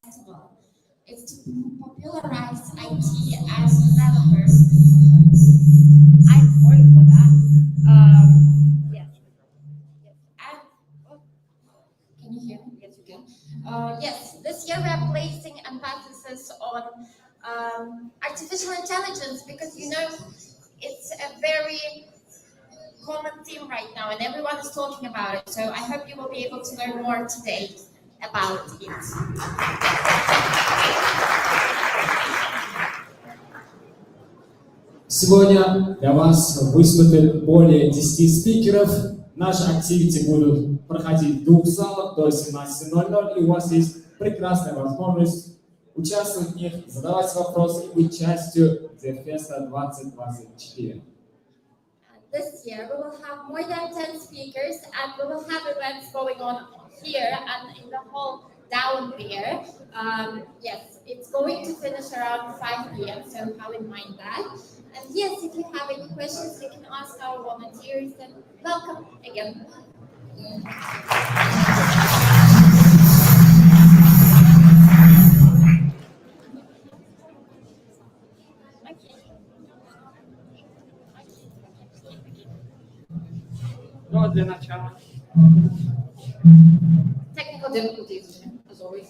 festival. It's to popularize IT as developers. I'm sorry for that. Yes. And, oh, can you hear me? Yes, you can. Yes, this year we are placing emphasis on artificial intelligence because it's a very common theme right now and everyone is talking about it. So I hope you will be able to learn more today about it. Сегодня для вас выступит более 10 спикеров. Наши активити будут проходить в двух залах до 17:00, и у вас есть прекрасная возможность участвовать в них, задавать вопросы и быть частью DevFest 2024. This year we will have more than 10 speakers and we will have events going on here and in the hall down there. Yes, it's going to finish around 5 p.m. so have in mind that. And yes, if you have any questions, you can ask our volunteers and welcome again. Ну, для начала. Technical difficulties, as always.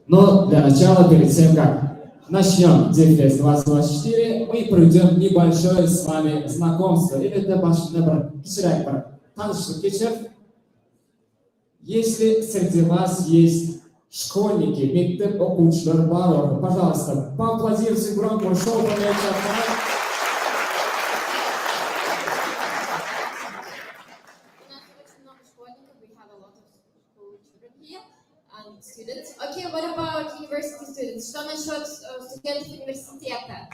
Но для начала, перед тем, как начнем DevFest 2024, мы проведем небольшое с вами знакомство. Или если среди вас есть школьники, мектеп окуучулар бар, пожалуйста, поаплодируйте громко, шоу. Students. Okay, what about university students? Что насчет студентов университета?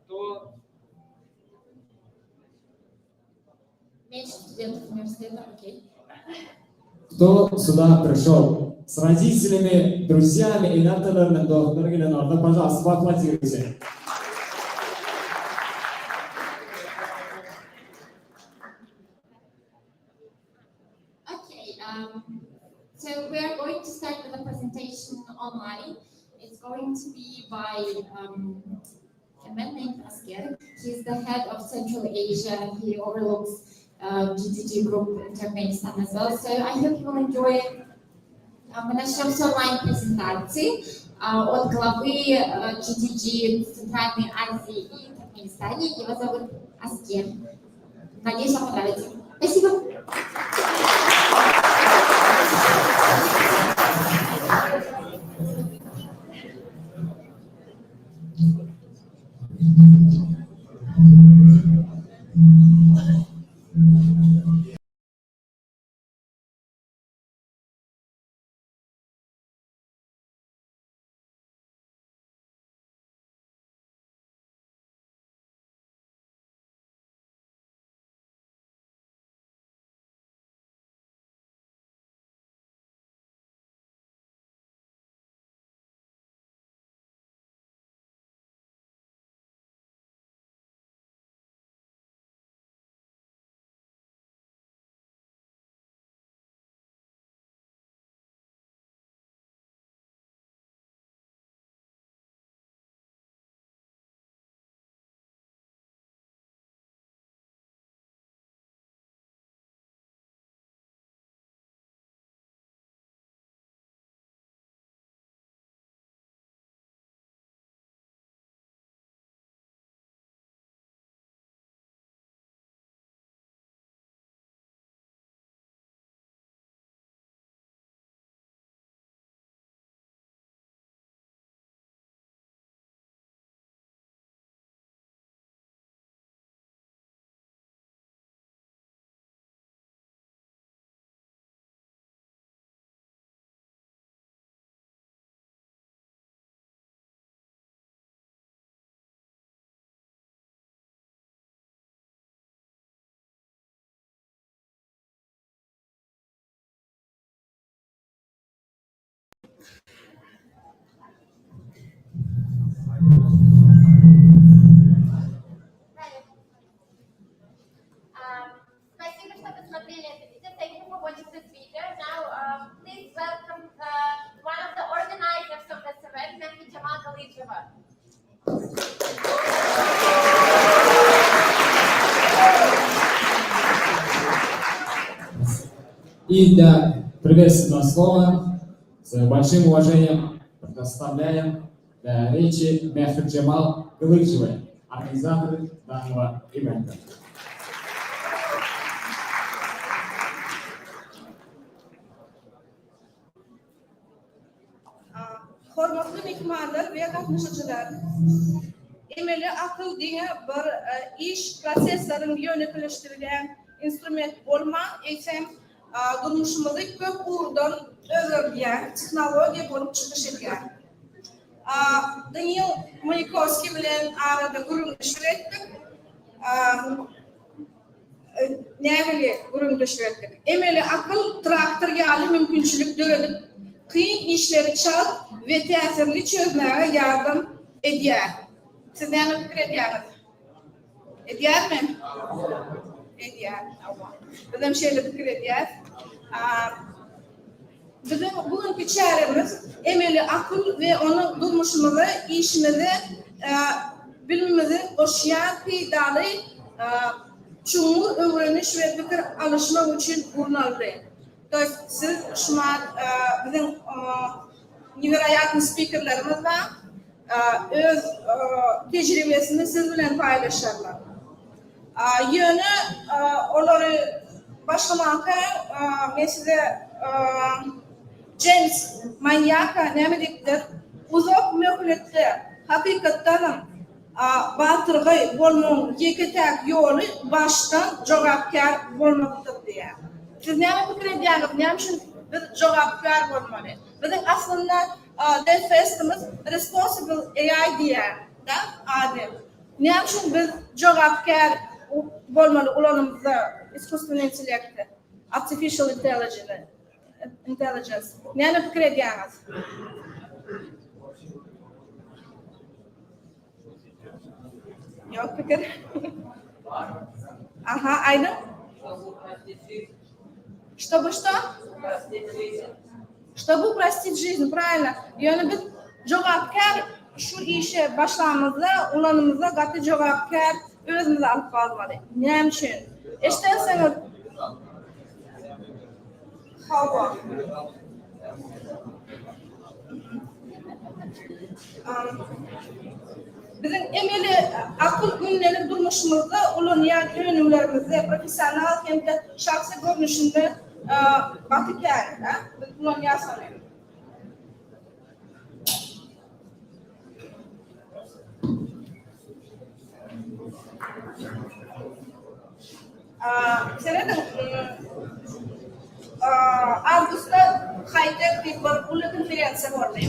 Кто? Меньше студентов университета, окей. Кто сюда пришел с родителями, друзьями и дорогие, пожалуйста, поаплодируйте. So we are going to start with a presentation online. It's going to be by a man named Ashgabat'. He's the head of Central Asia and he overlooks GDG group in Turkmenistan as well. So I hope you will enjoy it. Мы начнем с онлайн-презентации от главы GDG Центральной Азии и Туркменистане. Его зовут Ashgabat'. Надеюсь, вам понравится. Спасибо. var. И для приветственного слова с большим уважением предоставляем для речи Мехр Джамал Галыкчевой, организатор данного ивента. Hormatly mehmanlar ve katılımcılar. Emeli akıl diye bir iş proseslerini yönetiliştirilen instrument olma, eğitim durmuşumuzda köp uğurdan özürleyen teknoloji bulup çıkış edilen. Daniel Mayakovski bilen arada gurulmuş ettik. Neveli gurulmuş ettik. Emeli akıl traktör yağlı mümkünçülük döredip kıyın işleri çal ve tesirli çözmeye yardım ediyor. Siz ne fikir ediyorsunuz? Ediyor mi? Ediyor. Bizim şeyle fikir ediyor. Bizim bugünkü çaremiz emeli akıl ve onun durmuşumuzu, işimizi, bilimimizi koşuyan kıydalı çumur öğreniş ve fikir alışmak için kullanıldı. Siz şu an bizim neverayatlı speakerlarımız var. Öz tecrübesini siz bilen paylaşırlar. Yönü onları başlamakta ben size James Manyaka ne mediktir? Uzak mühürlükte hakikaten batırgı bolmağın yeketek yolu baştan cevapkar bolmaktadır diye. Siz ne fikir ediyorsunuz? Ne için bir cevapkar bolmalı? Bizim aslında DevFest'imiz responsibly AI diye da adı. Ne için biz cevapkar bolmalı olanımızda iskustveni intelekti, artificial intelligence. Ne fikir ediyorsunuz? Yok fikir. Aha, aynen. Чтобы что? Чтобы упростить жизнь, правильно. Yani biz cevapkar şu işe başlamamızda, ulanımızda katı cevapkar özümüze alıp kalmalı. Ne için? İşte sen hava. Bizim emeli akıl ünlenip durmuşumuzda ulunayan ünlülerimizde profesyonel hem de şahsi görünüşünde batık yani. Biz ulunayan sanıyoruz. Senede Ağustos'ta high-tech bir ulu konferansı vardı.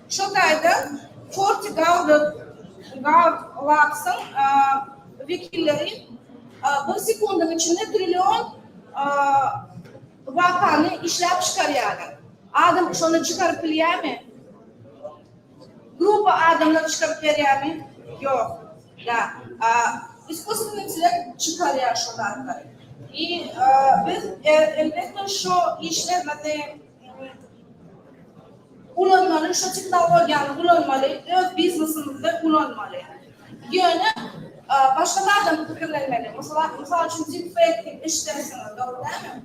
Şu ayda Fort Gavlaks'ın vekilleri bir sekundun içinde trilyon vakanı işlep çıkarıyorlar. Adam şunu çıkarıp biliyor mu? Grupa adamlar çıkarıp veriyor mu? Yok. Da. İskustveni intelekt çıkarıyor şunlardan. Biz elbette şu işlemede kullanmalı, şu teknolojiyi kullanmalı, öz biznesimizde kullanmalı. Yani başkalardan fikirlenmeli. Mesela için deepfake işlersiniz, doğru değil mi?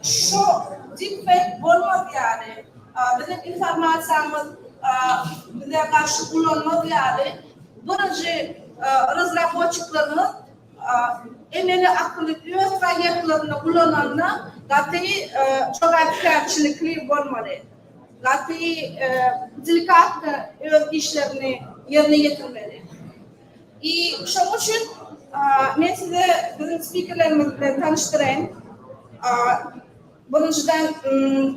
Şu deepfake olmaz yani. Bizim informasyamız bize karşı kullanmaz yani. Birinci разработчикlarımız emeli akıllı öz projelerinde kullananlar gayet cevapkarçılıklı olmalı. Gayet delikatlı öz işlerini yerine getirmeli. Şunun için ben size bizim speakerlerimizle tanıştırayım. Birinciden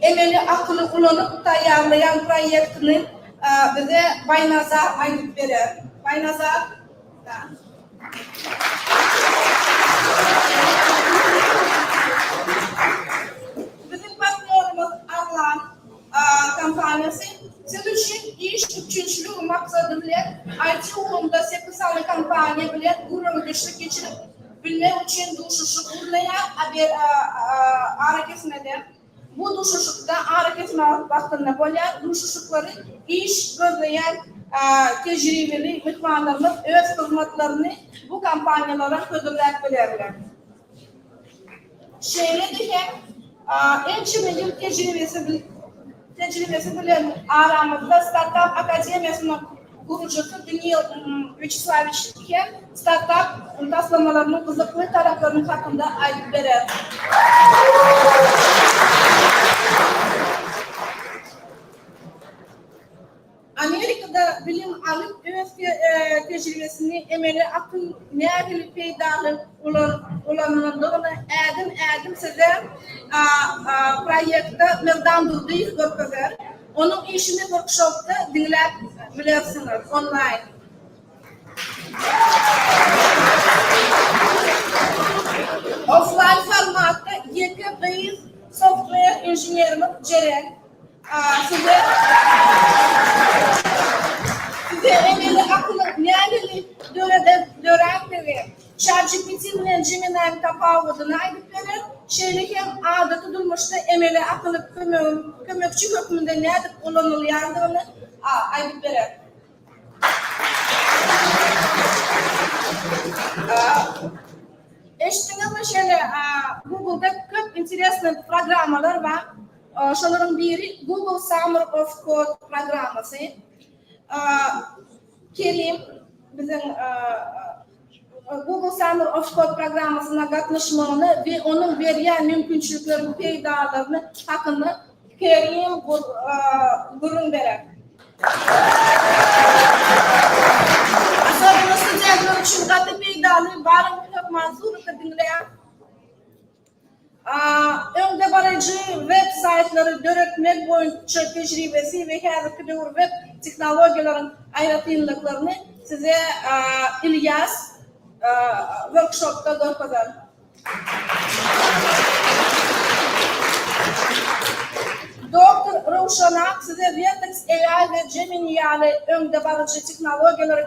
emeli akıllı kullanıp tayarlayan projektini bize Baynazar ayıp verir. Baynazar. Bizim partnerimiz Arlan kampanyası sizin için iş üçüncülüğü maksadıyla IT uğrunda septisalı kampanya bile gurur güçlük geçirip bilmek için duşuşu kurulaya haber hareketine de bu düşüşükte hareket etme vaktinde böyle düşüşükleri iş gözleyen tecrübeli mihmanlarımız öz hizmetlerini bu kampanyalara ödüller verirler. Şöyle diyeyim, en çimeli tecrübesi bilen aramızda Startup Akademiyası'nın kurucusu Daniel Vyacheslavic iken startup taslamalarının kızıklı taraflarının hakkında ayıp verir. Amerika'da bilim alıp öz tecrübesini emeli akıl nehirli peydalı olanlarını edim size proyekte nereden durduğu gösterir. Onun işini workshop'ta dinleyebilirsiniz online. Offline formatta yeki bir software inженерimiz gerek. Size emeli akıllı nehirli dörenleri ChatGPT ile Gemini tafavudunu ayıp verir. Şeylik hem adatı durmuşta emeli akıllı kömekçi hükmünde nedir kullanıldığını ayıp verir. Eşitliğinde şöyle Google'da çok interesli programlar var. Şunların biri Google Summer of Code programması. Kerim bizim Google Summer of Code programmasına katılışmanı ve onun verilen mümkünçülüklerin peydalarını hakkında Kerim burun verir. Aslında studentler için katı peydalı varım çok manzurata dinleyen önde barajı web saytları öğretmek boyunca tecrübesi ve her web teknolojilerin ayrıntılıklarını size İlyas workshop'ta gösterir. Dr. Ruşanak size Vertex AI ve Gemini ile önde barajı teknolojileri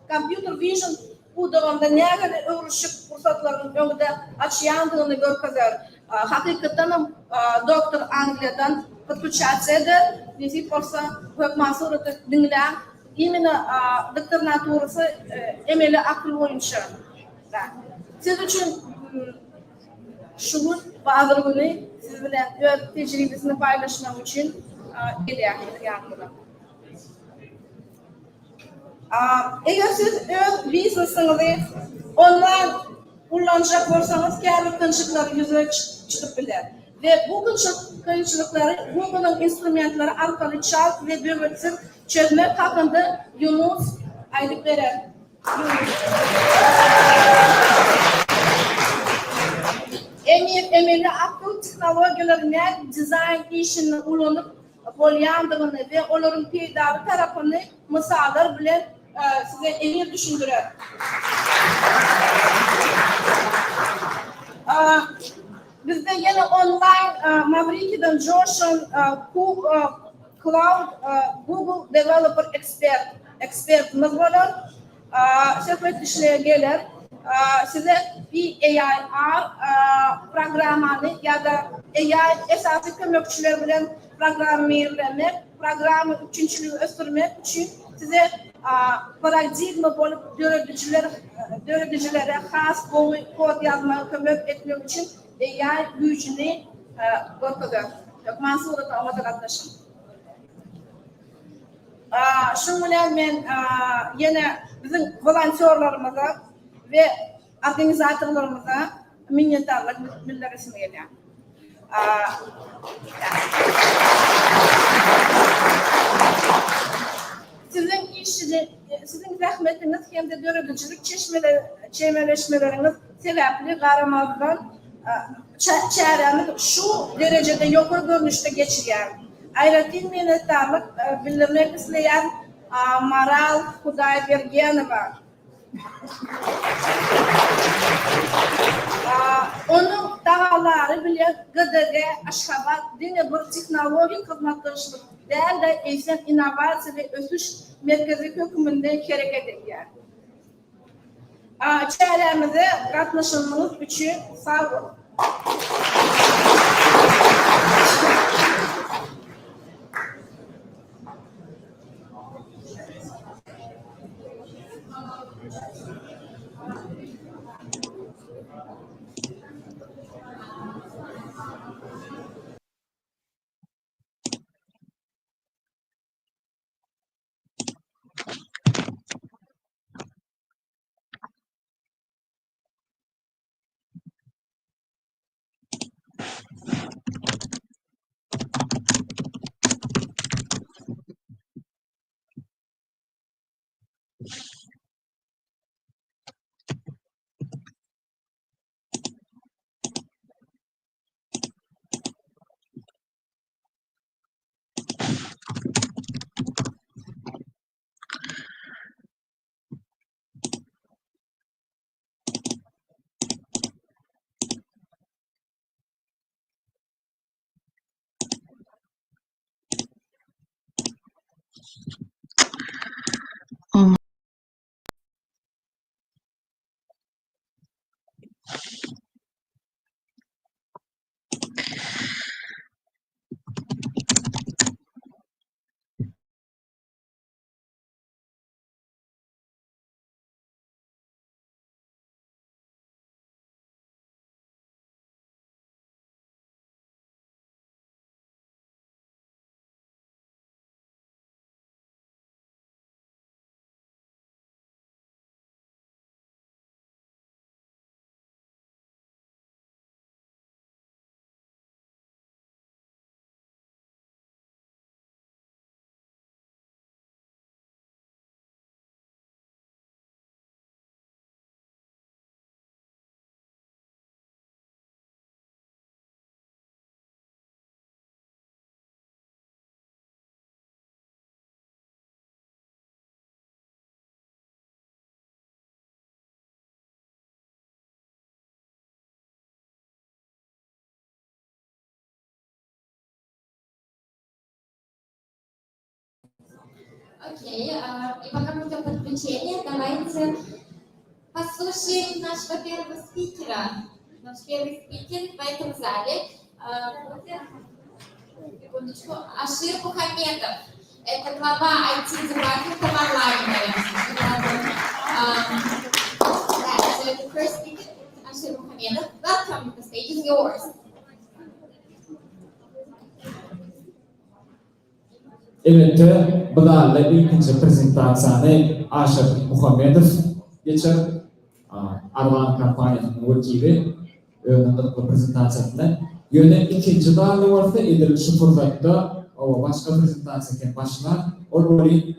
computer vision bu dönemde nerede öğrenişik fırsatların önünde açıyandığını gösterir. Hakikaten Doktor Anglia'dan подключаться если просто веб масураты dinleyen именно doktoraturusu emeli akıl boyunca. Siz için şunu bazılarını siz bilen tecrübesini paylaşmak için geliyor. Eğer siz öz business'ınızı online kullanacak olsanız kendi kınçlıkları yüzeye çıkabilir. Ve bu kınçlıkları Google'ın instrumentleri arkalı çarp ve bölümsüz çözmek hakkında Yunus aylık verir. Emeli akıl teknolojilerine dizayn işini kullanıp bolyandığını ve onların peydarı tarafını misallar bile size emir düşündürür. Bizde yine online Mavriki'den Josh'un Cloud Google Developer Expert'imiz var. Şirket işine gelir. Size bir AI programını ya da AI esası kömekçiler bilen programlayabilmek, programı üçüncülüğü östürmek için size paradigma bulup öğreticilere has kod yazmaya kömek etmek için AI gücünü gösterir. Çok mansurata olmadı arkadaşım. Şunlar ben yine bizim volontörlerimize ve organizatörlerimize minnettarlık bildirisini geliyorum. Sizin zahmetiniz hem de öğreticilik çeşmeleşmeleriniz sebeple karamazdan çevremiz şu derecede yukarı görünüşte geçiyor. Ayrıca minnettarlık bildirmek isteyen Maral Kudaybergenova. Onun davaları bile GDG, Ashgabat' dine bir teknolojik hizmetleşmek değil de eğitim, inovasyon ve ötüş merkezi hükümünde hareket ediyor. Çevremize katılışınız için sağ olun. Окей, и пока мы ждем подключения, давайте послушаем нашего первого спикера. Наш первый спикер в этом зале секундочку, Ашир Мухамедов. Это глава IT-департамента в онлайне. So the first speaker is Ashgabat' Muhamedov. Welcome, the stage is yours. Elbette bularla ilkinchi prezentatsiyani Ashgabat' Muhamedov geçer. Arvan kompaniyasining vakili o'rnatib prezentatsiyasini. Yana ikkinchi davr bo'lsa, edilishi fursatda boshqa prezentatsiyaga boshlar. Orqali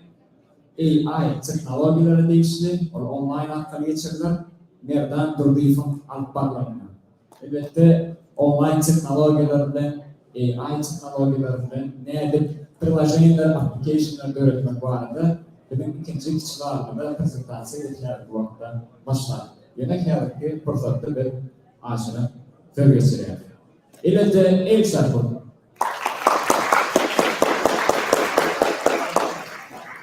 AI texnologiyalarida ishli, onlayn orqali geçirilir. Merdan Durdiyevning olib boriladi. Elbette onlayn texnologiyalar bilan AI texnologiyalar bilan neydi приложениялар, applicationlar öğretmek vardı. Benim ikinci kişilerle prezentatsiya etiladi bu vaqtda boshlar. Yana kelki fursatda bir ashini ko'rgazishadi. Elbette ilk safar.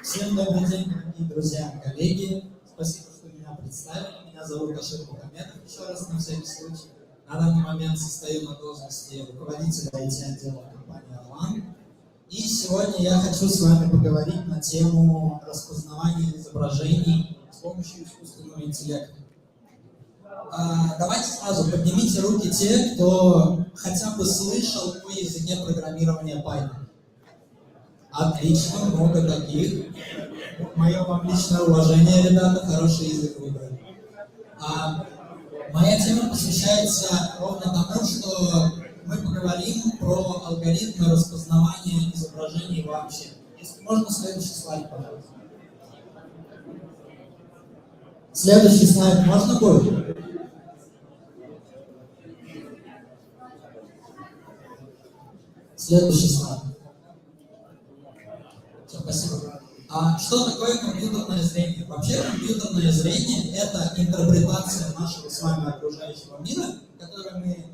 Всем добрый день, дорогие друзья, коллеги. Спасибо, что меня представили. Меня зовут Ашгаbat' Muhamedov, еще раз на всякий случай. На данный момент состою на должности руководителя IT-отдела компании «Орлан». И сегодня я хочу с вами поговорить на тему распознавания изображений с помощью искусственного интеллекта. Давайте сразу поднимите руки те, кто хотя бы слышал о языке программирования Python. Отлично, много таких. Мое вам личное уважение, ребята, хороший язык выбрали. Моя тема посвящается ровно тому, что мы поговорим про алгоритмы распознавания изображений вообще. Если можно, следующий слайд, пожалуйста. Следующий слайд можно будет? Следующий слайд. Все, спасибо. Что такое компьютерное зрение? Вообще компьютерное зрение — это интерпретация нашего с вами окружающего мира, который мы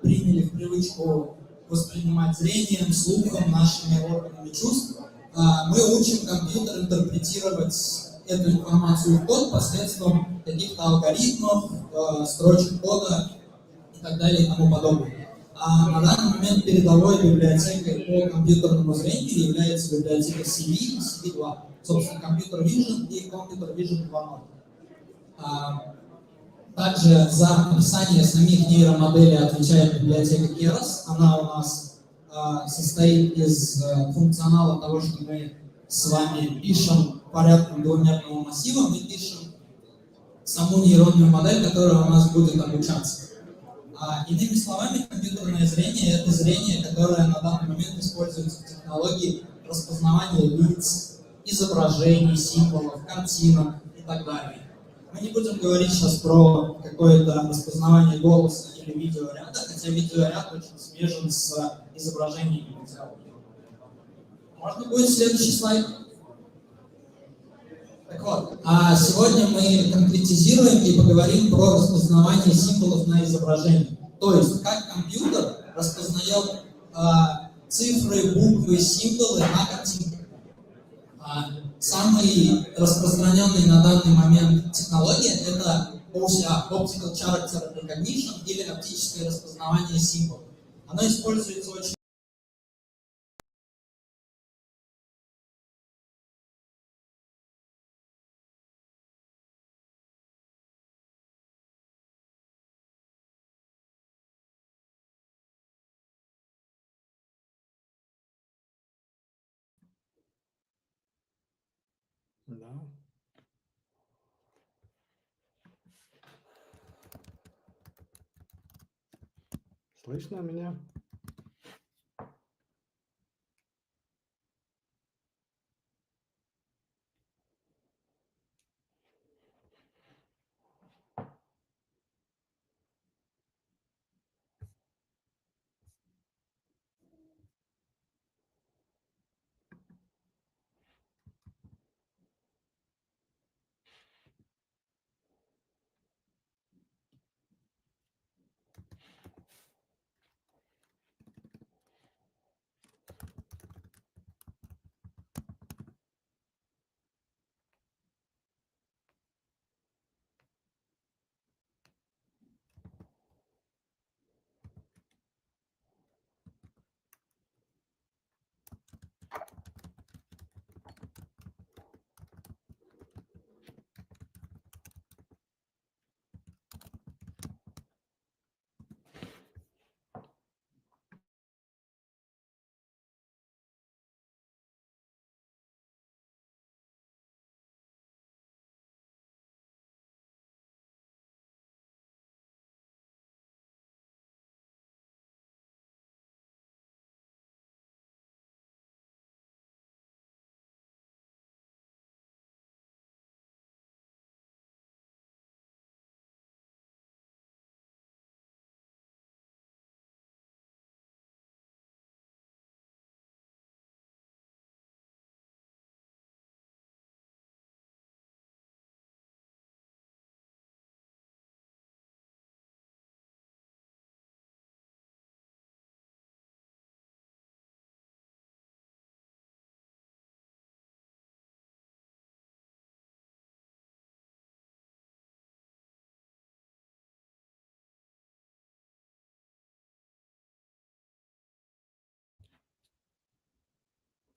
приняли в привычку воспринимать зрением, слухом, нашими органами чувств. Мы учим компьютер интерпретировать эту информацию в код посредством каких-то алгоритмов, строчек кода и так далее и тому подобное. На данный момент передовой библиотекой по компьютерному зрению является библиотека CV и CV2, собственно, Computer Vision и Computer Vision 2.0. Также за написание самих нейромоделей отвечает библиотека Keras. Она у нас состоит из функционала того, что мы с вами пишем порядком двумерного массива, мы пишем саму нейронную модель, которая у нас будет обучаться. Иными словами, компьютерное зрение — это зрение, которое на данный момент используется в технологии распознавания лиц, изображений, символов, картинок и так далее. Мы не будем говорить сейчас про какое-то распознавание голоса или видеоряда, хотя видеоряд очень смежен с изображениями в целом. Можно будет следующий слайд? Так вот, сегодня мы конкретизируем и поговорим про распознавание символов на изображении. То есть, как компьютер распознает цифры, буквы, символы на картинках. Самый распространенный на данный момент технология — это OCR, Optical Character Recognition, или оптическое распознавание символов. Оно используется очень Да. Слышно меня?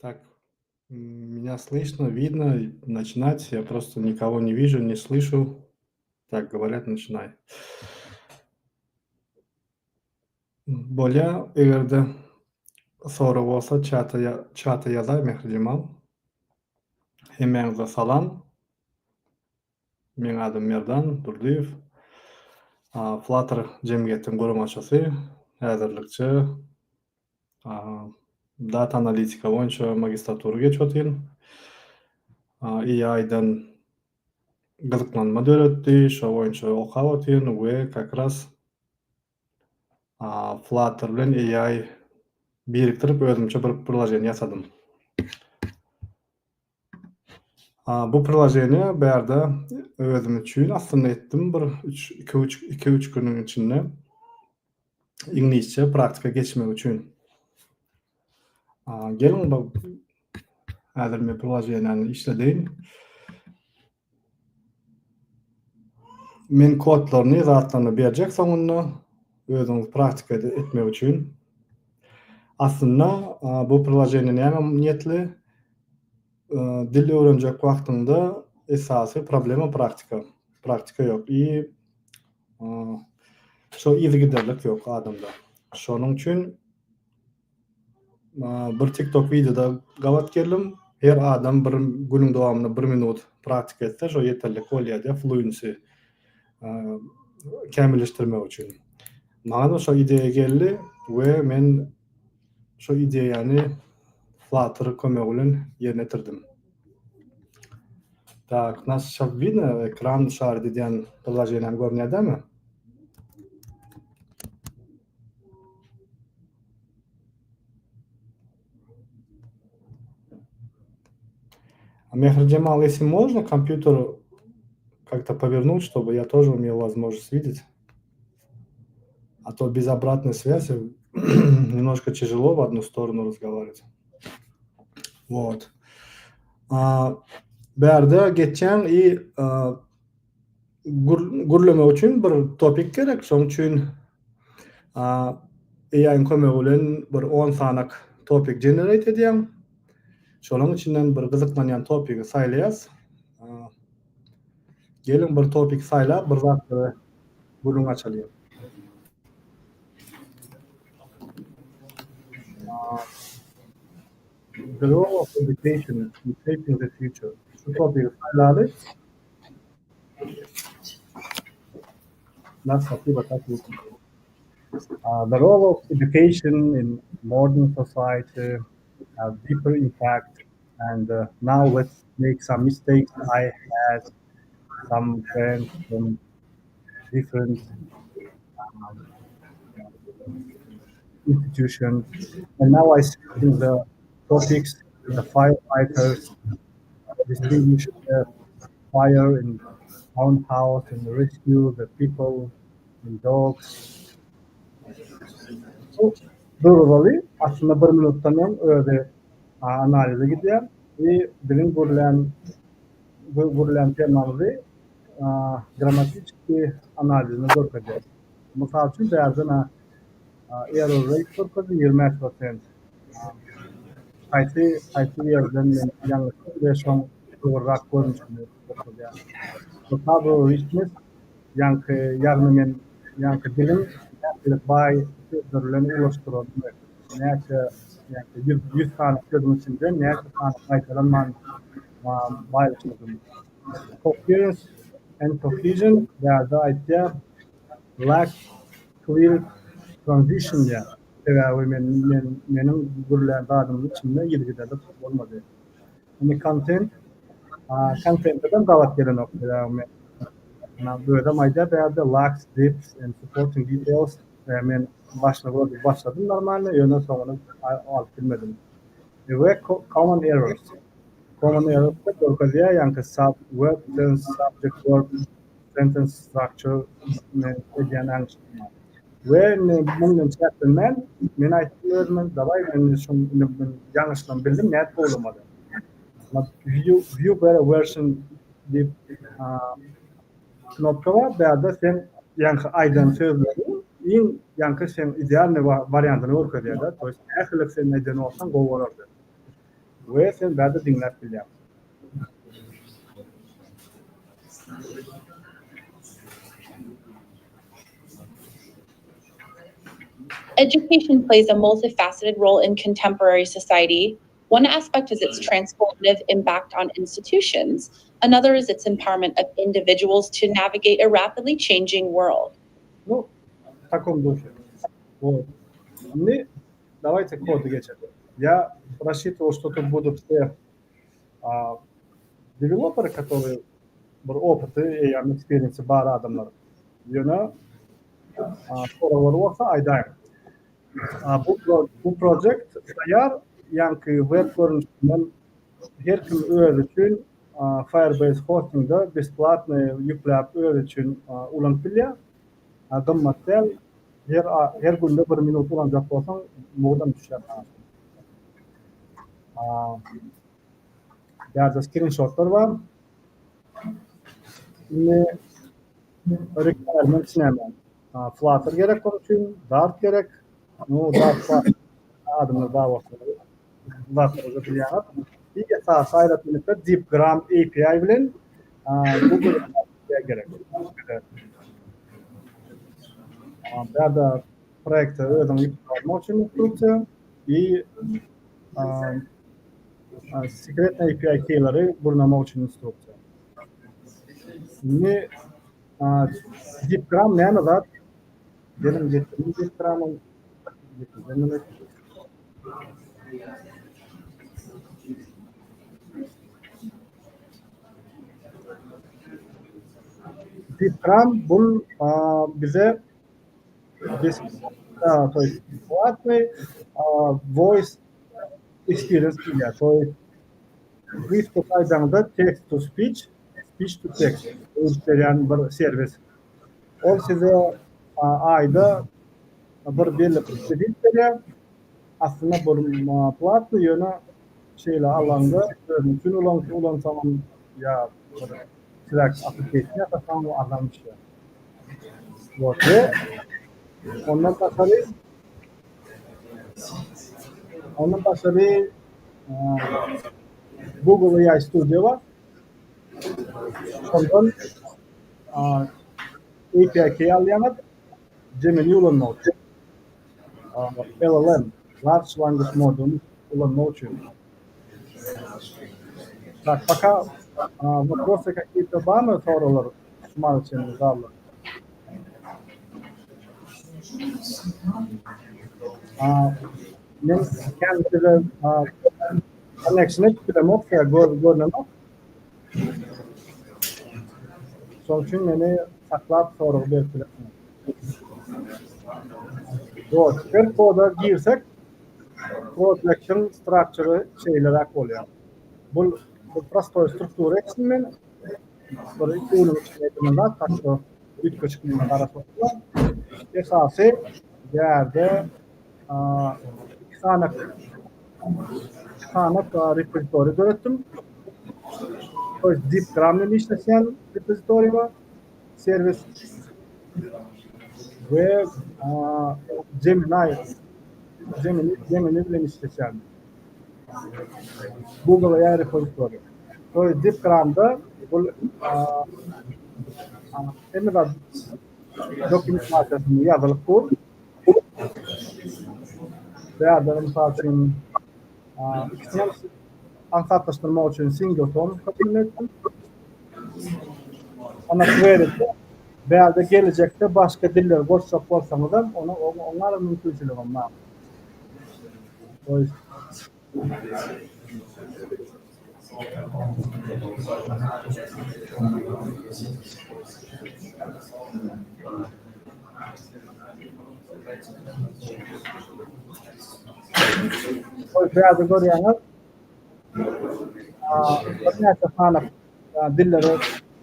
Так, меня слышно, видно, начинать. Я просто никого не вижу, не слышу. Так, говорят, начинай. Боля, эгерде soru bolsa çata yazar Mehrimal. Hemeňize salam. Meň adym Merdan Durdiýew. Flutter jemgyýetiň guramaçysy, häzirlikçi, data analitika boýunça magistratury geçip otyryn. AI-dan gyzyklanma döretdi, şo boýunça okap otyryn we kakras Flutter bilen AI biriktirip özümçe bir priложение ýasadym. Bu priложение bärde özüm üçin aslında etdim bir 2-3 günüň içinde İngilizce praktika geçmek üçin. Gelin bu häzir men priложениýany işledeýin. Men kodlaryny zatlaryny berjek soňunda özüňiz praktika etmek üçin. Aslında bu priложениýany näme niýetli? Dil öwrenjek wagtynda esasy problema praktika. Praktika ýok. Şo izgiderlik ýok adamda. Şonuň üçin bir TikTok videoda gabat geldim. Her adam bir günüň dowamında 1 minut praktika etse, şo yeterli bolýar fluency kämilleşdirmek üçin. Maňa şo idea geldi we men şo ideýany Flutter kömegi bilen ýerine tirdim. Так, нас сейчас видно, экран шар diýen priложениýany görnýärmi? Мехрджамал, если можно, компьютер как-то повернуть, чтобы я тоже имел возможность видеть. А то без обратной связи немножко тяжело в одну сторону разговаривать. Вот. Berde geçen gurleme üçün bir topik gerek. Şoň üçin AI'ň kömegi bilen bir 10 sanak topik generate edýän. Şonuň içinden bir gyzyklanýan topigi saýlaýas. Gelin bir topik saýlap, bir zat gurlum açalım. The role of education in shaping the future. Şu topigi saýlaly. Nasıl the role of education in modern society has deeper impact, and now let's make some mistakes. I had some friends from different institutions, and now I see the topics, the firefighters distinguish the fire in own house and rescue the people and dogs. Doğruları aslında bir minuttan öyle analize gidiyor ve bilim görülen temamızı dramatik bir analizini göreceğiz. Mesela için değerden error rate göreceğiz 20%. Kayıtlı yerden yanlışlık ve son doğrurak görmüşsünüz göreceğiz. Mesela bu riskimiz yarnымен bilim bay sözlerlerini ulaştırılıyor. Neyse 100 tane sözün içinde neyse tane kayıtlanman paylaşılıyor. Coherence and cohesion değerde idea lack clear transition ya. Ve benim görülen adımın içinde ilgili olmadı. Yani content'den davet gelen noktada böyle mayda değerde lacks depth and supporting details. Ben başladım normalde, yönden sonra alıp bilmedim. Ve common errors da görkazıya yankı word tense, subject verb, sentence structure ediyen anlaşılma. Ve bunun çektiğinden ben ayetlerimi davay ben yanlışlan bildim, net olmadı. View better version deyip knopka var, değerde sen yankı aydan sözleri yankı sen ideal variantını orkadıyada. To jest ehlik sen neden olsan govorardı. Ve sen değerde dinlep bilýär. Education plays a multifaceted role in contemporary society. One aspect is its transformative impact on institutions. Another is its empowerment of individuals to navigate a rapidly changing world. Ну, в таком духе. Вот. Мы давайте коды geçelim. Я рассчитывал, что тут будут все девелоперы, которые опыты и experience бар адамlar. Yöne soruları olsa aydayım. Bu project sayar yankı web görünüşünden her kim öğren için Firebase hostingda besplatno yüklep öğren için ulanıp gımmattel her günde 1 minut ulanacak olsan muğdan düşer. Bazı screenshotlar var. Yine requirements hemen. Flutter gerek onun için, Dart gerek. Dart adımı daha var. Flutter'ı biliyorlar. Bir esas ayrıtılıkta DeepGram API bilen Google API gerek. Burada proyekte özüm yükselmek için instruksiya и секретный API keylari burnamak için instruksiya. Yine DeepGram ne anladın? Benim getirdiğim DeepGram'ın DeepGram bu bize то есть платный voice experience veriyor. То есть biz kotaydığında text to speech, speech to text veren bir servis. O size ayda bir belli kredi veriyor. Aslında bu platlı yöne şeyle alanda bütün ulan tamam ya Slack application ya tamam anlamış ya. Ve ondan başarı Google AI Studio var. Ondan API alyanat Gemini ulanma için. LLM, Large Language Model уlanma için. Так, пока вопросы какие-то баны, соруlar sunmak için zarlı. Men kendisi connection'e çıkıramok ya görünemok. Son için beni saklap soru bekliyorum. Doğru. Bir koda girsek protection structure şeyler oluyor. Bu простой структура için böyle iki uyum içinde takto büyük küçüklerin arasında esası yerde iki tane repository ürettim. O deep gram'ın işleyen repository var. Servis ve Gemini bilen işleyen Google AI repository. O deep gram'da bu emir dokümantasyonu yazılıp kur. Veya da mesela için ikisinden anlatıştırma için singleton kabul ettim. Ona query'de veya da gelecekte başka diller boşluk olsa da onların mümkünçülüğü var. O yüzden veya da görüyorlar başka sana dilleri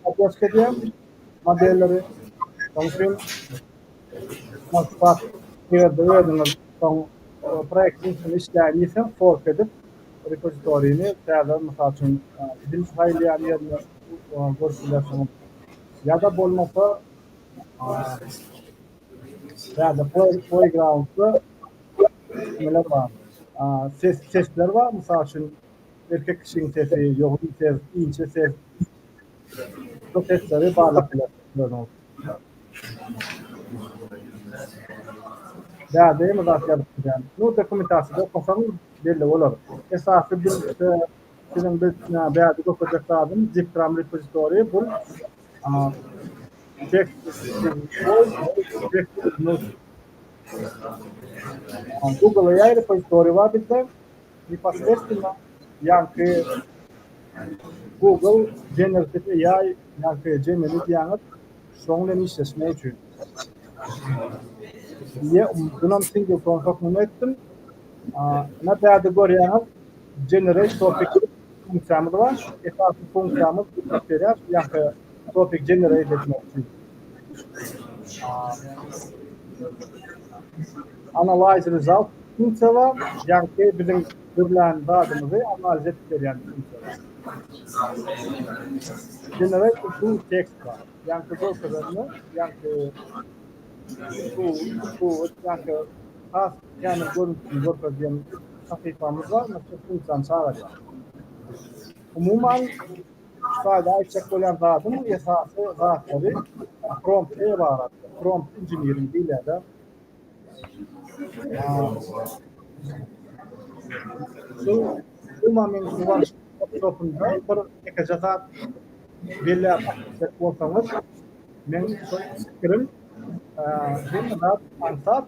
adres ediyor modelleri mümkün masraf verdiğiniz son projenin işlerini fork edip repository'ni tekrardan mesela için dil faylayan yerine görüntülersiniz ya da olmasa ya da playground'da neler var? Sesler var. Mesela için erkek kişinin sesi, yoğun ses, ince ses. Bu sesleri bağlatıyorlar. Ya değil mi zaten? Bu dokumentasyonu okusanız belli olur. Esası bir sizin bir beyadı okuyacaklardım. Zipgram repository bu. Google AI repository var bizde. Непосредственно yankı Google Generative AI yankı Gemini yanıt sonlen işleşme için. Bunun single kontak ettim. Ne beyadı görüyorsunuz? Generate topic fonksiyamız var. Esas fonksiyamız yankı topic generate etmek için. Analyze result funksiya var. Yankı bizim görülen dadımızı analiz edip veren funksiya var. Generate to text var. Yankı bu kadarını yankı bu yankı has yani görüntüyü görülen sayfamız var. Mesela funksiyon sağlayacak. Umuman sadece açık olan dadımın esası zatları prompt ibaret. Prompt engineering ile de bu momentin var topunda bir ekacata belli yapacak olsanız ben fikrim dinle ansat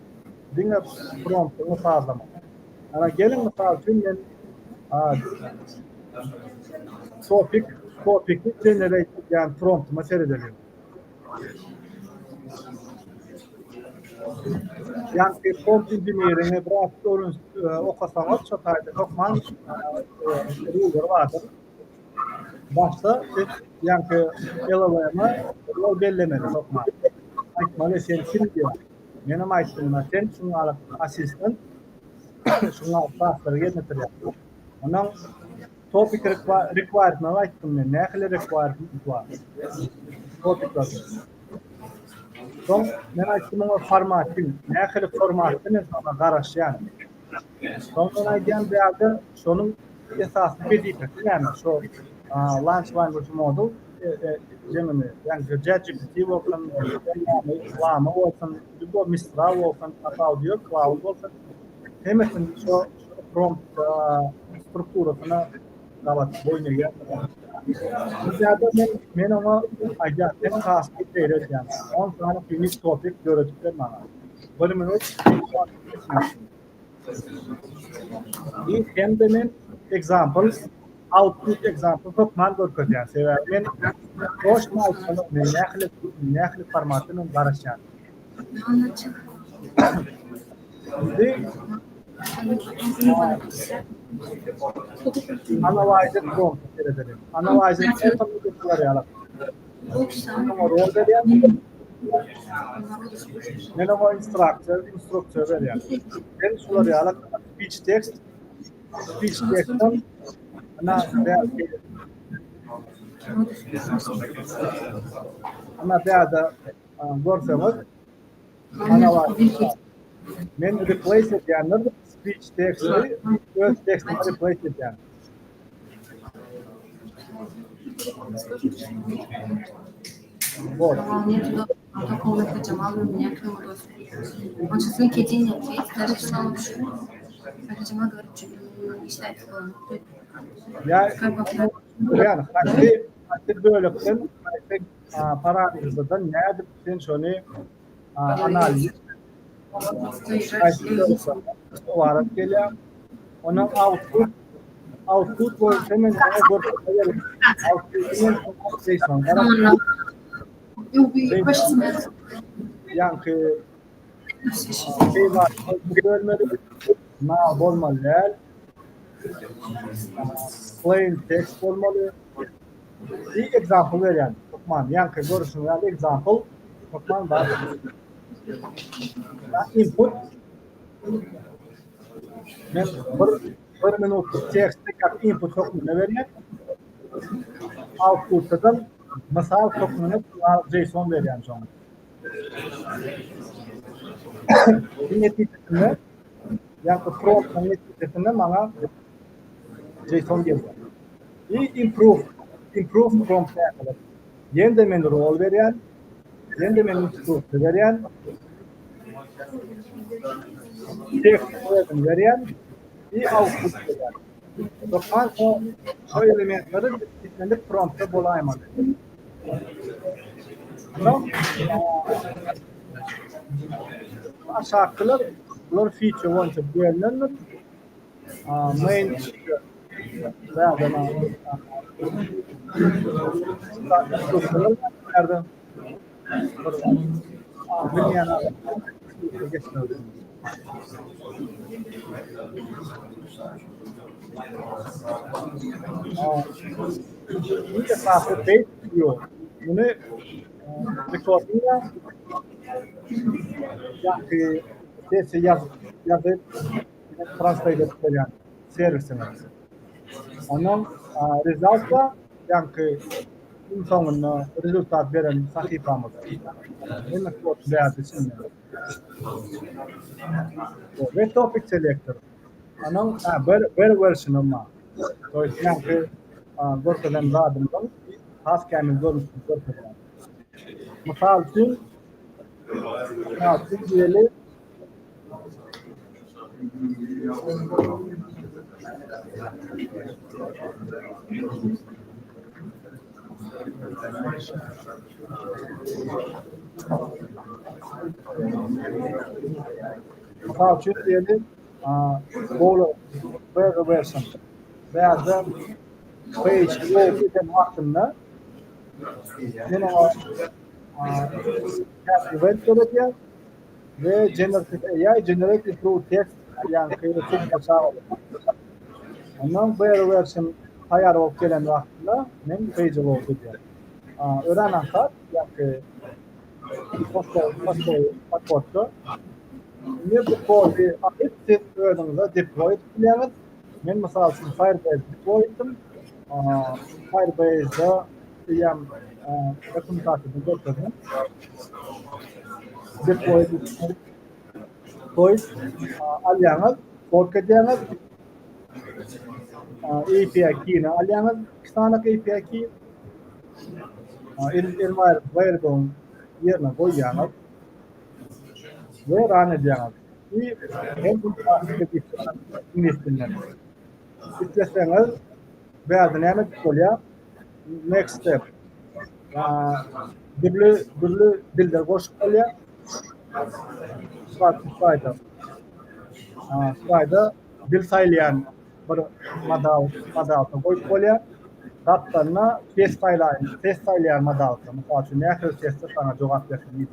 dinle promptunu sağlamak. Ama gelin mesela için ben topic'i generate yani prompt'uma seyredelim. Yani prompt engineering'e biraz sorun okusanız çok haydi okman ruler vardır. Başta yani LLM'a yol bellemeli okman. Aytmalı sen kim diyor. Benim aytımına sen şunu alıp asistan şunu alıp tasları yönetiyor. Ondan topic requirement aytdım men. Nähili requirement var? Topiklar. Son men aytdım o formatın. Nähili formatını sana garaşýan. Son aýdýan bäde şonun esasy bedipet. Yani şu large language model Gemini, yani GDGs bolsun, Llama bolsun, bu Mistral bolsun, Audio Cloud bolsun. Hemesinin şu prompt strukturasyna galat boýnaýar. Bizde men ona aýdýar, hem tasdik berýär yani. 10 tane klinik topik göretipler bana. Bir minut hem de men examples, output example çok mal görkezýär. Sebäbi men hoş maýtsalar men nähili formatyny garaşýar. Analyzer prompt edelim. Analyzer prompt ýalar. Ama rol berýär. Menoma instructor berýär. Ben şular ýalar speech text ana bäde görseňiz analyzer men replace edýänler speech text'i öz text'ini replace edýän. Вот. Протокол Джамал у меня к нему доступ. Он сейчас LinkedIn ответит, даже если он ушел. Джамал говорит, что не считает, что он yani haklı böylelikten paranızdan nedir sen şunu analiz olarak geliyor. Ona output bu hemen yani şey var görmeli ma bolmalı plain text olmalı. Bir example vereyim. Tokman yankı görürsün yani example tokman var. Input ben bir minut text'te kak input tokmanı vereyim. Output'tan masal tokmanı JSON vereyim sonra. Bir neticesinde yankı prompt'ın neticesinde bana JSON geliyor. Improve prompt yapalım. Yende men rol berýän, yende men instruct berýän. Text berýän, output berýän. Dokman o elementleri bitmeli promptda bolaýmady. No? Aşağıdakiler bunlar feature wanted berýänler. Main bunu recording'a yani sesi yazıp translate edilen servisimiz. Onun result'la yani insanın rezultat veren sayfamız. Hemen kod değerlisini. Ve topic selector. Onun bir versiyonu var. Yani görkeden dağıdımdan has kendini görkeden. Misal için diyelim Falçı diyelim bolu böyle versin veya da page open hakkında yine event gerekiyor ve generative AI generated through text yani kıyafet tasarruf. Ondan böyle versin hayal olup gelen vaktinde men page oldu diyor. Öğrenen kat yani posto ne bu kodu hepsi önümüze deploy edilmemiz Men misal üçün Firebase deploy'dim. Firebase'da ham dokumentatsiyani götürdüm. Deploy'dim. Alyangiz, fork-edyangiz, API key'ni alyangiz, 2 saniq API key, variable yerine koyyangiz ve run edyangiz. Hem bu ingliz tilini. İsteseniz ba'zi nima bo'lya, next step. Birli dilda qo'shib qo'yya. Slayda dil saylayan bir modalni qo'yib qo'yya. Taptanna test saylayan modalni. Misol uchun yaxshi testda sana javob bersin.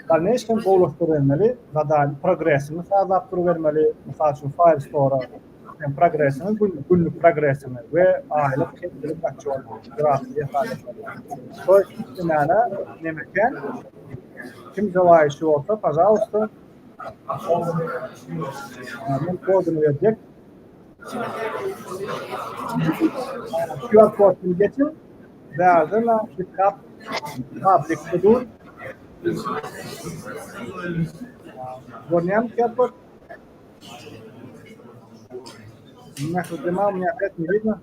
Dальнейшем bo'lishtirilmeli, zadani progressini sağlab turavermeli. Misol uchun Firestore progressini, günlük progressini ve aylık ketkilik açıyor. Grafiği yapar. Soy istimana nemeken kim желающий olsa, пожалуйста, men kodunu verecek. QR kodunu geçin. Verdiler, dikkat, public hudur. Görünüyor mu QR kod? Необходимо, у меня опять не видно.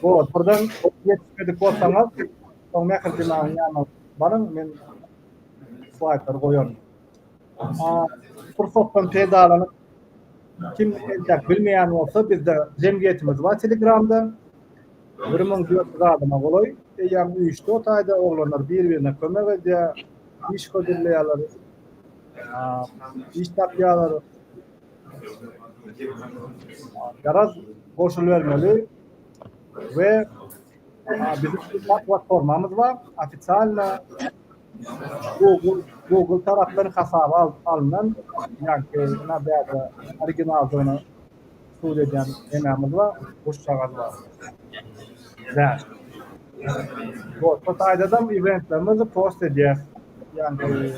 Вот, buradan yetişmedi koysanız, son neobhodimo yani barın, men slaytlar koyuyorum. Fırsattan pedallanıp, kim bilmeyen olsa bizde cemiyetimiz var Telegram'da. 1400 adıma kolay. Yani 3-4 ayda oğlanlar birbirine kömek ediyor. İş kodirliyorlar. İş tapıyorlar. Biraz koşuluvermeli ve bizim bir platformamız var. Ofitsialno Google tarafından hesaba alınan, yani bazı orijinal söyleyeceğim emeğimiz var. Bu şahıs var. Evet. Bu ayda da eventlerimizi post edeceğiz. Yani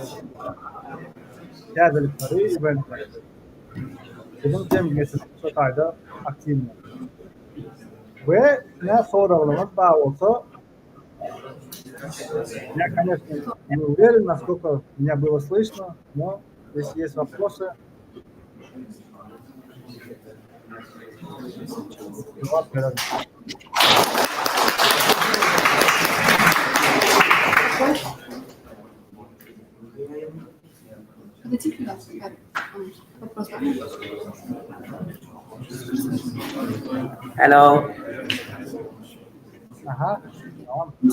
yazılıkları, eventler. Bizim cemiyetimiz bu ayda aktif. Ve ne sorularımız daha olsa, я, конечно, не уверен, насколько меня было слышно, но если есть вопросы, Hello, Aha.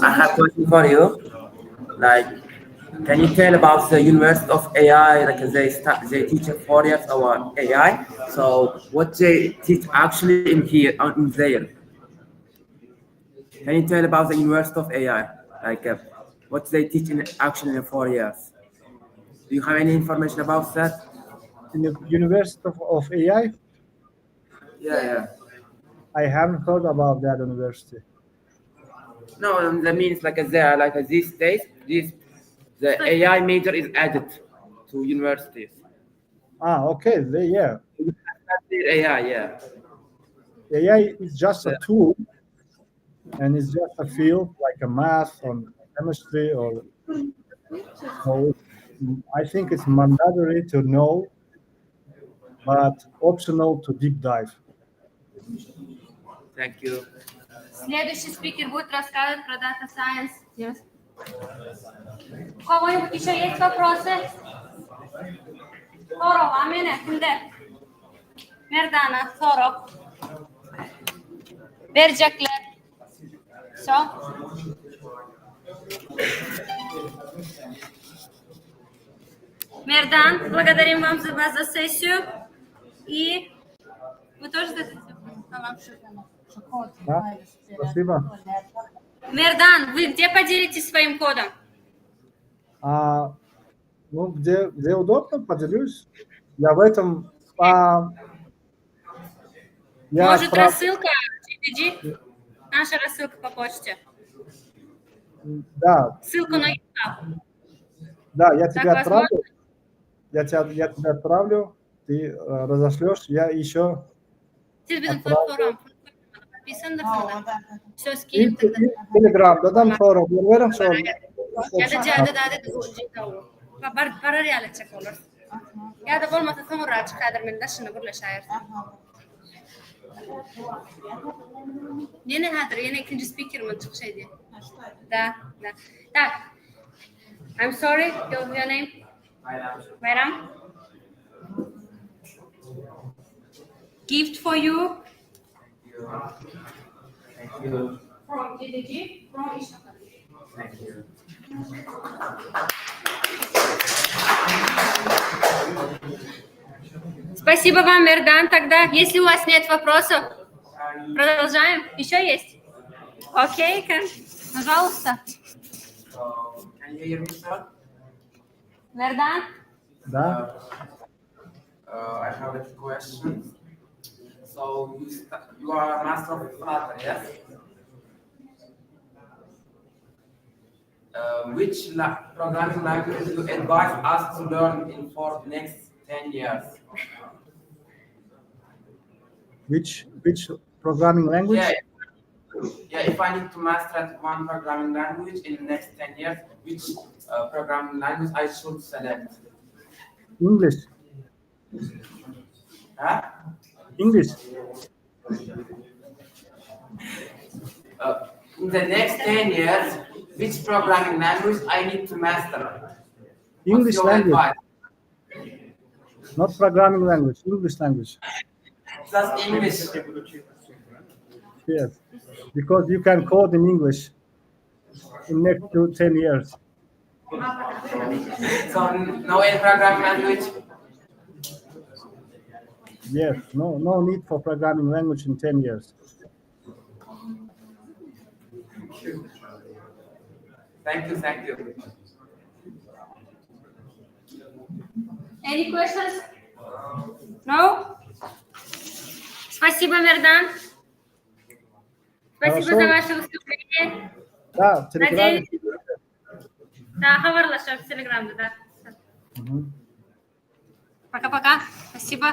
I have a question for you. Like, can you tell about the University of AI? Like, they teach 4 years about AI. So, what they teach actually in there? Can you tell about the University of AI? Like, what they teach actually in 4 years? Do you have any information about that? In the University of AI? Yeah. I haven't heard about that university. No, that means these days, the AI major is added to universities. Okay, yeah. AI, yeah. AI is just a tool, and it's just a field like a math or chemistry so I think it's mandatory to know, but optional to deep dive. Thank you. Следующий спикер будет рассказывать про Data Science. Yes. У кого-нибудь еще есть вопросы? Здорово, Амина, kimde? Merdana, soru. Verecekler. Все. Мердан, благодарим вас за сессию. И вы тоже дадите? Да? Спасибо. Мердан, вы где поделитесь своим кодом? Ну, где удобно, поделюсь. Я в этом... Может, рассылка GDG? Наша рассылка по почте. Да. Ссылку на YouTube. Да, я тебе Так, отправлю. Я тебе отправлю, ты разошлешь, я еще Siz bizim отправлю. platform подписанdırsınız. Все И скинем тогда. Telegram'da da sonra veririm sonra. Ya da cihazda da o cihazda o. Para riyal çek olur. Ya da olmasa sonra çıkardır من دشنا كل شاعر. Yine hadır, yine ikinci speaker mı çok şeydi. Da. Tak. I'm sorry, your name? Bayram. Gift for you. Thank you. From GDG, from Ashgabat'24. Thank you. Спасибо вам, Мердан. Тогда, если у вас нет вопросов, продолжаем. Еще есть? Окей, пожалуйста. Can you hear me, sir? Мердан? Да. I have a question. So you are a master of Flutter, yes? Which programming language do you advise us to learn for the next 10 years? Which programming language? Yeah, if I need to master one programming language in the next 10 years, which programming language I should select? English. Huh? English. In the next 10 years, which programming language I need to master? English What's your language. advice? Not programming language, English language. Just English. Yes. Because you can code in English in next 10 years. So no any programming language? Yes. No need for programming language in 10 years. Thank you. Any questions? No? Спасибо, Мердан. Спасибо за ваше выступление. Да, в Телеграме. Надеюсь. Да, хабарлашам в Телеграме, да. Пока-пока. Спасибо.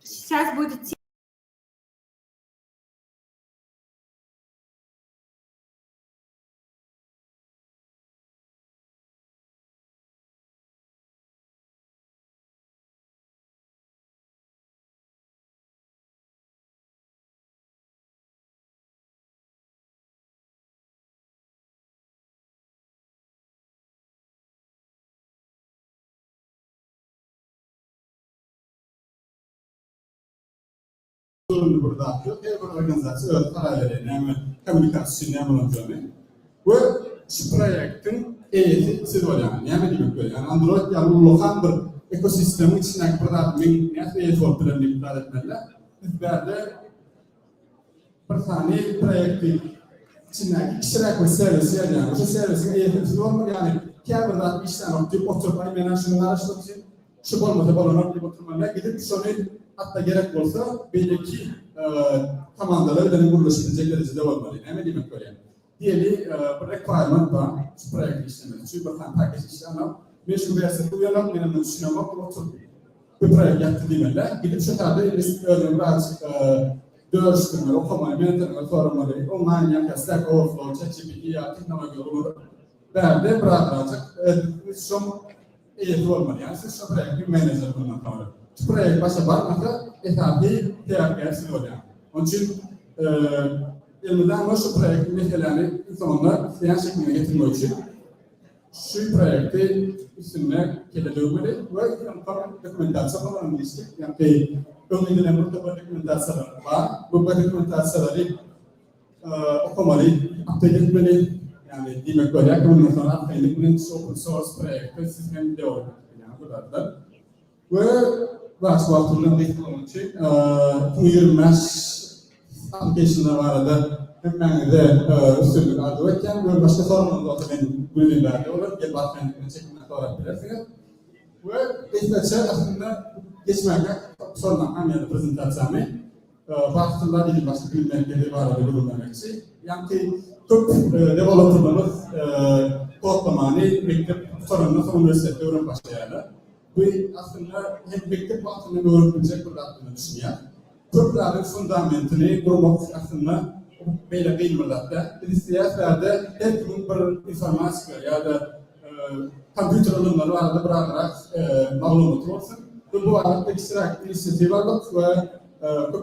Сейчас будет sorunlu burada atıyor. Her bir organizasyon paralelini, komünikasyonu yapılacağını ve şu projektin eğiti sıralayan, yani demek böyle. Yani Android yalılokan bir ekosistemin içindeki programın ne eğiti ortalarını iptal etmeliler. Böyle bir tane projektin içindeki kişiler ve servisi yani o servisin eğiti sıralamak yani kâbırda işten oturup aynen şunları araştırmak için şu olmadı balonlar gibi oturmalar gidip sonra hatta gerek olsa belki komandaları benim birleştirecek derecede olmalı. Ne demek böyle? Diğeri bir requirement var. Şu proje işlemeli. Çünkü bir tane paket işlemeli. Meşhur bir yasa kuyarak benim düşünüyorum oturup bir proje yaptı demeler. Gidip şu tarzda örneğin biraz dönüştürmeler, okumayı, yönetimleri, sorumları, online yapıyor, Stack Overflow, ChatGPT ya teknoloji olur. Berde bırakacak. Şu eğitim olmalı. Yani siz şu proje bir menajer bundan sonra. Proyek başa bakmasa etapi terapi oluyor. Onun için elimizden var şu projektin meselelerini sonunda isteyen şekline getirmek için şu projekti üstüne kelleştirmeli ve dokumentasyon falan listek yani önüne mutlaka dokumentasyonlar var. Bu dokumentasyonları okumalı, update etmeli. Yani demek böyle yakın sonra update etmeli. Open source projekte sistem devam ediyor. Bu kadar. Ve başvurularına bekliyoruz. Tüyürmez application'lar var da hemen de üstünlük adı varken ve başka sorunlar da benim bölümlerde olur. Gel bakmayın, çekimler olabilirsiniz. Ve işte aslında geçmekte sorunlar yani prezentasyonu farklılar değil başka bölümlerde var da bulunmak için. Yani çok developerlarımız kodlamanı mektep sorunlar üniversitede öğren başlayarlar. Bu aslında hem mektep vaktinde öğrenilecek bir aklını düşünüyor. Köprülerin fundamentini kurmak aslında böyle kıyımlarda, listelerlerde her kimin bir informasyon ya da kompüter alımları var da bırakarak malumat olsun. Bu arada iştirak inisiyatif aldık ve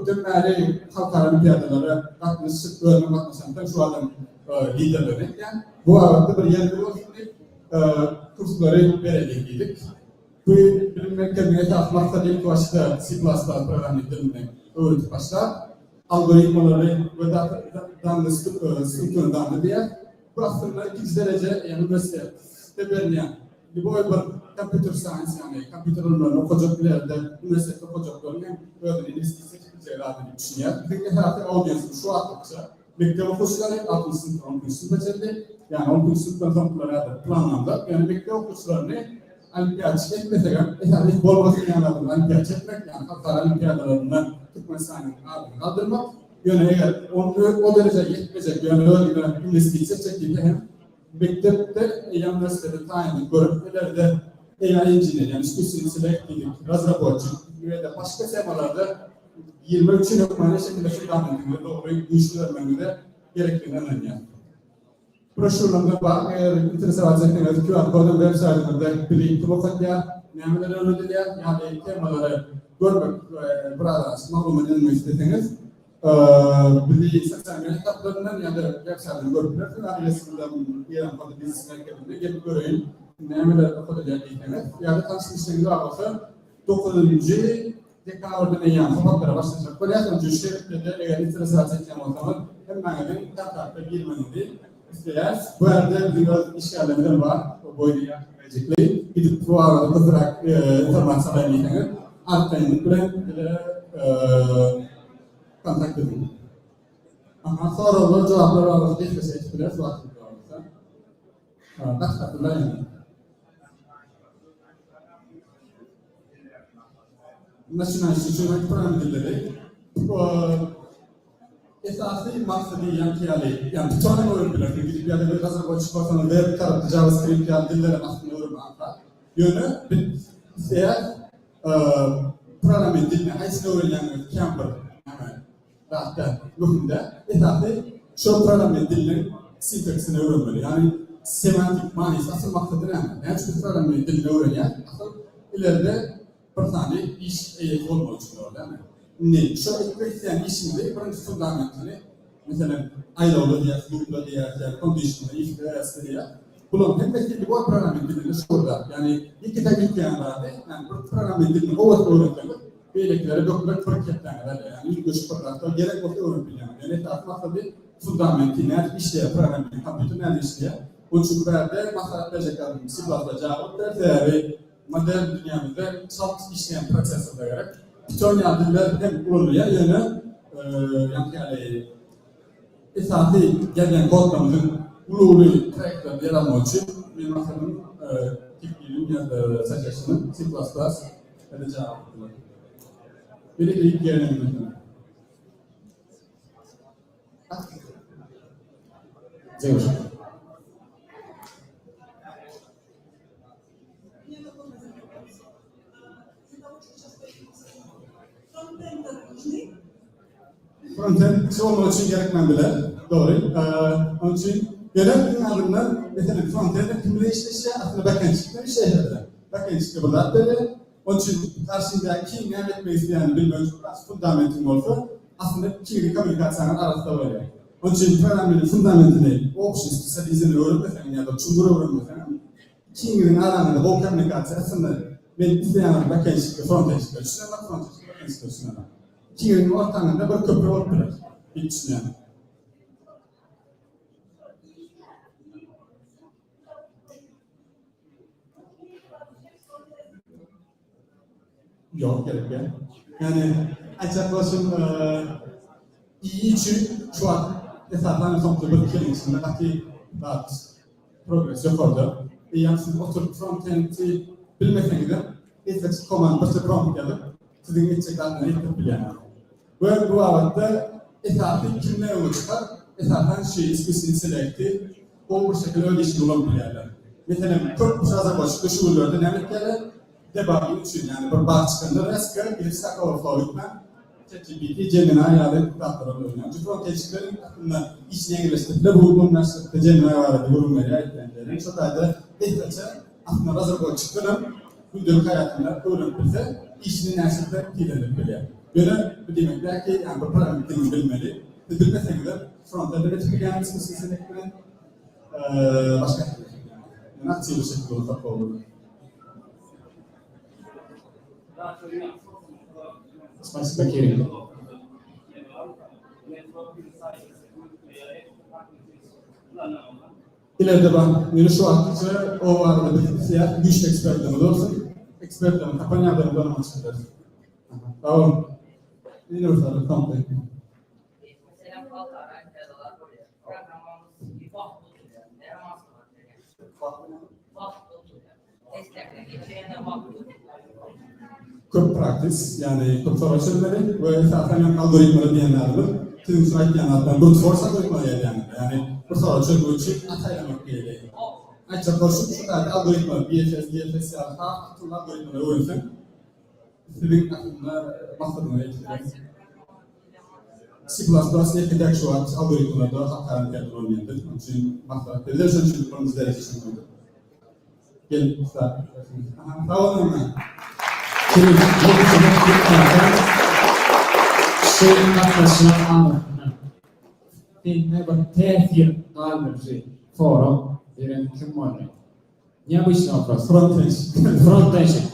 köprüleri halkara olimpiyadalara katmıştık, öğrenme katmıştık. Şu adam liderleri. Yani bu arada bir yerde olsun kursları verelim. Bu bilim merkezine katmakta ilk başta C++ programı dilini öğretip başlar. Algoritmaları ve data strukturlarını diye. Bu aslında ikinci derece yani üniversitede verilen bu bir computer science yani computer alanlarını okuyacaklarda üniversitede okuyacaklarının öğrenin istedikleri düşünüyor. Çünkü herhalde audience şu attıkça mektep okuyucuları 60 sınıf 10. sınıf becerdi. Yani 10. sınıftan sonralarda planlandı. Yani mektep okuyucularını olimpiyat çekmesek, esasında bol basın yanlarından olimpiyat çekmek, yani halklar olimpiyadalarından Türkmenistan'ın adını kaldırmak, yani eğer o derece yetmeyecek, yani öyle bir investisiya çektiğinde hem mektepte, üniversitede tayin görüp, ileride AI engineer, yani spesifik selektiflik, razraboçu ve de başka temalarda 23 yıl şekilde şuradan doğru güçlenmede gerektiğini önemli. Broşürlerinde var, eğer interesat ettiğiniz QR kodun web sitesinde bir bakıya, neler öğretilir, yani temaları görmek ve burada malumat edinmek istediğiniz bir sosyal kitaplarından ya da web sitesinde görüp ailesinden İran Kadı Dizisi'ne gelip görün, neler okuyacağınız ya da tanışmışsınız varsa 9. dekabrda yani sokaklara başlayacak. Böyle önce şirkette eğer interesat ettiğiniz zaman hemen kitaplarda girmenizi bu arada biraz iş yerlerinde var, o boyunca gelecekler. Gidip bu arada bırak informasyonlar yiyeceğiniz. Arttayın, böyle kontak edin. Ama sorular, cevaplar alırız, geçmese etkiler, vakit alırsa. Kaç katırlar yani. National Institute Parameterleri, esaslı maksadı yani tutanın öğrenmeler, gidip ya da bir razraboçu web tarafı JavaScript ya dillerin aslında öğrenmekte. Yönü eğer program diline haysını öğrenen camper hemen rahatta ruhunda esaslı şu program dilinin sintaksını öğrenmeli. Yani semantik manisi asıl maksadı ne? Yani çünkü program dilini öğrenen asıl ileride bir tane iş olmak için orada. Ne? Şu ekleyen işinde birinci fundamentini mesela aylığı diye, loop'la diye, condition'la, if ve diye bunun hem de bu programın dilini şurada. Yani iki tane vardı. Yani bu programın dilini öğretmek böylelikleri dokument paketlerine yani ilk üç programda gerek olsa öğretmek. Yani aslında bir fundamentini işleyen programın kompütürler işleyen o çukurlarda masalat verecekler. C++'da cevap ve modern dünyamızda salt işleyen prosesler olarak bütün yardımlar hem kuruluyor yani esaslı gelen kodlarımızın ulu trackler yer almak için bir masanın tekniğinin ya da seçeneğinin C++ edeceği yaptılar. Bir de ilk geleneğimiz. Zeus. Frontend olmak için gerekmemeliler. Doğru. Onun için gelen ardından mesela frontend'e kimle işleşiyor aslında backend çıktı bir şey herhalde. Backend çıktı burada böyle. Onun için karşındaki ne etmek isteyen bilmiyoruz. Fundamentim olsa aslında kimle komünikasyonun arasında böyle. Onun için programın fundamentini, options, stratejisini öğrenmesen ya da çumburu öğrenmesen kimlerin aranında o komünikasyon aslında ben isteyen backend çıktı, frontend çıktı. Düşünün bak frontend çıktı. institusyonel. İki yerin ortamında bir köprü olup bilir. Bir düşünüyorum. Yok gerek ya. Yani açıklaşım iyi için şu an hesaplarını sonuçta bir kelime içinde belki daha progres yok orada. Yani siz oturup frontend'i bilmeseniz de İsveç command başı prompt yazıp sizin geçeceklerini ekleyip bilemez. Ve bu avatta hesapı kimler olursa hesaptan ismini select'i o bu şekilde ödeşik olabilirler. Mesela çok fazla başka şuurlarda nemliklerle debugging için yani bir bahçıkında reskere bir Stack Overflow'dan ChatGPT, Gemini ya da platformda oynuyor. Çünkü o teşviklerin işine geliştirdiğinde bu üniversitede Gemini var diye yorumları eklendiler. Çok ayda ihtiyaçta aslında razı çıktığım gündelik hayatında öğrenip bize işini üniversitede ilerleyip biliyor. Böyle bu demekler ki yani bu parametreyi bilmeli. Bilmesek de frontend'de de çıkacağın ismi seçeneklerin başka yani aktif bir şekilde ortak olur. Спасибо, Кирилл. İleride ben şu anlıkça o arada bir siyah güç ekspertlerimiz olsun. Ekspertlerin kampanyalarını dönmek istiyoruz. Tamam. Yine ortada kampanya. Çok praktis, yani çok soru çözmeli ve zaten algoritmalı diyenlerdir. Sizin sürekli yanlardan brute force algoritmalı yani bu soru çözmek için ataylamak gerekiyor. Ancak koşup şu kadar algoritmalı, DFS ya da tüm algoritmaları öğrensin. Sizin aslında maksadını etkiler. C++ yapacak şu an algoritmalarda hataların kendini oynayandır. Onun için maksat, rezervasyon için kurumuz derecesini koyduk. Gelin, sağ olun. Kirill, şey arkadaşlar anlatın. Ne bu tefir almırcı forum bir kim var? Необычный вопрос. Фронтенщик.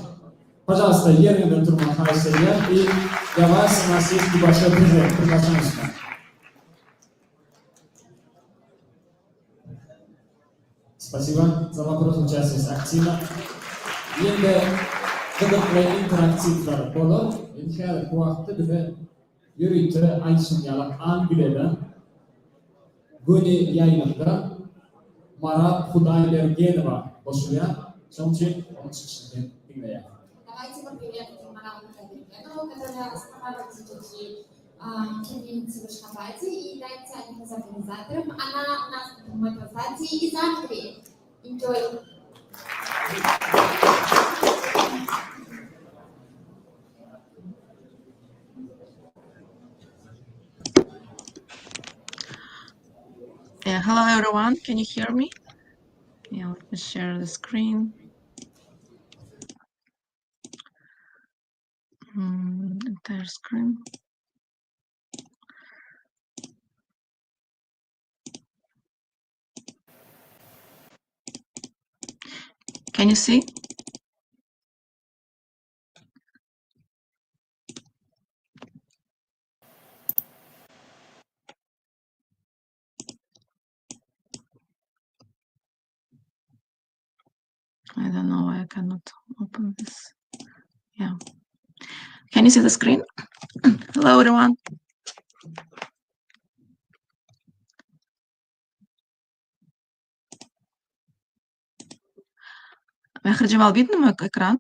Пожалуйста, Ермин Турман Хайселья, и для вас у нас есть небольшой презент. Приглашаем сюда. Спасибо за вопрос, участвуйте активно. Endi qiziqli interaktivlar bo'lib, hali bu vaqtda bizni yuruvchi aytishimga Angliyadan Guni yayinida Marat Xudaybergenova boshligan, shuning uchun uni chiqishini tinglayapmiz. Давайте поприветствуем Марату Худайбергенову, которая основала GDG комьюнити в Ашхабаде и является одним из организаторов. Она у нас на мой площадке из Англии. Enjoy. Yeah, hello everyone, can you hear me? Yeah, let me share the screen. Entire screen. Can you see? I don't know why I cannot open this. Yeah. Can you see the screen? Hello everyone. Мехр Джамал, видно мой экран?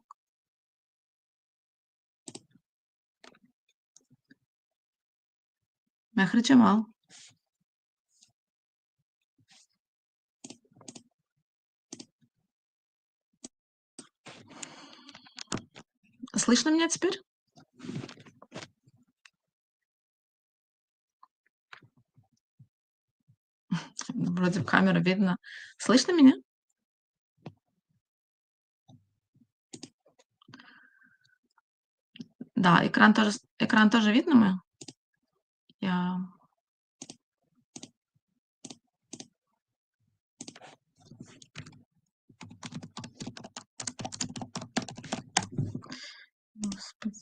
Мехр Джамал. Слышно меня теперь? Вроде в камеру видно. Слышно меня? Да, экран тоже видно мой? Я...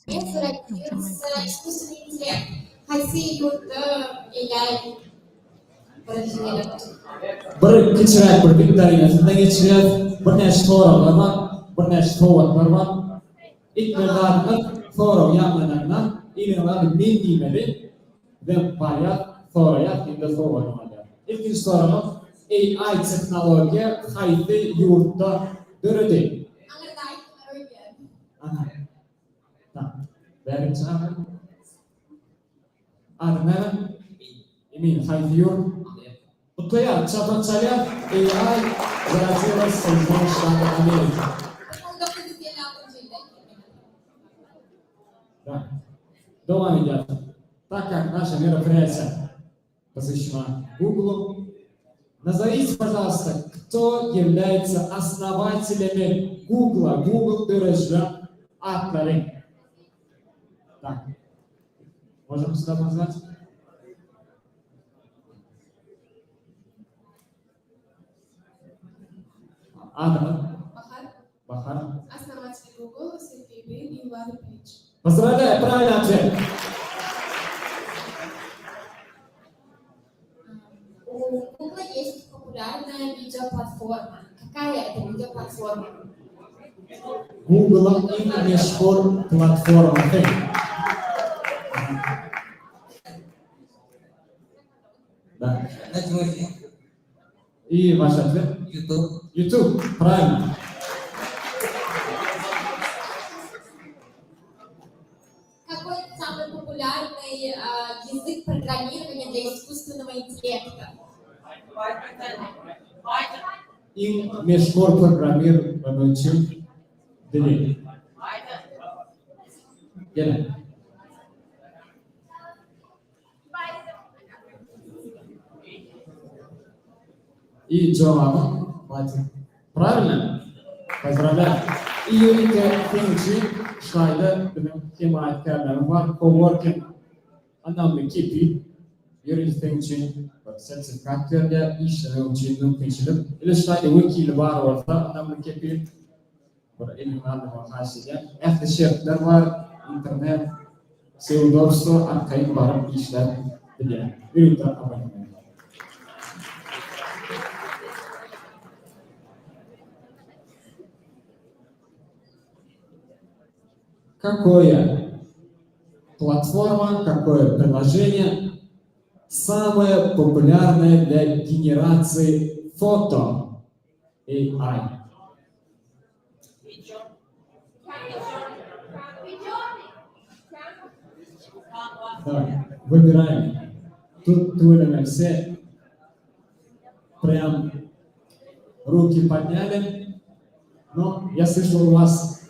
И зародился искусственный интеллект. Хайси yurtta AI projeleri. Bir keçirek bir bitlerin geçirek bir neçe forum var, bir neçe tovatlar var. İlk verdiğimiz forum yapmalarına ilanlar bildiğimleri ve bayağı foraya şimdi forum var. İkinci sorumuz AI teknoloji haydi yurtta dörde. Aha. Tamam. Verin sana. Adına emin haydi yurt. Otoya çapaçaya AI Brazil Soyunma Ştatı Amerika. Да. Дома идет. Так как наше мероприятие посвящено Google, назовите, пожалуйста, кто является основателями Google, Google дырыжы авторы. Так. Можем сюда назвать? Адам. Бахар. Основатель Google, Сергей Брин и Влад Пейдж. Поздравляю, правильный ответ. У Google есть популярная видеоплатформа. Какая это видеоплатформа? Google именно школ платформа. Да. И ваш ответ? YouTube. YouTube, правильно. Какой самый популярный язык программирования для искусственного интеллекта? Им мешкор программирующим дели. Gelin. И Джоанна Латин. Правильно? Поздравляю. И Юрика Финчи Шайда, Химайт Карлер, Марк Coworking, Anamlı Kipi, Юрик Финчи, sertifikat verdi, işleri uçuyordum Finchi'lim. İle Şayda vekili var orada, Anamlı Kipi, bir elim aldım o karşıya. Efter şirketler var, internet, sevdorsu, arkayı varıp işler biliyor. Yürüyün abone olun. Какая платформа, какое приложение самое популярное для генерации фото AI? Давай, выбираем. Тут наверное, все прям руки подняли. Но я слышал у вас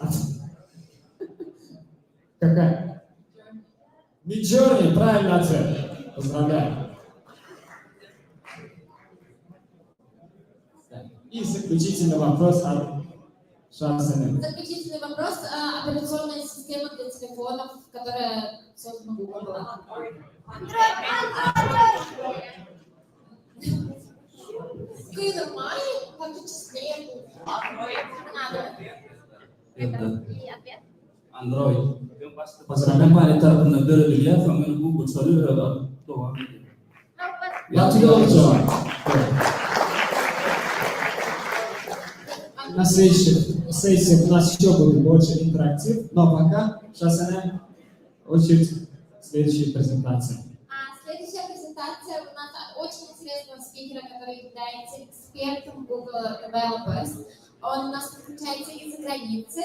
какая? Midjourney, правильный ответ. Поздравляю. И заключительный вопрос от Шансена. Заключительный вопрос. Операционная система для телефонов, которая создана Google. Ты нормальный? Как числе? Это Android. Поздравляем, парень, тарапынан берілген, сонымен Google союзы туған. Я тебе отвечаю. На следующих сессиях у нас еще будет больше интерактив, но пока сейчас она очередь следующей презентации. Следующая презентация у нас от очень интересного спикера, который является экспертом Google Developers. Он у нас подключается из-за границы.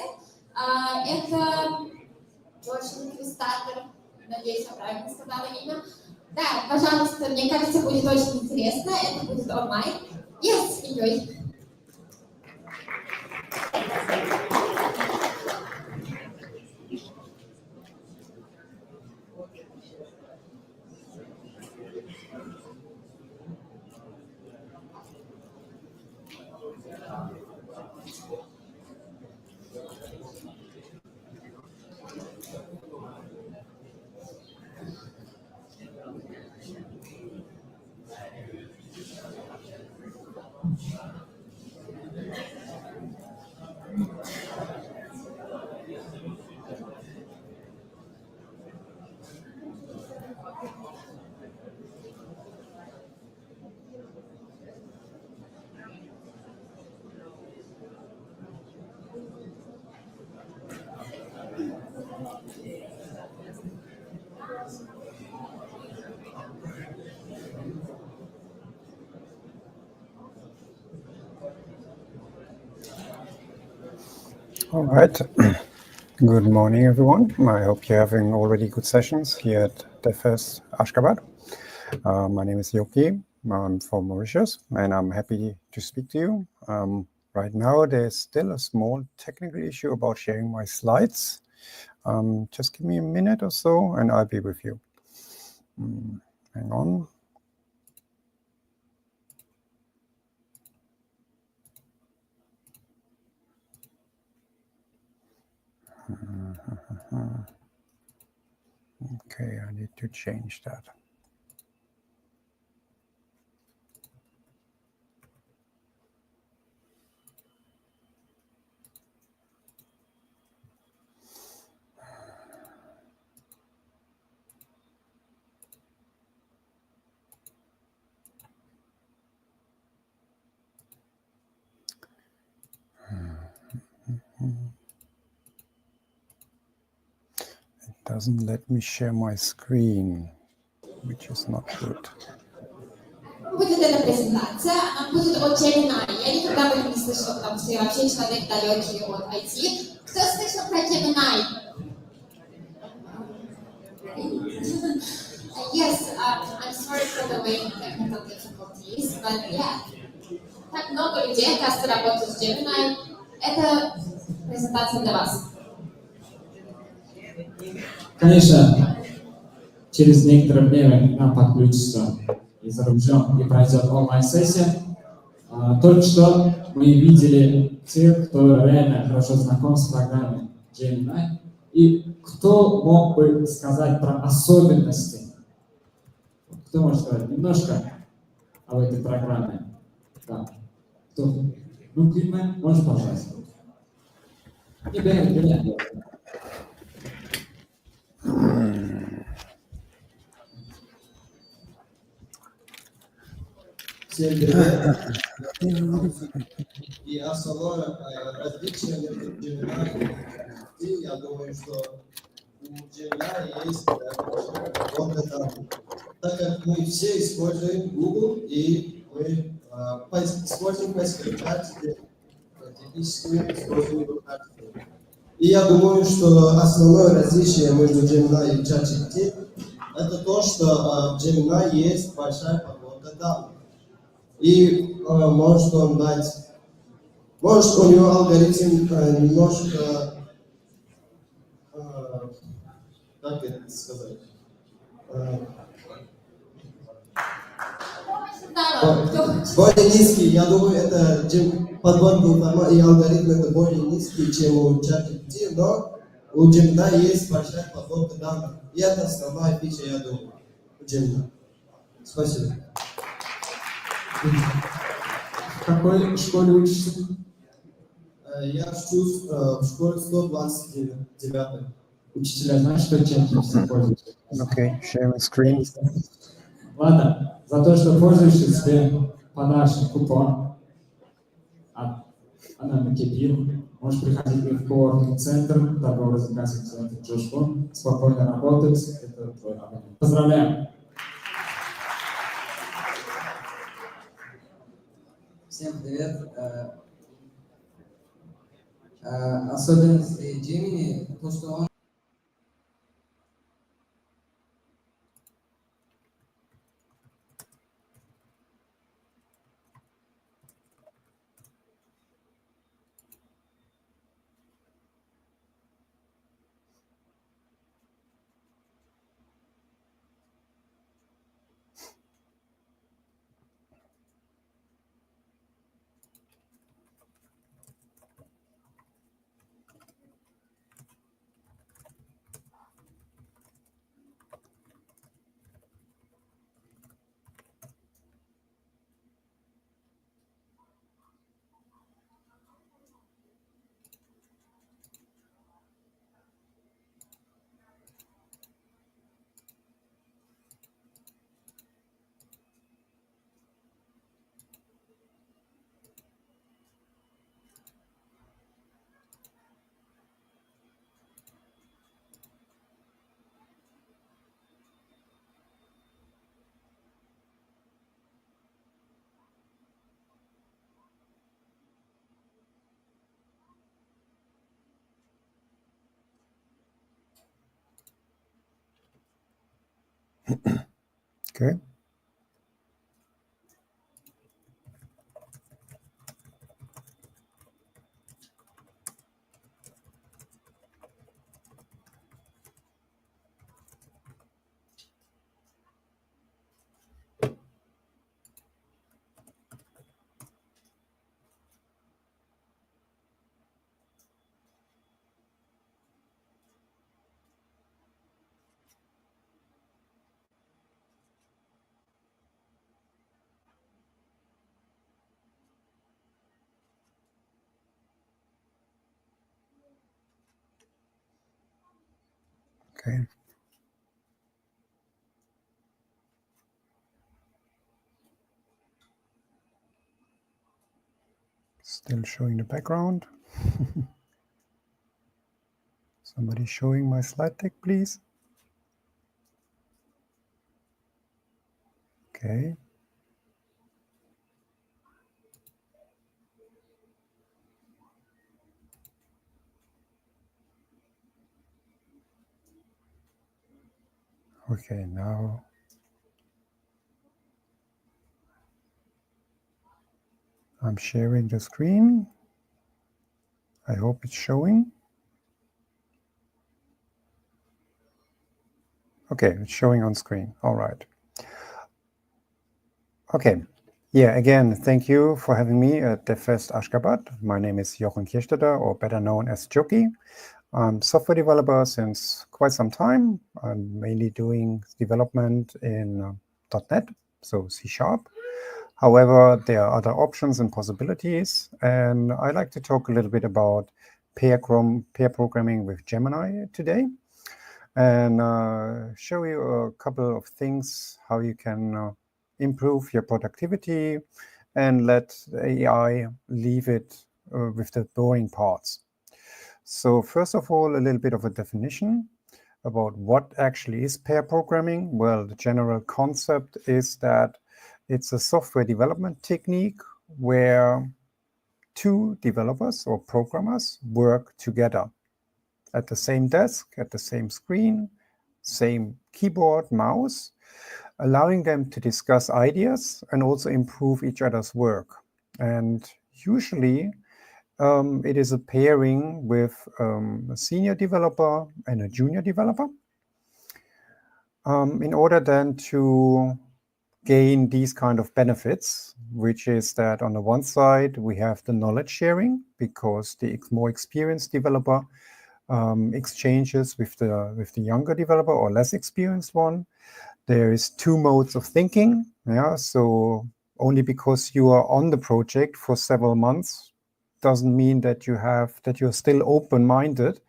Это Джошин Кристатер, надеюсь, я правильно сказала имя. Да, пожалуйста, мне кажется, будет очень интересно. Это будет онлайн. И с семьей. All right. Good morning, everyone. I hope you're having already good sessions here at DevFest Ashgabat. My name is Yoki. I'm from Mauritius, and I'm happy to speak to you. Right now, there's still a small technical issue about sharing my slides. Just give me a minute or so, and I'll be with you. Hang on. Okay, I need to change that. It doesn't let me share my screen, which is not good. Будет эта презентация, она будет от Gemini. Я никогда бы не слышала, потому что я вообще человек далекий от IT. Кто слышал про Gemini? Yes, I'm sorry for the wait, technical difficulties, but yeah. Так много людей, оказывается, работают с Gemini. Это презентация для вас. Конечно, через некоторое время к нам подключится из-за рубежом и пройдет онлайн-сессия. Только что мы видели тех, кто реально хорошо знаком с программой Gemini. И кто мог бы сказать про особенности? Кто может сказать немножко об этой программе? Да. Кто? Ну, Климент, можешь, пожалуйста. Не бегай. Всем привет. И основное различие между Gemini и я думаю, что у Gemini есть большая данных. Так как мы все используем Google и мы используем поисковик, техническую используем карту. И я думаю, что основное различие между Gemini и ChatGPT это то, что в Gemini есть большая подборка данных. И может он дать, может у него алгоритм немножко, как это сказать, более низкий. Я думаю, это подборка информации и алгоритм это более низкий, чем у ChatGPT, но у Gemini есть большая подборка данных. И это основная фича, я думаю, у Gemini. Спасибо. В какой школе учишься? Я учусь в школе 129. Учителя знают, что ChatGPT пользуются? Okay, sharing screen. Ладно, за то, что пользуешься, тебе подарочный купон от Ананы. Можешь приходить в коворкинг центр, торгово-развлекательный центр Джошбон, спокойно работать. Это твой абонент. Поздравляем! Всем привет. Особенность Gemini, то, что он Okay. Okay. Still showing the background. Somebody showing my slide deck, please. Okay. Okay, now I'm sharing the screen. I hope it's showing. Okay, it's showing on screen. All right. Okay. Yeah, again, thank you for having me at DevFest Ashgabat'. My name is Jochen Kirstetter, or better known as Joki. I'm software developer since quite some time. I'm mainly doing development in .NET, so C#. However, there are other options and possibilities, and I'd like to talk a little bit about pair programming with Gemini today, and show you a couple of things how you can improve your productivity and let AI leave it with the boring parts. So first of all, a little bit of a definition about what actually is pair programming. Well, the general concept is that it's a software development technique where two developers or programmers work together at the same desk, at the same screen, same keyboard, mouse, allowing them to discuss ideas and also improve each other's work. And usually it is a pairing with a senior developer and a junior developer in order then to gain these kind of benefits, which is that on the one side, we have the knowledge sharing because the more experienced developer exchanges with the younger developer or less experienced one. There is two modes of thinking. Yeah, so only because you are on the project for several months doesn't mean that you're still open-minded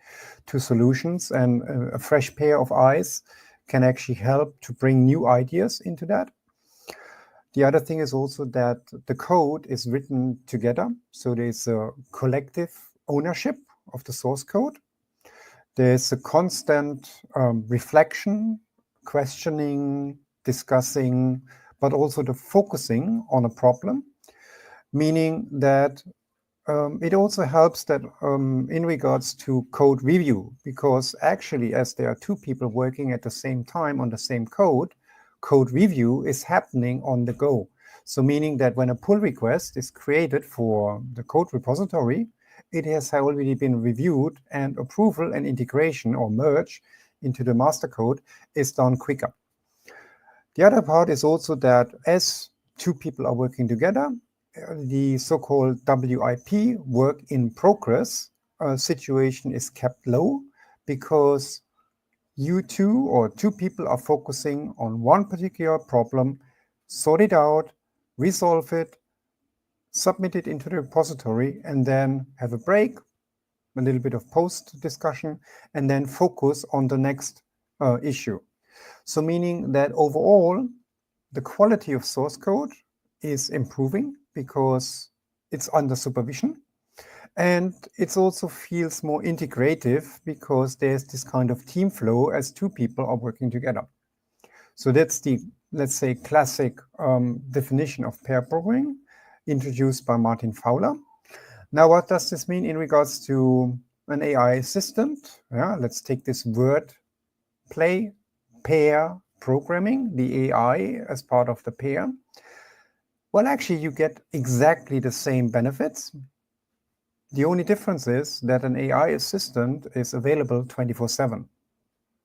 to solutions, and a fresh pair of eyes can actually help to bring new ideas into that. The other thing is also that the code is written together, so there's a collective ownership of the source code. There's a constant reflection, questioning, discussing, but also the focusing on a problem, meaning that it also helps that in regards to code review, because actually as there are two people working at the same time on the same code review is happening on the go. So meaning that when a pull request is created for the code repository, it has already been reviewed and approval and integration or merge into the master code is done quicker. The other part is also that as two people are working together, the so-called WIP, work in progress, situation is kept low because you two or two people are focusing on one particular problem, sort it out, resolve it, submit it into the repository, and then have a break, a little bit of post-discussion, and then focus on the next issue. So meaning that overall, the quality of source code is improving because it's under supervision. And it also feels more integrative because there's this kind of team flow as two people are working together. So that's the, let's say, classic definition of pair programming introduced by Martin Fowler. Now, what does this mean in regards to an AI assistant? Yeah, let's take this word play, pair, programming the AI as part of the pair, well, actually, you get exactly the same benefits. The only difference is that an AI assistant is available 24/7.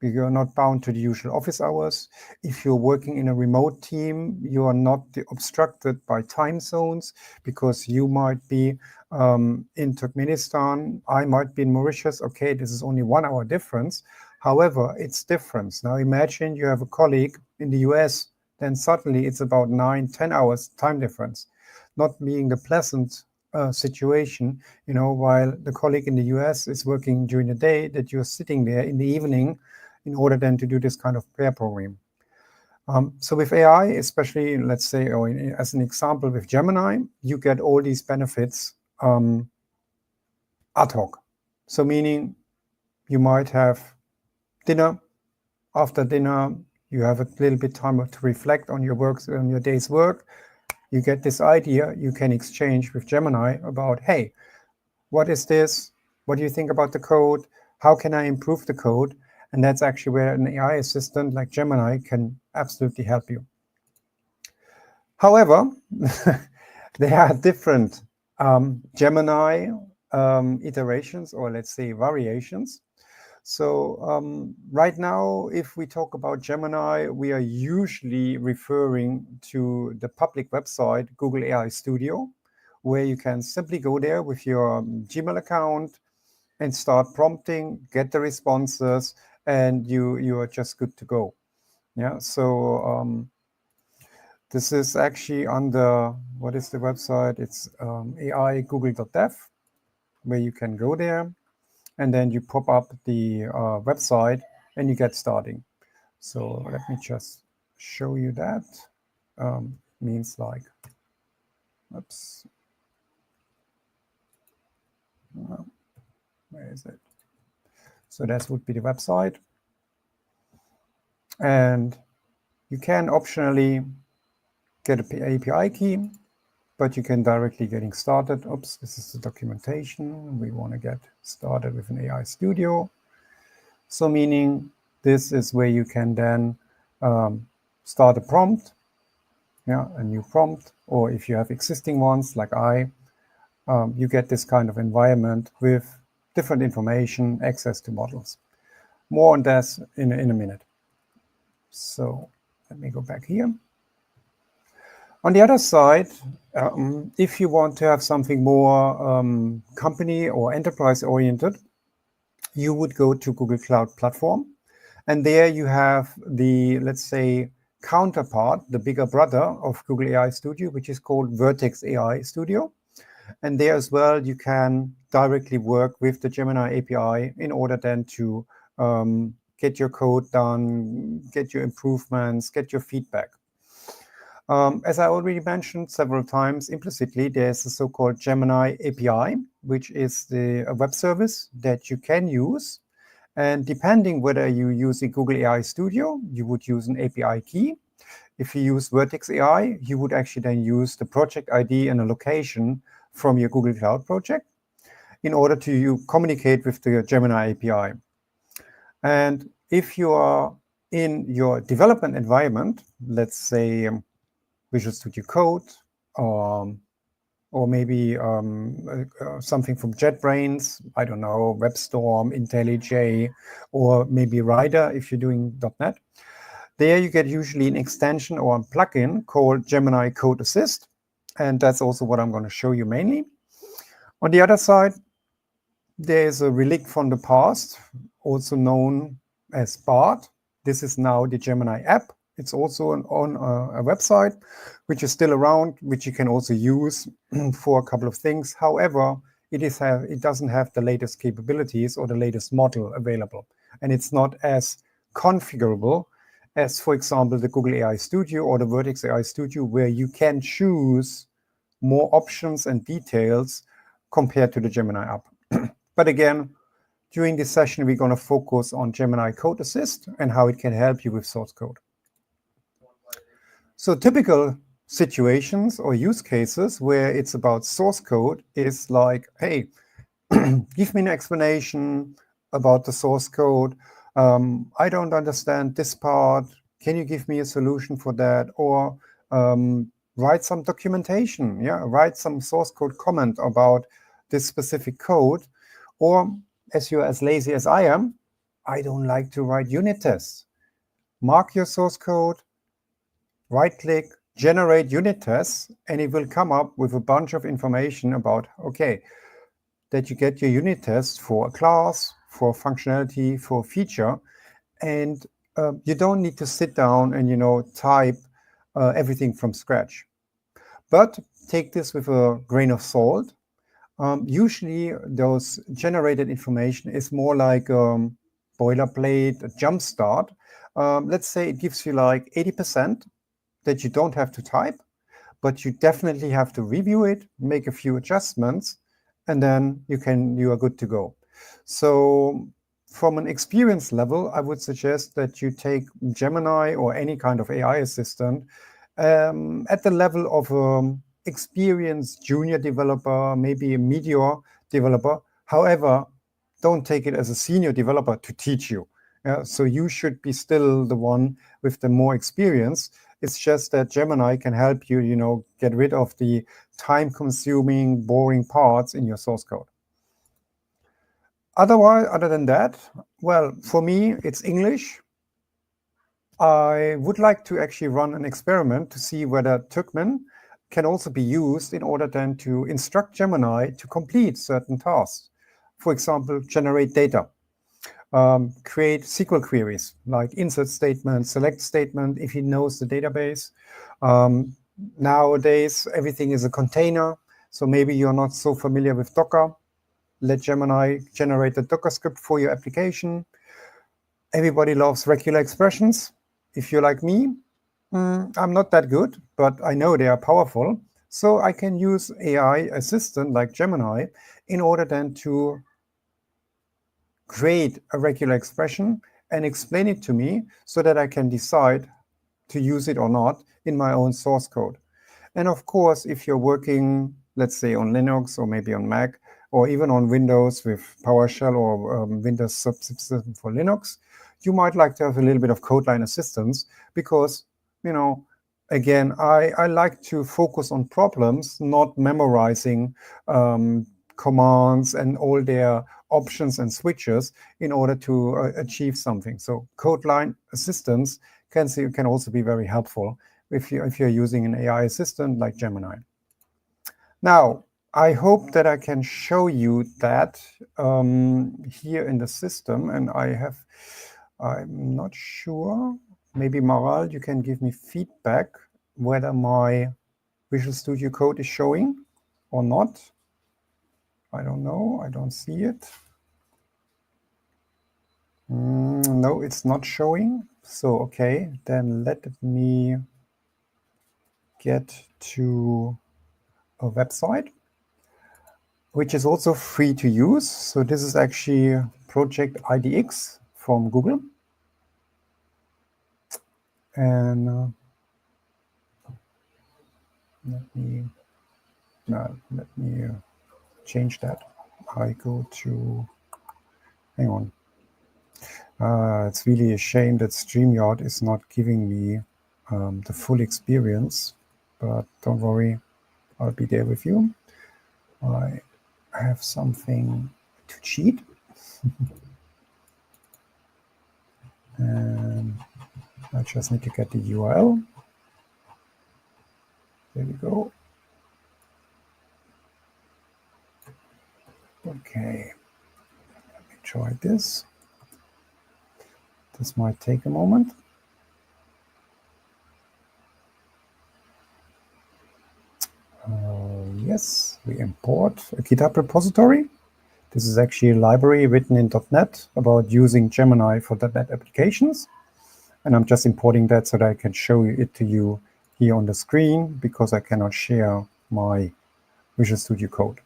You're not bound to the usual office hours. If you're working in a remote team, you are not obstructed by time zones because you might be in Turkmenistan, I might be in Mauritius. Okay, this is only 1 hour difference. However, it's different. Now imagine you have a colleague in the US, then suddenly it's about 9-10 hours time difference, not being the pleasant situation, while the colleague in the US is working during the day, that you're sitting there in the evening in order then to do this kind of pair programming. So with AI, especially, let's say, or as an example with Gemini, you get all these benefits ad hoc. So meaning you might have dinner. After dinner, you have a little bit time to reflect on your work, on your day's work. You get this idea, you can exchange with Gemini about, hey, what is this? What do you think about the code? How can I improve the code? And that's actually where an AI assistant like Gemini can absolutely help you. However, there are different Gemini iterations, or let's say variations. So right now, if we talk about Gemini, we are usually referring to the public website, Google AI Studio, where you can simply go there with your Gmail account and start prompting, get the responses, and you are just good to go. Yeah, so this is actually under, what is the website? It's AI-google.dev, where you can go there, and then you pop up the website and you get starting. So let me just show you that. Means like, oops. Where is it? So that would be the website. And you can optionally get an API key, but you can directly getting started. Oops, this is the documentation. We want to get started with an AI Studio. So meaning this is where you can then start a prompt, a new prompt, or if you have existing ones like you get this kind of environment with different information, access to models. More on that in a minute. So let me go back here. On the other side, if you want to have something more company or enterprise oriented, you would go to Google Cloud Platform. And there you have the, let's say, counterpart, the bigger brother of Google AI Studio, which is called Vertex AI Studio. And there as well, you can directly work with the Gemini API in order then to get your code done, get your improvements, get your feedback. As I already mentioned several times, implicitly, there's a so-called Gemini API, which is a web service that you can use. And depending whether you use a Google AI Studio, you would use an API key. If you use Vertex AI, you would actually then use the project ID and a location from your Google Cloud project in order to communicate with the Gemini API. And if you are in your development environment, let's say Visual Studio Code, or maybe something from JetBrains, I don't know, WebStorm, IntelliJ, or maybe Rider if you're doing .NET. There you get usually an extension or a plugin called Gemini Code Assist, and that's also what I'm going to show you mainly. On the other side, there's a relic from the past, also known as BART. This is now the Gemini app. It's also on a website, which is still around, which you can also use for a couple of things. However, it doesn't have the latest capabilities or the latest model available. And it's not as configurable as, for example, the Google AI Studio or the Vertex AI Studio, where you can choose more options and details compared to the Gemini app. But again, during this session, we're going to focus on Gemini Code Assist and how it can help you with source code. So typical situations or use cases where it's about source code is like, hey, give me an explanation about the source code. I don't understand this part. Can you give me a solution for that? Or write some documentation, write some source code comment about this specific code. Or as you're as lazy as I am, I don't like to write unit tests. Mark your source code, right-click, generate unit tests, and it will come up with a bunch of information about, okay, that you get your unit test for a class, for functionality, for a feature, and you don't need to sit down and, type everything from scratch. But take this with a grain of salt. Usually those generated information is more like boilerplate, a jump start. Let's say it gives you like 80% that you don't have to type, but you definitely have to review it, make a few adjustments, and then you are good to go. So from an experience level, I would suggest that you take Gemini or any kind of AI assistant at the level of experienced junior developer, maybe a meteor developer. However, don't take it as a senior developer to teach you. So you should be still the one with the more experience. It's just that Gemini can help you, get rid of the time-consuming, boring parts in your source code. Other than that, well, for me, it's English. I would like to actually run an experiment to see whether Turkmen can also be used in order then to instruct Gemini to complete certain tasks. For example, generate data, create SQL queries like insert statement, select statement if he knows the database. Nowadays, everything is a container, so maybe you're not so familiar with Docker. Let Gemini generate a Docker script for your application. Everybody loves regular expressions. If you're like me, I'm not that good, but I know they are powerful. So I can use AI assistant like Gemini in order then to create a regular expression and explain it to me so that I can decide to use it or not in my own source code. And of course, if you're working, let's say on Linux or maybe on Mac, or even on Windows with PowerShell or Windows subsystem for Linux, you might like to have a little bit of code line assistance because, again, I like to focus on problems, not memorizing commands and all their options and switches in order to achieve something. So code line assistance can also be very helpful if you're using an AI assistant like Gemini. Now, I hope that I can show you that here in the system, and I'm not sure, maybe Maral, you can give me feedback whether my Visual Studio Code is showing or not. I don't know, I don't see it. No, it's not showing. So, okay, then let me get to a website, which is also free to use. So this is actually Project IDX from Google. And let me change that. I go to, hang on. It's really a shame that StreamYard is not giving me the full experience, but don't worry, I'll be there with you. I have something to cheat. And I just need to get the URL. There we go. Okay, let me try this. This might take a moment. Yes, we import a GitHub repository. This is actually a library written in .NET about using Gemini for .NET applications. And I'm just importing that so that I can show it to you here on the screen because I cannot share my Visual Studio Code.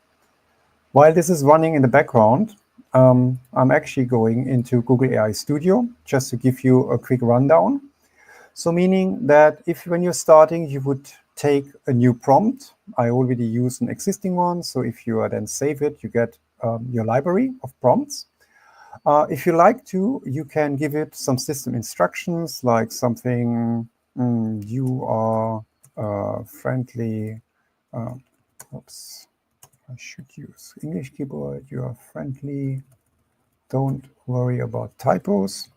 While this is running in the background, I'm actually going into Google AI Studio just to give you a quick rundown. So meaning that when you're starting, you would take a new prompt. I already use an existing one. So if you then save it, you get your library of prompts. If you like to, you can give it some system instructions, like something, you are friendly, oops, I should use English keyboard, you are friendly, don't worry about typos.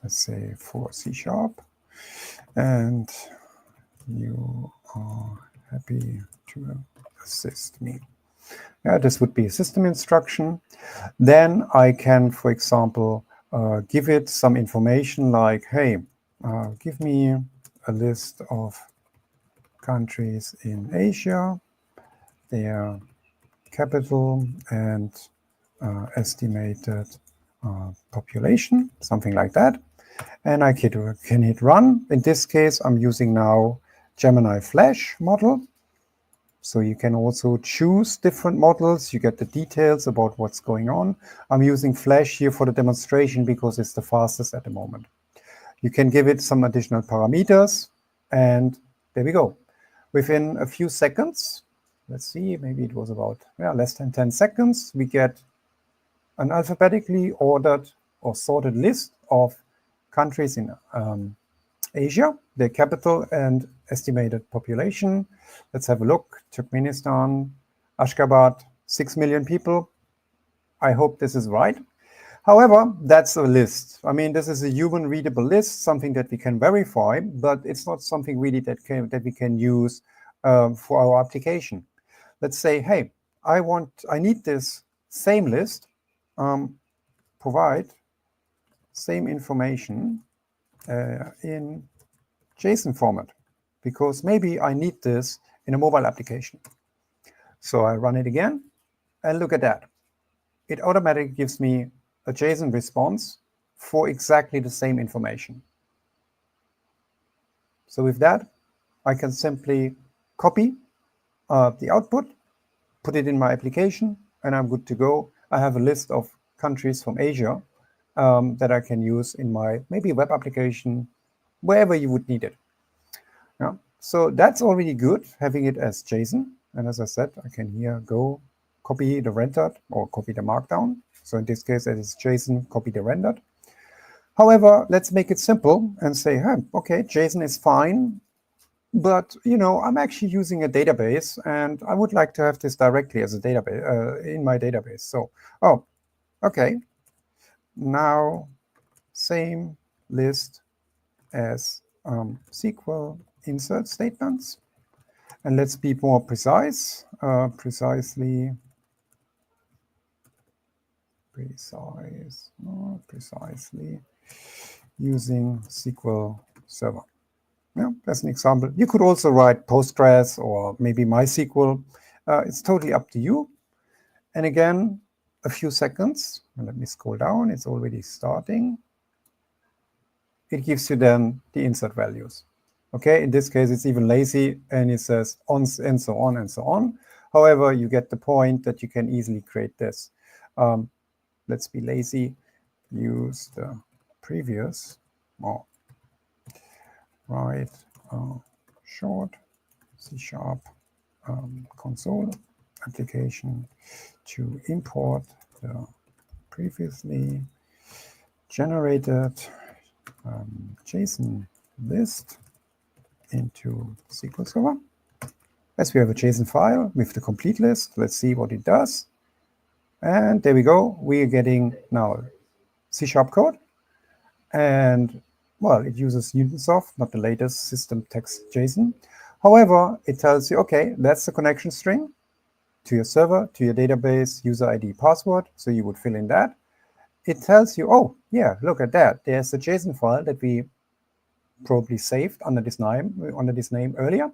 Let's say for C#, and you are happy to assist me. Yeah, this would be a system instruction. Then I can, for example, give it some information like, hey, give me a list of countries in Asia, their capital and estimated population, something like that. And I can hit run. In this case, I'm using now Gemini Flash model. So you can also choose different models. You get the details about what's going on. I'm using Flash here for the demonstration because it's the fastest at the moment. You can give it some additional parameters, and there we go. Within a few seconds, let's see, maybe it was about less than 10 seconds, we get an alphabetically ordered or sorted list of countries in Asia, their capital and estimated population. Let's have a look. Turkmenistan, Ashgabat, 6 million people. I hope this is right. However, that's a list. I mean, this is a human readable list, something that we can verify, but it's not something really that we can use for our application. Let's say, hey, I need this same list, provide same information in JSON format, because maybe I need this in a mobile application. So I run it again, and look at that. It automatically gives me a JSON response for exactly the same information. So with that, I can simply copy the output, put it in my application, and I'm good to go. I have a list of countries from Asia that I can use in my maybe web application, wherever you would need it. Yeah. So that's already good, having it as JSON. And as I said, I can here go copy the rendered or copy the markdown. So in this case, it is JSON, copy the rendered. However, let's make it simple and say, hey, okay, JSON is fine, but I'm actually using a database, and I would like to have this directly as a database in my database. So, okay, now same list as SQL insert statements, and let's be more precise. Precisely using SQL Server. Yeah, as an example, you could also write Postgres or maybe MySQL. It's totally up to you. And again, a few seconds. And let me scroll down. It's already starting. It gives you then the insert values. Okay, in this case, it's even lazy, and it says on and so on and so on. However, you get the point that you can easily create this. Let's be lazy. Use the previous, write short C# console application to import the previously generated JSON list into SQL Server. As we have a JSON file with the complete list, let's see what it does. And there we go. We are getting now C# code. And, well, it uses Newtonsoft, not the latest system text JSON. However, it tells you, okay, that's the connection string to your server, to your database, user ID, password. So you would fill in that. It tells you, oh, yeah, look at that. There's a JSON file that we probably saved under this name earlier.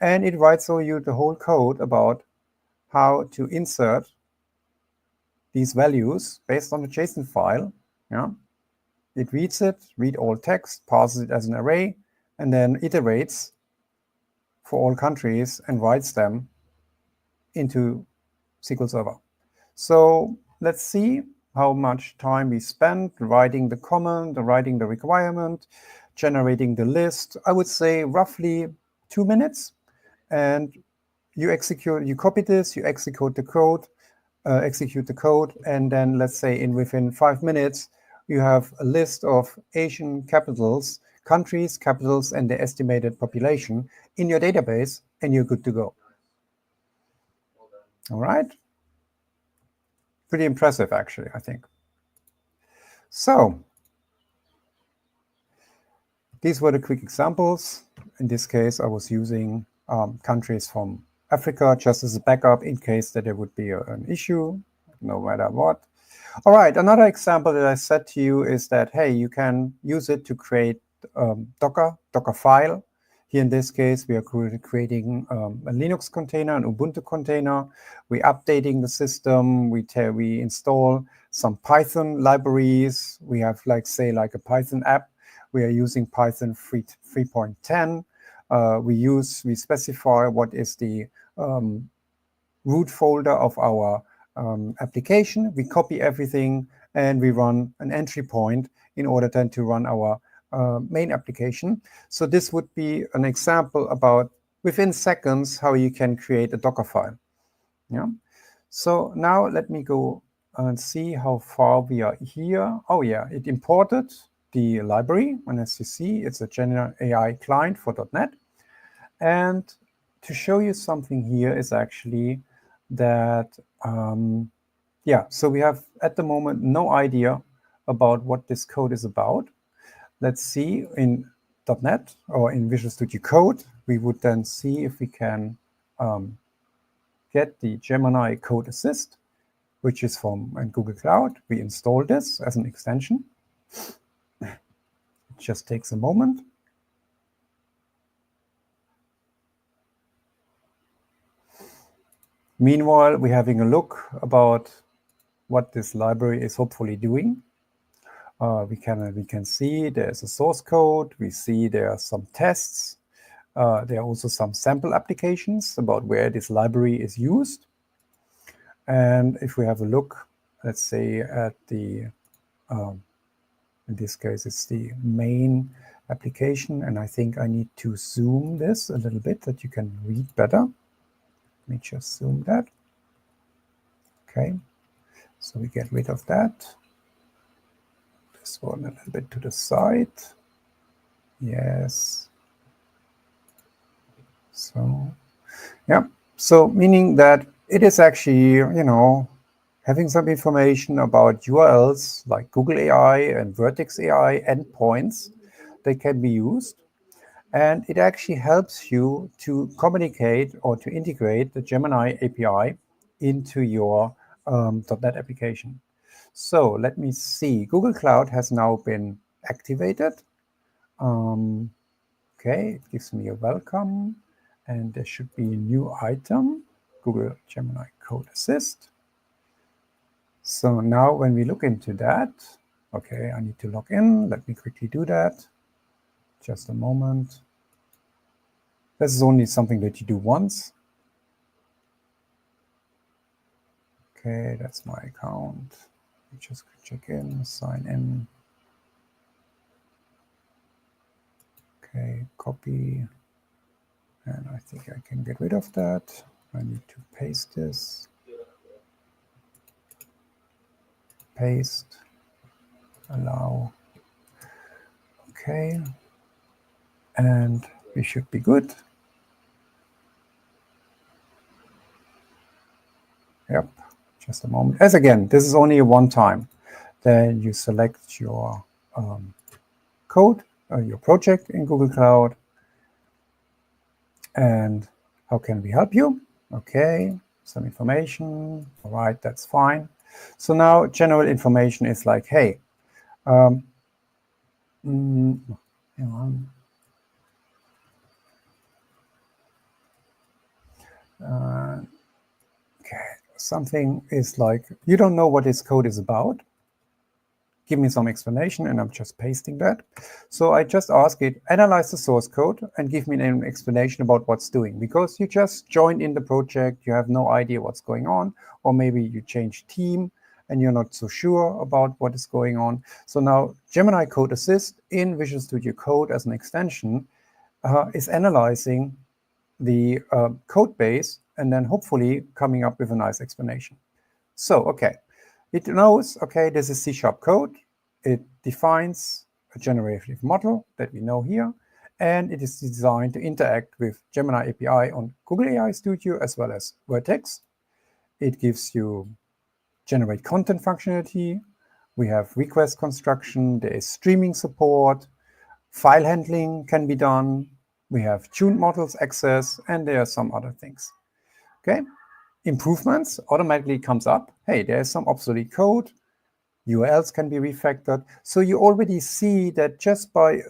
And it writes you the whole code about how to insert these values based on the JSON file. Yeah. It reads it, read all text, passes it as an array, and then iterates for all countries and writes them into SQL Server. So let's see how much time we spent writing the comment, writing the requirement. generating the list, I would say roughly 2 minutes. And you copy this, you execute the code, and then let's say within 5 minutes, you have a list of Asian capitals, countries, capitals, and the estimated population in your database, and you're good to go. All right. Pretty impressive, actually, I think. So these were the quick examples. In this case, I was using countries from Africa just as a backup in case that there would be an issue, no matter what. All right, another example that I said to you is that, hey, you can use it to create Docker file. Here in this case, we are creating a Linux container, an Ubuntu container. We're updating the system. We install some Python libraries. We have, say, a Python app. We are using Python 3.10. We specify what is the root folder of our application. We copy everything, and we run an entry point in order then to run our main application. So this would be an example about within seconds how you can create a Docker file. Yeah. So now let me go and see how far we are here. Oh yeah, it imported the library, and as you see, it's a Gemini AI client for .NET. And to show you something here is actually that, so we have at the moment no idea about what this code is about. Let's see in .NET or in Visual Studio Code, we would then see if we can get the Gemini Code Assist, which is from Google Cloud. We install this as an extension. It just takes a moment. Meanwhile, we're having a look about what this library is hopefully doing. We can see there's a source code. We see there are some tests. There are also some sample applications about where this library is used. And if we have a look, let's say at the, in this case, it's the main application. And I think I need to zoom this a little bit that you can read better. Let me just zoom that. Okay, so we get rid of that. This one a little bit to the side. Yes. So, yeah. So meaning that it is actually, having some information about URLs like Google AI and Vertex AI endpoints, they can be used. And it actually helps you to communicate or to integrate the Gemini API into your .NET application. So let me see. Google Cloud has now been activated. Okay, it gives me a welcome. And there should be a new item, Google Gemini Code Assist. So now when we look into that, okay, I need to log in. Let me quickly do that. Just a moment. This is only something that you do once. Okay, that's my account. Just check in, sign in. Okay, copy. And I think I can get rid of that. I need to paste this. Paste. Allow. Okay. And we should be good. Yep, just a moment. As again, this is only a one time. Then you select your code, your project in Google Cloud. And how can we help you? Okay, some information. All right, that's fine. So now general information is like, hey, hang on. Okay, something is like, you don't know what this code is about. Give me some explanation, and I'm just pasting that. So I just ask it, analyze the source code and give me an explanation about what's doing, because you just joined in the project, you have no idea what's going on, or maybe you change team and you're not so sure about what is going on. So now Gemini Code Assist in Visual Studio Code as an extension is analyzing the code base and then hopefully coming up with a nice explanation. So, okay, it knows, okay, this is C# code. It defines a generative model that we know here, and it is designed to interact with Gemini API on Google AI Studio as well as Vertex. It gives you generate content functionality. We have request construction. There is streaming support. File handling can be done. We have tuned models access, and there are some other things. Okay, improvements automatically comes up. Hey, there's some obsolete code. URLs can be refactored. So you already see that just by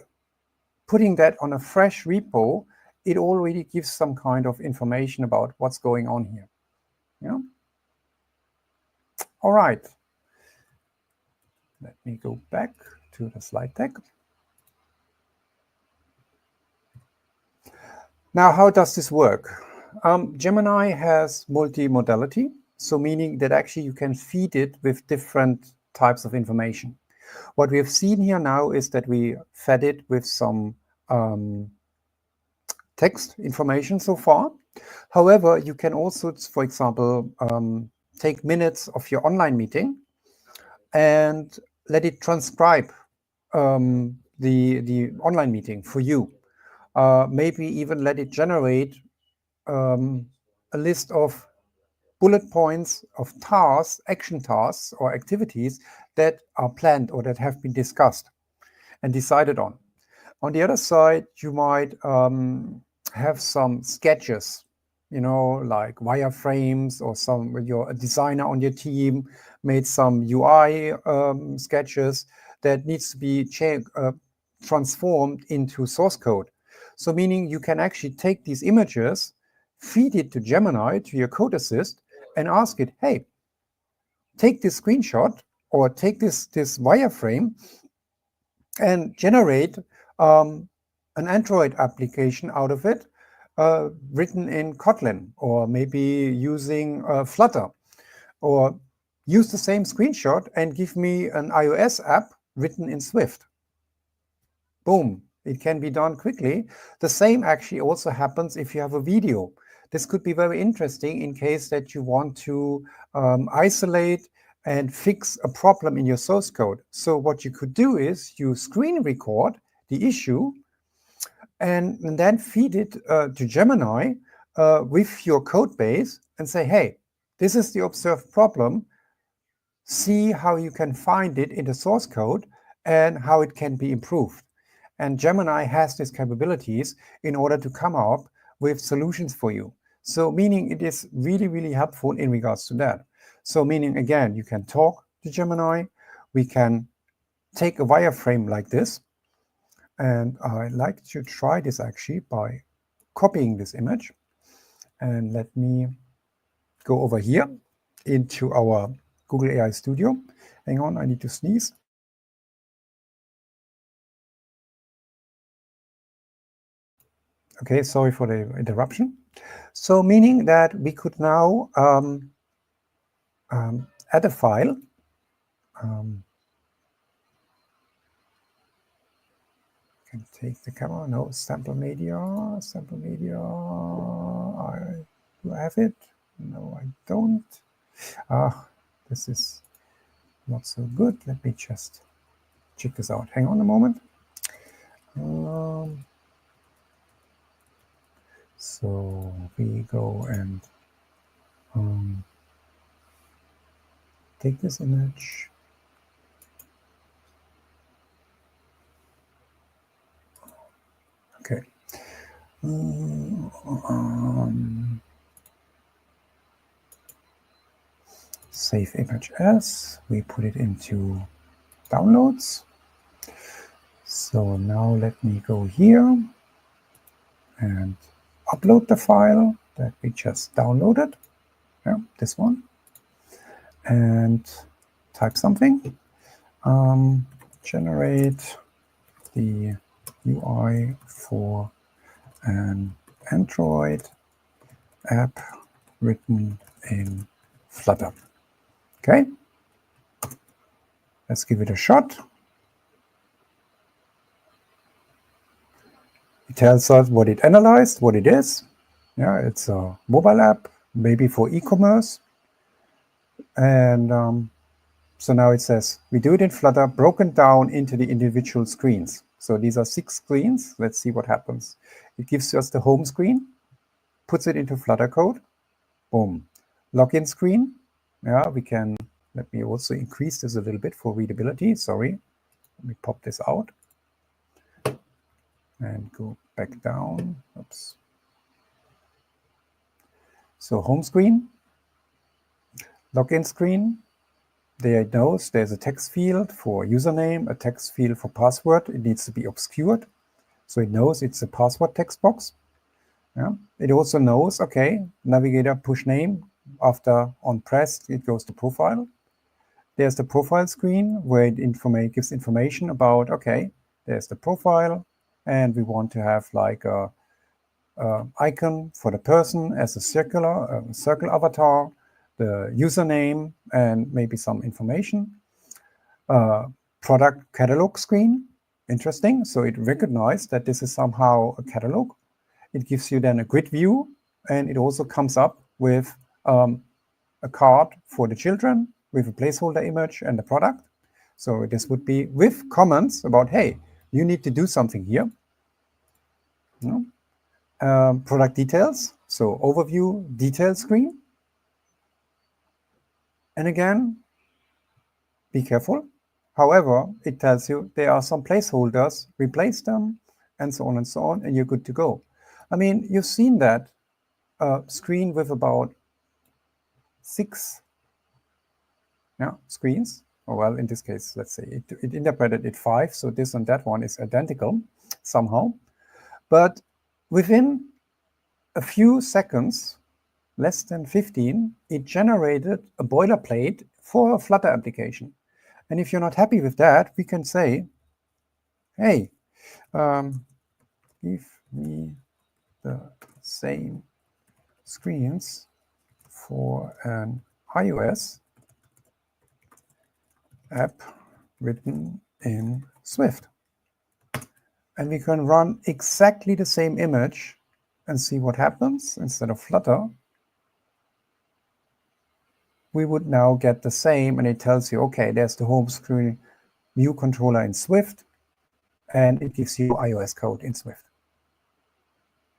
putting that on a fresh repo, it already gives some kind of information about what's going on here. Yeah. All right. Let me go back to the slide deck. Now, how does this work? Gemini has multimodality, so meaning that actually you can feed it with different types of information. What we have seen here now is that we fed it with some text information so far. However, you can also, for example, take minutes of your online meeting and let it transcribe the online meeting for you. Maybe even let it generate a list of bullet points of tasks, action tasks or activities that are planned or that have been discussed and decided on. On the other side, you might have some sketches, you know, like wireframes, or a designer on your team made some UI sketches that needs to be transformed into source code. So meaning you can actually take these images, feed it to Gemini, to your code assist, and ask it, hey, take this screenshot or take this wireframe and generate an Android application out of it, written in Kotlin, or maybe using Flutter, or use the same screenshot and give me an iOS app written in Swift. Boom, it can be done quickly. The same actually also happens if you have a video. This could be very interesting in case that you want to isolate and fix a problem in your source code. So what you could do is you screen record the issue and then feed it to Gemini with your code base and say, hey, this is the observed problem. See how you can find it in the source code and how it can be improved. And Gemini has these capabilities in order to come up with solutions for you. So meaning it is really, really helpful in regards to that. So meaning, again, you can talk to Gemini. We can take a wireframe like this. And I like to try this actually by copying this image. And let me go over here into our Google AI Studio. Hang on, I need to sneeze. Okay, sorry for the interruption. So meaning that we could now add a file. Can take the camera. No, sample media. Do I have it? No, I don't. This is not so good. Let me just check this out. Hang on a moment. So we go and take this image. Okay. Save image as. We put it into downloads. So now let me go here and upload the file that we just downloaded. Yeah, this one. And type something. Generate the UI for an Android app written in Flutter. Okay, Let's give it a shot. It tells us what it analyzed, what it is. Yeah, it's a mobile app, maybe for e-commerce. And so now it says, we do it in Flutter, broken down into the individual screens. So these are 6 screens. Let's see what happens. It gives us the home screen, puts it into Flutter code. Boom. Login screen. Yeah, we can, let me also increase this a little bit for readability. Sorry. Let me pop this out and go back down. Oops. So home screen, login screen. There it knows there's a text field for username, a text field for password. It needs to be obscured. So it knows it's a password text box. Yeah. It also knows, okay, navigator push name. After on pressed, it goes to profile. There's the profile screen where it gives information about, okay, there's the profile, and we want to have like a icon for the person as a circle avatar, the username, and maybe some information. Product catalog screen, interesting. So it recognized that this is somehow a catalog. It gives you then a grid view, and it also comes up with a card for the children with a placeholder image and the product. So this would be with comments about, hey, you need to do something here. You know? Product details, so overview detail screen. And again, be careful. However, it tells you there are some placeholders, replace them, and so on, and you're good to go. I mean, you've seen that screen with about 6 screens. Oh, well, in this case, let's say it interpreted it 5, so this and that one is identical somehow. But within a few seconds, less than 15, it generated a boilerplate for a Flutter application. And if you're not happy with that, we can say, hey, give me the same screens for an iOS app written in Swift. And we can run exactly the same image and see what happens. Instead of Flutter, we would now get the same, and it tells you, okay, there's the home screen view controller in Swift, and it gives you iOS code in Swift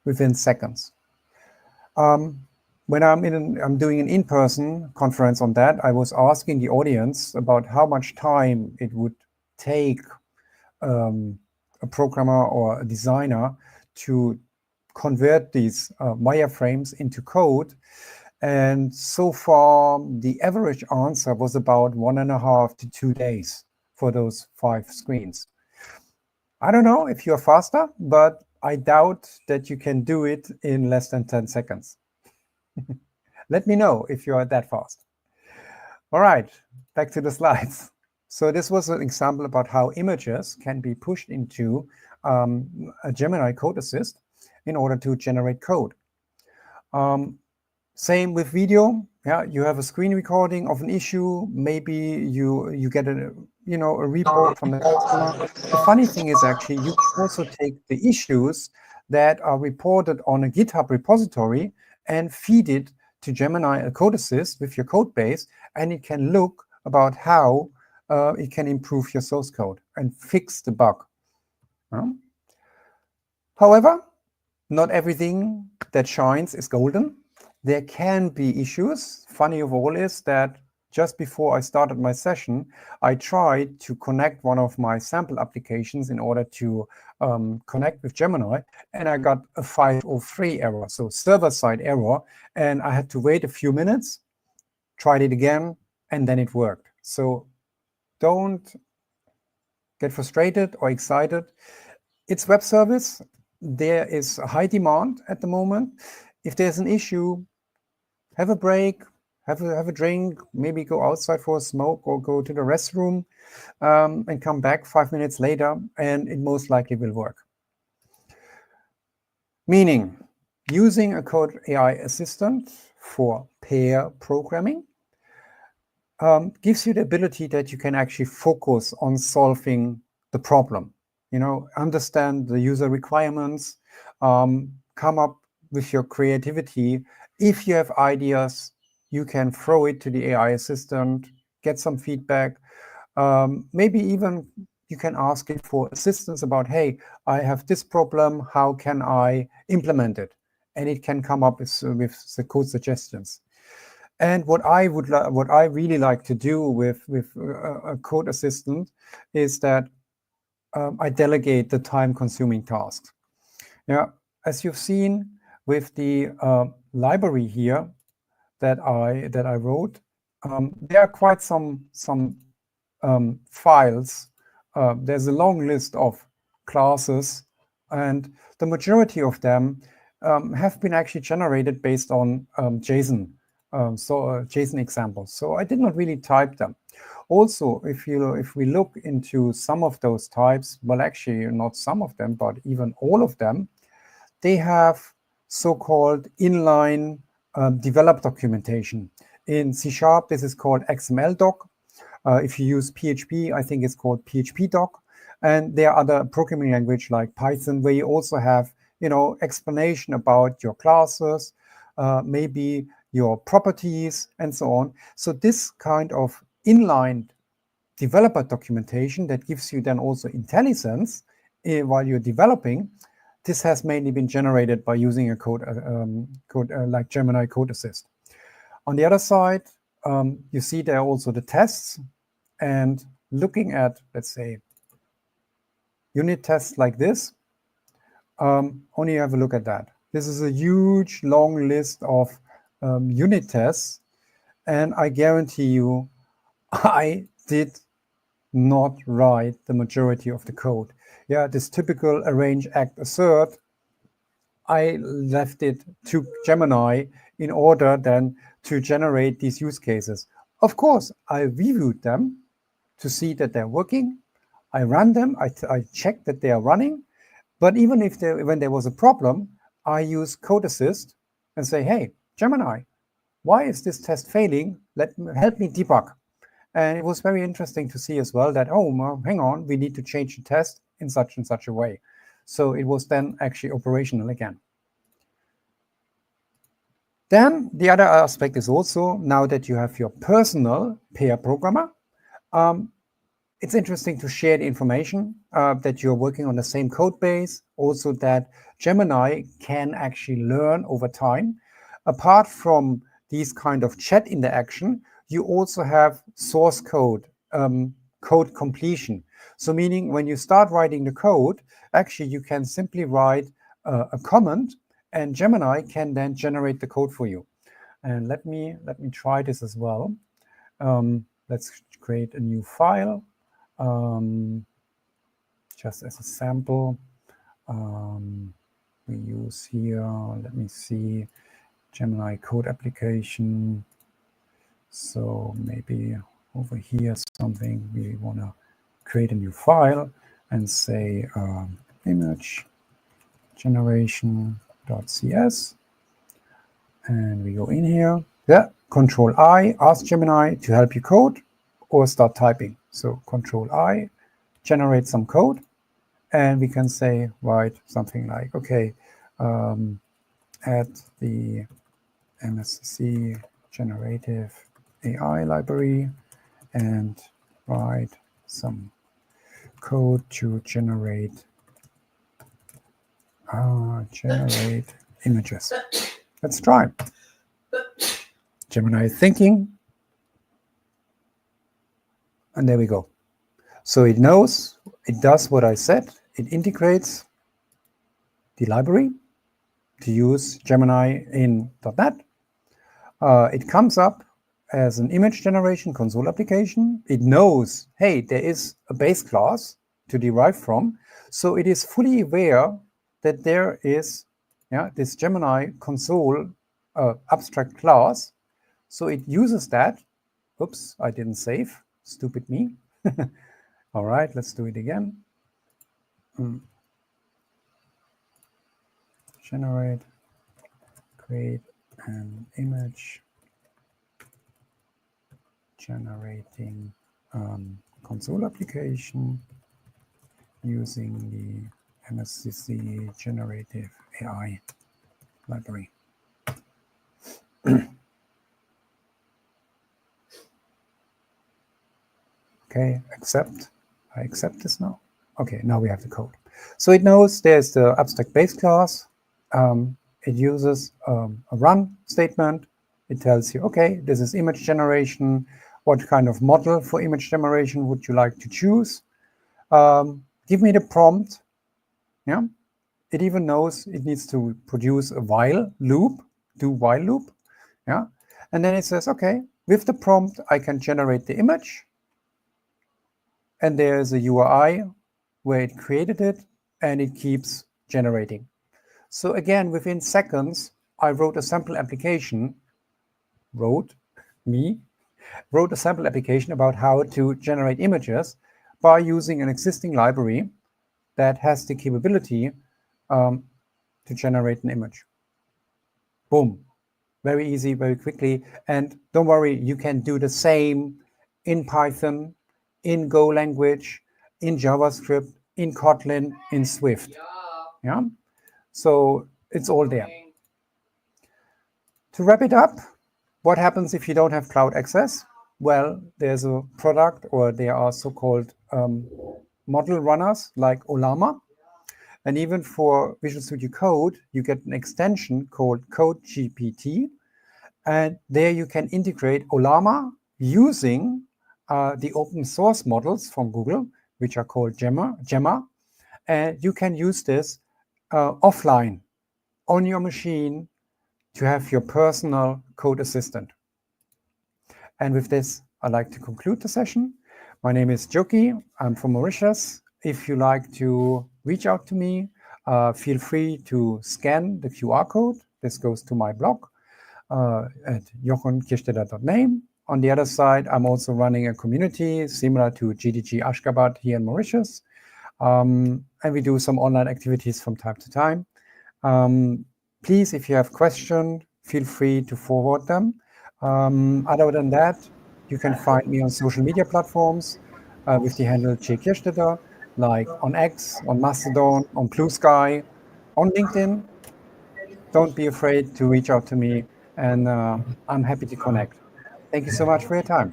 within seconds. When I'm doing an in-person conference on that, I was asking the audience about how much time it would take a programmer or a designer to convert these wireframes into code. And so far, the average answer was about 1.5 to 2 days for those 5 screens. I don't know if you're faster, but I doubt that you can do it in less than 10 seconds. Let me know if you're that fast. All right, back to the slides. So this was an example about how images can be pushed into a Gemini code assist in order to generate code. Same with video. Yeah, you have a screen recording of an issue. Maybe you get a report from the customer. The funny thing is actually you can also take the issues that are reported on a GitHub repository and feed it to Gemini a code assist with your code base, and it can look about how it can improve your source code and fix the bug. However, not everything that shines is golden. There can be issues. Funny of all is that just before I started my session, I tried to connect one of my sample applications in order to connect with Gemini, and I got a 503 error, so server-side error, and I had to wait a few minutes, tried it again, and then it worked. So don't get frustrated or excited. It's web service. There is a high demand at the moment. If there's an issue, have a break, have a drink, maybe go outside for a smoke or go to the restroom and come back 5 minutes later, and it most likely will work. Meaning, using a code AI assistant for pair programming, gives you the ability that you can actually focus on solving the problem. You know, understand the user requirements, come up with your creativity. If you have ideas, you can throw it to the AI assistant, get some feedback. Maybe even you can ask it for assistance about, hey, I have this problem, how can I implement it? And it can come up with the code suggestions. And what I really like to do with a code assistant is that I delegate the time-consuming tasks. Yeah, as you've seen with the library here that I wrote, there are quite some files. There's a long list of classes, and the majority of them have been actually generated based on JSON, JSON examples. So I did not really type them. Also, if we look into some of those types, well, actually not some of them, but even all of them, they have so-called inline develop documentation. In C#, this is called XML doc. If you use PHP, I think it's called PHP doc. And there are other programming language like Python, where you also have, you know, explanation about your classes, maybe your properties, and so on. So this kind of inline developer documentation that gives you then also intelligence while you're developing, this has mainly been generated by using a code like Gemini Code Assist. On the other side, you see there are also the tests, and looking at, let's say, unit tests like this, only have a look at that. This is a huge, long list of unit tests, and I guarantee you, I did not write the majority of the code. Yeah, this typical arrange, act, assert, I left it to Gemini in order then to generate these use cases. Of course, I reviewed them to see that they're working. I ran them, I checked that they are running. But even if when there was a problem, I use Code Assist and say, hey, Gemini, why is this test failing? Help me debug. And it was very interesting to see as well that, oh, well, hang on, we need to change the test in such and such a way. So it was then actually operational again. Then the other aspect is also, now that you have your personal pair programmer, it's interesting to share the information that you're working on the same code base, also that Gemini can actually learn over time. Apart from these kind of chat interaction, you also have source code, code completion. So meaning when you start writing the code, actually you can simply write a comment and Gemini can then generate the code for you. And let me try this as well. Let's create a new file. Just as a sample, we use here, let me see, Gemini code application. So maybe over here something, we want to create a new file and say image generation.cs. And we go in here. Yeah, Control I, ask Gemini to help you code or start typing. So Control I, generate some code. And we can say, write something like, okay, add the MSC generative AI library and write some code to generate images. Let's try. Gemini is thinking. And there we go. So it knows, it does what I said. It integrates the library to use Gemini in .NET. It comes up as an image generation console application. It knows, hey, there is a base class to derive from. So it is fully aware that there is this Gemini console abstract class. So it uses that. Oops, I didn't save. Stupid me. All right, let's do it again. Generate, create an image generating console application using the MSCC generative AI library. Okay, accept. I accept this now. Okay, now we have the code. So it knows there's the abstract base class. It uses a run statement. It tells you, okay, this is image generation. What kind of model for image generation would you like to choose? Give me the prompt. Yeah. It even knows it needs to produce a while loop, do while loop. Yeah. And then it says, okay, with the prompt, I can generate the image. And there's a URI where it created it, and it keeps generating. So again, within seconds, I wrote a sample application, wrote a sample application about how to generate images by using an existing library that has the capability to generate an image. Boom. Very easy, very quickly. And don't worry, you can do the same in Python, in Go language, in JavaScript, in Kotlin, in Swift. Yeah. So it's all there. To wrap it up, what happens if you don't have cloud access? Well, there's a product, or there are so-called model runners like Ollama. And even for Visual Studio Code, you get an extension called Code GPT. And there you can integrate Ollama using the open source models from Google, which are called Gemma. And you can use this offline on your machine to have your personal code assistant. And with this, I'd like to conclude the session. My name is Joki. I'm from Mauritius. If you like to reach out to me, feel free to scan the QR code. This goes to my blog at jochenkirstetter.name. On the other side, I'm also running a community similar to GDG Ashgabat' here in Mauritius. And we do some online activities from time to time. Please, if you have questions, feel free to forward them. Other than that, you can find me on social media platforms with the handle j.kirstetter, like on X, on Mastodon, on Blue Sky, on LinkedIn. Don't be afraid to reach out to me, and I'm happy to connect. Thank you so much for your time.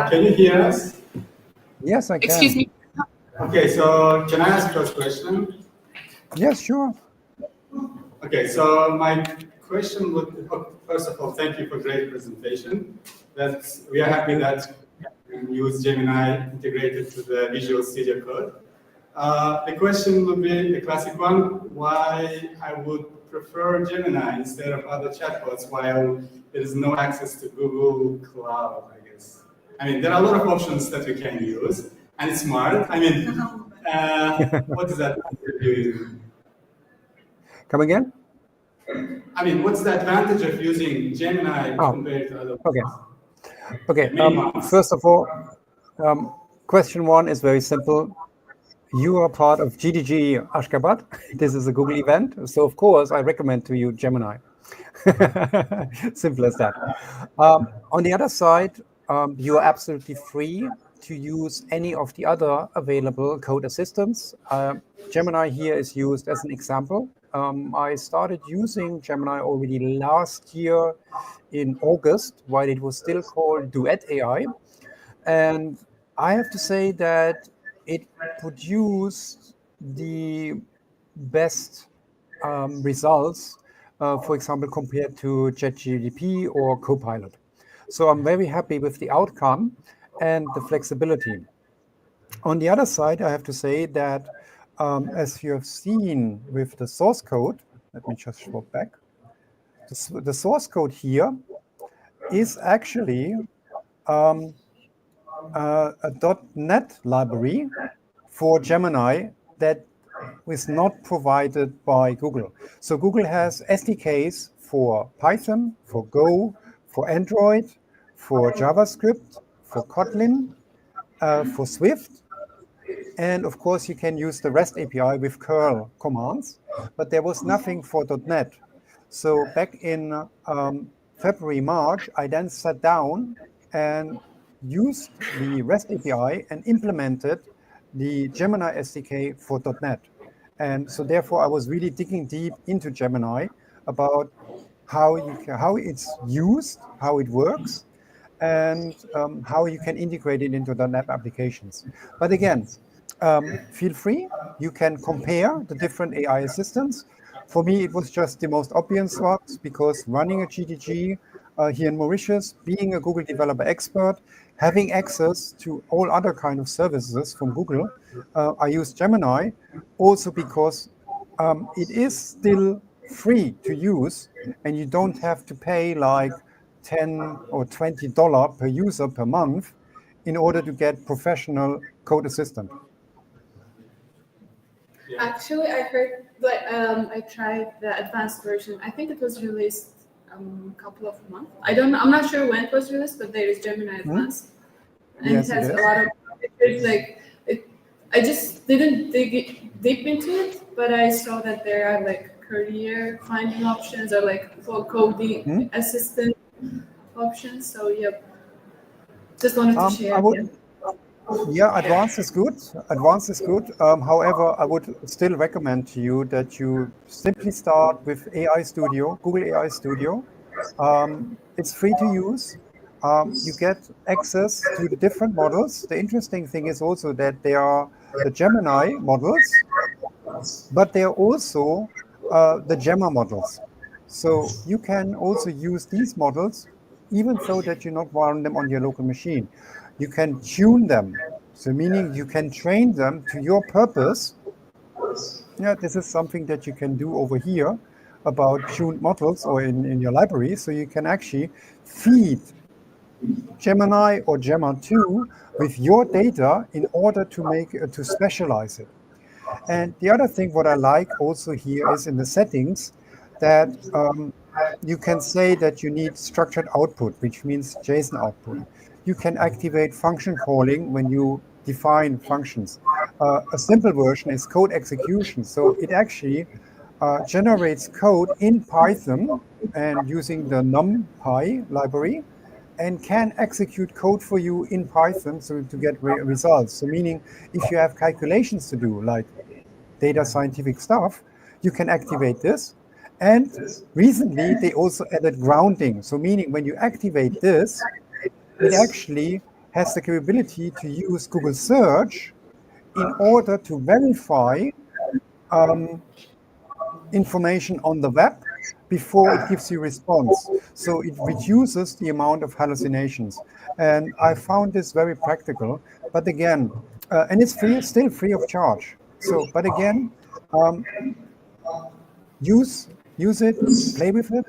Can you hear us? Yes, I can. Excuse me. Okay, so can I ask first question? Yes, sure. Okay, so my question would, first of all, thank you for great presentation. We are happy that you use Gemini integrated to the Visual Studio Code. The question would be the classic one, why I would prefer Gemini instead of other chatbots while there is no access to Google Cloud, I guess. I mean, there are a lot of options that we can use, and it's smart. I mean, what is that using? Come again? I mean, what's the advantage of using Gemini compared to other ones? Okay. First of all, question one is very simple. You are part of GDG Ashgabat'. This is a Google event, so of course I recommend to you Gemini. Simple as that. On the other side, you are absolutely free to use any of the other available code assistants. Gemini here is used as an example. I started using Gemini already last year in August, while it was still called Duet AI. And I have to say that it produced the best results, for example, compared to ChatGPT or Copilot. So I'm very happy with the outcome and the flexibility. On the other side, I have to say that as you have seen with the source code, let me just swap back. The source code here is actually a .NET library for Gemini that is not provided by Google. So Google has SDKs for Python, for Go, for Android, for JavaScript, for Kotlin, for Swift, And of course, you can use the REST API with curl commands, but there was nothing for .NET. So back in February, March, I then sat down and used the REST API and implemented the Gemini SDK for .NET. And so therefore, I was really digging deep into Gemini about how it's used, how it works, and how you can integrate it into the .NET applications. But again, feel free. You can compare the different AI assistants. For me, it was just the most obvious ones because running a GDG here in Mauritius, being a Google Developer Expert, having access to all other kind of services from Google, I use Gemini also because it is still free to use and you don't have to pay like $10 or $20 per user per month in order to get professional code assistant. Actually, I heard, but I tried the advanced version. I think it was released a couple of months. I'm not sure when it was released, but there is Gemini Advanced, and yes, it has a lot of features. Like I just didn't dig deep into it, but I saw that there are like career finding options or like for coding assistant options. So yep, just wanted to share. Yeah, advanced is good. Advanced is good. However, I would still recommend to you that you simply start with AI Studio, Google AI Studio. It's free to use. You get access to the different models. The interesting thing is also that they are the Gemini models, but they are also the Gemma models. So you can also use these models even though that you not run them on your local machine. You can tune them. So meaning you can train them to your purpose. Yeah, this is something that you can do over here about tuned models or in your library. So you can actually feed Gemini or Gemma 2 with your data in order to specialize it. And the other thing what I like also here is in the settings that you can say that you need structured output, which means JSON output. You can activate function calling when you define functions. A simple version is code execution. So it actually generates code in Python and using the NumPy library and can execute code for you in Python so to get results. So meaning if you have calculations to do like data scientific stuff, you can activate this. And recently they also added grounding. So meaning when you activate this, it actually has the capability to use Google search in order to verify information on the web before it gives you response. So it reduces the amount of hallucinations. And I found this very practical. But again, and it's still free of charge. So, but again, use it, play with it,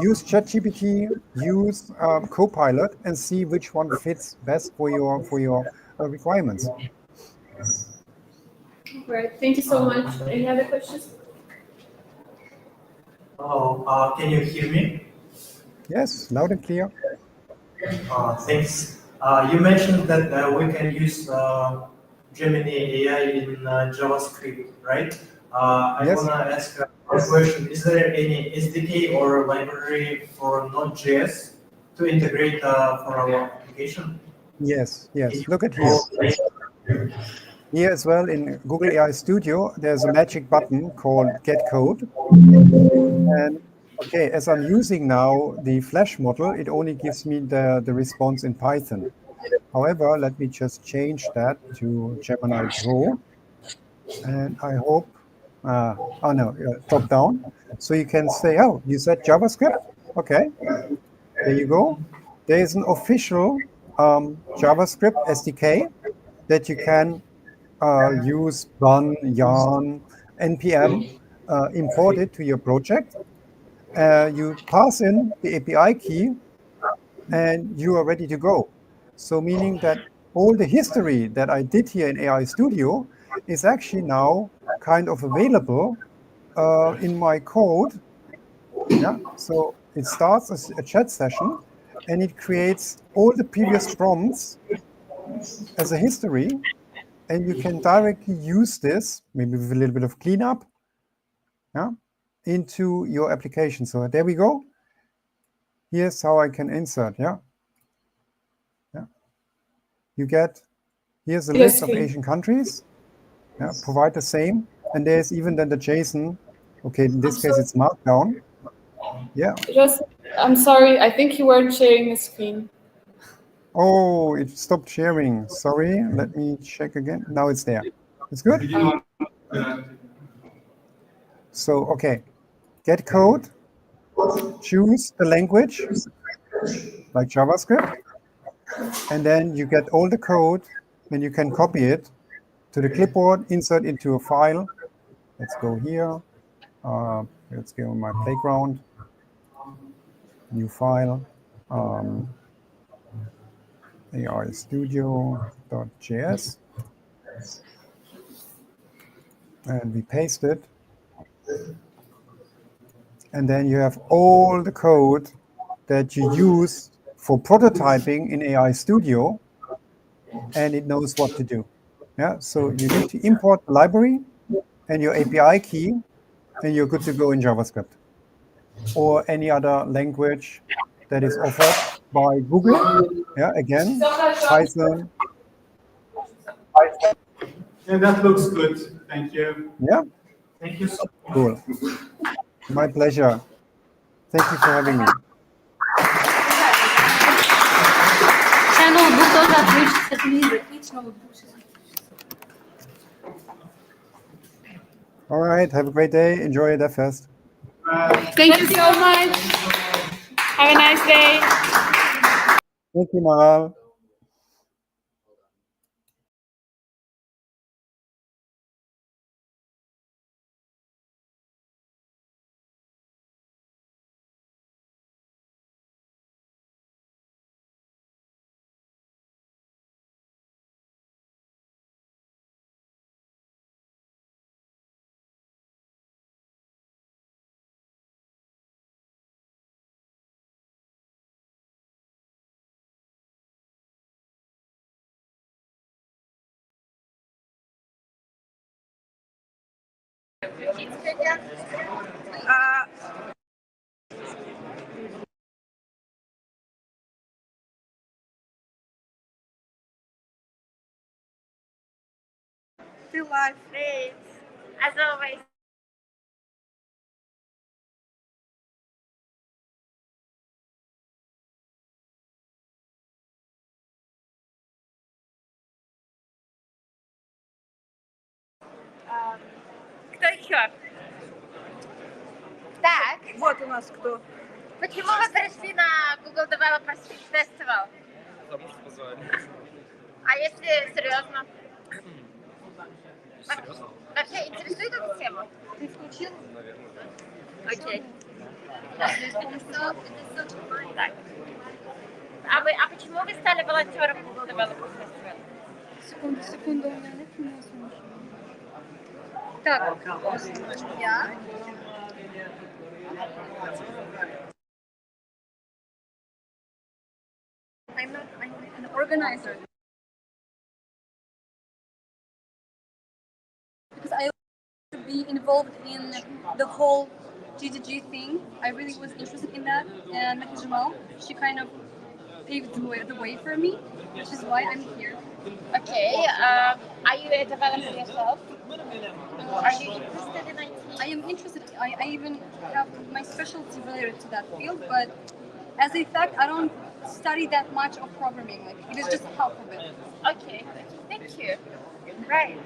use ChatGPT, use Copilot, and see which one fits best for your requirements. All right, thank you so much. Any other questions? Hello, can you hear me? Yes, loud and clear. Thanks. You mentioned that we can use Gemini AI in JavaScript, right? I Yes. want to ask a question. Is there any SDK or library for Node.js to integrate for our application? Yes. Look at here. Here as well in Google AI Studio, there's a magic button called Get Code. And okay, as I'm using now the Flash model, it only gives me the response in Python. However, let me just change that to Gemini Pro. And I hope, top down. So you can say, oh, you said JavaScript? Okay, there you go. There is an official JavaScript SDK that you can use run, yarn, npm, import it to your project. You pass in the API key and you are ready to go. So meaning that all the history that I did here in AI Studio is actually now kind of available in my code. Yeah. So it starts as a chat session and it creates all the previous prompts as a history, and you can directly use this, maybe with a little bit of cleanup, yeah, into your application. So there we go. Here's how I can insert, yeah. You get, here's a list of Asian countries, yeah, provide the same, and there's even then the JSON, okay, in this case it's Markdown, yeah. I'm sorry, I think you weren't sharing the screen. Oh, it stopped sharing, sorry, let me check again, now it's there, it's good? So, okay, get code, choose the language, like JavaScript, and then you get all the code, and you can copy it to the clipboard, insert into a file. Let's go here. Let's go on my playground. New file. AI Studio.js. And we paste it. And then you have all the code that you use for prototyping in AI Studio, and it knows what to do. Yeah, so you need to import the library and your API key, and you're good to go in JavaScript or any other language that is offered by Google. Yeah, again, Python. Yeah, that looks good. Thank you. Yeah. Thank you so much. Cool. My pleasure. Thank you for having me. Сейчас ноутбук тоже отключится, телевизор, ноутбук. All right. Have a great day. Enjoy DevFest. Thank you so much. Have a nice day. Thank you, Maral. Still live. Great. As always. Кто еще? Так. Вот у нас кто. Почему вы пришли на Google Developers Festival? Потому что позвали. А если серьезно? Серьезно? Вообще интересует эта тема? Ты включил? Наверное, да. Окей. Так. А почему вы стали волонтером Google Developers Festival? Секунду, у меня нет смысла. Так, я. I'm an organizer. Because I like to be involved in the whole GDG thing. I really was interested in that, and Jamal, she kind of paved the way for me, which is why I'm here. Okay. Are you a developer yourself? Are you interested in IT? I am interested. I even have my specialty related to that field, but as a fact, I don't study that much of programming. Like, it is just half of it. Okay. Thank you. Right.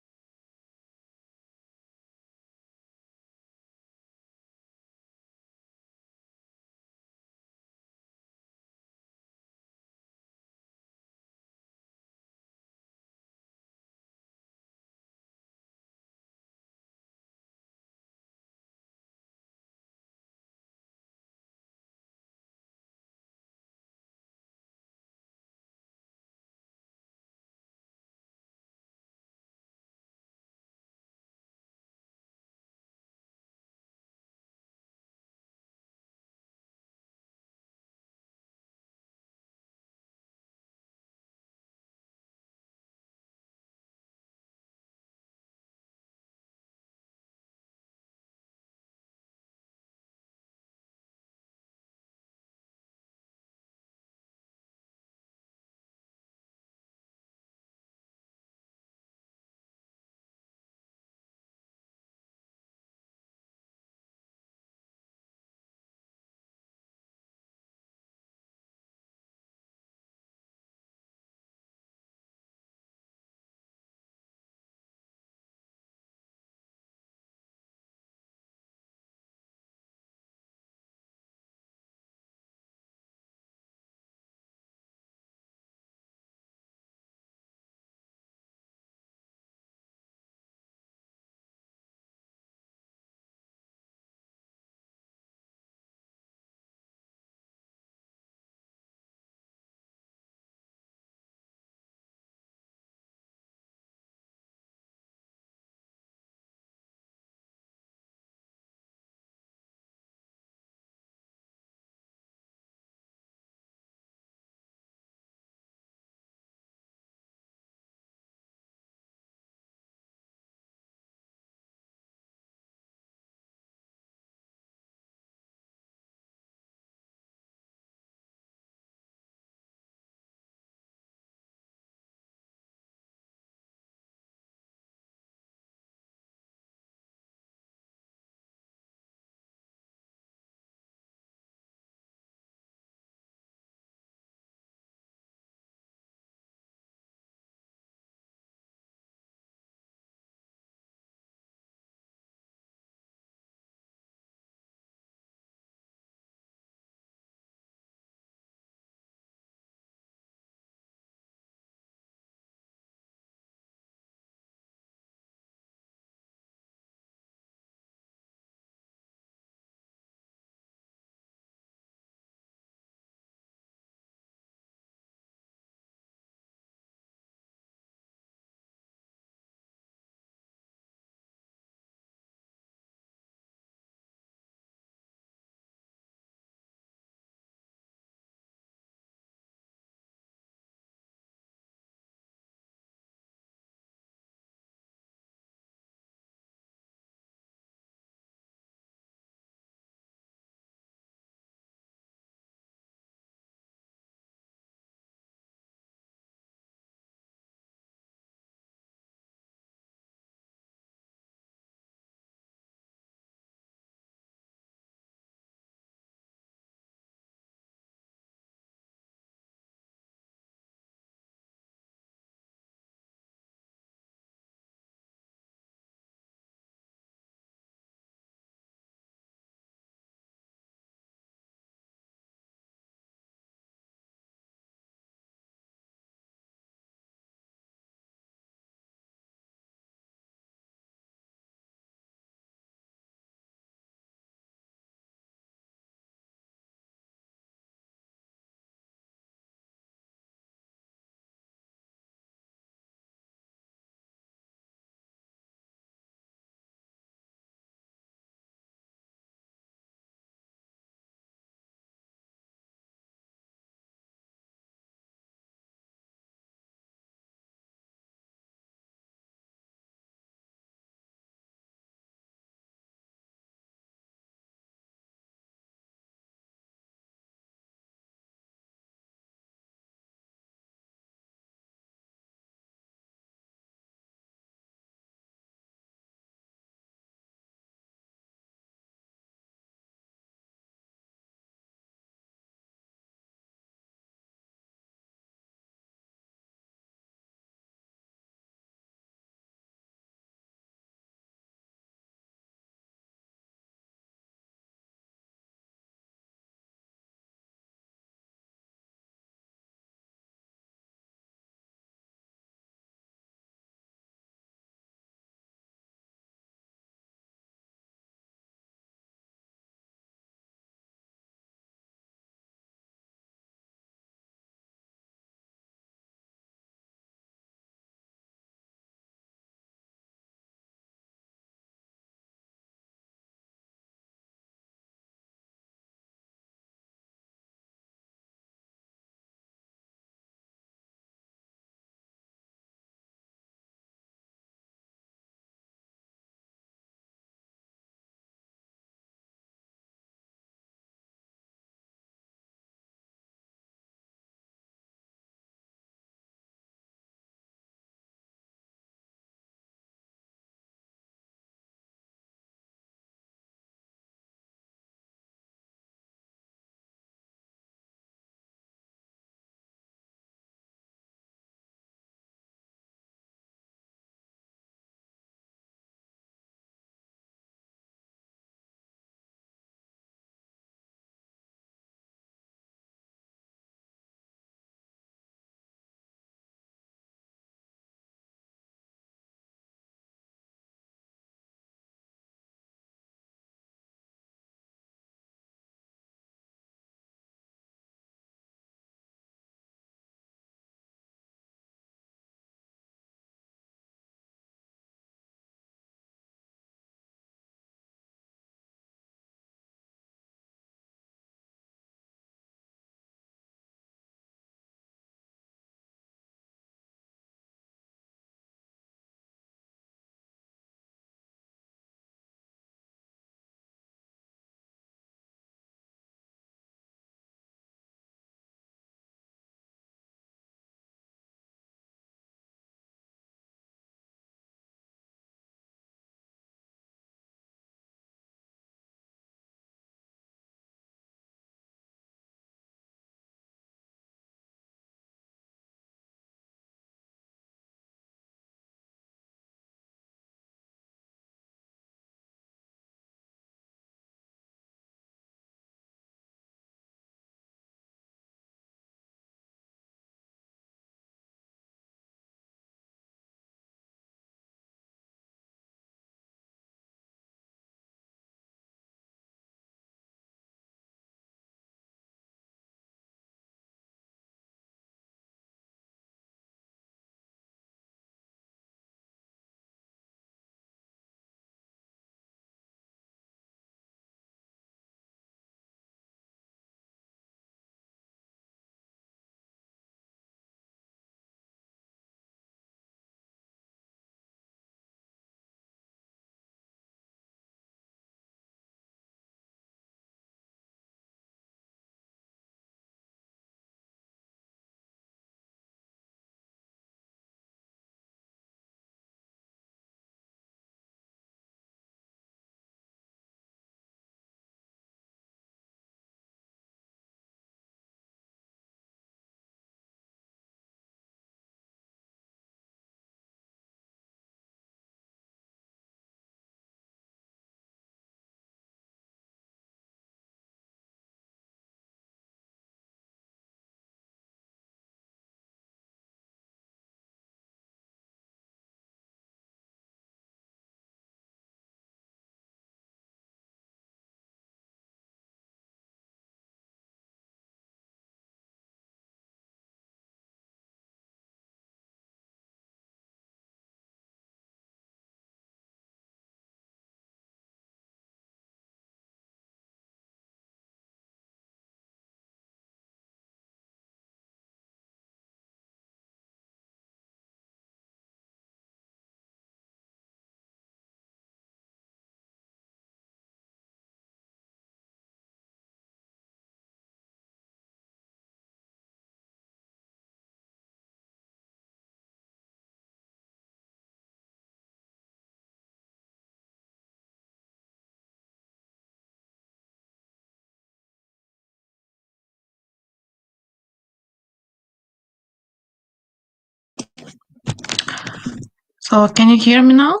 So can you hear me now?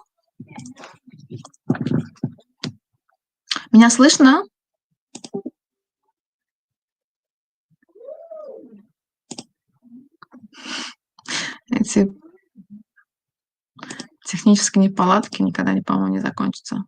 Меня слышно? Эти технические неполадки никогда, по-моему, не закончатся.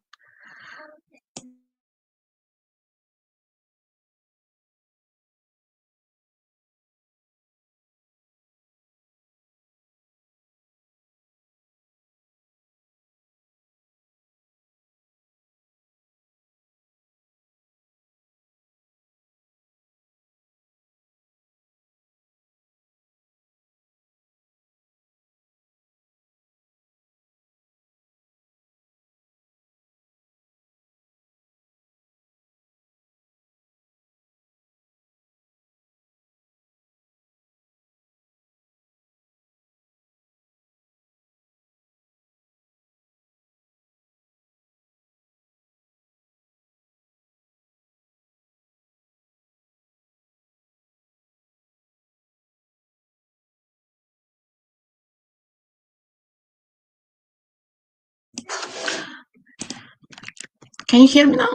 Can you hear me now?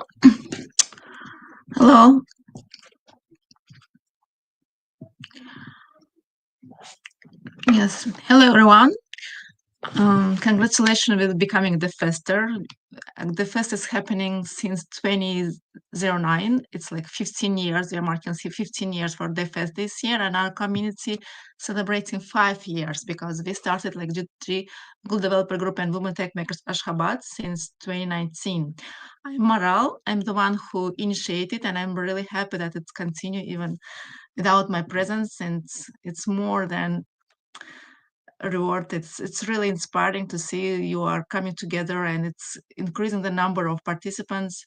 Hello? Yes. Hello, everyone. Congratulations with becoming DevFester. DevFest is happening since 2009. It's like 15 years. We are marking 15 years for DevFest this year, and our community celebrating 5 years because we started like G3 Google Developer Group and Women Tech Makers Ashgabat since 2019. I'm Maral. I'm the one who initiated, and I'm really happy that it's continued even without my presence. And it's more than reward. It's really inspiring to see you are coming together, and it's increasing the number of participants.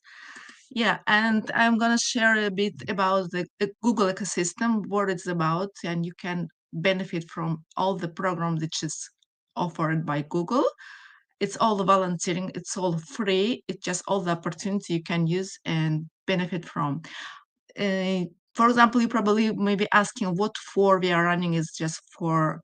Yeah, and I'm gonna share a bit about the Google ecosystem, what it's about, and you can benefit from all the program which is offered by Google. It's all volunteering, it's all free, it's just all the opportunity you can use and benefit from. For example, you probably may be asking what for we are running is just for,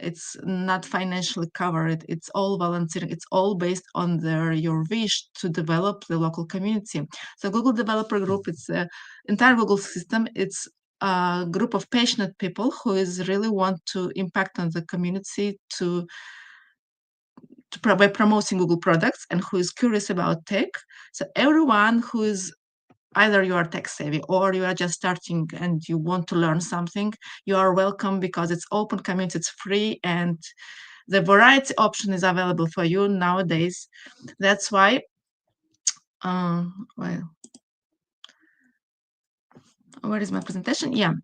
it's not financially covered, it's all volunteering, it's all based on your wish to develop the local community. So Google Developer Group, it's an entire Google system, it's a group of passionate people who is really want to impact on the community by promoting Google products and who is curious about tech. So everyone who is either you are tech savvy or you are just starting and you want to learn something, you are welcome because it's open community, it's free, and the variety option is available for you nowadays. That's why, well, where is my presentation? Yeah.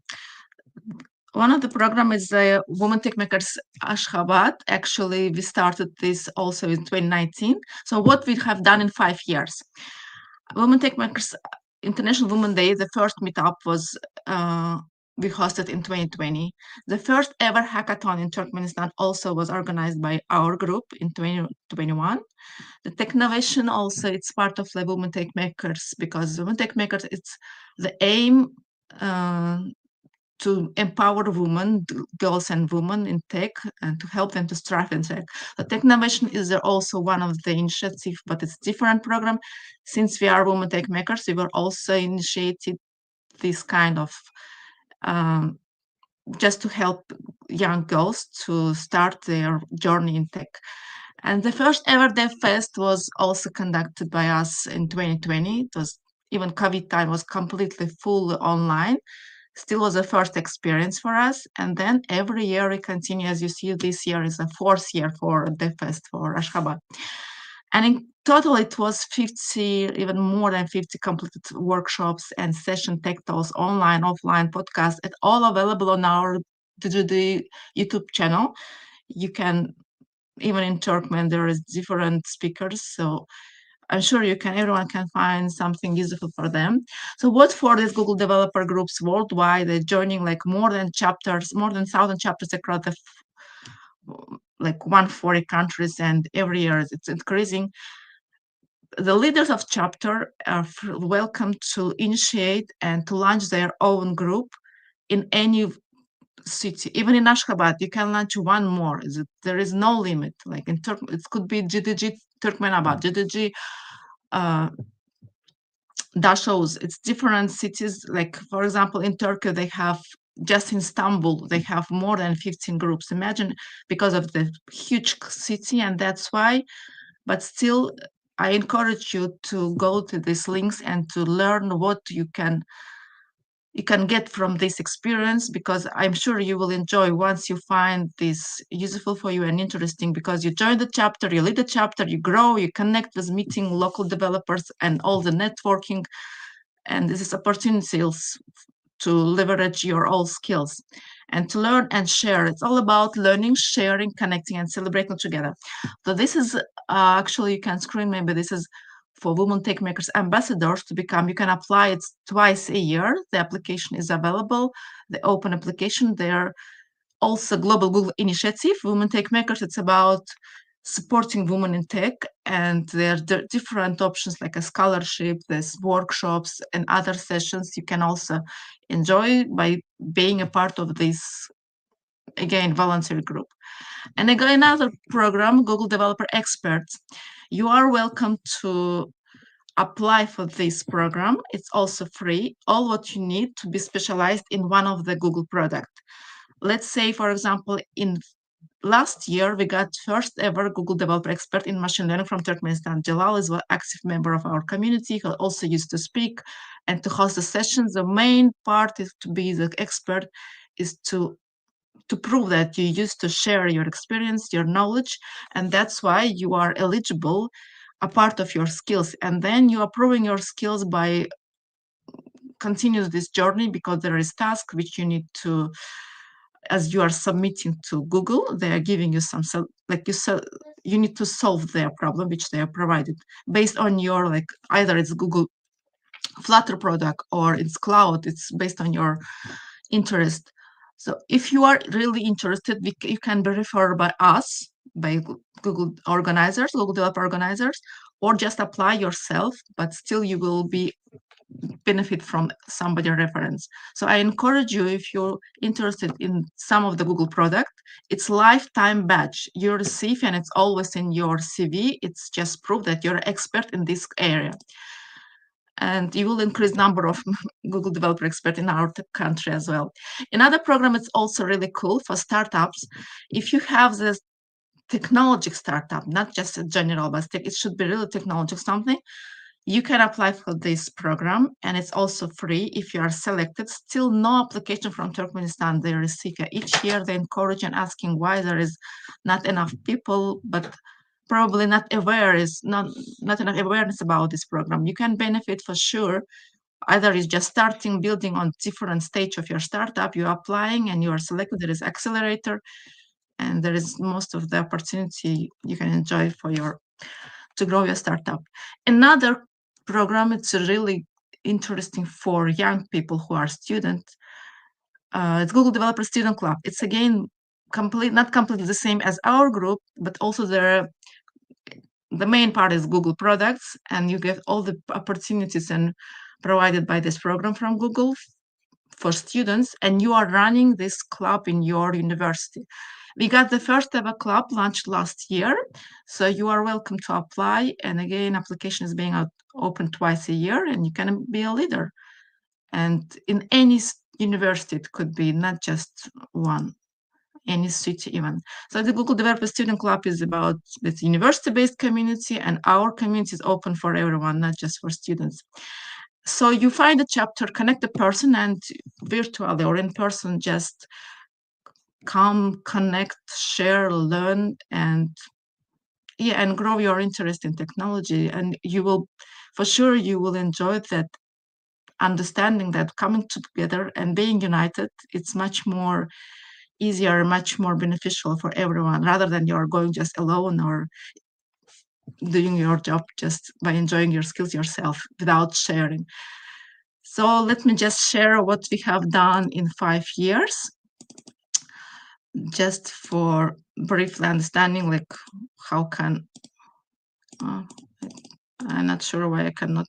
One of the program is the Women Tech Makers Ashgabat. Actually, we started this also in 2019. So what we have done in 5 years. Women Tech Makers International Women Day, the first meetup was we hosted in 2020. The first ever hackathon in Turkmenistan also was organized by our group in 2021. The Technovation also, it's part of the Women Tech Makers because Women Tech Makers, it's the aim to empower women, girls and women in tech, and to help them to strive in tech. The Technovation is also one of the initiatives, but it's different program. Since we are Women Tech Makers, we were also initiated this kind of just to help young girls to start their journey in tech. And the first ever DevFest was also conducted by us in 2020. It was even COVID time was completely full online. Still was a first experience for us. And then every year we continue, as you see, this year is the 4th year for DevFest for Ashgabat. And in total, it was 50, even more than 50 completed workshops and session tech talks, online, offline, podcasts, it's all available on our the YouTube channel. You can, even in Turkmen, there is different speakers. So I'm sure everyone can find something useful for them. So what for these Google developer groups worldwide, they're joining like more than 1,000 chapters across the like 140 countries, and every year it's increasing. The leaders of chapter are welcome to initiate and to launch their own group in any city. Even in Ashgabat, you can launch one more. There is no limit. Like in Turk, it could be GDG Turkmenabad, GDG Dashows. It's different cities. Like for example, in Turkey, they have just in Istanbul, they have more than 15 groups. Imagine, because of the huge city, and that's why. But still, I encourage you to go to these links and to learn what you can get from this experience, because I'm sure you will enjoy once you find this useful for you and interesting, because you join the chapter, you lead the chapter, you grow, you connect with meeting local developers and all the networking, and this is opportunities to leverage your all skills and to learn and share. It's all about learning, sharing, connecting, and celebrating together. So this is actually, you can screen maybe, this is for Women Tech Makers ambassadors to become. You can apply it twice a year. The application is available, the open application. There also global Google initiative, Women Tech Makers. It's about supporting women in tech, and there are different options like a scholarship, there's workshops and other sessions you can also enjoy by being a part of this, again, voluntary group. And again, another program, Google Developer Experts. You are welcome to apply for this program. It's also free. All what you need to be specialized in one of the Google product. Let's say, for example, in last year, we got first ever Google Developer Expert in machine learning from Turkmenistan. Jalal is an active member of our community who also used to speak and to host the sessions. The main part is to be the expert, is to prove that you used to share your experience, your knowledge, and that's why you are eligible, a part of your skills. And then you are proving your skills by continue this journey, because there is task which you need to, as you are submitting to Google, they are giving you some, like you need to solve their problem, which they are provided based on your, like, either it's Google Flutter product or it's cloud, it's based on your interest. So if you are really interested, you can be referred by us, by Google organizers, Google Developer organizers, or just apply yourself, but still you will be benefit from somebody reference. So I encourage you, if you're interested in some of the Google product, it's lifetime badge you receive, and it's always in your CV. It's just proof that you're an expert in this area. And you will increase number of Google Developer Expert in our country as well. Another program is also really cool for startups. If you have this technology startup, not just a general, but it should be really technology something, you can apply for this program, and it's also free if you are selected. Still no application from Turkmenistan they receive. Each year they encourage and asking why there is not enough people, but probably not enough awareness about this program. You can benefit for sure. Either it's just starting building on different stage of your startup, you're applying and you are selected, there is accelerator, and there is most of the opportunity you can enjoy to grow your startup. Another program, it's really interesting for young people who are students. It's Google Developer Student Club. It's again not completely the same as our group, but also the main part is Google products, and you get all the opportunities and provided by this program from Google for students, and you are running this club in your university. We got the first ever club launched last year, so you are welcome to apply. And again, application is being open twice a year, and you can be a leader. And in any university, it could be not just one, any city even. So the Google Developer Student Club is about this university-based community, and our community is open for everyone, not just for students. So you find a chapter, connect a person, and virtually or in person, just come, connect, share, learn, and grow your interest in technology. And you will, for sure, you will enjoy that, understanding that coming together and being united, it's much more easier, much more beneficial for everyone, rather than you're going just alone or doing your job just by enjoying your skills yourself without sharing. So let me just share what we have done in 5 years, just for briefly understanding, like how can, I'm not sure why I cannot,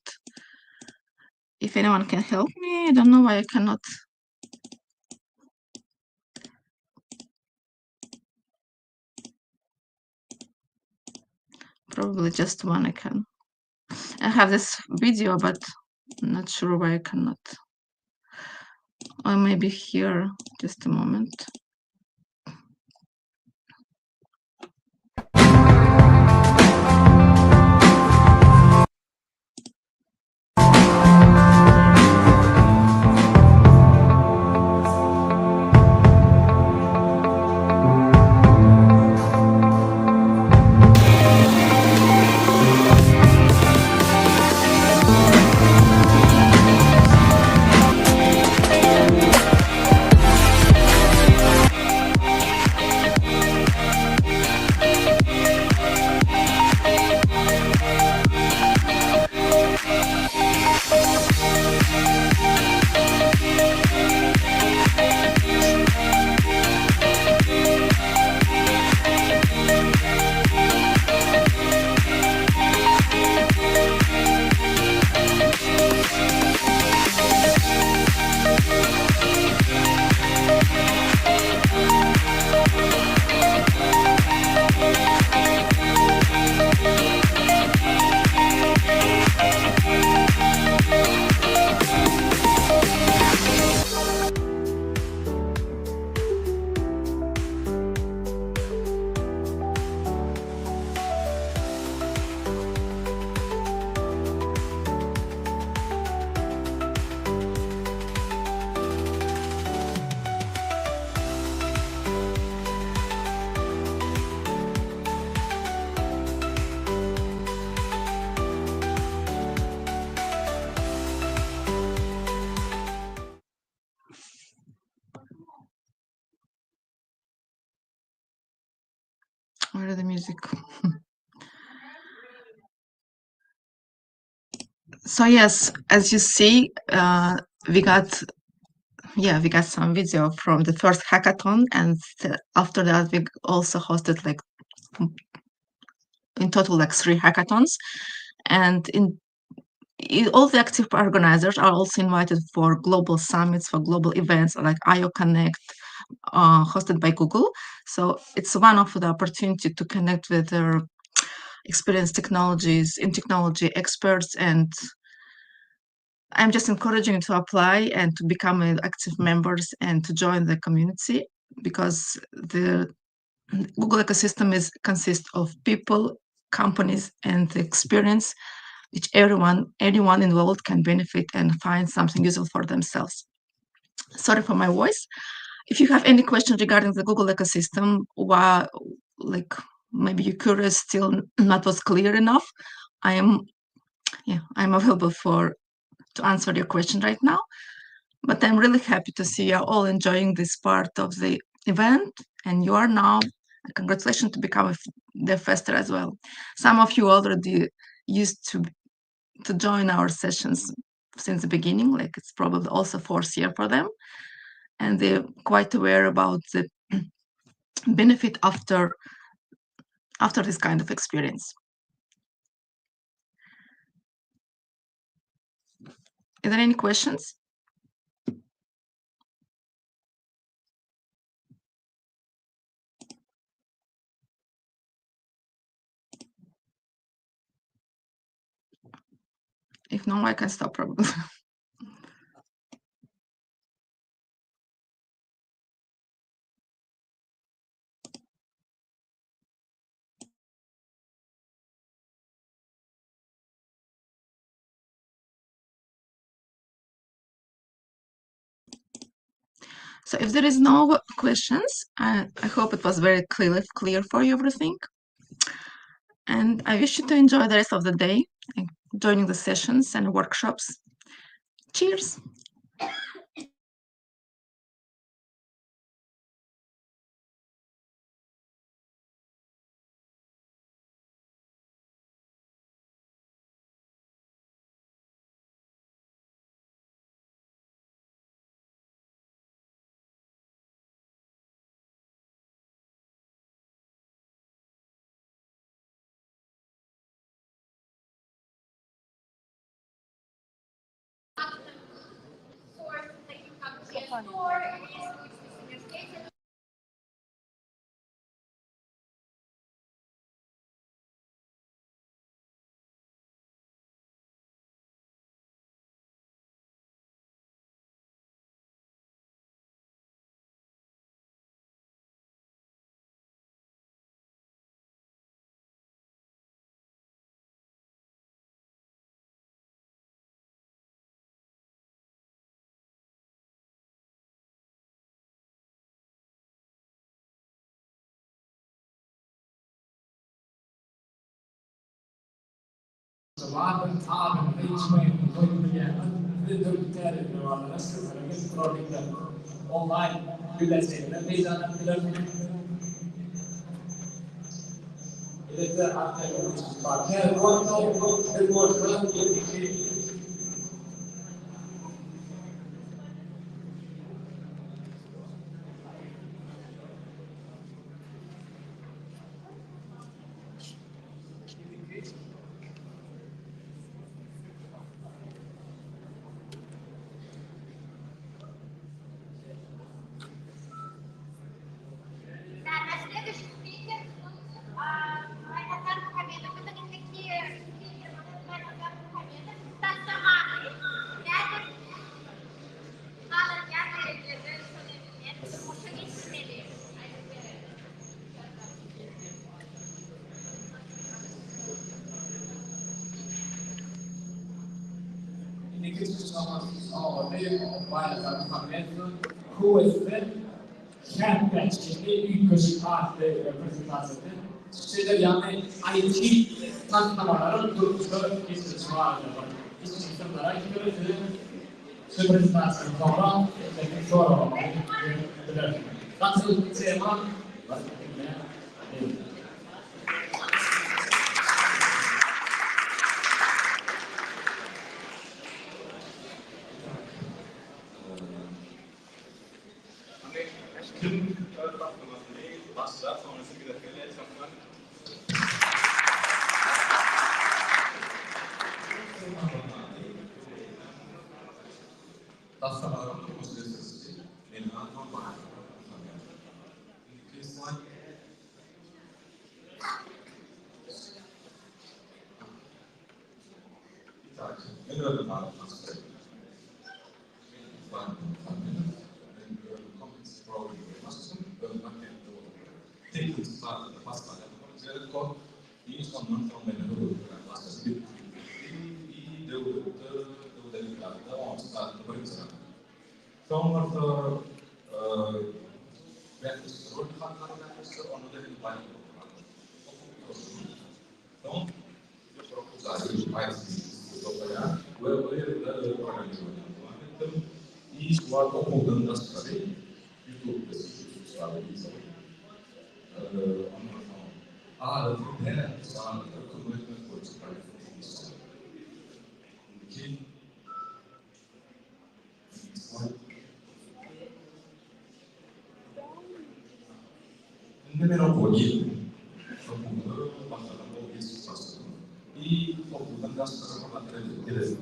if anyone can help me, I don't know why I cannot. Probably just one I can. I have this video, but I'm not sure why I cannot. Or maybe here, just a moment. Where is the music? So yes, as you see, we got some video from the first hackathon, and after that we also hosted like in total like 3 hackathons, and all the active organizers are also invited for global summits, for global events like IO Connect, hosted by Google. So it's one of the opportunity to connect with their experienced technology experts, and I'm just encouraging you to apply and to become active members and to join the community, because the Google ecosystem consists of people, companies, and the experience which anyone involved can benefit and find something useful for themselves. Sorry for my voice. If you have any questions regarding the Google ecosystem, like maybe you're curious, still not was clear enough, I'm available to answer your question right now. But I'm really happy to see you all enjoying this part of the event, and you are now, congratulations to become a DevFester as well. Some of you already used to join our sessions since the beginning, like it's probably also 4th year for them, and they're quite aware about the benefit after this kind of experience. Is there any questions? If no, I can stop probably. So if there is no questions, I hope it was very clear for you everything. And I wish you to enjoy the rest of the day, joining the sessions and workshops. Cheers. وعدم تعب engagement بالتالي على نفس البروجكت اونلاين بلا زين بلا إذا حتى بعدين الوقت هو الفن كان بيحكي كشفات برزنتاسيته şeyler yani IT tanımlamaların duruşları istismar insanlara göre prezentasyonu sonra nasıl tema Número polir, e das pessoas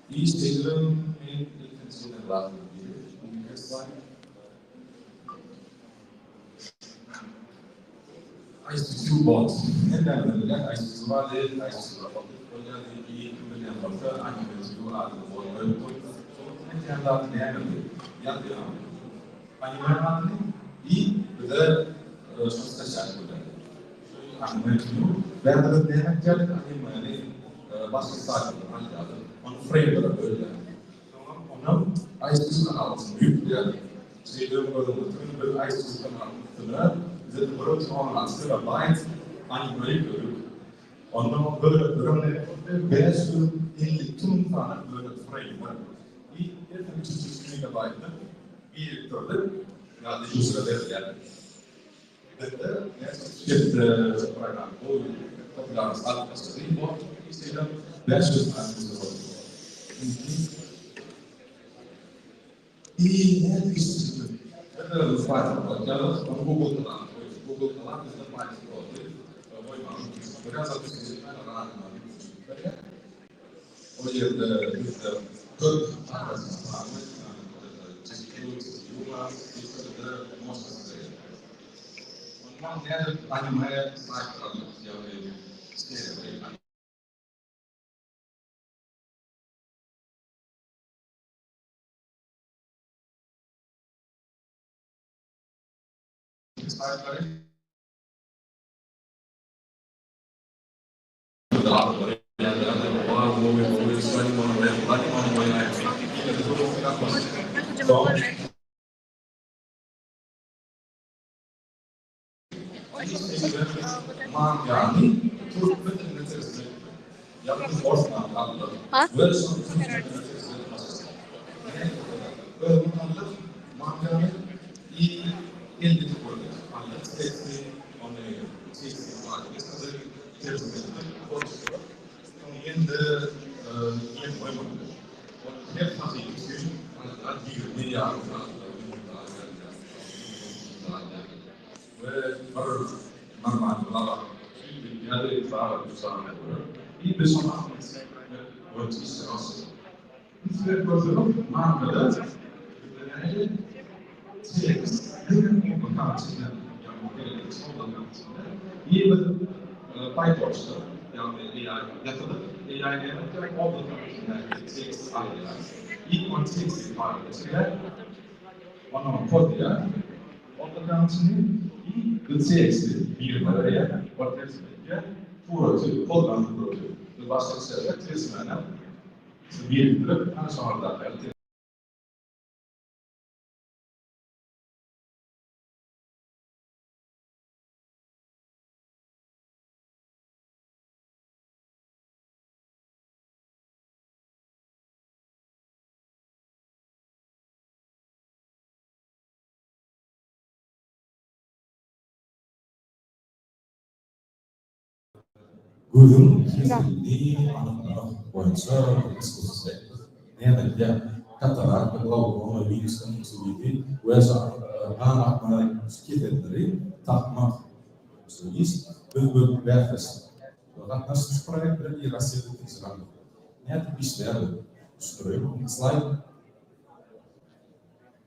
e estejam em intencionalidade de comunicação. A instituição bot, então, a instituição vale, a instituição bot, olha aqui, o que é a porta, a instituição a do bot, o que é a da nega, e a de a nível e de associação ben de ne kadar hani başka saat on frame da böyle onun ICU'nun altında büyük yani şeylerin böyle muhtemelen böyle ICU'nun altında zaten böyle çoğun aslında bayit hani böyle görüyor ondan böyle böyle beyaz bir tüm tane böyle frame var bir de 300 megabayt'ta bir türlü yani user yani Este program foi lançado para ser remoto e será 10 vezes mais poderoso. E é isso. Faz aquelas para o Google Talent. O Google Talent é mais poderoso. Por acaso, a pesquisa não era nada. Hoje, todo a One other animal cycle yani çok kötü meselesi. Ha? Gudun kesinliği anlamda boyunca diskusi nemede katarak kalabalık virüsün usulü ve anlatma skidetleri takmak söyleyişi bölüm DevFest. Fakat nasıl projeler irasyon etkilendi. Net işler sürüyor. Slide.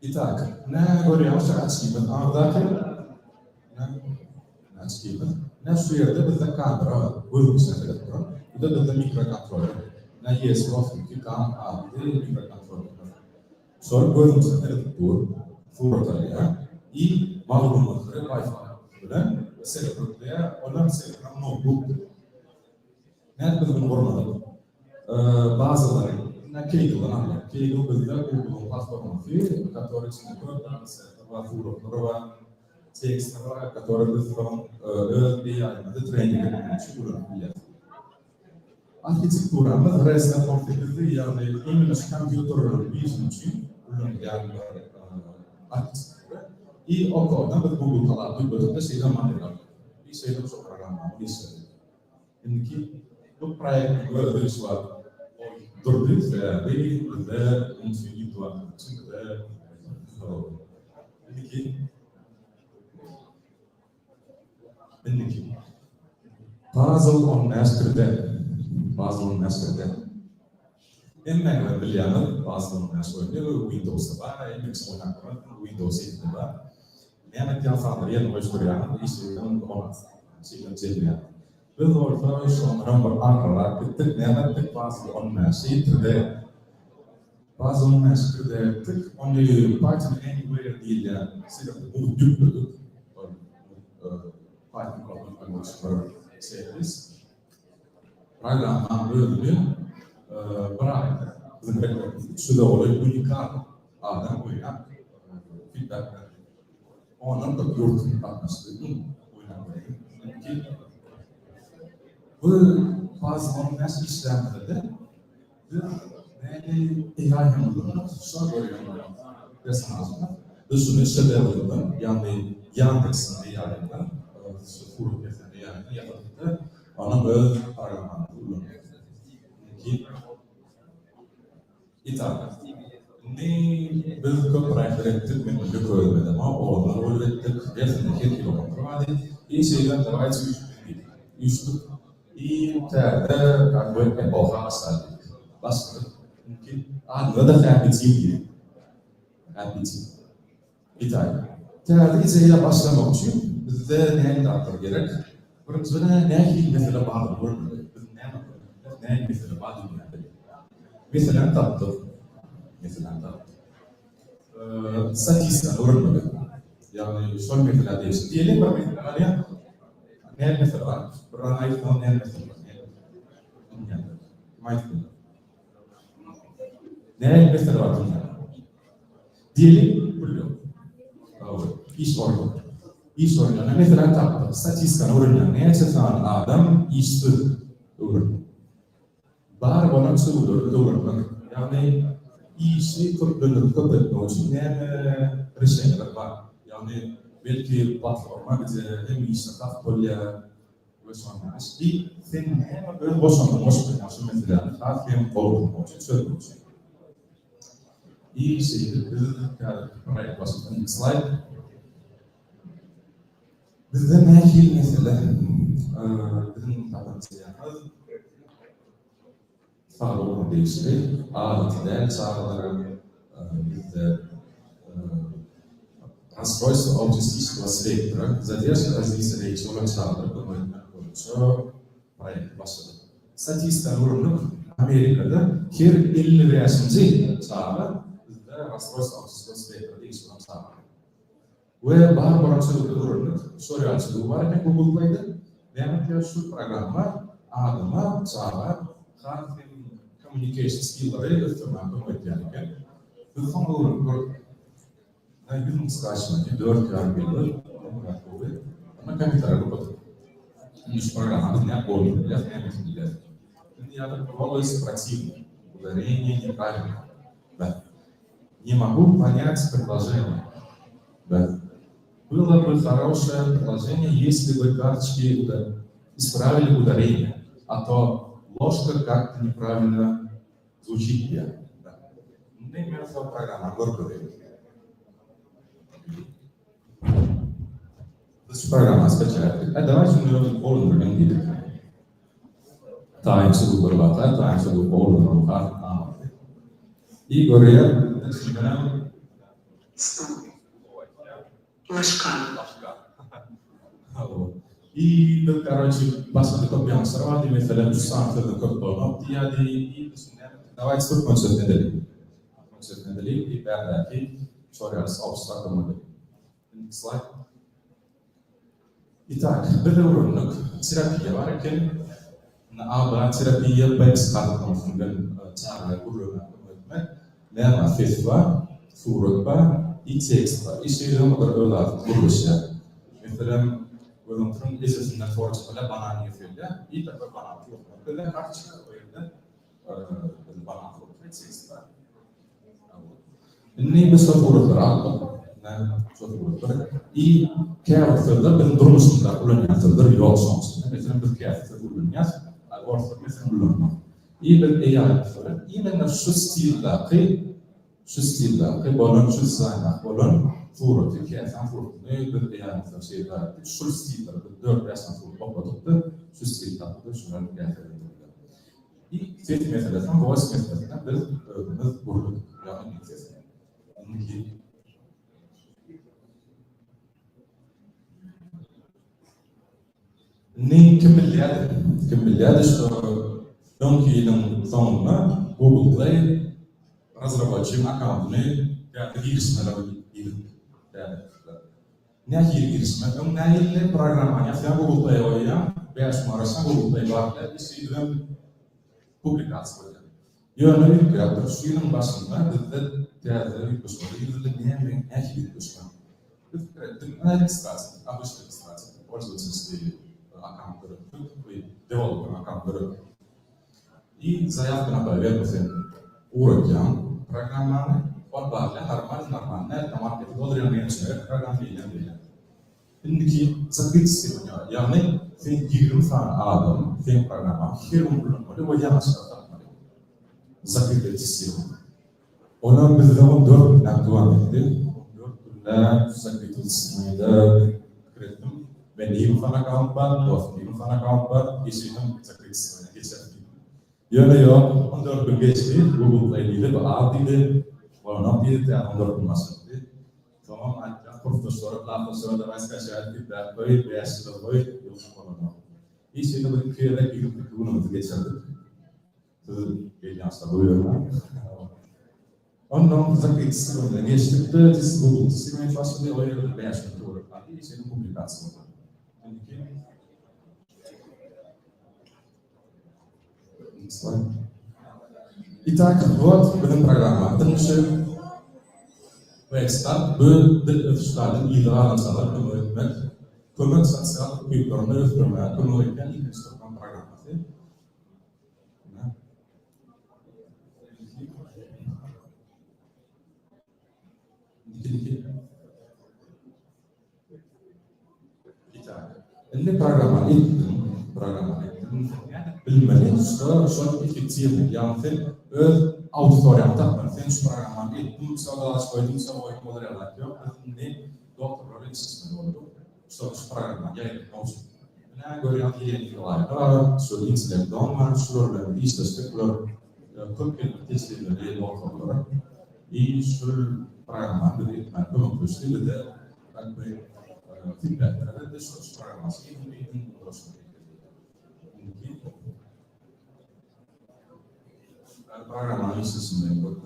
İtak. Ne görüyoruz açıkçası ardaki açıkçası. Nefsu yerde bizde kamera, uygunsuz elektron, bu da bizde mikrokontroller. Ne yes ki kan aldı mikrokontroller. Sonra uygunsuz elektron, furotaya, i malumatları Wi-Fi bilen serverlere, onlar serverler notebook. Ne biz bunu görmedik. Bazıları ne Kagle'dan Kaggle bizde Google'un platformu ki, который içinde var furotları var. Текстовая, которая вызвала AI, тренинг, чего-то. Архитектура, мы разные конфигурации, именно с компьютером бизнес, yani architectura. И около, нам это Google талабы, это всегда материал. И всегда все программа, и все. Иныки, тут проект говорит, что дурдит, да, интуитивно, иныки. Иныки. Puzzle on master'de. Puzzle on master'de. Emmen biliyorlar, puzzle on master'de Windows'da var, MX oynaklar, Windows 7'de var. Neymet yazanlar yeni başvuruyan, işleyen olmaz. Şeyden çeviriyor. Biz orada sonra bir anlarak gittik, neymet tek puzzle on master'de. Puzzle on master'de tek, onu Python anywhere değil yani. Sizde bu yüklüdük. Python programı servis. Programma bölümü bırak. Sudah olay unikal. Adam uyak. Feedback. Onun da yurt atmasını oynamayı. Bu bazı nasıl işlemlerde ne AI hamurunu soruyorlar. Resmen. Düşünün sebeplerden yani Yandex'in AI'den sıfır yani yapıldı. Ona böyle araman kullanıyor. Ki İtalya. Ne biz köprüler ettik, ben de görmedim ama onlar öğrettik. Gerçekten kilometre vardı. İyi şeyler de var. Üstü. İyi terde kalbim oha asla. Bastı. Mungkin da terbitim. Terbitim. İtalya. Terde ise başlamak için bizde ne yapmak gerek? Birinci ne mesela bağlı görmüyor. Ne mesela bağlı görmüyor. Mesela tatlı. Statistika görmüyor. Yani son mesela değişti. Diyelim bir mesela ya. Ne mesela var? Buranın ayıktan ne mesela var? Ne mesela var? Diyelim biliyor. İş oynuyor. İş oynuyor. Mesela tatlı. Statistika öğreniyor. Ne yaşasan adam işti öğreniyor. Bar bana öğrenmek. Yani işi köplendirip köpetmek için ne reçeteler var. Yani belki platforma bize hem işe katılıyor ve sonra işte sen hem böyle boşanmış mesela hem olumlu için söylüyorum. İyi şeydir. Proyekt başlatın. Slide. Bizde ne gibi mesela bizim potansiyelimiz sağlıklı değişiklik, adetler, çağrıları bizde расстройство аутистического спектра, задержка развития речи, çağrıları boyunca proyekt başladı. Statistik olarak Amerika'da her 50 yaşında çağrı bizde расстройство аутистического спектра değişiklik çağrı. Ve bahar boraçılığı olarak soruyaçılığı var ki Google Play'de demek ki şu programlar adıma çağrı communication skill'ları öğretmen öğretmenken bu son olarak gün sıkışmak 4 yıl geliyor ama компьютер работает şu программа не болит для фэмилии я пробовалась противно ударение неправильно да не могу понять предложение да было бы хорошее предложение если бы карточки исправили ударение а то ложка как-то неправильно звучит я. Например, программа говорит. This программа скачает. А давайте мы полную видим. Time to do what? Time to do all. И говорят, И, короче, басады копиям сорвали, mesela 3 santrada kopyalım. И давайте тут концерт недели. Концерт недели и передачи soruyoruz abstrakt modeli. Slide. Итак, это уровень терапия. Варкен на терапия без картонов,跟царная уровень. Лема фестива, суротба и текста. И şeyden öyle kuruluşlar. Mesela Bunun lisesinden sonra çıkınca bana yapıyorlar. İyi tabi bana yapıyorlar. Böyle kaç çıkıyorlar. Bana yapıyorlar. Sesler. İnni bir soru aldım. Ne soru İyi kıyafetler ben durmuşumda kullanıyorlar. Yol sonrasında. Mesela bir kıyafetler kullanıyor. Orta mesela kullanıyor. İyi bir AI soru. İyi ben şu stilde bolon şu zaten bolon Furo, tycker jag framför nu börjar jag för sig där solstillar det dör resten för bakåt det solstillar det så jag kan inte det. I sitt med det från voice med det borde jag inte säga. Ni كمليات что донки нам зона Google Play разработчикам аккаунтны для регистрации Nehir girişmek, nehirli programmanya falan Google Play oynayan, beş numarasına Google Play varlar, istediğim publikasyon. Yönü bir kıyafet, suyunun başında, değerli bir kısmı, yıldık nehirli nehir bir kısmı. Registrasyon, abışlı registrasyon, пользовательские аккаунты, developer аккаунты. И заявка на проверку уровня программы. Orada harman market dolduryan gençler program bilgiler. İndiki sakit sistemi yani sen 20 tane adam sen programa her kullanmalı ve yanlış yapmalı. Sakit sistemi. Ona biz de 14 devam etti. 14 sakit sisteminde kreatif ve 20 tane account var, 20 tane account var, işinin sakit sistemine geçerli. Yani 14 gün geçti, Google Play'de ve adıydı. Não pide ter a informação dele. Então, a professora vai se achar que dá para ir best da noite, eu não não. Isso ainda não quer aquilo que tu não te sabe. Tudo que já está doendo. Não, zakit se não tem este de Google, se não faz de olhar do best da tua, aqui isso é publicação. Итак, вот в этом программе. Дальше Векстат был штатен идеален санат көмек социал күйіктеріне өздірме көмектен инвестордан программасы. اللي программа bilmeli şu efektivni yani öz auditoriyamda ben şu programı ettim sonra koydum sonra koymaları yapıyor ne doktor öğrencisi oldu şu programı gerek olsun ne görüyor ki var şu Instagram var şuralar işte speküler Türkiye testleri doktorlar iyi şu programı dedi ben bunu gösterdi de ben feedback de şu programı için программа естественная вот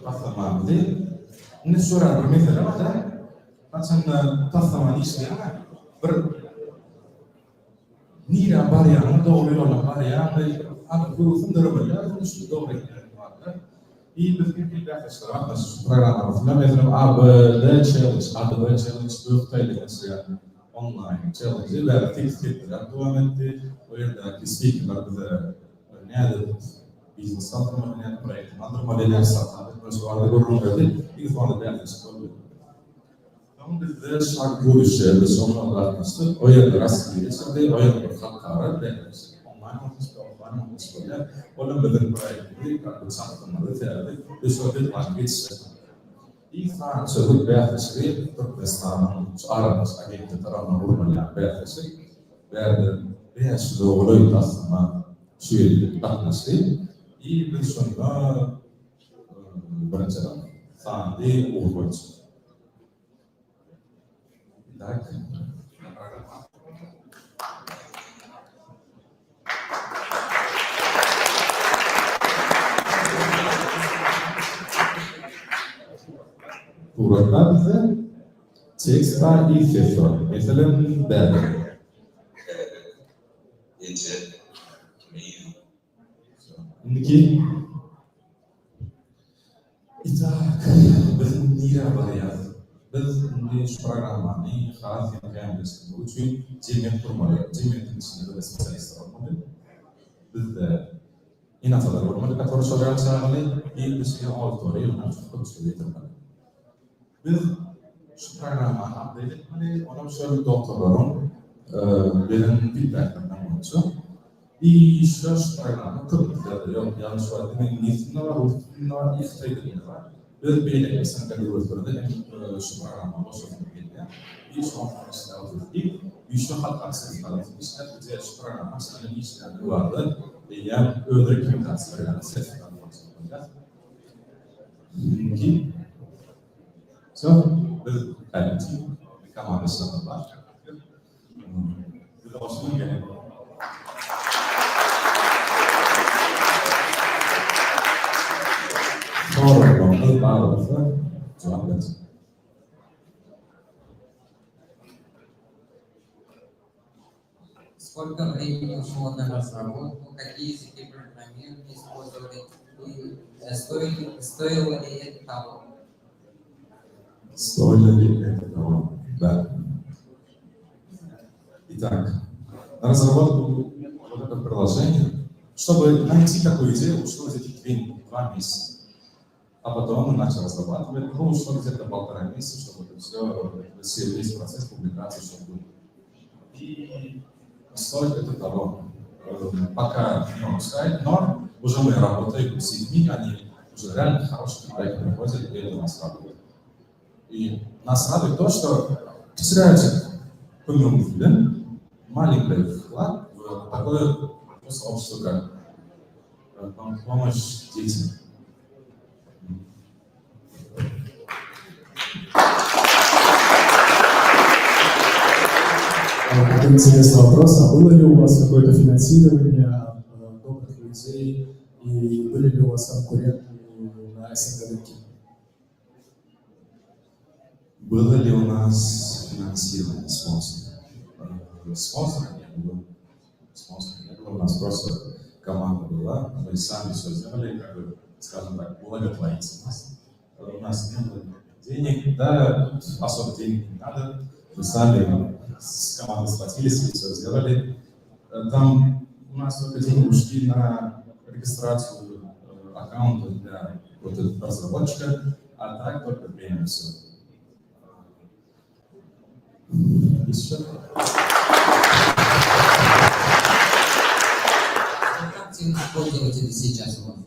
автомобиль не сюра примерно да مثلا автомобиль bir nira bariyani doğru yola bariyani ama bu fundamental şu doğru и bizga feedback qilamiz programmamizda mesela ABD challenge bu Xitoyda online challenge ve text ettirib devam etdi. O yerdagi speakerlar bize neydi biznes satma neydi proyekt modeller satmadı. Mesela görünmedi. İlk fazla değerlisi oldu. Tam bizde şart bu işe biz onunla arkadaşlar o yerde rastgele geçirdi. O yerde karar değerlisi. Online ofisler olan bir proyekti satmadı değerli. Biz o bir geçti. İlk Fransa değerlisi Türkistan'ın aramız agenti tarafından vurmayan değerlisi verdi. Değersiz olayı aslında sürekli bakması. İyi bir sonunda bırakacağım. Sahne olacak. Так. Burada bize tekst var ilk yazıyor. Mesela ben. Şimdi İtak bizim nira var ya. Biz bu programı ne khas yapacağımız bu için Gemini kurmalı. Gemini'nin içinde de spesialist olmalı. Biz de inatlar olmalı. Katır sorular sormalı. İyi bir şey autorayı konuşuyorlar. Biz şu programı update etmeli. Ona şöyle doktorların benim feedback'larından olacak. İyi şu programı kırmızı yok. Yanlış var. Demek niyetinde var. Niyetinde var. İhtiyacında var. Biz böyle insan kategorilerinde şu programı başlatmak gerekiyor. Bir şu konferansta oturup bir şu halk aksesi falan. Biz bize şu programı aslında işlerinde vardı. Yani öyle kimlikler yani sesler falan. Ki so biz kaleci kamanı sanırlar. Bir de olsun gene. Сколько времени ушло на разработку, какие языки программирования использовали и стоило ли это того? Стоило ли это того? Да. Итак, на разработку вот этого приложения, чтобы найти такую идею, ушло где-то 2 месяца. А потом он начал разрабатывать, ну, ушло где-то 1,5 месяца, чтобы это все, весь процесс публикации, чтобы был. И стоит это того. Пока не могу сказать, но уже мы работаем с людьми, они уже реально хорошие проекты приходят, и это нас радует. И нас радует то, что теряется маленький вклад в такое сообщество, как помощь детям. Такой интересный вопрос. А было ли у вас какое-то финансирование от добрых людей и были ли у вас конкуренты на СНГ рынке? Было ли у нас финансирование спонсора? Спонсора не было. У нас просто команда была. Мы сами все сделали, как бы, скажем так, благотворительность. У нас не было денег, да, особо денег не надо. Мы сами с командой схватились и все сделали. Там у нас только деньги ушли на регистрацию аккаунта для вот этого разработчика, а так только время все. Еще? Как активно пользователи сейчас у вас?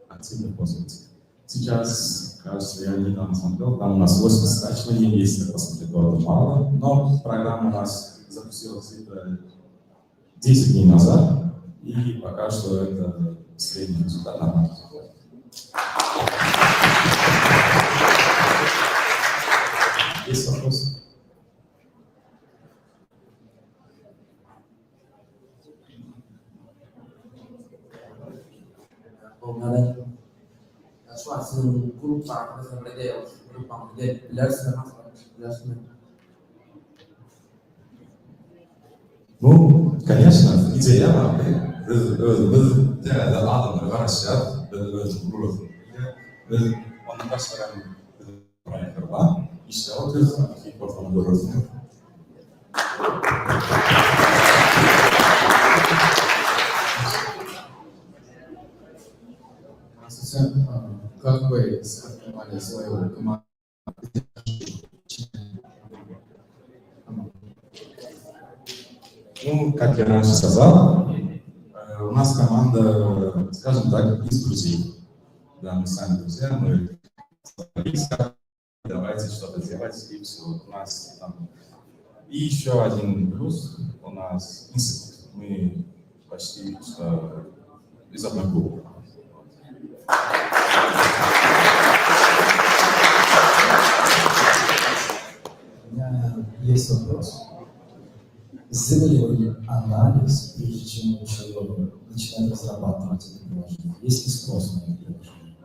Активно пользователи. Сейчас, кажется, я недавно смотрел, там у нас 8 скачиваний, если посмотреть, то это мало, но программа у нас запустилась где-то 10 дней назад, и пока что это средний результат нормальный. Есть вопросы? Şu an sizin grup farklı mesela grup farklı bilersiniz nasıl? Ну, конечно, идея разная. Biz adamlar karışacağız. Biz kuruluz. Biz onun başlarını projeler işte oturuyoruz. İki portföyü görüyoruz. Как вы сформировали свою команду? Ну, как я раньше сказал, у нас команда, скажем так, из друзей. Да, мы сами друзья, мы давайте что-то делать, и все. У нас там... И еще один плюс, у нас институт. Мы почти что из одной группы. У меня есть вопрос. Сделали вы анализ, прежде чем человек начинает разрабатывать это приложение? Есть ли спрос на это приложение?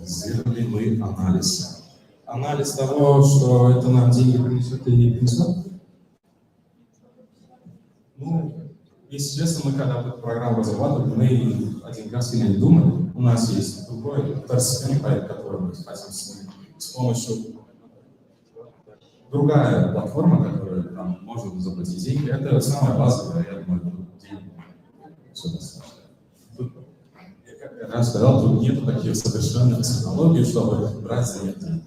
Сделали мы анализ. Анализ того, что это нам деньги принесет или не принесет? Ну, если честно, мы когда эту программу разрабатывали, мы один раз сильно не думали. У нас есть другой второстепенный проект, который мы хотим с помощью другая платформа, которая там может заплатить деньги. Это самая базовая, я думаю, деньги. Все достаточно. Тут, как я раньше сказал, тут нет таких совершенных технологий, чтобы брать за них деньги.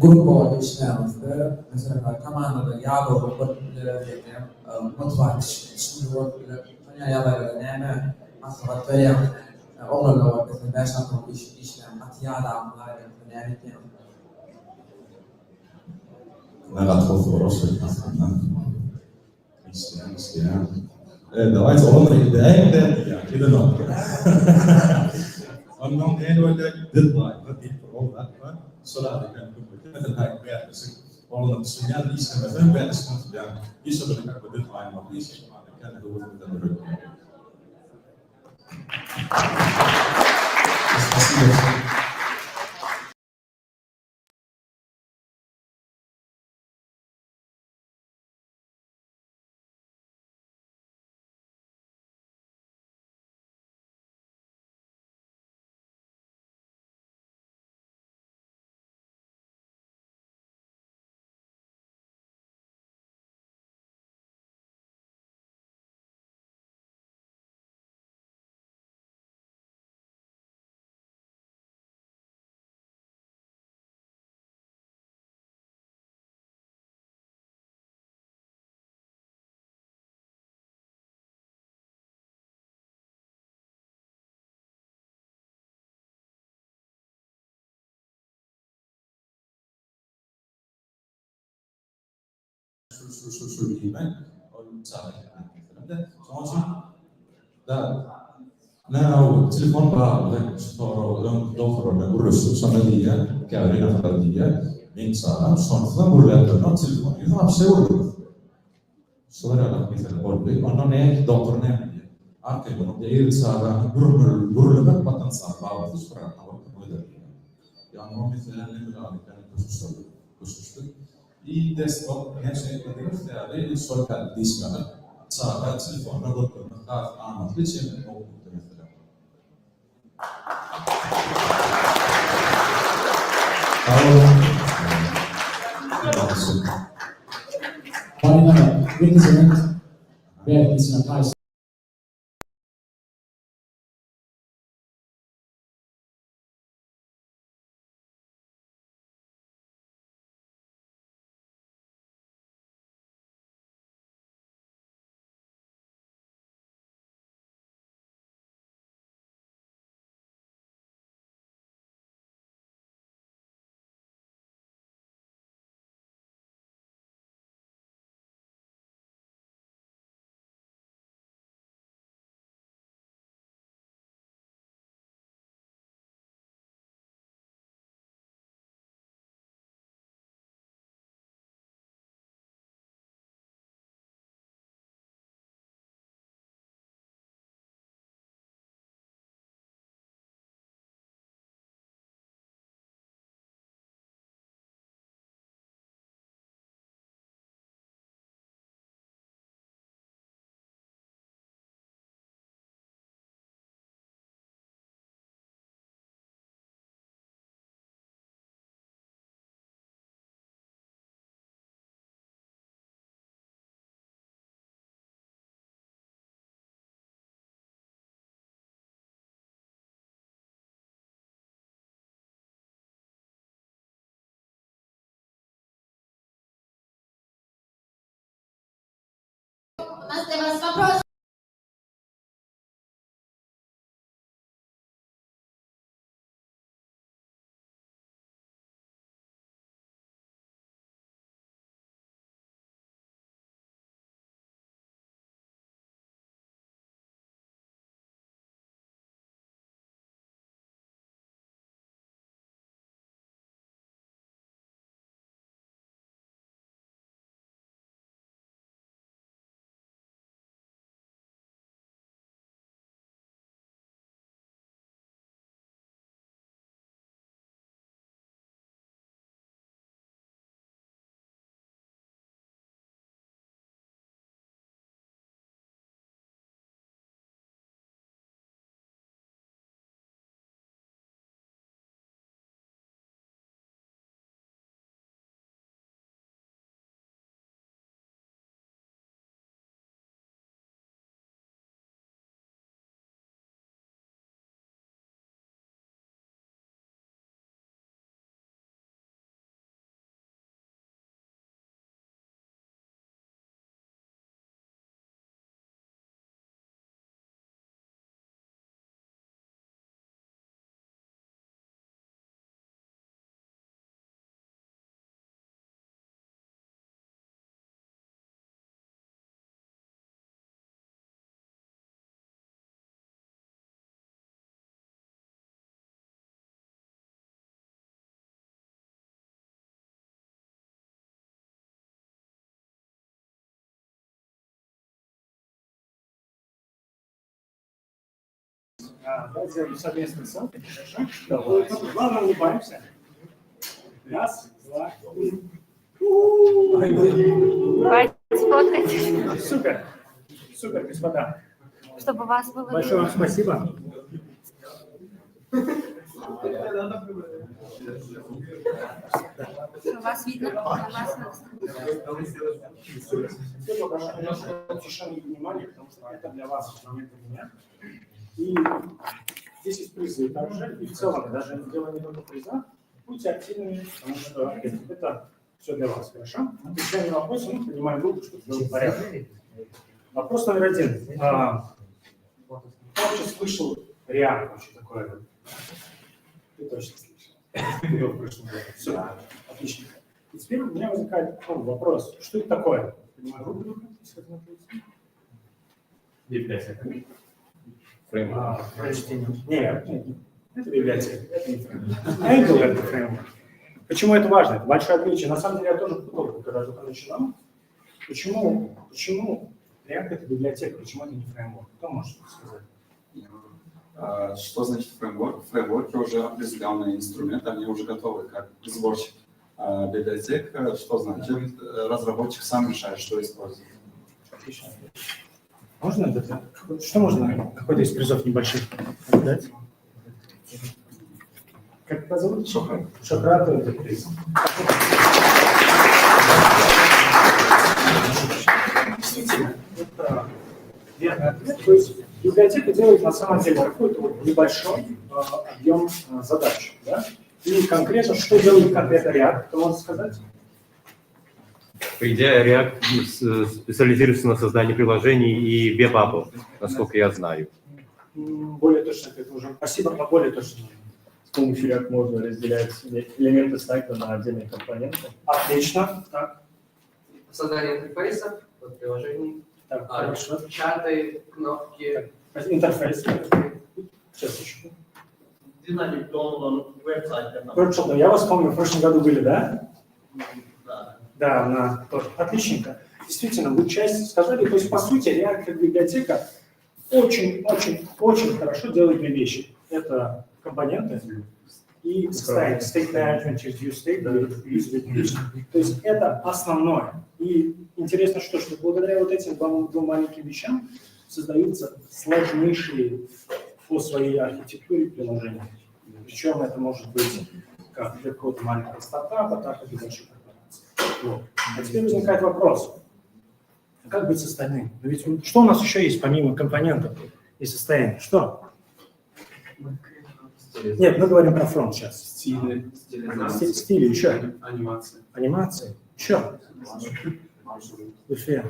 Grup olarak işlerimizde mesela komandada yağlı mutfak işini yalayla neme asfalt veya onlarla var mesela 5 dakika işlem atiyada amlar yani Надо отход хороший. Отлично. Давайте он ребят, я кидаю. Он нам говорит, дедлайн, вот и провод, Solar kan مثل هاي بيع بس والله السنيان ليش مثلا بيع اسمه يعني يشتغل لك بدل معي ما فيش كان هو المدرب şu bilmek o sağlayacak. Sonuçta da ne o telefon bağlı sonra doktora burası sonra diye kârına kadar diye insan sonra buraya da telefon yüzüne bir şey olur. Sonra da mesela orada ona ne doktor ne arkaya bunu değil sana buraya bakın sana bağlı sonra orada yani o mesela ne kadar kusursuz и desktop gerçekten yani sosyal dışında sağda telefonla bakıyorum. Anlatı için o mesela. У нас для вас вопрос. Давайте сделаем совместный селфи. Хорошо? Главное, улыбаемся. Раз, два. Давайте сфоткать. Супер. Супер, господа. Чтобы вас было... Большое вам спасибо. Вас видно? Вас Все пока немножко тишины и внимания, потому что это для вас, а не для меня. И здесь есть призы также. И в целом, даже дело не только в призах, будьте активными, потому что это все для вас, хорошо? Отвечаем на вопросы, мы принимаем группу, чтобы сделать порядок. Вопрос номер один. Я вообще слышал реально вообще такое. Ты точно слышал. Все, отлично. И теперь у меня возникает вопрос, что это такое? Библиотека. Нет, это библиотека, это не фреймворк. Angle это фреймворк. Почему это важно? Это большое отличие. На самом деле я тоже путал, когда только начинал. Почему React это библиотека, почему это не фреймворк? Кто может сказать? Что значит фреймворк? Фреймворки уже определенные инструменты, они уже готовы, как сборщик. Библиотек, что значит? Разработчик сам решает, что использовать. Отлично. Можно это? Что можно какой-то из призов небольших дать? Как тебя зовут? Шократ. Шократ, это приз. Действительно, это верный ответ. То есть библиотека делает на самом деле какой-то вот небольшой объем задач. Да? И конкретно, что делает конкретно React, кто может сказать? По идее, React специализируется на создании приложений и веб-апов, насколько я знаю. Более точно это уже. Спасибо, но более точно. С помощью React можно разделять элементы сайта на отдельные компоненты. Отлично. Так. Создание интерфейсов, приложений, хорошо. чаты, кнопки. Интерфейс. Сейчас еще. Динамик download веб-сайт. Workshop, я вас помню, в прошлом году были, да? Да. Да, на тоже. Отличненько. Действительно, вы часть сказали, то есть, по сути, React как библиотека очень хорошо делает две вещи. Это компоненты и состояние. State management через view state, usability. То есть это основное. И интересно, что благодаря вот этим двум маленьким вещам создаются сложнейшие по своей архитектуре приложения. Причем это может быть как для какого-то маленького стартапа, так и для больших корпораций. Вот. А теперь возникает вопрос. А как быть с остальным? Но ведь что у нас еще есть помимо компонентов и состояния? Что? Нет, мы говорим про фронт сейчас. Стили. Стили, еще. Анимация. Анимация. Еще. Буфет.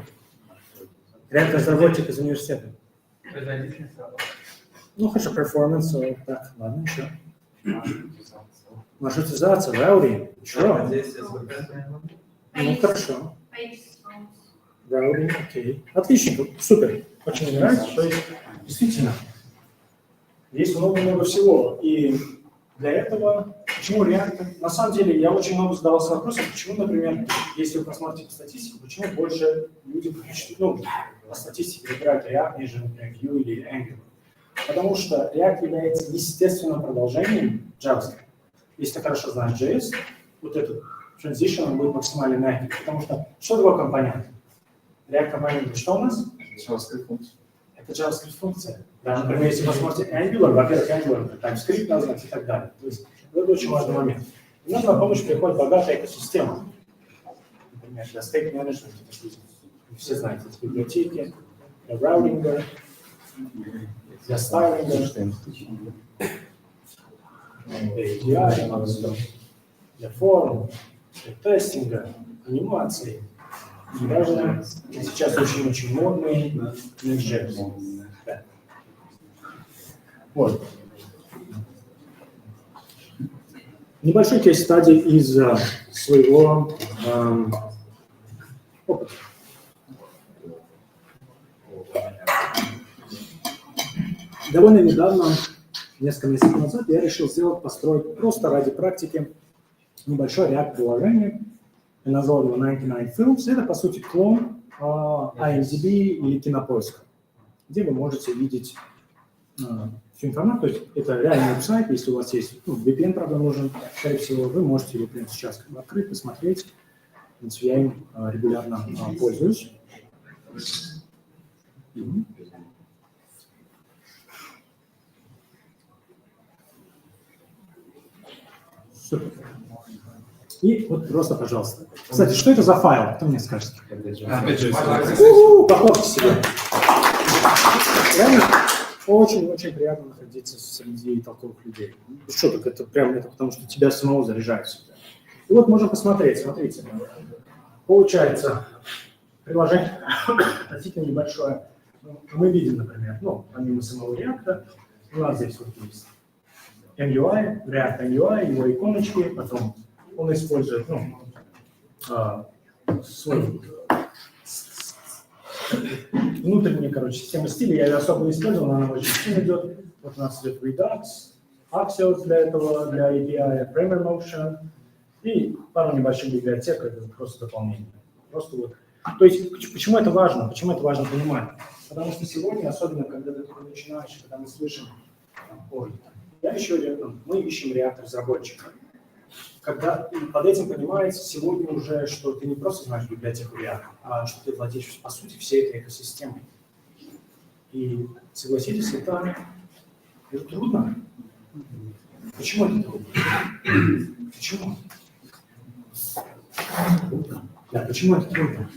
Реально разработчик из университета. Ну, хорошо, перформанс. Так, ладно, еще. Маршрутизация, раутинг. Еще. Ну, хорошо. Раутинг, окей. Отлично, супер. Очень мне нравится. То есть, действительно, есть много всего. И для этого, почему React, на самом деле, я очень много задавался вопросом, почему, например, если вы посмотрите статистику, почему больше люди предпочитают, по статистике выбирают React, нежели, например, Vue или Angular. Потому что React является естественным продолжением JavaScript. Если ты хорошо знаешь JS, вот этот transition будет максимально мягкий. Потому что такое компонент? React компонент, что у нас? JavaScript функция. Это JavaScript функция. Да, например, если вы посмотрите Angular, во-первых, Angular это TypeScript назвать и так далее. То есть это очень важный момент. И нам на помощь приходит богатая экосистема. Например, для state management, все знаете, эти библиотеки, для раутинга, для стайлинга, для API, для форм, для тестинга, анимации. И даже сейчас очень модный Next.js. Да. Вот. Небольшой кейс-стадий из своего опыта. Довольно недавно, несколько месяцев назад, я решил построить просто ради практики небольшое React-приложение. Я назвал его 99 Films. Это, по сути, клон IMDb или Кинопоиска, где вы можете видеть всю информацию. То есть это реальный веб-сайт. Если у вас есть VPN, правда, нужен, скорее всего, вы можете его прямо сейчас открыть, посмотреть. Я им регулярно пользуюсь. Супер. И вот просто, пожалуйста. Кстати, что это за файл? Кто мне скажет? Похлопайте себе. Реально очень приятно находиться среди толковых людей. Что так, это прям это потому, что тебя самого заряжает сюда. И вот можем посмотреть, смотрите. Получается, приложение относительно небольшое. Мы видим, например, помимо самого React, у нас здесь вот есть MUI, React MUI, его иконочки, потом он использует свой внутреннюю, систему стиля. Я ее особо не использовал, она очень сильно идет. Вот у нас идет Redux, Axios для этого, для API, Framer Motion и пару небольших библиотек, это просто дополнение. Просто вот. То есть, почему это важно? Почему это важно понимать? Потому что сегодня, особенно когда ты начинаешь, когда мы слышим, мы ищем React-разработчика. Когда под этим понимается сегодня уже, что ты не просто знаешь библиотеку React, а что ты владеешь, по сути, всей этой экосистемой. И согласитесь, это трудно. Почему это трудно? Почему? Да, почему это трудно?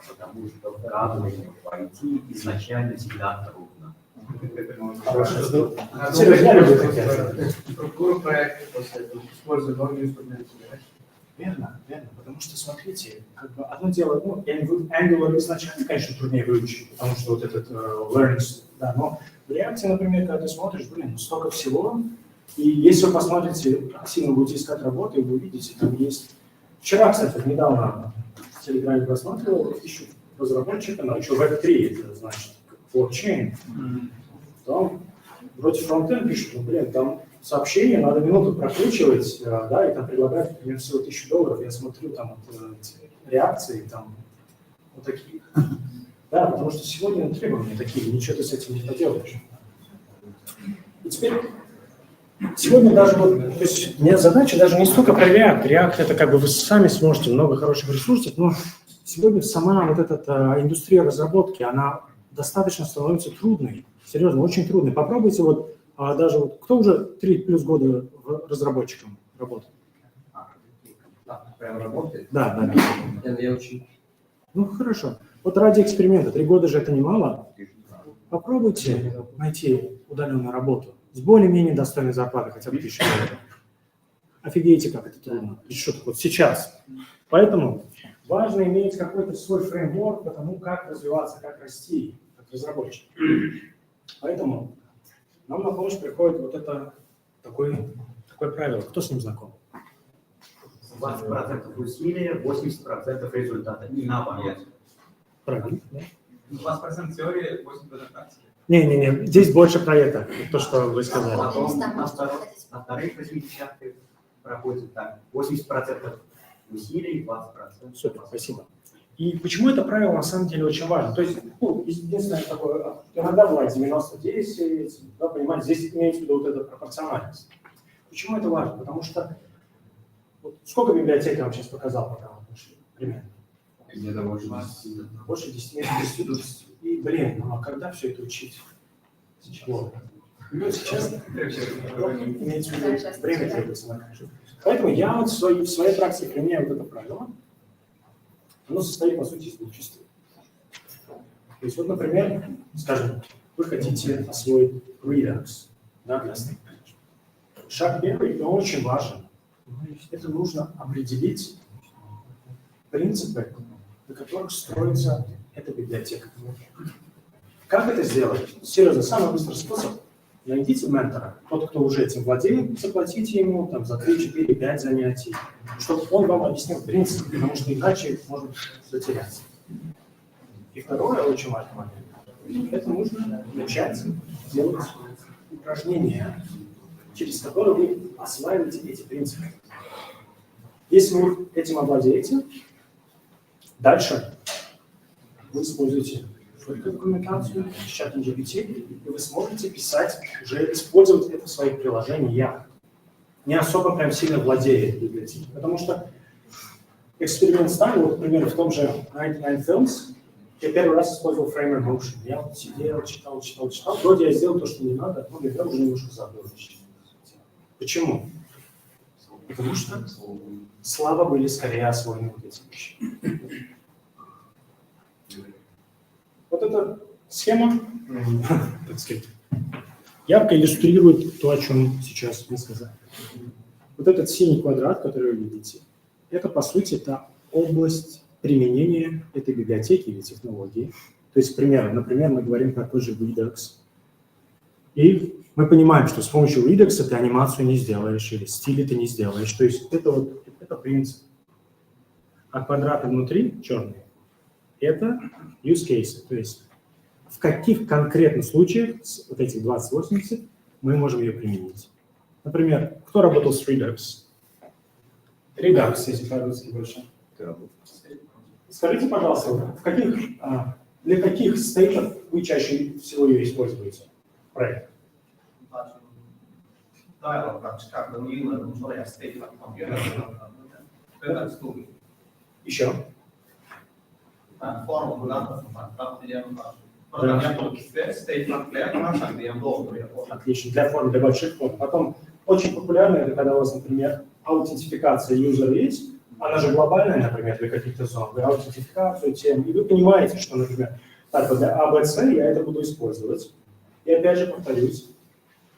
Потому что вкладывание в IT изначально всегда трудно. Какой проект после этого используя новые инструменты? Верно, верно. Потому что, смотрите, как бы одно дело, ну, Angular изначально, конечно, труднее выучить, потому что вот этот learning, да, но в React, например, когда ты смотришь, блин, столько всего, и если вы посмотрите, активно будете искать работу, и вы увидите, там есть... Вчера, кстати, недавно в Телеграме просматривал, ищу разработчика, научил Web3, это значит блокчейн. Там вроде фронтенд пишут, но, блин, там сообщение надо минуту прокручивать, да, и там предлагают, например, всего $1000. Я смотрю, там вот, реакции, там вот такие. Да, потому что сегодня требования такие, ничего ты с этим не поделаешь. И теперь, сегодня даже вот, то есть у меня задача даже не столько про React. React это как бы вы сами сможете много хороших ресурсов, но сегодня сама вот эта индустрия разработки, она достаточно становится трудной. Серьезно, очень трудной. Попробуйте вот даже вот, кто уже 3+ года разработчиком работает? Прям работает? Да, да. Я очень... Ну, хорошо. Вот ради эксперимента, 3 года же это немало. Попробуйте найти удаленную работу с более-менее достойной зарплатой, хотя бы $1000. Офигеете, как это трудно. И что вот сейчас. Поэтому важно иметь какой-то свой фреймворк по тому, как развиваться, как расти, как разработчик. Поэтому нам на помощь приходит вот это такое правило. Кто с ним знаком? 20% усилия, 80% результата. И наоборот. Правильно. 20% теории, 80% практики. Не, здесь больше про это, то, что вы сказали. Потом на вторых 80-х проходит так. 80% усилий, 20%. Супер, спасибо. И почему это правило на самом деле очень важно? То есть, ну, единственное такое, иногда бывает 90-10, да, понимаете, здесь имеется в виду вот эта пропорциональность. Почему это важно? Потому что вот, сколько библиотек я вам сейчас показал, пока мы пошли? Примерно. Где-то больше 10. Больше 10. И, блин, ну а когда все это учить? Вот. Ну, сейчас имеется в виду, время требуется на каждый. Поэтому я вот в своей практике применяю вот это правило. Оно состоит, по сути, из двух частей. То есть, вот, например, скажем, вы хотите освоить Redux, да, для стейка. Шаг первый, но очень важен. Это нужно определить принципы, на которых строится эта библиотека. Как это сделать? Серьезно, самый быстрый способ. Найдите ментора, тот, кто уже этим владеет, заплатите ему там, за 3, 4, 5 занятий, чтобы он вам объяснил принцип, потому что иначе может затеряться. И второе, очень важный момент, это нужно начать делать упражнения, через которые вы осваиваете эти принципы. Если вы этим овладеете, дальше вы используете документацию, чат GPT, и вы сможете писать, уже использовать это в своих приложениях, не особо прям сильно владея этой библиотекой. Потому что эксперимент ставил, вот, например, в том же 99 Films, я первый раз использовал Framer Motion. Я вот сидел, читал. Вроде я сделал то, что не надо, но я уже немножко забыл. Почему? Потому что слабо были скорее освоены вот эти вещи. Вот эта схема, так сказать, ярко иллюстрирует то, о чем сейчас мы сказали. Вот этот синий квадрат, который вы видите, это, по сути, это область применения этой библиотеки или технологии. То есть, например, мы говорим про тот же Redux. И мы понимаем, что с помощью Redux ты анимацию не сделаешь или стили ты не сделаешь. То есть это принцип. А квадраты внутри, черные, это use cases. То есть в каких конкретных случаях с вот этих 2080 мы можем ее применить. Например, кто работал с Redux? Redux, если по-русски больше. Скажите, пожалуйста, для каких стейтов вы чаще всего ее используете? Проект. Dialog как бы Еще? Форму Отлично, для форм, для больших форм. Потом очень популярно, это когда у вас, например, аутентификация юзера есть, она же глобальная, например, для каких-то зон, вы аутентификацию тем, и вы понимаете, что, например, так вот для ABC я это буду использовать. И опять же повторюсь,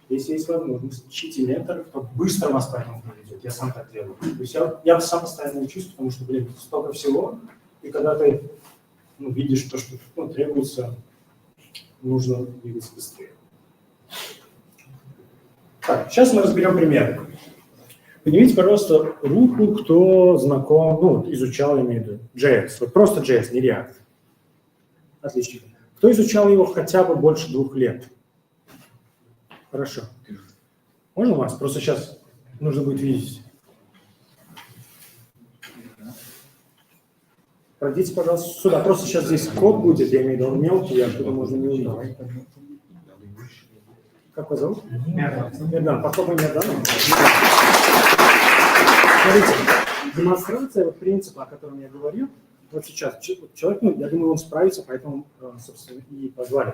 если есть возможность, ищите менторов, кто быстро вас по этому проведет. Я сам так делаю. То есть я сам постоянно учусь, потому что, блин, столько всего, и когда ты видишь то, что требуется, нужно двигаться быстрее. Так, сейчас мы разберем пример. Поднимите, пожалуйста, руку, кто знаком, изучал, я имею в виду, JS. Вот просто JS, не React. Отлично. Кто изучал его хотя бы больше 2 лет? Хорошо. Можно вас? Просто сейчас нужно будет видеть. Пройдите, пожалуйста, сюда. Просто сейчас здесь код будет, я имею в виду мелкий, оттуда можно не увидеть. Как вас зовут? Мердан. Попробуем Мерданом. Смотрите, демонстрация принципа, о котором я говорил, вот сейчас человек, я думаю, он справится, поэтому, собственно, и позвали.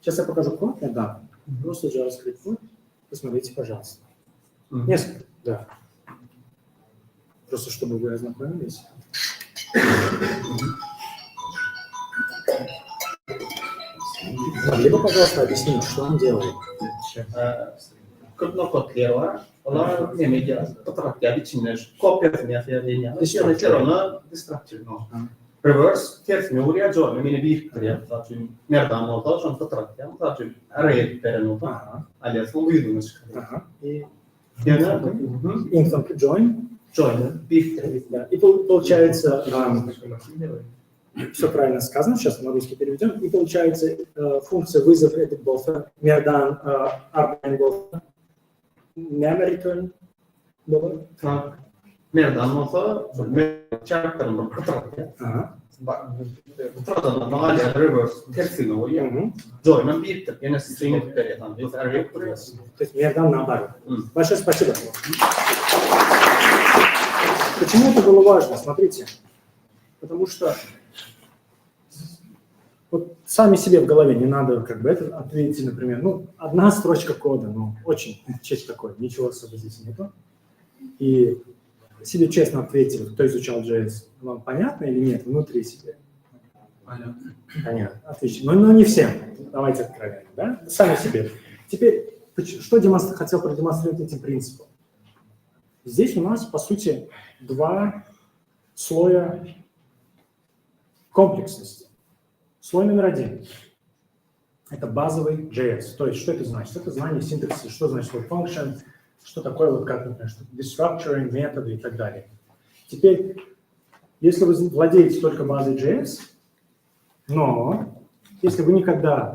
Сейчас я покажу код, Мердан. Просто JavaScript код. Посмотрите, пожалуйста. Несколько, да. Просто чтобы вы ознакомились. Могли бы, пожалуйста, объяснить, что он делает? Onlar yemeğe fotoğrafya biçimler, kopyasını yapıyor. Mesela ona destructure. Reverse, tersine oraya join. Mine biriktir ya. Zaten nereden oldu? Şu an fotoğrafya. Zaten araya veren oldu. Alias o büyüdüğünü çıkarıyor. Instant join. Join. Biriktir. И получается, все правильно сказано, сейчас на русский переведем, и получается функция вызов это buffer, Merdan outline buffer, memory return buffer. Nereden olsa çarptırma fotoğrafya. Fotoğrafdan alias reverse, tersine oraya. Join'ın biriktir. Yine string'i tutar там. Biz araya kuruyoruz. То есть Merdan наоборот. Большое спасибо. Почему это было важно? Смотрите. Потому что вот сами себе в голове не надо это ответить, например, одна строчка кода, очень честно такое, ничего особо здесь нету. И себе честно ответили, кто изучал JS, вам понятно или нет, внутри себя? Понятно, отлично. Но не всем, давайте откровенно, да? Сами себе. Теперь, что хотел продемонстрировать этим принципом? Здесь у нас, по сути, 2 слоя комплексности. Слой номер 1 – это базовый JS. То есть, что это значит? Это знание синтаксиса, что значит function, что такое, например, destructuring, методы и так далее. Теперь, если вы владеете только базой JS, но если вы никогда,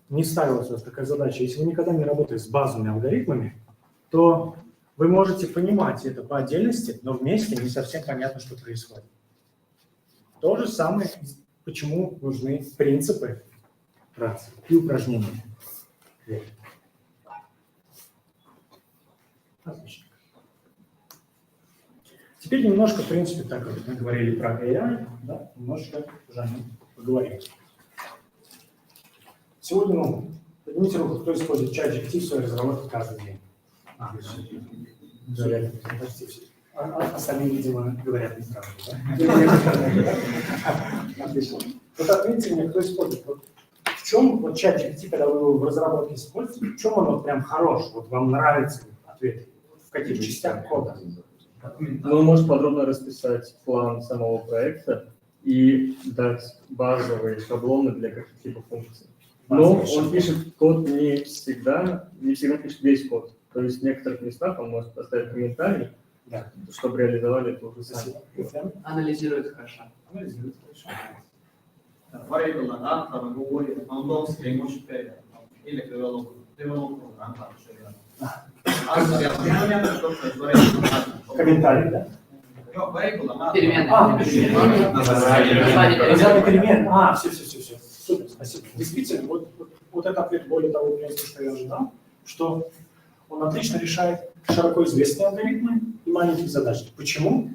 не ставилась у вас такая задача, если вы никогда не работаете с базовыми алгоритмами, то вы можете понимать это по отдельности, но вместе не совсем понятно, что происходит. То же самое, почему нужны принципы и упражнения. Отлично. Теперь немножко, в принципе, так как мы говорили про AI, да, немножко уже о нем поговорим. Сегодня, поднимите руку, кто использует ChatGPT в своей разработке каждый день. Почти все. Остальные, видимо, говорят не сразу, да? Отлично. Вот ответьте мне, кто использует. В чем ChatGPT, когда вы его в разработке используете, в чем он прям хорош? Вам нравится ответ? В каких частях кода? Он может подробно расписать план самого проекта и дать базовые шаблоны для каких-либо функций. Но он пишет код не всегда пишет весь код. То есть в некоторых местах он может поставить комментарий, чтобы реализовали это уже сами. Анализирует хорошо. Анализирует хорошо. Variable'dan tam говорит, он string может передать. Или developer там Комментарий, да? Перемен. Все. Супер, спасибо. Действительно, вот этот ответ более того, что я ожидал, что он отлично решает широко известные алгоритмы и маленькие задачи. Почему?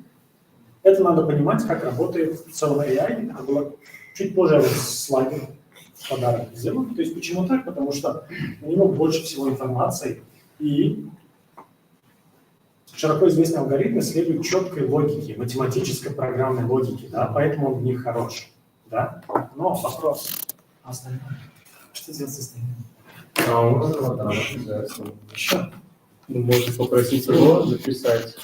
Это надо понимать, как работает в целом AI. Чуть позже я слайд в подарок сделан. То есть почему так? Потому что у него больше всего информации, и широко известные алгоритмы следуют четкой логике, математической программной логике, да, поэтому он в них хорош. Да? Но вопрос. Что делать с остальными? Еще? Мы можем попросить его записать,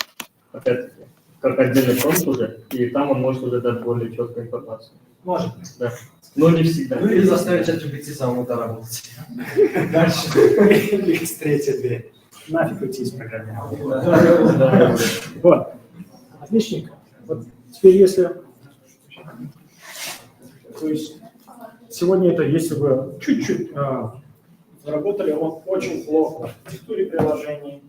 опять-таки, как отдельный промпт уже, и там он может уже дать более четкую информацию. Может. Да. Но не всегда. Ну или заставить ChatGPT самому доработать. Дальше. Или с третьей двери. Нафиг уйти из программирования. Вот. Отличненько. Вот теперь если... То есть сегодня это, если вы чуть-чуть заработали, он очень плохо в архитектуре приложений,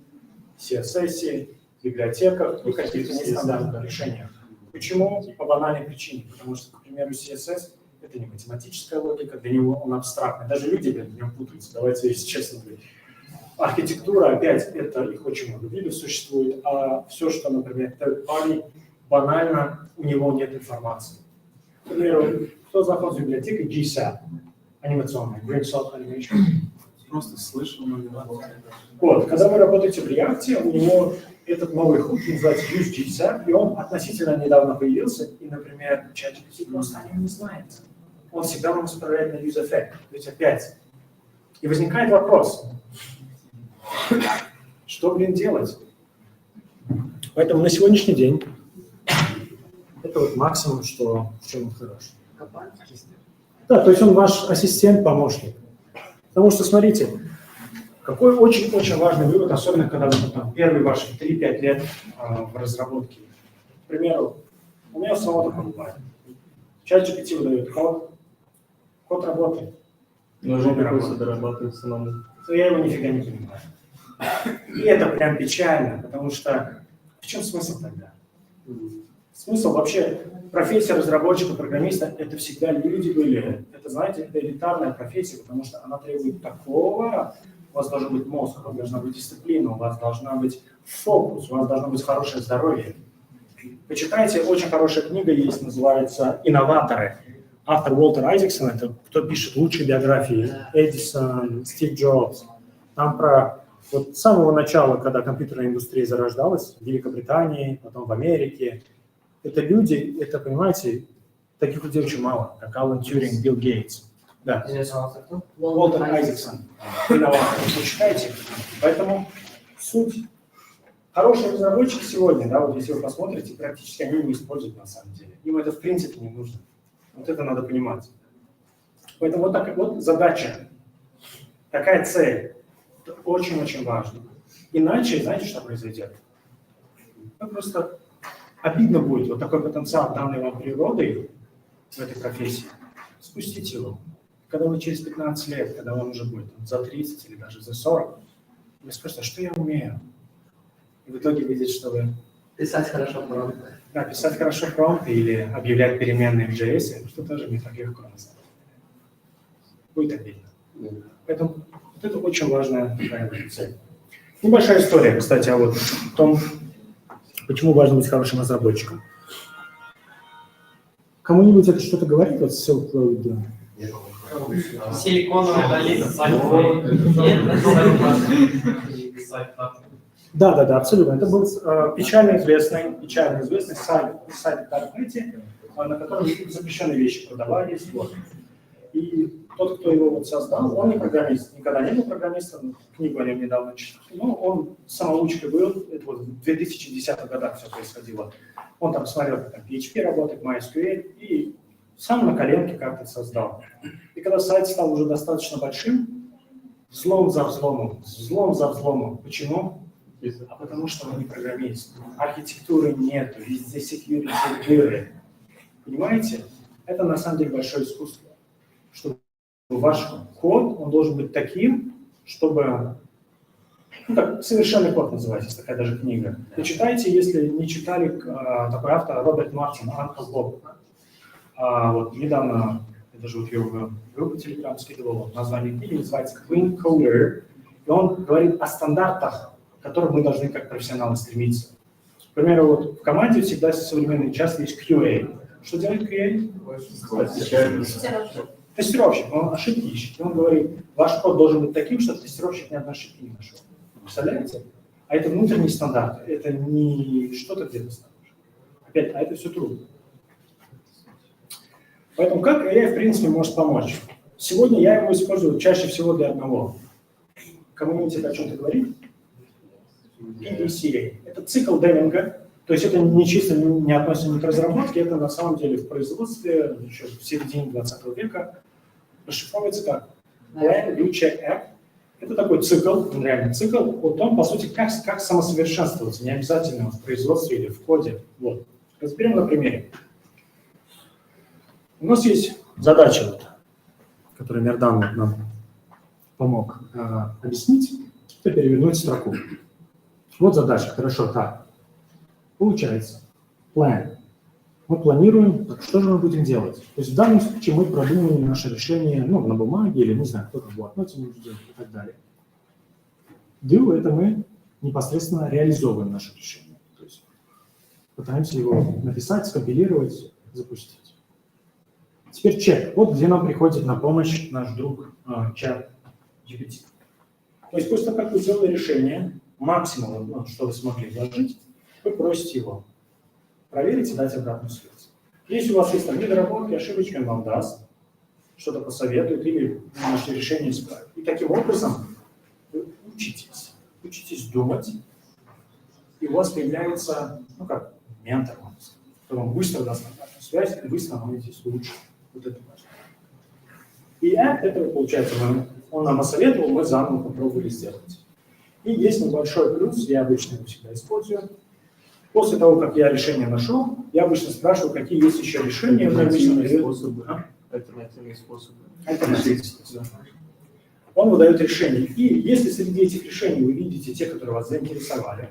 CSS, библиотеках и каких-то нестандартных решениях. Почему? По банальной причине. Потому что, к примеру, CSS — это не математическая логика, для него он абстрактный. Даже люди в нем путаются. Давайте, если честно говорить. Архитектура, опять, это их очень много видов существует, а все, что, например, third party, банально, у него нет информации. К примеру, кто знаком с библиотекой GSAP, анимационная, Green Soft Animation? Просто слышал, но не работал. Вот, когда вы работаете в React, у него этот новый хук называется Use GSAP, и он относительно недавно появился, и, например, ChatGPT просто о нем не знает. Он всегда вам исправляет на use effect. То есть опять. И возникает вопрос, что, делать? Поэтому на сегодняшний день это вот максимум, что в чем он хорош. Да, то есть он ваш ассистент-помощник. Потому что, смотрите, какой очень-очень важный вывод, особенно когда вы там, первые ваши 3-5 лет в разработке. К примеру, у меня самого такое бывает. ChatGPT выдает код работает. Но уже приходится дорабатывать самому. То я его нифига не понимаю. И это прям печально, потому что в чем смысл тогда? Смысл вообще, профессия разработчика, программиста, это всегда люди были. Это, знаете, это элитарная профессия, потому что она требует такого. У вас должен быть мозг, у вас должна быть дисциплина, у вас должна быть фокус, у вас должно быть хорошее здоровье. Почитайте, очень хорошая книга есть, называется «Инноваторы». Автор Уолтер Айзексон, это кто пишет лучшие биографии, Эдисон, Стив Джобс. Там про вот с самого начала, когда компьютерная индустрия зарождалась, в Великобритании, потом в Америке, это люди, это, понимаете, таких людей очень мало, как Алан Тьюринг, Билл Гейтс. Да. Уолтер Айзексон. Инноватор. Почитайте. Поэтому суть. Хорошие разработчики сегодня, да, вот если вы посмотрите, практически они не используют на самом деле. Им это в принципе не нужно. Вот это надо понимать. Поэтому вот такая вот задача, такая цель. Это очень-очень важно. Иначе, знаете, что произойдет? Это просто обидно будет вот такой потенциал, данный вам природой в этой профессии, спустить его. Когда вы через 15 лет, когда вам уже будет за 30 или даже за 40, вы спросите, а что я умею? И в итоге видите, что вы... Писать хорошо промпты. Да, писать хорошо промпты или объявлять переменные в JS, что тоже не так легко на самом деле. Будет обидно. Поэтому вот это очень важная такая цель. Небольшая история, кстати, о том, почему важно быть хорошим разработчиком. Кому-нибудь это что-то говорит? Вот Silk Road, да. Силиконовая долина, Да, абсолютно. Это был печально известный сайт в интернете, на котором запрещенные вещи продавались. Вот. И тот, кто его вот создал, он не программист, никогда не был программистом, книгу о нем недавно читал. Но он самоучкой был, это вот в 2010-х годах все происходило. Он там смотрел, как там PHP работает, MySQL, и сам на коленке как-то создал. И когда сайт стал уже достаточно большим, взлом за взломом. Почему? А потому что он не программист. Архитектуры нету, везде security дыры. Понимаете? Это на самом деле большое искусство. Чтобы ваш код, он должен быть таким, чтобы... Ну, так, совершенный код называется, есть такая даже книга. Вы читайте, если не читали, такой автор Роберт Мартин, Uncle Bob. Вот недавно, я даже вот его в группу Telegram скидывал, название книги называется Clean Coder, и он говорит о стандартах, к которым мы должны как профессионалы стремиться. К примеру, вот в команде всегда современный час есть QA. Что делает QA? Тестировщик, он ошибки ищет. Он говорит, ваш код должен быть таким, чтобы тестировщик ни одной ошибки не нашел. Представляете? А это внутренний стандарт, это не что-то где-то снаружи. Опять, а это все трудно. Поэтому как AI, в принципе, может помочь? Сегодня я его использую чаще всего для одного. Кому-нибудь о чем-то говорит? PDCA. Это цикл Деминга. То есть это не чисто не относится ни к разработке, это на самом деле в производстве еще в середине 20 века расшифровывается как Plan, Do, Check, Act. Это такой цикл, реальный цикл. Вот он, по сути, как самосовершенствоваться, не обязательно в производстве или в коде. Вот. Разберем на примере. У нас есть задача, вот, которую Мердан нам помог объяснить, это перевернуть строку. Вот задача, хорошо, так. Получается, план. Мы планируем, так что же мы будем делать. То есть в данном случае мы продумываем наше решение на бумаге или, не знаю, кто-то в блокноте может делать и так далее. Do – это мы непосредственно реализовываем наше решение. То есть пытаемся его написать, скомпилировать, запустить. Теперь check. Вот где нам приходит на помощь наш друг чат GPT. То есть после того, как вы сделали решение, максимум, что вы смогли вложить, вы просите его проверить и дать обратную связь. Если у вас есть там недоработки, ошибочки, он вам даст, что-то посоветует или наше решение исправит. И таким образом вы учитесь думать, и у вас появляется, как ментор, который вам быстро даст обратную связь, и вы становитесь лучше. Вот это важно. И от этого, получается, он нам посоветовал, мы заново попробовали сделать. И есть небольшой плюс, я обычно его всегда использую. После того, как я решение нашел, я обычно спрашиваю, какие есть еще решения. Альтернативные способы. Альтернативные способы. Он выдает решение. И если среди этих решений вы видите те, которые вас заинтересовали,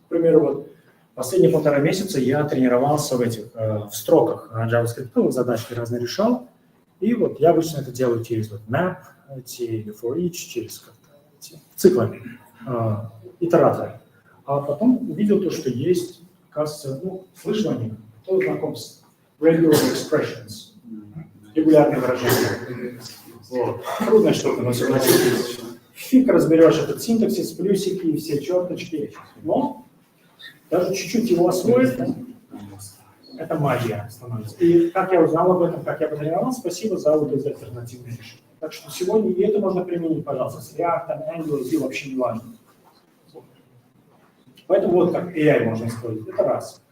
к примеру, вот последние 1,5 месяца я тренировался в строках JavaScript, задачки разные решал. И вот я обычно это делаю через map, или for each, через циклами, итераторы. А потом увидел то, что есть, кажется, слышал о них, кто знаком с regular expressions, регулярные выражения. Вот. Трудная штука, но согласитесь. Фиг разберешь этот синтаксис, плюсики, все черточки. Но даже чуть-чуть его освоить, это магия становится. И как я узнал об этом, как я потренировал, спасибо за вот эти альтернативные решения. Так что сегодня и это можно применить, пожалуйста, с React, Angular, и вообще не важно. Поэтому вот как AI можно использовать. Это раз.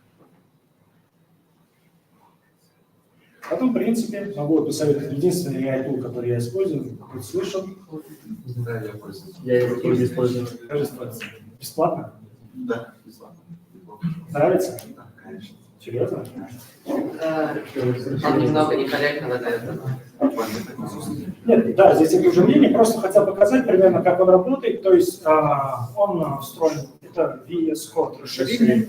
Потом, в принципе, могу посоветовать единственный AI-тул, который я использую. Кто слышал? Да, я пользуюсь. Я его тоже использую. Бесплатно? Да, бесплатно. Нравится? Да, конечно. Серьезно? Он немного некорректно выдает. Нет, да, здесь это уже мнение, просто хотел показать примерно, как он работает. То есть он встроен, это VS Code расширение.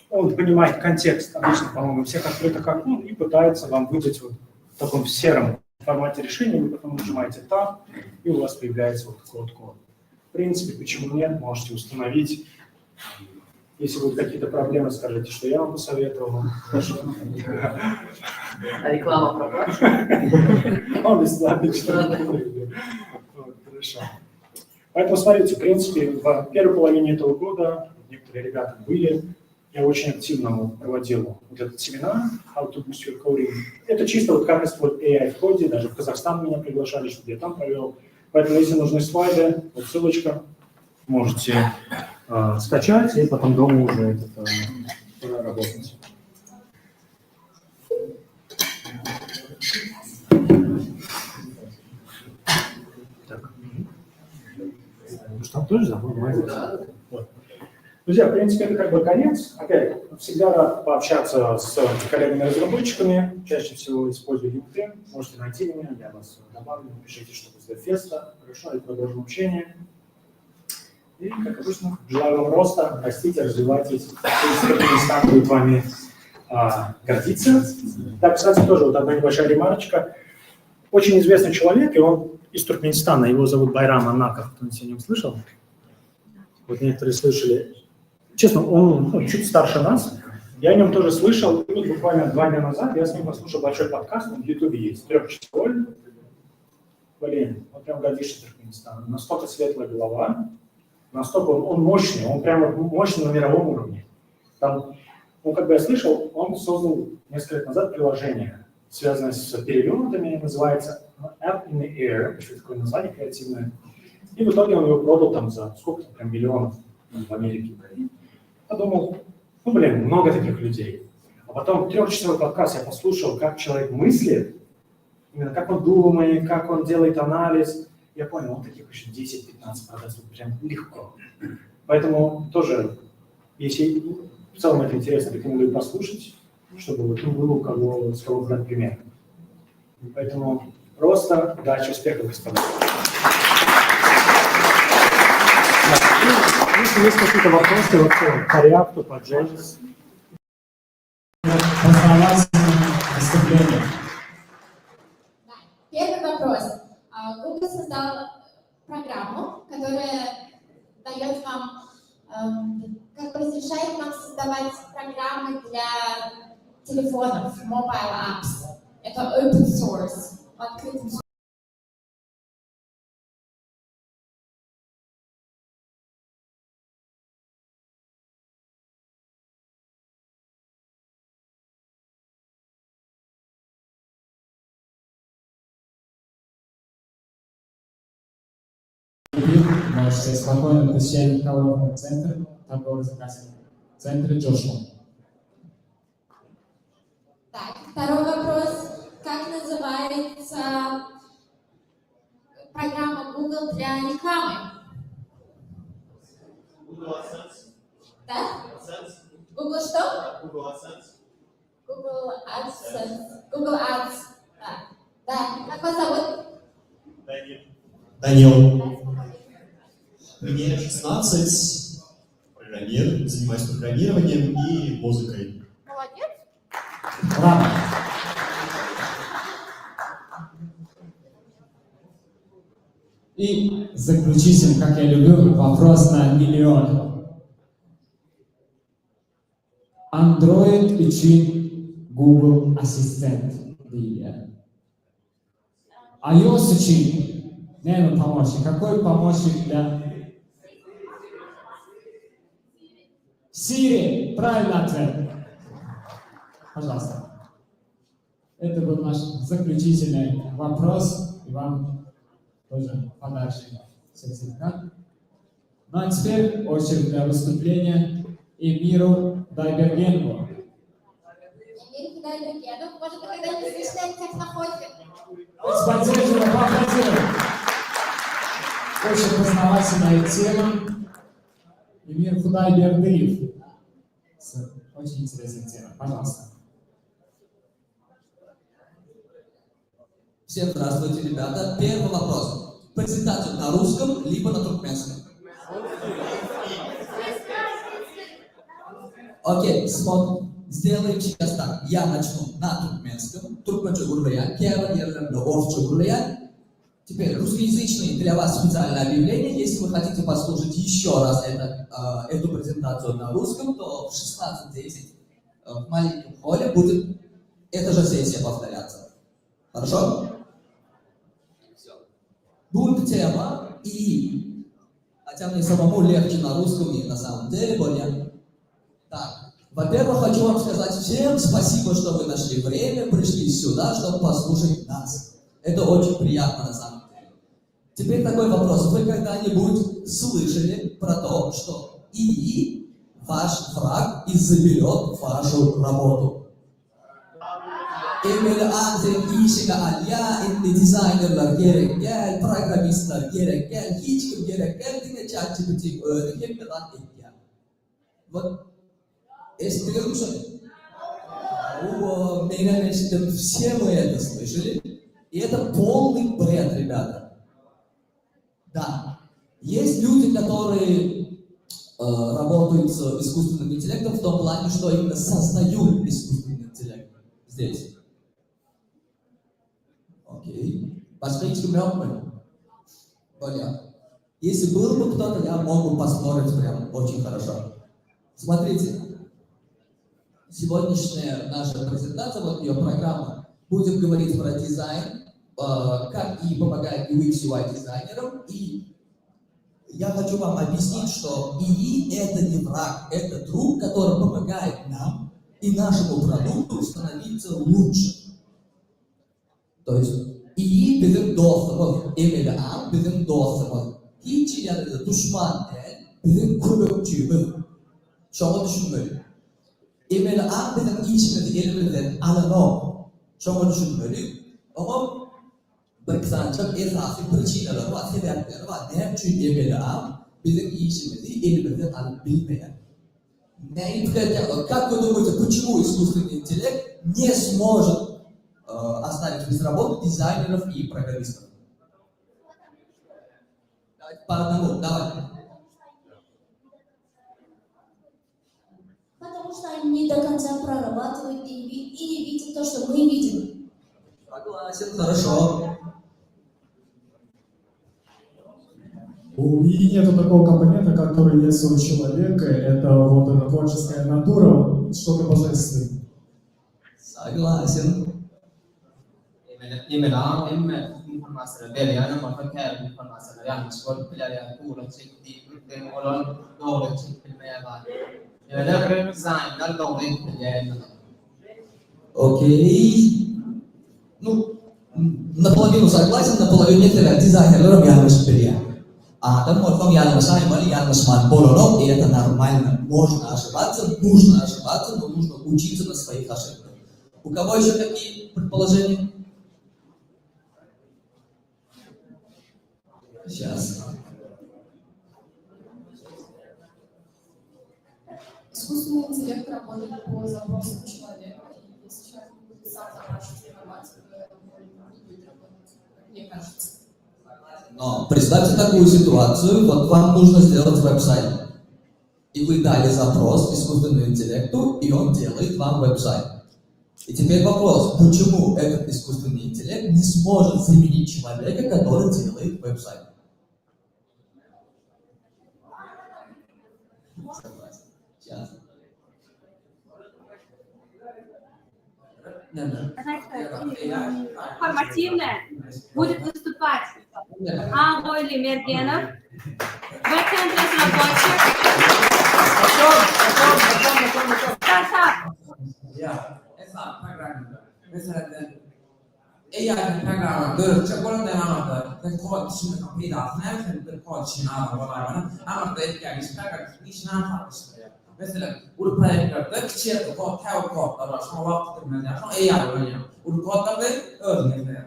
Он понимает контекст, обычно, по-моему, всех открытых окон и пытается вам выдать вот в таком сером формате решения. Вы потом нажимаете Tab, и у вас появляется вот код. В принципе, почему нет, можете установить. Если будут какие-то проблемы, скажите, что я вам посоветовал. Хорошо. А реклама проплачена? Он бесплатный человек. Хорошо. Поэтому, смотрите, в принципе, в первой половине этого года некоторые ребята были. Я очень активно проводил вот этот семинар How to Boost Your Coding. Это чисто вот как использовать AI в коде. Даже в Казахстан меня приглашали, чтобы я там провел. Поэтому, если нужны слайды, вот ссылочка, можете скачать и потом дома уже это проработать. Так. Ну что, там тоже забыл? Вот. Друзья, в принципе, это как бы конец. Опять, всегда рад пообщаться с коллегами-разработчиками. Чаще всего использую LinkedIn. Можете найти меня, я вас добавлю. Напишите что-то с DevFest. Хорошо, и продолжим общение. И, как обычно, желаю вам роста, растите, развивайтесь. Туркменистан будет вами гордиться. Так, кстати, тоже вот одна небольшая ремарочка. Очень известный человек, и он из Туркменистана, его зовут Байрам Анаков. Кто-нибудь о нем слышал? Вот некоторые слышали. Честно, он чуть старше нас. Я о нем тоже слышал, и вот буквально 2 дня назад я с ним послушал большой подкаст, он в YouTube есть, 3-часовой. Блин, он прям годишься Туркменстану. Настолько светлая голова, настолько он мощный, он прямо мощный на мировом уровне. Там, ну, как бы я слышал, он создал несколько лет назад приложение, связанное с перелетами, называется App in the Air, еще такое название креативное. И в итоге он его продал там за сколько-то прям миллионов в Америке. Подумал, ну, блин, много таких людей. А потом 3-часовой подкаст я послушал, как человек мыслит, именно как он думает, как он делает анализ. Я понял, он таких еще 10-15 продаст прям легко. Поэтому тоже, если в целом это интересно, рекомендую послушать, чтобы вот, ну, было у кого, с кого брать пример. Поэтому просто удачи, успехов, господа. Если есть какие-то вопросы вообще по React, по JS. Первый вопрос. Google создал программу, которая дает вам, как бы разрешает вам создавать программы для телефонов, mobile apps. Это open source, открытый source. Можете спокойно посещать торговый центр, торгово-заказательный центр Джошуа. Так, второй вопрос. Как называется программа Google для рекламы? Google AdSense. Да? AdSense. Google что? Google AdSense. Google AdSense. Google Ads. Да. Да. Как вас зовут? Данил. Мне 16, программир, занимаюсь программированием и музыкой. Молодец. Браво. И заключительный, как я люблю, вопрос на миллион. Android için Google Ассистент değil. iOS için наверное, помощник. Какой помощник для Siri? Правильный ответ. Пожалуйста. Это был наш заключительный вопрос. И вам тоже подарочный сертификат. Ну а теперь очередь для выступления Эмиру Дайбергенову. Эмир Дайбергенов. Может, вы когда-нибудь слышали о техноходе? Поддерживаем, поаплодируем. Очень познавательная тема. Эмир Худайбердыев. Очень интересная тема. Пожалуйста. Всем здравствуйте, ребята. Первый вопрос. Презентацию на русском, либо на туркменском? Окей, смотрим. Сделаем сейчас так. Я начну на туркменском. Туркменче гурлаян, кеван ерлерде орче гурлаян. Теперь русскоязычный для вас специальное объявление. Если вы хотите послушать еще раз эту презентацию на русском, то в 16:10 в маленьком холле будет эта же сессия повторяться. Хорошо? Будет тема, и хотя мне самому легче на русском и на самом деле более. Так, во-первых, хочу вам сказать всем спасибо, что вы нашли время, пришли сюда, чтобы послушать нас. Это очень приятно на самом деле. Теперь такой вопрос. Вы когда-нибудь слышали про то, что ИИ ваш враг и заберет вашу работу? Böyle anzim işine alya, indi designerlar gerek gel, programistler gerek gel, hiç kim gerek gel, yine ChatGPT öğrenip lan et ya. Вот, если ты слушай, меня значит, все мы это слышали, и это полный бред, ребята. Да, есть люди, которые работают с искусственным интеллектом в том плане, что именно создают искусственный интеллект здесь. Окей. Посмотрите, понятно. Если был бы кто-то, я мог бы поспорить прям очень хорошо. Смотрите. Сегодняшняя наша презентация, вот ее программа, будем говорить про дизайн, как и помогает UX UI дизайнерам. И я хочу вам объяснить, что ИИ это не враг, это друг, который помогает нам и нашему продукту становиться лучше. То есть ИИ bizim dostumuz, MLA bizim dostumuz. Hiç yani düşman değil, bizim kömekçimiz. Şunu düşünmeli. MLA bizim içimizi elimizden alamam. Şunu düşünmeli. Ama bir kısancık esası причиneleri var, sebepleri var. Ne için MLA bizim içimizi elimizden alabilmeyen? Как вы думаете, почему искусственный интеллект не сможет оставить без работы дизайнеров и программистов? Давайте по одному, давайте. Потому что они не до конца прорабатывают и не видят то, что мы видим. Согласен, хорошо. У ИИ нету такого компонента, который есть у человека, это вот эта творческая натура, что-то божественное. Согласен. Именно информация, беляна, махакер, информация, реально, сколько беляна, тура, цикли, брюкты, олон, доллар, цикли, мега. Я дизайн, доллар, беляна. Окей. Ну, наполовину согласен, наполовину нет, дизайнером yanlış biliyor. Адам потом yanlış aymalı, yanlış манипулировал, и это нормально. Можно ошибаться, нужно ошибаться, но нужно учиться на своих ошибках. У кого еще какие предположения? Сейчас. Искусственный интеллект работает по запросам человека, и если человек будет сам запрашивать информацию, то это не будет работать, мне кажется. Но представьте такую ситуацию, вот вам нужно сделать веб-сайт. И вы дали запрос искусственному интеллекту, и он делает вам веб-сайт. И теперь вопрос, почему этот искусственный интеллект не сможет заменить человека, который делает веб-сайт? Сейчас. Информативная будет выступать Абойли Мергенов, бэкэнд разработчик, стартап. Esas programlar. Mesela AI programlar çok olan devamında ben kod şimdi kapıyı da aslında ben kod şimdi var ama da yani işler farklı. Mesela bu projelerde küçük kod, tel kod, ama şu vakit mesela şu AI oynuyor. Bu kodlarda öğreniyor.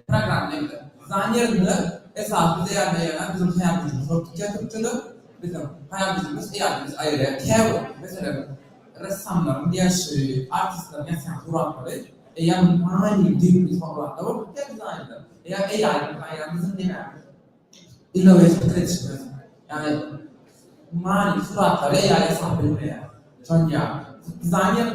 Programlar. Zannediyorum esas değerler bizim hayatımızda çok tüketiyordu. Bizim hayatımız hayatımız ayrı. Tel mesela ressamların, diğer artistlerin yaşayan suratları eğer aynı bir suratlar var, tek dizayndır. Eğer ayağımızın ne var? İnovasyon kreatifimiz. Yani mani suratları eğer yasabilmeye. Çünkü dizayner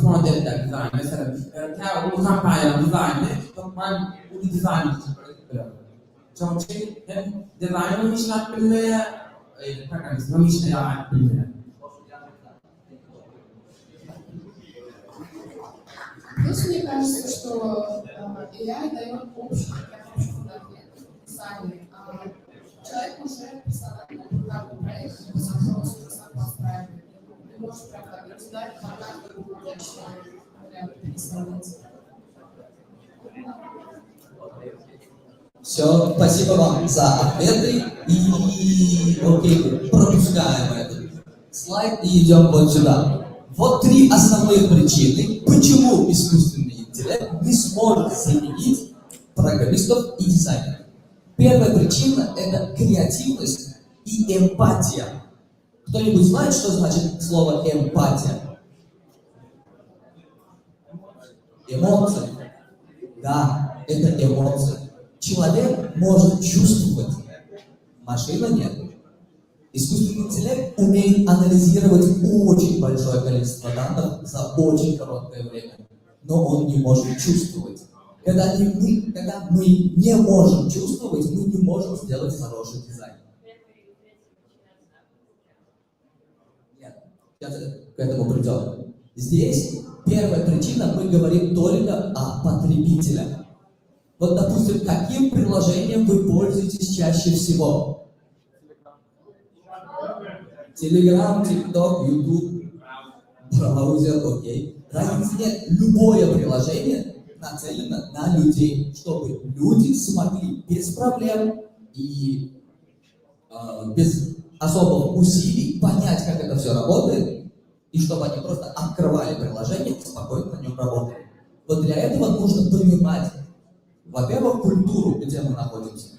front-end design, mesela bu kampanyanın dizaynı, ben bu dizaynı çünkü hem dizaynı işler bilmeye, programistlerin işler bilmeye. Здесь мне кажется, что AI дает общий фундамент дизайна, а человек уже персонально программный проект по запросу сам постраивает. Ты можешь прям Все, спасибо вам за ответы. И окей, пропускаем этот слайд и идем вот сюда. Вот три основных причины, почему искусственный интеллект не сможет заменить программистов и дизайнеров. Первая причина – это креативность и эмпатия. Кто-нибудь знает, что значит слово эмпатия? Эмоции. Да, это эмоции. Человек может чувствовать, машина нет. Искусственный интеллект умеет анализировать очень большое количество данных за очень короткое время, но он не может чувствовать. Когда мы не можем чувствовать, мы не можем сделать хороший дизайн. Нет, сейчас к этому придем. Здесь первая причина, мы говорим только о потребителях. Вот, допустим, каким приложением вы пользуетесь чаще всего? Telegram, TikTok, YouTube, браузер, окей. Разницы нет. Любое приложение нацелено на людей, чтобы люди смогли без проблем и без особых усилий понять, как это все работает, и чтобы они просто открывали приложение и спокойно на нем работали. Вот для этого нужно понимать, во-первых, культуру, где мы находимся.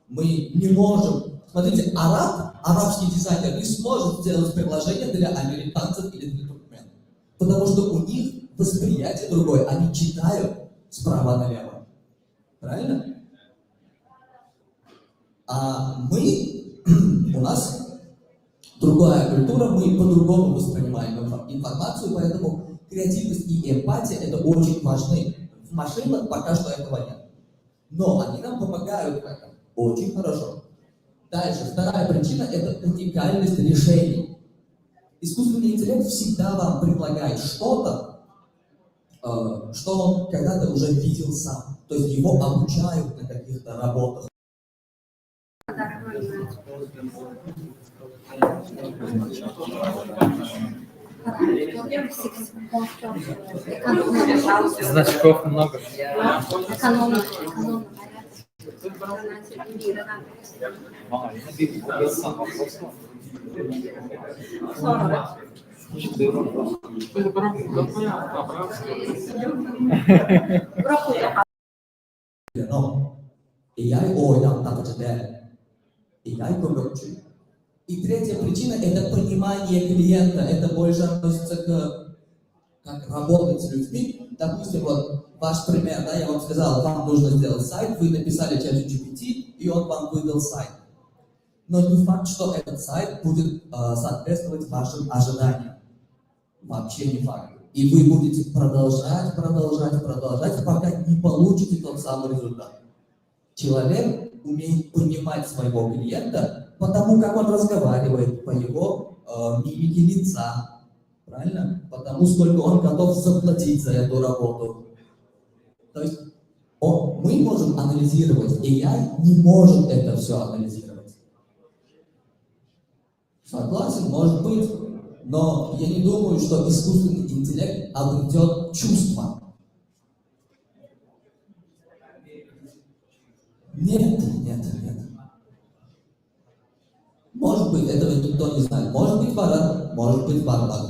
Мы не можем... Смотрите, арабский дизайнер не сможет сделать приложение для американцев или для туркмен. Потому что у них восприятие другое. Они читают справа налево. Правильно? А у нас другая культура, мы по-другому воспринимаем информацию, поэтому креативность и эмпатия это очень важны. В машинах пока что этого нет. Но они нам помогают в этом. Очень хорошо. Дальше, вторая причина – это уникальность решений. Искусственный интеллект всегда вам предлагает что-то, что он когда-то уже видел сам. То есть его обучают на каких-то работах. Значков много. AI oydan tapıcıda, AI коммерчий. И третья причина – это понимание клиента. Это больше относится к как работать с людьми. Допустим, вот ваш пример, да, я вам сказал, вам нужно сделать сайт, вы написали ChatGPT, и он вам выдал сайт. Но не факт, что этот сайт будет соответствовать вашим ожиданиям. Вообще не факт. И вы будете продолжать, пока не получите тот самый результат. Человек умеет понимать своего клиента по тому, как он разговаривает, по его мимике лица, правильно? Потому сколько он готов заплатить за эту работу. То есть мы можем анализировать, AI не может это все анализировать. Согласен, может быть, но я не думаю, что искусственный интеллект обретет чувства. Нет. Может быть, этого никто не знает. Может быть, может быть, барбар.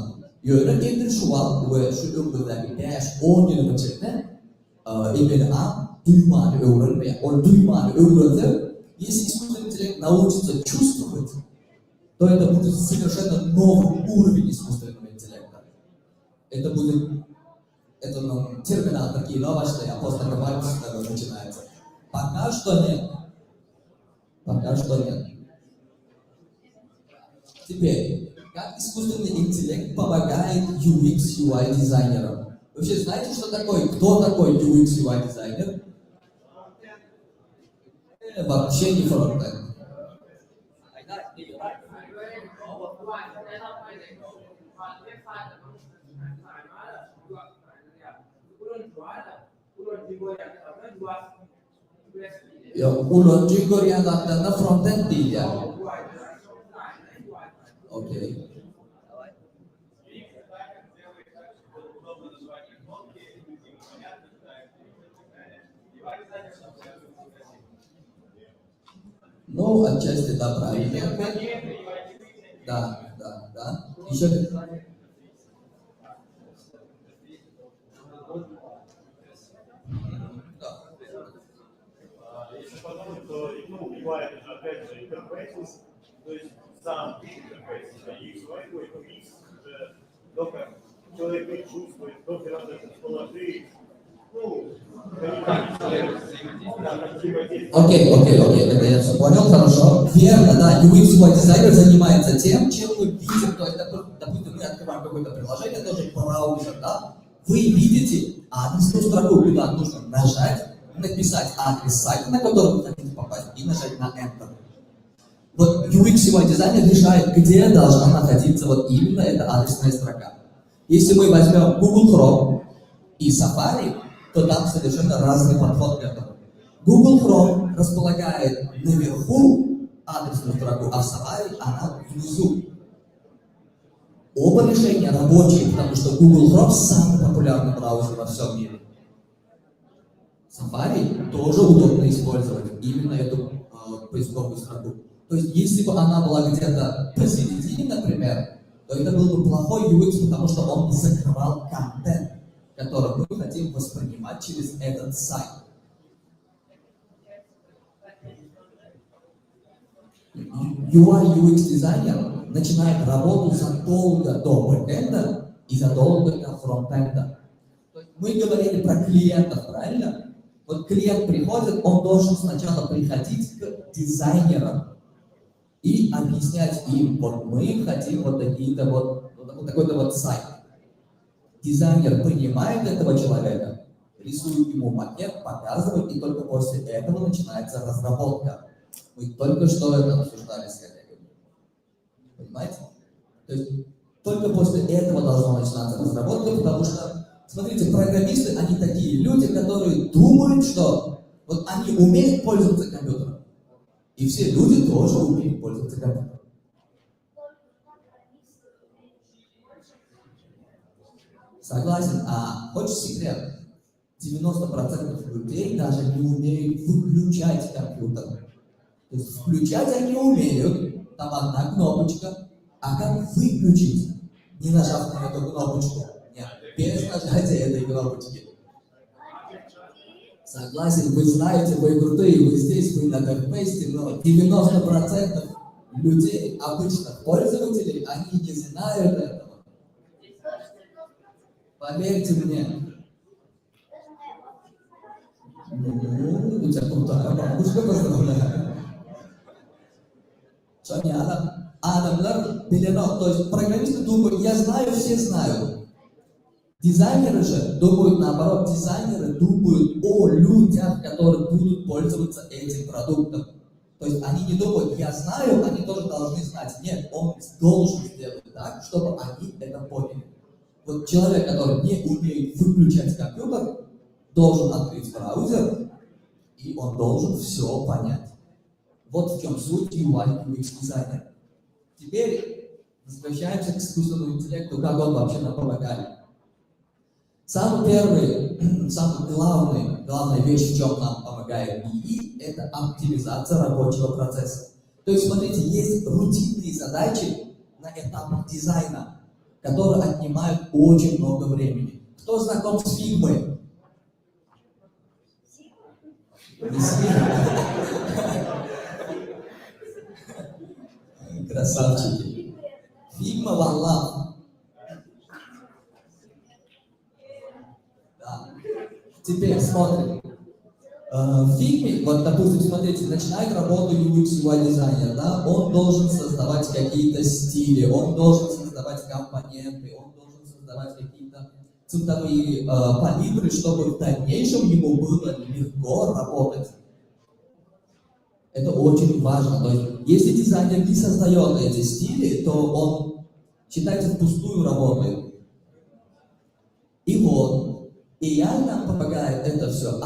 Yöre gelir şu an ve şu ömründeki 5-10 yıl içinde именно duymanı öğrenmeye, o duymanı öğrenir, если искусственный интеллект научится чувствовать, то это будет совершенно новый уровень искусственного интеллекта. Это будет, терминатор кино başlıyor, постапокалипсис начинается. Пока что нет. Теперь, как искусственный интеллект помогает UX, UI дизайнерам? Вообще знаете, кто такой UX, UI дизайнер? Вообще не фронтенд. Uloncu koreyanlardan frontend değil yani. Okey. Ну, отчасти да, правильно. Да. Еще Если подумать, то UI это же опять же интерфейс, то есть сам интерфейс, UX, UX уже только человек не чувствует, кто надо расположить. Ну, Окей, это я все понял, хорошо. Верно, да, UX дизайнер занимается тем, чем мы видим. То есть, допустим, мы открываем какое-то приложение, тоже браузер, да, вы видите адресную строку, куда нужно нажать, написать адрес сайта, на который вы хотите попасть, и нажать на Enter. Вот UX дизайнер решает, где должна находиться вот именно эта адресная строка. Если мы возьмем Google Chrome и Safari, то там совершенно разный подход к этому. Google Chrome располагает наверху адресную строку, а в Safari она внизу. Оба решения рабочие, потому что Google Chrome самый популярный браузер во всем мире. Safari тоже удобно использовать именно эту поисковую строку. То есть, если бы она была где-то посередине, например, то это был бы плохой UX, потому что он закрывал контент, который мы хотим воспринимать через этот сайт. UI UX дизайнер начинает работу задолго до бэкэнда и задолго до фронтенда. Мы говорили про клиентов, правильно? Вот клиент приходит, он должен сначала приходить к дизайнерам и объяснять им, вот мы хотим вот такие-то вот такой-то вот сайт. Дизайнер понимает этого человека, рисует ему макет, показывает, и только после этого начинается разработка. Мы только что это обсуждали с коллегами. Понимаете? То есть только после этого должна начинаться разработка, потому что, смотрите, программисты, они такие люди, которые думают, что вот они умеют пользоваться компьютером. И все люди тоже умеют пользоваться компьютером. Согласен. А хочешь секрет? 90% людей даже не умеют выключать компьютер. То есть включать они умеют, там одна кнопочка, а как выключить, не нажав на эту кнопочку? Нет, без нажатия этой кнопочки. Согласен, вы знаете, вы крутые, вы здесь, вы на DevFest, но 90% людей, обычных пользователей, они не знают этого. Поверьте мне. У тебя крутая бабушка, поздравляю. Шами Адамлар Беленов, то есть программисты думают, я знаю, все знают. Дизайнеры же думают наоборот, дизайнеры думают о людях, которые будут пользоваться этим продуктом. То есть они не думают, я знаю, они тоже должны знать. Нет, он должен сделать так, чтобы они это поняли. Вот человек, который не умеет выключать компьютер, должен открыть браузер, и он должен все понять. Вот в чем суть UI UX дизайнера. Теперь возвращаемся к искусственному интеллекту, как он вообще нам помогает. Самая главная вещь, в чем нам помогает ИИ, это оптимизация рабочего процесса. То есть, смотрите, есть рутинные задачи на этапах дизайна, которые отнимают очень много времени. Кто знаком с фигмой? Красавчики. Фигма валла. Да. Теперь смотрим. В фигме, вот допустим, смотрите, начинает работу UX UI дизайнер, да, он должен создавать какие-то стили, он должен создавать компоненты, он должен создавать какие-то цветовые палитры, чтобы в дальнейшем ему было легко работать. Это очень важно. То есть, если дизайнер не создает эти стили, то он, считайте, впустую работает. И вот, AI нам помогает это все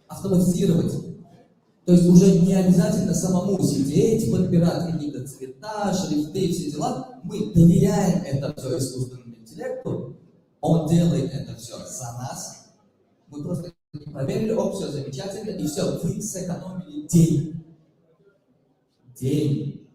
автоматизировать. То есть уже не обязательно самому сидеть, подбирать какие-то цвета, шрифты, все дела. Мы доверяем это все искусственному интеллекту, он делает это все за нас. Мы просто проверили, все замечательно, и все, вы сэкономили день. День,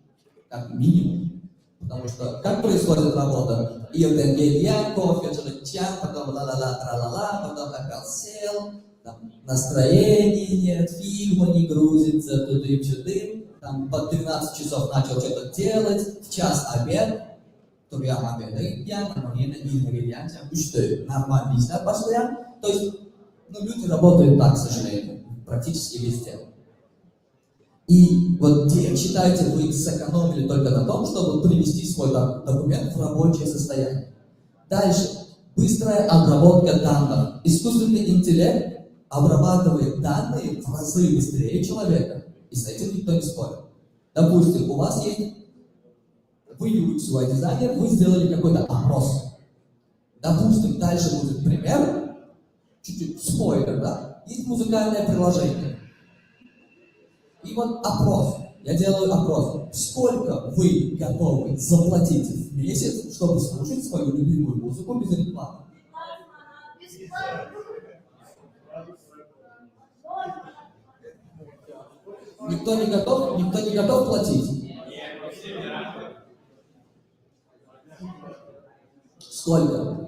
как минимум. Потому что как происходит работа? Я кофе, чай, потом ла-ла-ла, тра-ла-ла, потом опять сел, там настроения нет, фигма не грузится, тудым-сюдым, там по 13 часов начал что-то делать, в час обед. Нормальный işler başlayan. То есть, люди работают так, к сожалению, практически везде. И вот где, считаете, вы сэкономили только на том, чтобы привести свой документ в рабочее состояние. Дальше. Быстрая обработка данных. Искусственный интеллект обрабатывает данные в разы быстрее человека. И с этим никто не спорит. Допустим, у вас есть, вы UX-UI-дизайнер, вы сделали какой-то опрос. Допустим, дальше будет пример, чуть-чуть спойлер, да? Есть музыкальное приложение. И вот опрос. Я делаю опрос. Сколько вы готовы заплатить в месяц, чтобы слушать свою любимую музыку без рекламы? Никто не готов платить. Сколько?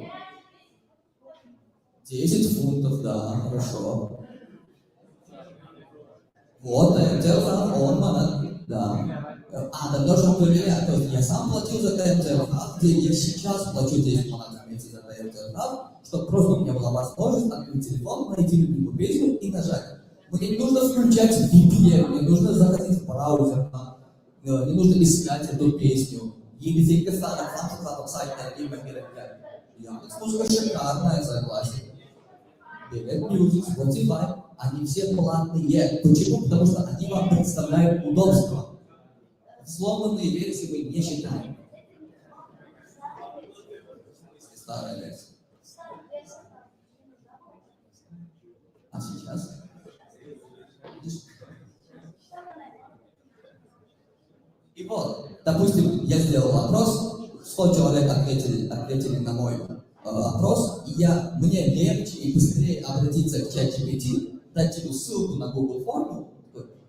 10 фунтов, да, хорошо. Вот, ТМТ, он монет, да. Так тоже проверяю, то есть я сам платил за ТМТ, где я сейчас плачу 10 монет в месяц за ТМТ, чтобы просто у меня была возможность открыть телефон, найти любимую песню и нажать. Мне не нужно включать VPN, мне нужно заходить в браузер, не нужно искать эту песню. Язык сам сайт и музыка шикарная, согласен. Music, Spotify, они все платные. Почему? Потому что они вам представляют удобство. Сломанные версии вы не считаем. Старая версия. А сейчас? И вот, допустим, я сделал опрос, 100 человек ответили на мой опрос, и мне легче и быстрее обратиться к ChatGPT, дать ему ссылку на Google форму,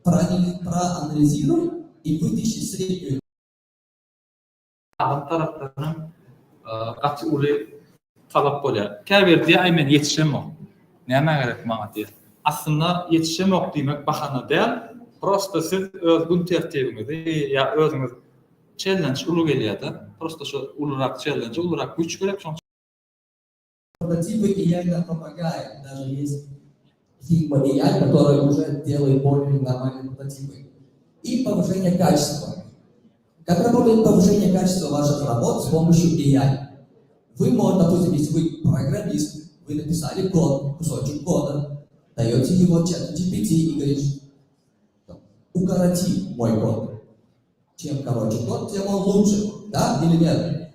проанализируй и вытащи среднюю. Adam taraftarının kaçı ulu talap bolýar. Käbirde aymen yetişemok. Näme gerek maňa diýer. Aslında yetişemok diýmek bahana däl. Prosta siz öz gün tertibiňizi ya özüňiz challenge ulu gelýär. Prosta şu ulurak challenge, ulurak güç gerek. Прототипы AI нам помогают. Даже есть фирма AI, которая уже делает более нормальные прототипы. И повышение качества. Как работает повышение качества ваших работ с помощью AI? Вы можете, допустим, если вы программист, вы написали код, кусочек кода, даете его ChatGPT и говорите, укороти мой код. Чем короче код, тем он лучше. Да или нет?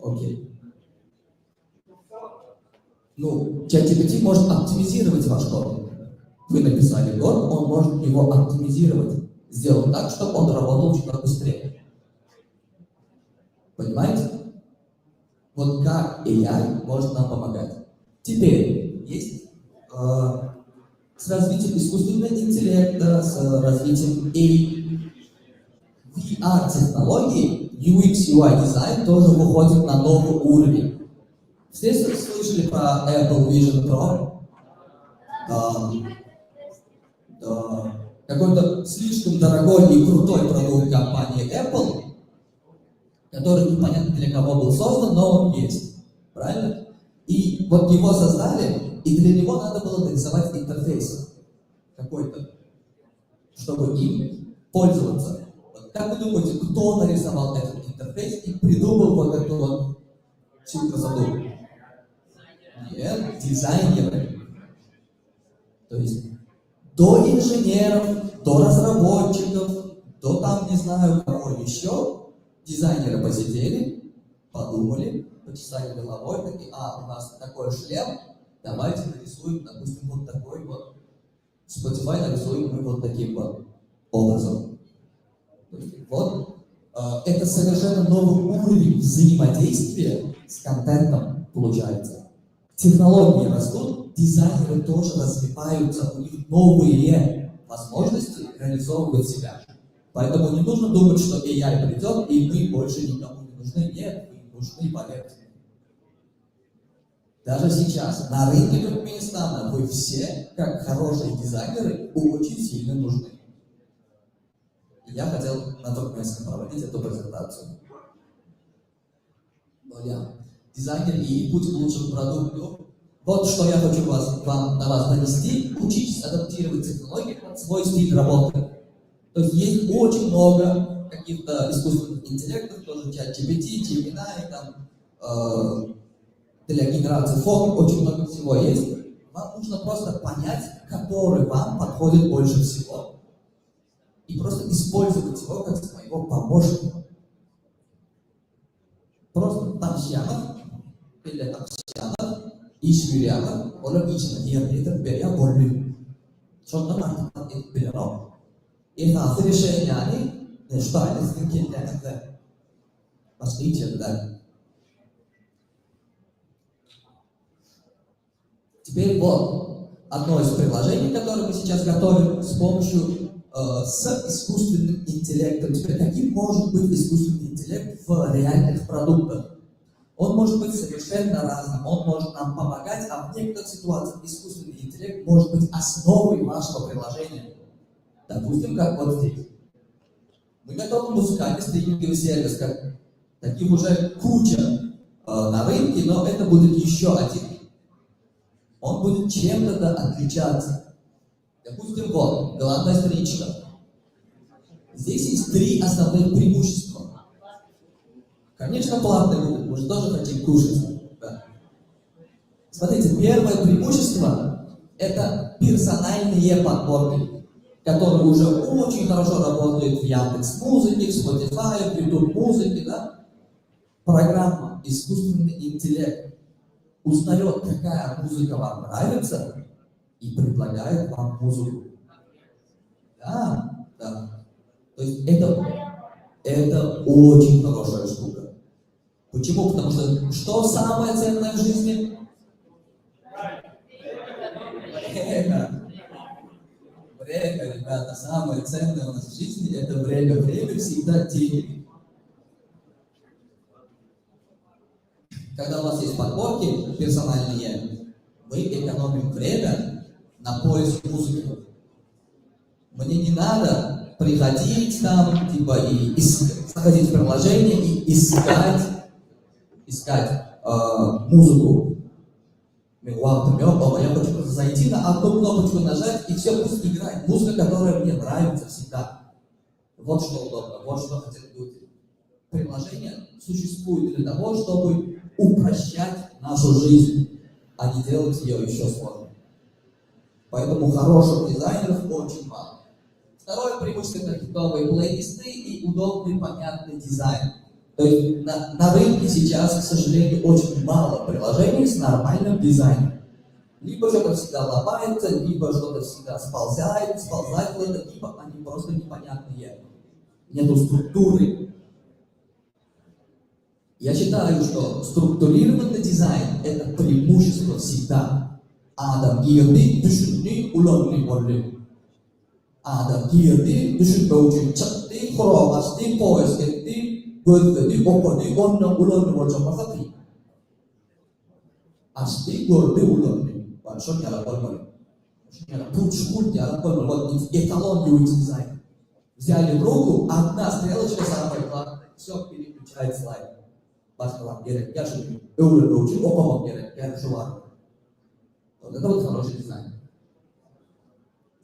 Окей. ChatGPT может оптимизировать ваш код. Вы написали код, он может его оптимизировать. Сделать так, чтобы он работал чуть быстрее. Понимаете? Вот как AI может нам помогать. Теперь есть с развитием искусственного интеллекта, с развитием VR-технологий, UX-UI дизайн тоже выходит на новый уровень. Все слышали про Apple Vision Pro? Да. Какой-то слишком дорогой и крутой продукт компании Apple, который непонятно для кого был создан, но он есть. Правильно? И вот его создали, и для него надо было нарисовать интерфейс какой-то, чтобы им пользоваться. Вот как вы думаете, кто нарисовал этот интерфейс и придумал вот эту вот всю красоту? Нет, дизайнеры. То есть до инженеров, до разработчиков, до там, не знаю, кого еще, дизайнеры посидели, подумали, почесали головой, такие, у нас такой шлем, давайте нарисуем, допустим, вот такой вот. Spotify нарисуем мы вот таким вот образом. Вот, это совершенно новый уровень взаимодействия с контентом получается. Технологии растут, дизайнеры тоже развиваются, у них новые возможности реализовывать себя. Поэтому не нужно думать, что AI придет, и мы больше никому не нужны. Нет, мы нужны, поверьте. Даже сейчас на рынке Туркменистана вы все, как хорошие дизайнеры, очень сильно нужны. И я хотел на туркменском проводить эту презентацию. Дизайнер и путь к лучшему продукту. Вот что я хочу на вас донести. Учитесь адаптировать технологии под свой стиль работы. То есть есть очень много каких-то искусственных интеллектов, тоже ChatGPT, Gemini, там, для генерации фото, очень много всего есть. Вам нужно просто понять, который вам подходит больше всего. И просто использовать его как своего помощника. Просто tavsiyamı böyle tavsiyamı iş yürüyemem. Onun için yerine böyle болью. Sonra artık biliyorum. Это решение они что они сделали это посмотрите. Теперь вот одно из приложений, которое мы сейчас готовим с помощью с искусственным интеллектом. Теперь каким может быть искусственный интеллект в реальных продуктах? Он может быть совершенно разным, он может нам помогать, а в некоторых ситуациях искусственный интеллект может быть основой вашего приложения. Допустим, как вот здесь. Мы готовим музыкальный стриминговый сервис, как таких уже куча на рынке, но это будет еще один. Он будет чем-то отличаться. Допустим, вот, главная страничка. Здесь есть 3 основных преимущества. Конечно, платные будут, мы же тоже хотим кушать. Да. Смотрите, первое преимущество – это персональные подборки, которые уже очень хорошо работают в Яндекс.Музыке, в Spotify, в YouTube-музыке, да? Программа «Искусственный интеллект» узнает, какая музыка вам нравится, и предлагает вам музыку. Да, да. То есть это очень хорошая штука. Почему? Потому что самое ценное в жизни? Время. Время, ребята, самое ценное у нас в жизни это время. Время всегда деньги. Когда у вас есть подборки персональные, вы экономим время на поиск музыки. Мне не надо приходить там, типа, и заходить в приложение и искать музыку. Я хочу просто зайти на одну кнопочку нажать, и все пусть играет. Музыка, которая мне нравится всегда. Вот что удобно, вот что хотят люди. Приложение существует для того, чтобы упрощать нашу жизнь, а не делать ее еще сложнее. Поэтому хороших дизайнеров очень мало. Второе преимущество – это хитовые плейлисты и удобный, понятный дизайн. То есть на рынке сейчас, к сожалению, очень мало приложений с нормальным дизайном. Либо что-то всегда ломается, либо что-то всегда сползает куда-то, либо они просто непонятные. Нету структуры. Я считаю, что структурированный дизайн – это преимущество всегда. Адам girdi, düşündü, ulandı, oldu. Adam girdi, düşündü, çıktı, kuramazdı, poez etti, gözledi, okudu, ondan ulandı, olacak değil. Açtı, gördü, ulandı. Bak, şu yalan olmalı. Şu yalan, путь yalan olmalı. Вот эталон UX дизайна. Взяли в руку, одна стрелочка самая главная, все переключает слайд. Başkalar gerek, gerçekten öğrenmek için okumak gerek, yani şu var. Вот это вот хороший дизайн.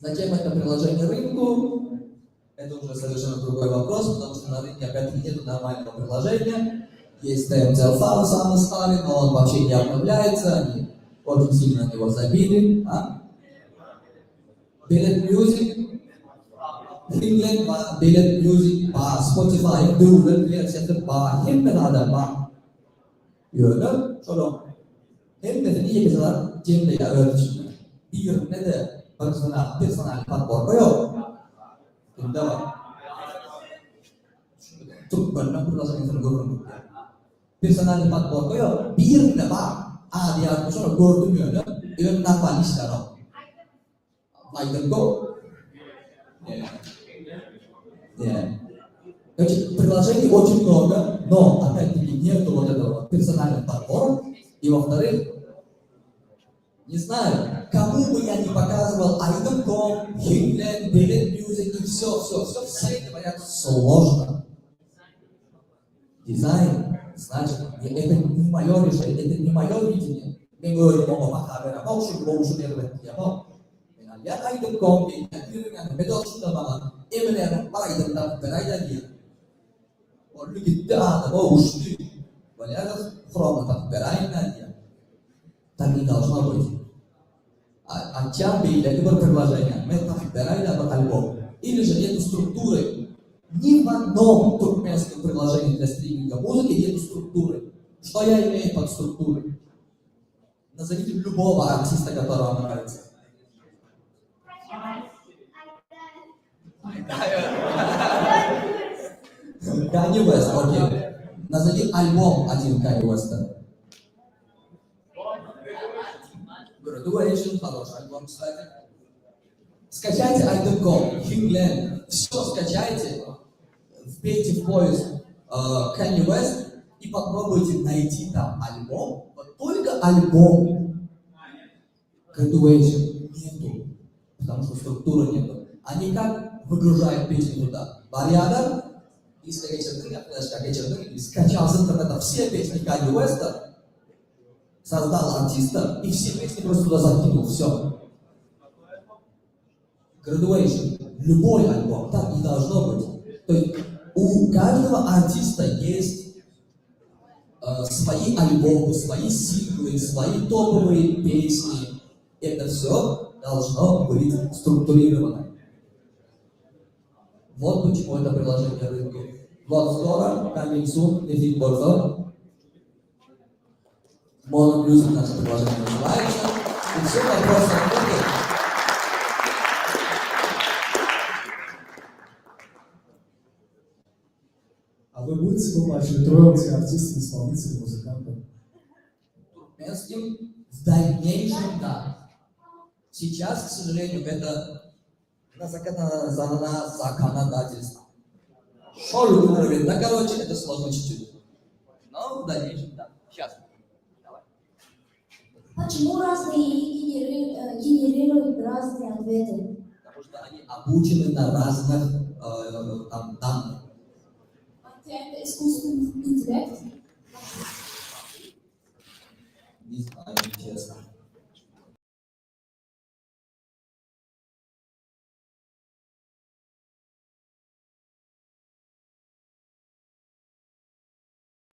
Зачем это приложение рынку? Это уже совершенно другой вопрос, потому что на рынке опять нет нормального приложения. Есть TMTL-файл самый старый, но он вообще не обновляется, они очень сильно на него забили. Billet Music, Finland, Billet Music, Spotify, Google, версия, hem de adam Yöyle, şöyle. Hem de iyi geceler, Gemini öğretişinde. Bir ne de personel platformu yok. Şimdi var. Çok banyak perasaan yang tergolong. Personel platformu yok. Bir ne var? Dia sonra gördüm yöyle. İlm napan işler o. Like go. Значит, приложений очень много, но опять-таки нету вот этого персонального подбора. И во-вторых, не знаю, кому бы я не показывал item.com, Hingland, Billet Music и все говорят сложно. Дизайн Значит, это не мое решение, это не мое видение. Я говорю, я айдым комби, я медал что бана, именно айдым там берайдания. Он любит да, ушли. Валеров хрома там берайдания. Так не должно быть. А чем для любого предложения мы там берайдания альбом. Или же нет структуры. Ни в одном туркменском приложении для стриминга музыки нет структуры. Что я имею под структурой? Назовите любого артиста, который вам нравится. Kanye West, окей. Назови альбом один Kanye West. Graduation, хороший альбом, кстати. Скачайте item.com, Hinglen, все скачайте, вбейте в поиск Kanye West и попробуйте найти там альбом. Вот только альбом. Graduation нету, потому что структуры нету. Они как выгружают песню туда? Барьяда, и скачал с интернета все песни Kanye West, создал артиста и все песни просто туда закинул, все. Graduation, любой альбом, так не должно быть. То есть у каждого артиста есть свои альбомы, свои синглы, свои топовые песни. Это все должно быть структурировано. Вот почему это приложение рынка. Вот скоро, coming soon, летит борзо. Моноплюс наше приложение называется. И все вопросы ответы. А вы будете выплачивать роялти артистам, исполнителям, музыкантам? Туркменским в дальнейшем, да. Сейчас, к сожалению, это на законодательство. Шоу уровень, да, короче, это сложно чуть-чуть. Но в дальнейшем, да. Сейчас. Давай. Почему разные генерируют разные ответы? Потому что они обучены на разных данных. Это искусственный интеллект? Не знаю, честно.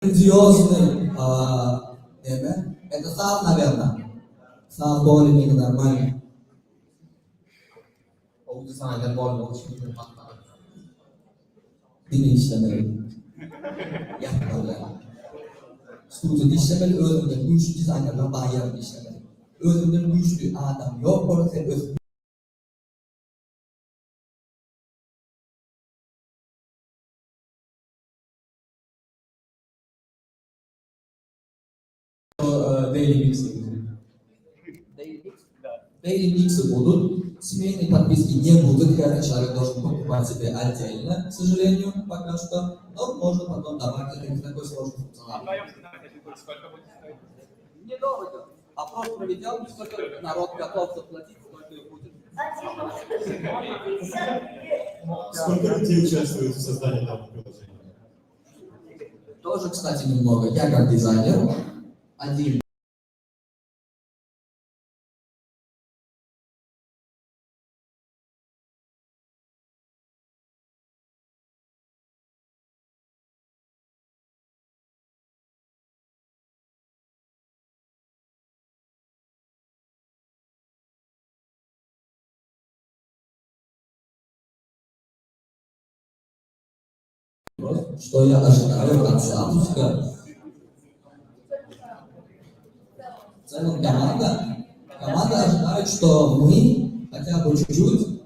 Грандиозный, это сам, наверное. Сам более-менее нормальный. O dizayner bolmak için bir Dini işlemeli. Yapmalı. Stüdyoda işlemeli, öğrenimde güçlü dizaynerler bayarında işlemeli. Öğrenimde güçlü adam yok, orada sen öğrenimde. Daily Mix'ı. Daily Mix'ı будут. Семейные подписки не будут, каждый человек должен покупать себе отдельно, к сожалению, пока что, но можно потом добавить это не такой сложный функционал. Недорого, а просто проведем, сколько народ готов заплатить, сколько и будет. Сколько людей участвует в создании данного приложения? Тоже, кстати, немного. Я как дизайнер, один. Что я ожидаю от запуска? В целом команда ожидает, что мы хотя бы чуть-чуть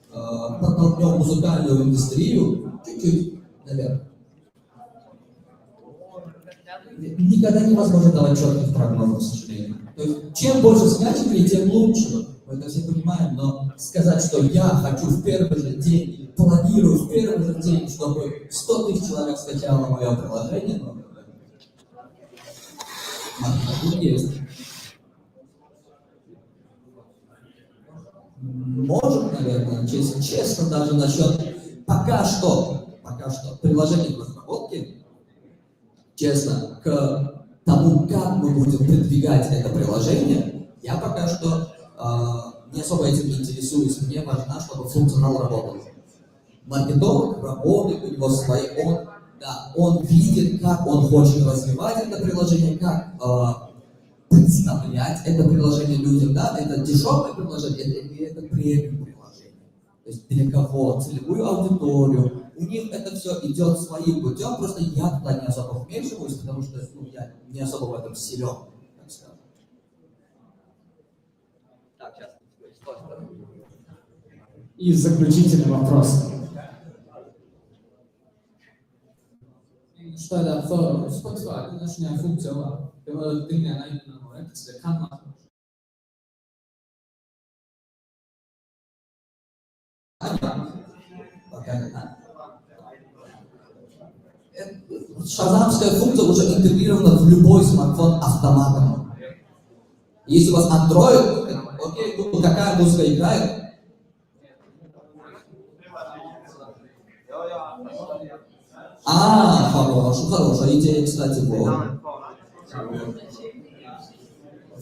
подтолкнем музыкальную индустрию, чуть-чуть наверх. Никогда невозможно давать четких прогнозов, к сожалению. То есть, чем больше скачивателей, тем лучше. Мы это все понимаем, но сказать, что я хочу в первый же день, планирую в первый же день, чтобы 100 000 человек скачало мое приложение, тут есть. Может, наверное, честно, даже насчет пока что приложение в разработке, честно, к тому, как мы будем продвигать это приложение, я пока что не особо этим интересуюсь. Мне важно, чтобы функционал работал. Маркетолог работает, у него свои, он видит, как он хочет развивать это приложение, как представлять это приложение людям, да, это дешевое приложение, это премиум приложение. То есть для кого, целевую аудиторию, у них это все идет своим путем, просто я туда не особо вмешиваюсь, потому что я не особо в этом силен, так скажем. Так, сейчас. И заключительный вопрос. Что это for Spotify, det nationale funktioner, det var det der er ikke noget, så det kan man. Шазамская функция уже интегрирована в любой смартфон автоматом. Если у вас Android, окей, Google, какая музыка играет? Хорошая идея, кстати,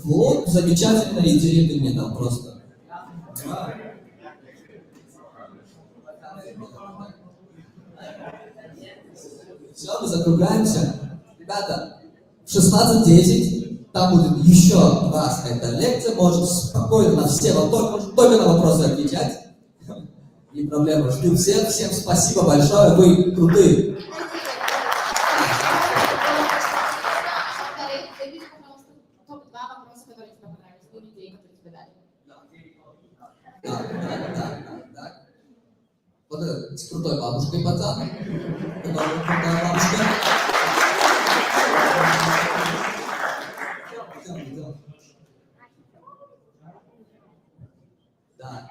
вот, замечательная идея ты мне дал просто. Все, мы закругляемся. Ребята, в 16:10 там будет еще раз эта лекция, можете спокойно на все вопросы, только на вопросы отвечать. Не проблема, жду всех, всем спасибо большое, вы крутые. Вот это с крутой бабушкой пацан. Крутая бабушка. Да,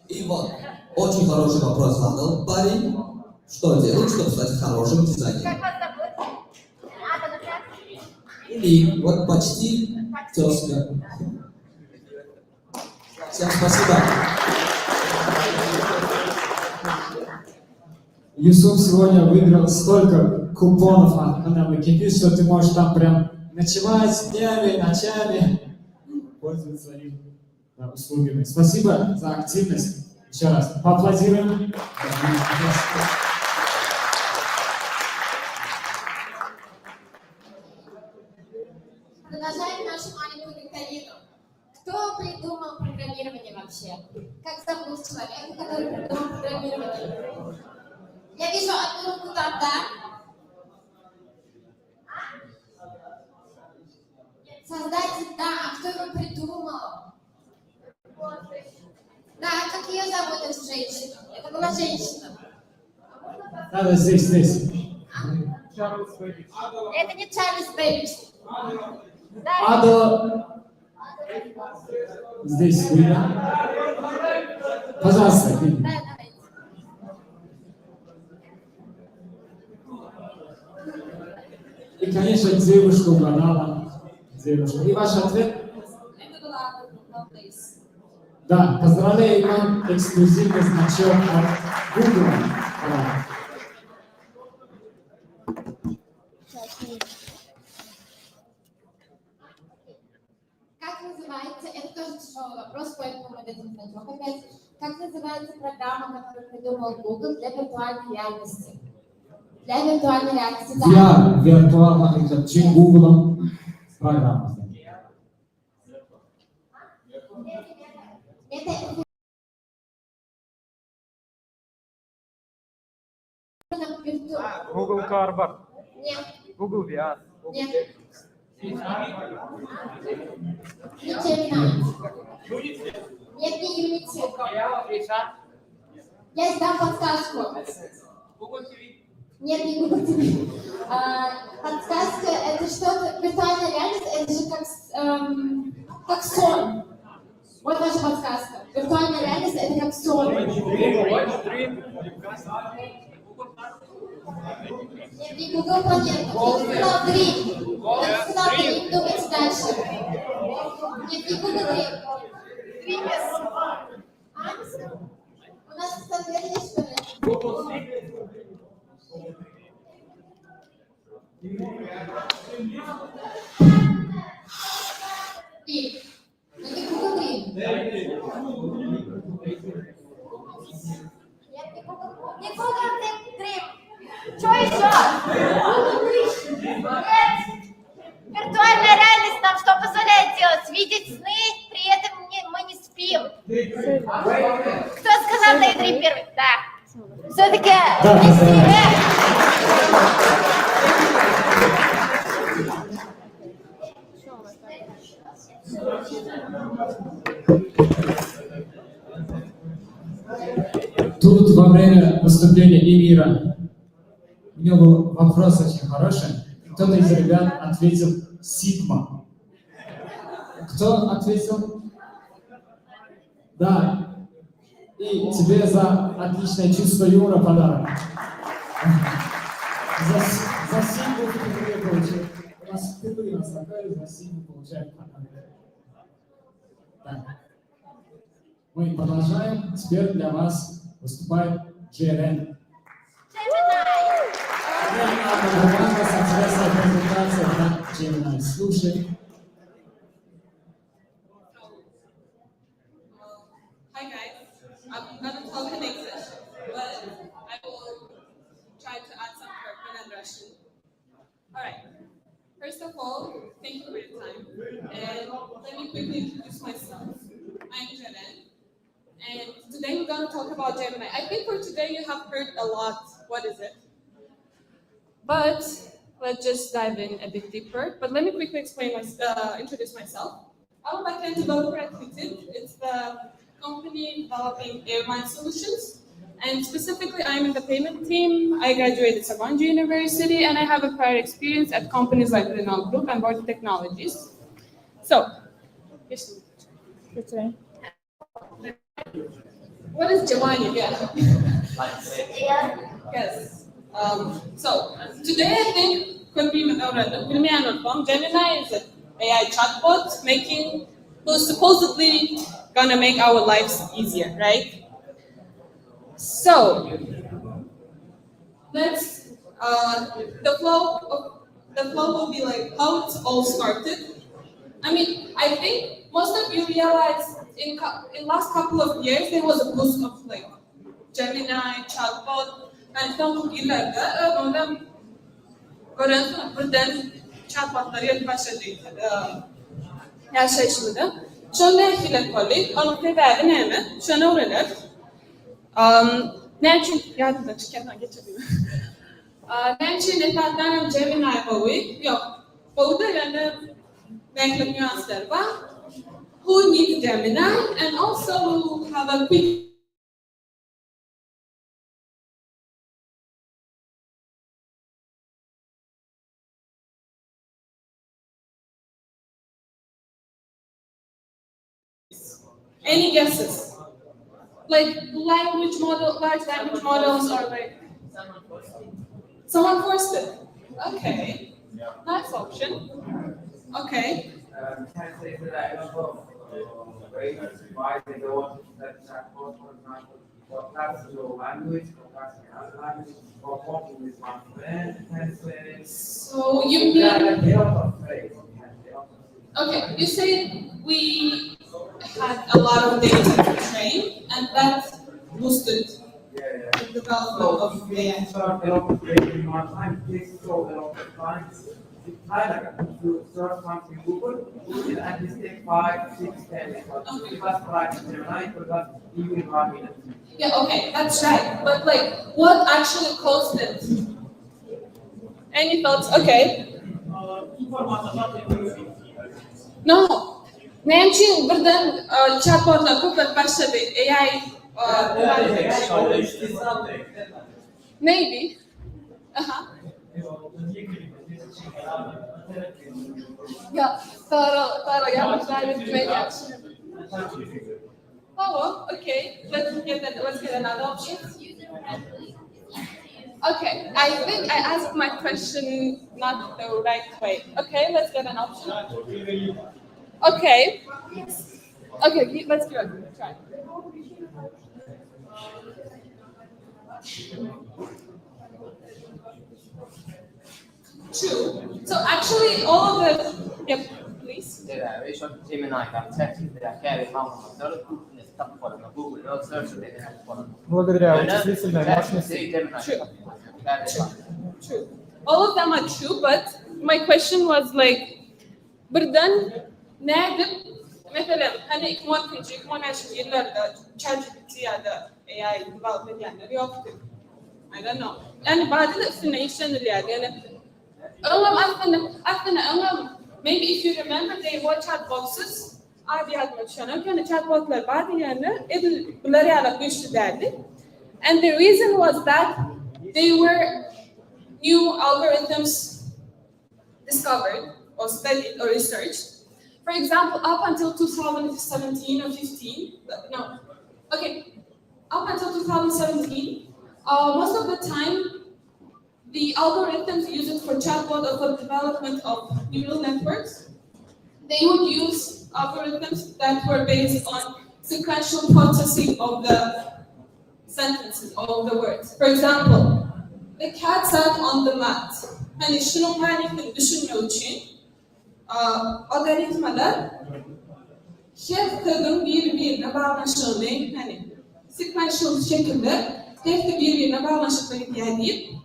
и вот, очень хороший вопрос задал парень. Что делать, чтобы стать хорошим дизайнером? И вот почти тезка. Всем спасибо. Юсуф сегодня выиграл столько купонов от канала Кипи, что ты можешь там прям ночевать днями, ночами, пользоваться своими услугами. Спасибо за активность. Еще раз поаплодируем. Продолжаем нашу маленькую викторину. Кто придумал программирование вообще? Как зовут человека, который придумал программирование? Я вижу одну руку там, да? Создатель, да, а кто его придумал? Да, как ее зовут, эту женщину? Это была женщина. Да, здесь. Это не Чарльз Бэббидж. Ада. Здесь вы, да? Пожалуйста. Да, давайте. И, конечно, девушка угадала. Девушка. И ваш ответ? Да, поздравляю вам, эксклюзивный значок от Google. Как называется, это тоже тяжелый вопрос, поэтому мы дадим значок опять. Как называется программа, которую придумал Google для виртуальной реальности? Для виртуальной реальности, да. Я виртуально, это чем Google программа. Это Google Car. Нет. Google VR. Нет. Не Gemini. Нет, не Unity. Я сдам подсказку. Нет, не Google TV. Подсказка — это что-то, виртуальная реальность, это же как сон. Вот ваша подсказка. Виртуальная реальность — это как сон. Нет, не Google планета. Я сказала Dream. Я сказала Dream, думайте дальше. Нет, не Google Dream. Dreamers. У нас ответ есть, что ли? И Google Dream. Не Google Dream. Что еще? Нет. Виртуальная реальность нам что позволяет делать? Видеть сны, при этом мы не спим. Кто сказал Daydream первый? Да. Все-таки Тут во время выступления Эмира у него был вопрос очень хороший. Кто-то из ребят ответил Сигма. Кто ответил? Да. И тебе за отличное чувство юмора подарок. За Сигму ты впервые получил. У нас впервые нас такая, за Сигму получаем подарок. Так. Мы продолжаем. Теперь для вас выступает Джерен. Интересная презентация на Gemini. Слушай. Hi guys, I'm gonna talk in English, but I will try to add some Turkish and Russian. Alright, first of all, thank you for your time, and let me quickly introduce myself. I'm Jeren, and today we're gonna talk about Gemini. I think for today you have heard a lot. What is it? But let's just dive in a bit deeper. But let me quickly introduce myself. I'm a backend developer at Hitit. It's the company developing airline solutions. And specifically, I'm in the payment team. I graduated Sabancı University, and I have a prior experience at companies like Renault Group and Board Technologies. So, what is Gemini? Yeah. Yes. So today I think could be Gemini is an AI chatbot who's supposedly gonna make our lives easier, right? So let's the flow will be like how it all started. I mean, I think most of you realize in last couple of years there was a boost of like Gemini chatbot. And son yıllarda ondan buradan chatbotlar yaşayışmada. Şöyle filan kolik, onun sebebi ne mi? Şöyle öğrenir. Ne için yardım da çıkartan geçebilirim. Ne için efendim Gemini boyu? Yok. Boyu da yani renkli nüanslar var. Who needs Gemini and also have a quick Any guesses? Like large language models are like someone forced it. Okay, nice option. Okay. Can I say that I don't know why they don't want that chatbot, for example, for classical language, for classical language, for working with one friend, can say. So you mean? Okay, you say we had a lot of data to train, and that boosted the development of AI. A lot of data in one time, takes so a lot of time. To search something Google, it will at least take 5, 6, 10 minutes. If I try to Gemini, it will even 1 minute. Yeah, okay, that's right. But like, what actually caused it? Any thoughts? Okay. No. Mention birden chatbotlar ko'plab başladı. AI maybe. Yeah, thorough, yeah, oh, okay. Let's get another option. Okay, I think I asked my question not the right way. Okay, let's get an option. Okay. Okay, let's give it a try. True. So actually, all of the please. ايش جيميناي كان تحكي بلا كاري فاهم صار نستقبل من جوجل لو سيرش Благодаря вычислительной мощности. True. All of them are true, but my question was like, برضن نادر مثلا أنا كمان عشان يلا ChatGPT هذا AI development يعني رياضي. I don't know. أنا بعد الفنيشن اللي يعني أنا maybe if you remember they were chat boxes. عادي هاد مشان كان chat box للبعض يعني بلاري على كويش دالي. And the reason was that they were new algorithms discovered or studied or researched. For example, up until 2017 or 15, no, okay, up until 2017, most of the time, the algorithms used for chatbot or for development of neural networks, they would use algorithms that were based on sequential processing of the sentences or of the words. For example, the cat sat on the mat. And şunu düşünmek için algoritmalar hep kadın birbirine bağlanışını hani sequential şekilde hep birbirine bağlanışını yani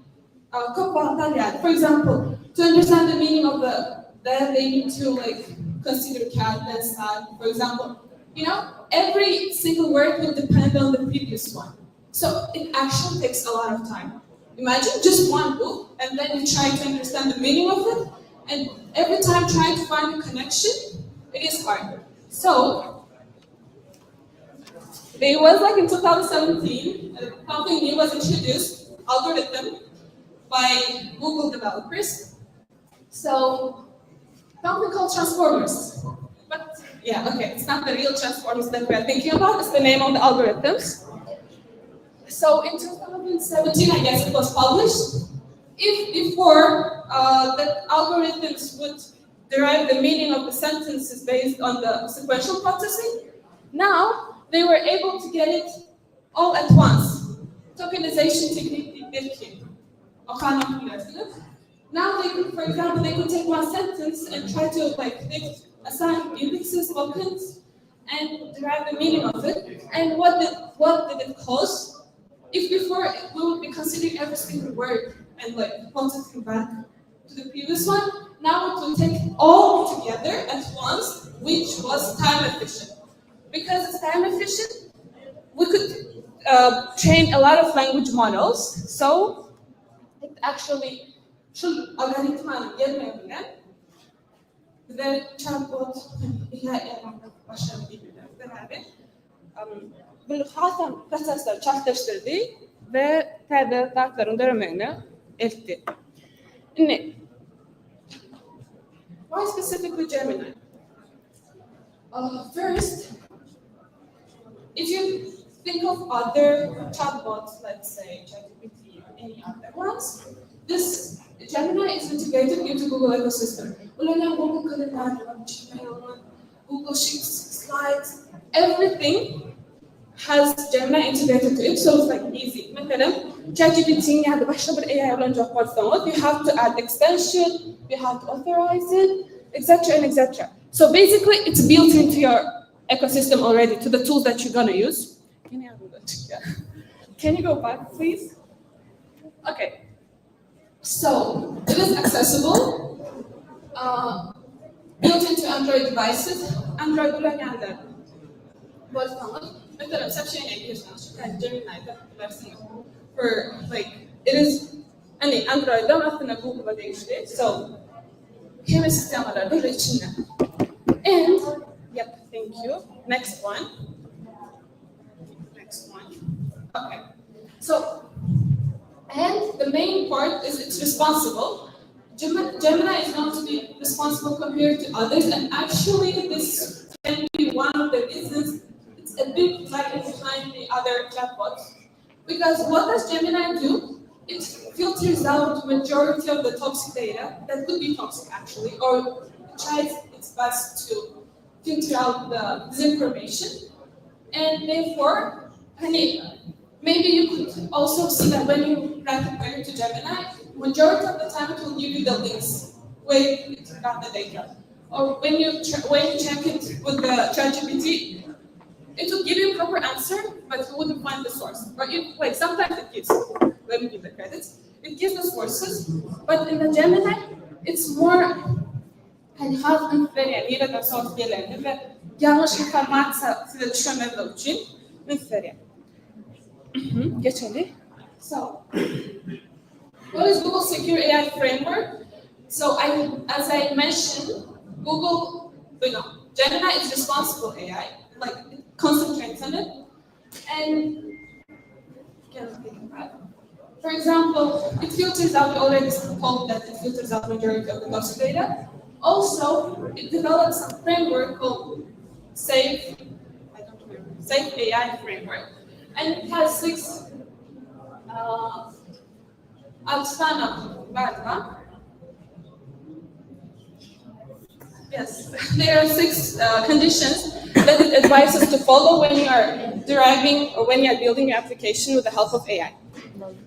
kopyalar. For example, to understand the meaning of that they need to like consider cat and sat. For example, you know, every single word will depend on the previous one. So it actually takes a lot of time. Imagine just one book, and then you try to understand the meaning of it, and every time trying to find a connection, it is hard. So, there was like in 2017, something new was introduced, algorithm, by Google developers. So, something called transformers. But yeah, okay, it's not the real transformers that we're thinking about, it's the name of the algorithms. So in 2017, I guess it was published. If before the algorithms would derive the meaning of the sentences based on the sequential processing, now they were able to get it all at once. Tokenization technique. Now they could, for example, they could take one sentence and try to like assign indexes, tokens, and derive the meaning of it. And what did it cause? If before we would be considering every single word and like processing back to the previous one, now it will take all together at once, which was time efficient. Because it's time efficient, we could train a lot of language models. So it actually should algorithm get the chatbot بالخاصة prosesler çalıştırdı ve tədqiqatların dönümünü etdi. Why specifically Gemini? First, if you think of other chatbots, let's say ChatGPT or any other ones, this Gemini is integrated into Google ecosystem. Google Calendar, Gmail, Google Sheets, Slides, everything has Gemini integrated to it, so it's like easy. مثلا ChatGPT يعني بشرب AI ولا you have to add extension, you have to authorize it, etc. and etc. So basically, it's built into your ecosystem already to the tools that you're gonna use. Can you go back, please? Okay. So it is accessible, built into Android devices. Android مثلا reception application Gemini for like it is any Android ده مثلا Google بدي يشتري so كم السيستم على ده ليشنا and yep thank you next one okay so and the main part is it's responsible. Gemini is known to be responsible compared to others, and actually this can be one of the reasons a bit lagging behind the other chatbots. Because what does Gemini do? It filters out majority of the toxic data that could be toxic actually, or it tries its best to filter out the disinformation. And therefore, maybe you could also see that when you write a query to Gemini, majority of the time it will give you the links where you got the data. Or when you check it with the ChatGPT, it will give you a proper answer, but you wouldn't find the source. Or if, like sometimes it gives, let me give the credits, it gives the sources, but in the Gemini, it's more هنخاف يعني إذا صوت جلنا yanlış informacja size düşürmemek için mesela. Geçelim. So, what is Google Secure AI Framework? So, as I mentioned, Gemini is responsible AI, like it concentrates on it, and for example, it filters out. We already told that it filters out majority of the lost data. Also, it develops a framework called Safe AI framework, and it has 6 Yes, there are 6 conditions that it advises to follow when you are deriving or when you are building your application with the help of AI.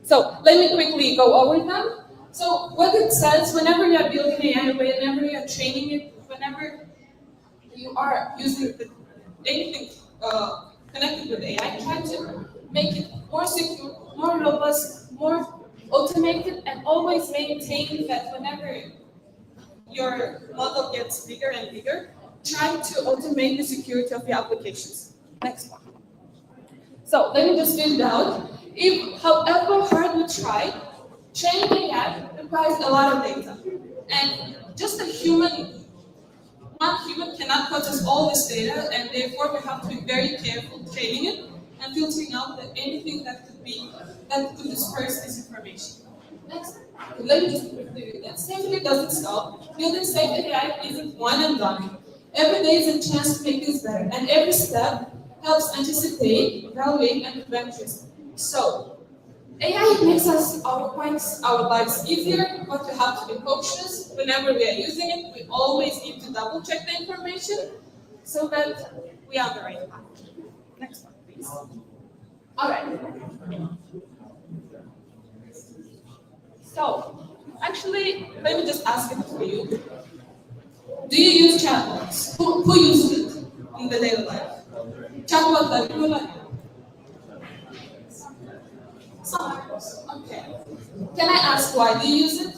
So let me quickly go over them. So what it says, whenever you are building AI, whenever you are training it, whenever you are using anything connected with AI, try to make it more secure, more robust, more automated, and always maintain that whenever your model gets bigger and bigger, try to automate the security of your applications. Next one. So let me just build it out. If, however hard we try, training AI requires a lot of data. And just one human cannot process all this data, and therefore we have to be very careful training it and filtering out anything that could disperse this information. Next, let me just quickly read that. Safely doesn't stop. Building safe AI isn't one and done. Every day is a chance to make this better, and every step helps anticipate, evaluate, and prevent risk. So, AI makes our lives easier, but we have to be cautious. Whenever we are using it, we always need to double check the information so that we are on the right path. Next one, please. All right. So, actually, let me just ask it for you. Do you use chatbots? Who uses it in the daily life? Chatbot that you like? Some. Okay. Can I ask why do you use it?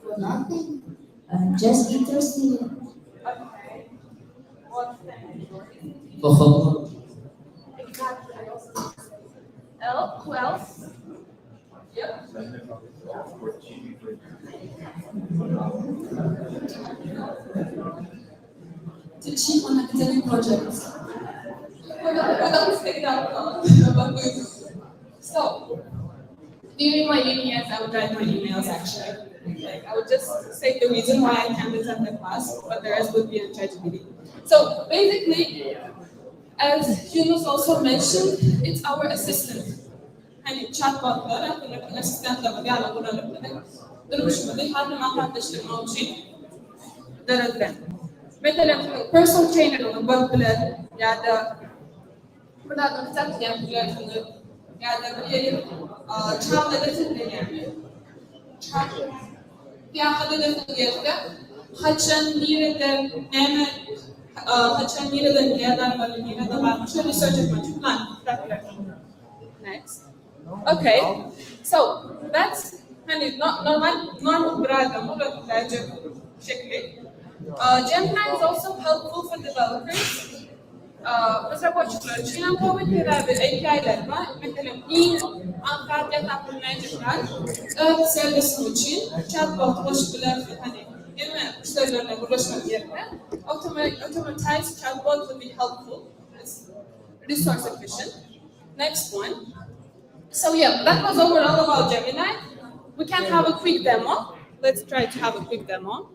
For nothing. Just interesting. Okay. What thing? Exactly. Who else? Yep. To cheat on academic projects. So, during my uni years, I would write my emails actually. Like, I would just say the reason why I can't attend the class, but the rest would be on ChatGPT. So, basically, as Yunus also mentioned, it's our assistant. And chatbot assistant مثلا personal trainer بلد يعني بلاد نحتاج يعني travel يعني في أحد الدول خدشان نيرة نعمة خدشان نيرة نيرة ولا نيرة طبعا مش research plan. Next. Okay, so that's kind of normal brother, Gemini is also helpful for developers. разработчикlar için kovidler ve API'ler var. Mesela iyi anket yapabilecekler. Servisin için chatbot ulaşabilir. Hani yine müşterilerine ulaşmak yerine automatized chatbot will be helpful. It's resource efficient. Next one. So yeah, that was overall about Gemini. We can have a quick demo. Let's try to have a quick demo.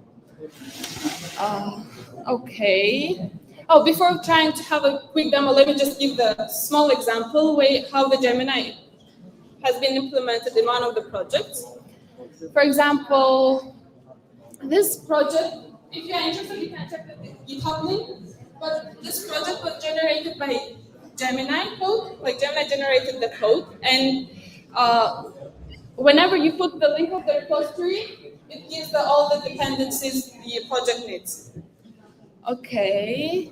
Okay. Oh, before trying to have a quick demo, let me just give the small example how the Gemini has been implemented in one of the projects. For example, this project, if you're interested, you can check the GitHub link. But this project was generated by Gemini code, like Gemini generated the code, and whenever you put the link of the repository, it gives all the dependencies the project needs. Okay.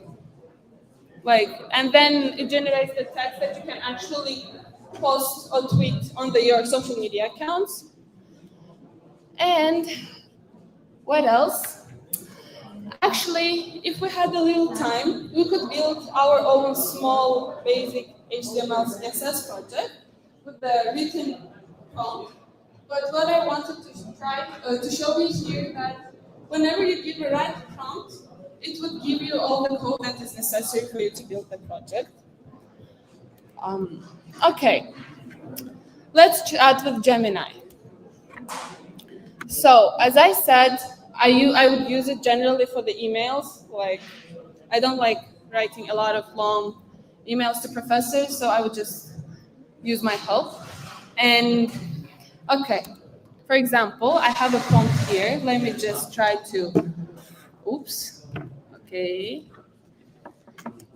And then it generates the text that you can actually post or tweet on your social media accounts. And what else? Actually, if we had a little time, we could build our own small, basic HTML CSS project with the written prompt. But what I wanted to try to show you here that whenever you give a right prompt, it would give you all the code that is necessary for you to build the project. Okay, let's chat with Gemini. So, as I said, I would use it generally for the emails. I don't like writing a lot of long emails to professors, so I would just use my help. And, okay, for example, I have a prompt here. Let me just try to, oops, okay.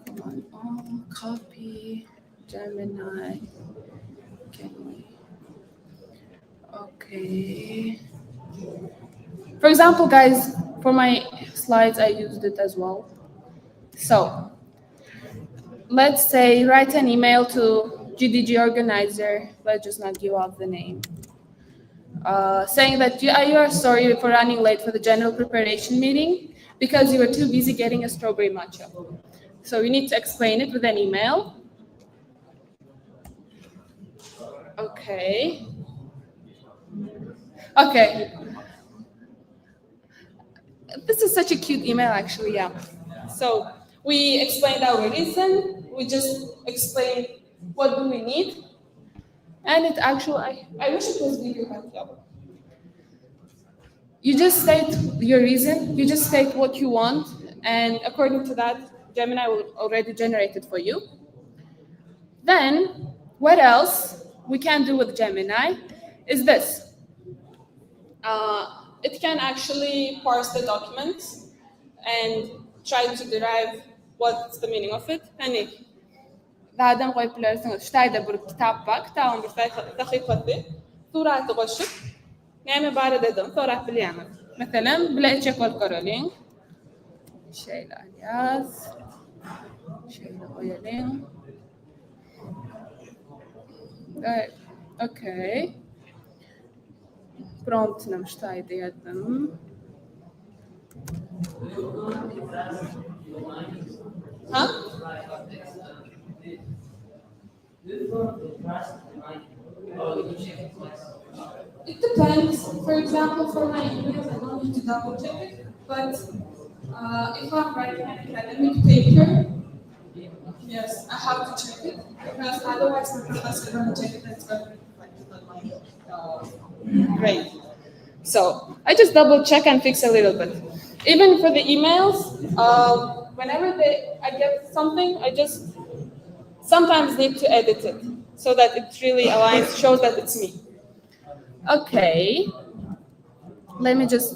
Come on, copy, Gemini, can we, okay. For example, guys, for my slides, I used it as well. So, let's say write an email to GDG organizer, let's just not give out the name, saying that you are sorry for running late for the general preparation meeting because you were too busy getting a strawberry matcha. So you need to explain it with an email. Okay. Okay. This is such a cute email, actually, yeah. So we explained our reason. We just explained what do we need. And it actually, I wish it was video, but yeah. You just state your reason. You just state what you want. And according to that, Gemini will already generate it for you. Then, what else we can do with Gemini is this. It can actually parse the documents and try to derive what's the meaning of it. And بعدين قوي بلارسن شتايدا برك كتاب باك تاون دقيقة ثورة تغشك نعمل بعد دم ثورة باليامن مثلا بلا تشيكول كارولين شيء الألياس شيء الغيالين okay prompt nam شتايدا يدم huh? It depends. For example, for my emails, I don't need to double check it. But if I'm writing an academic paper, yes, I have to check it because otherwise my professor doesn't check it and it's going to reflect on my grade. So I just double check and fix a little bit. Even for the emails, whenever I get something, I just sometimes need to edit it so that it really aligns, shows that it's me. Okay, let me just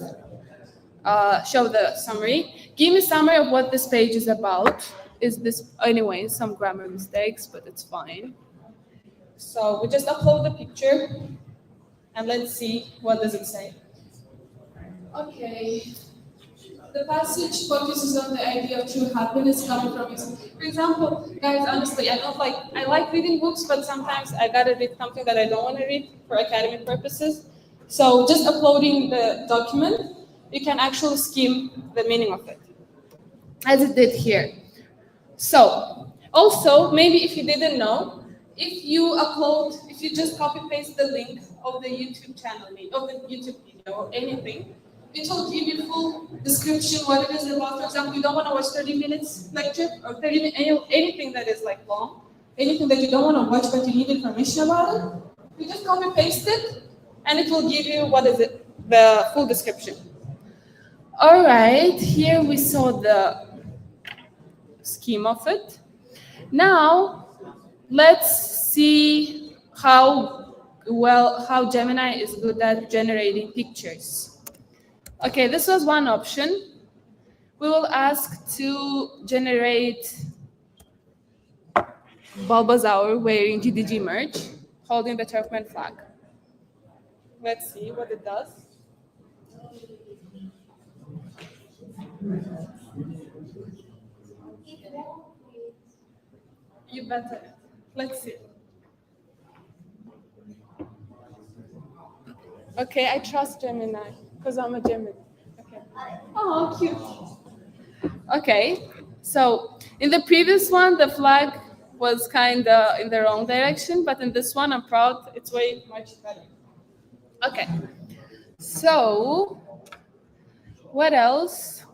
show the summary. Give me a summary of what this page is about. Is this, anyway, some grammar mistakes, but it's fine. So we just upload the picture and let's see what does it say. Okay. The passage focuses on the idea of true happiness coming from it. For example, guys, honestly, I like reading books, but sometimes I gotta read something that I don't want to read for academic purposes. So just uploading the document, you can actually skim the meaning of it, as it did here. So, also, maybe if you didn't know, if you just copy paste the link of the YouTube channel, of the YouTube video or anything, it will give you full description what it is about. For example, you don't want to watch 30 minutes lecture or anything that is like long, anything that you don't want to watch but you need information about it. You just copy paste it, and it will give you the full description. All right, here we saw the scheme of it. Now, let's see how Gemini is good at generating pictures. Okay, this was one option. We will ask to generate Balbazaur wearing GDG merch, holding the Turkmen flag. Let's see what it does. You better. Let's see. Okay, I trust Gemini because I'm a Gemini. Okay. Oh, cute. Okay, so in the previous one, the flag was kind of in the wrong direction, but in this one, I'm proud it's way much better. Okay, so what else?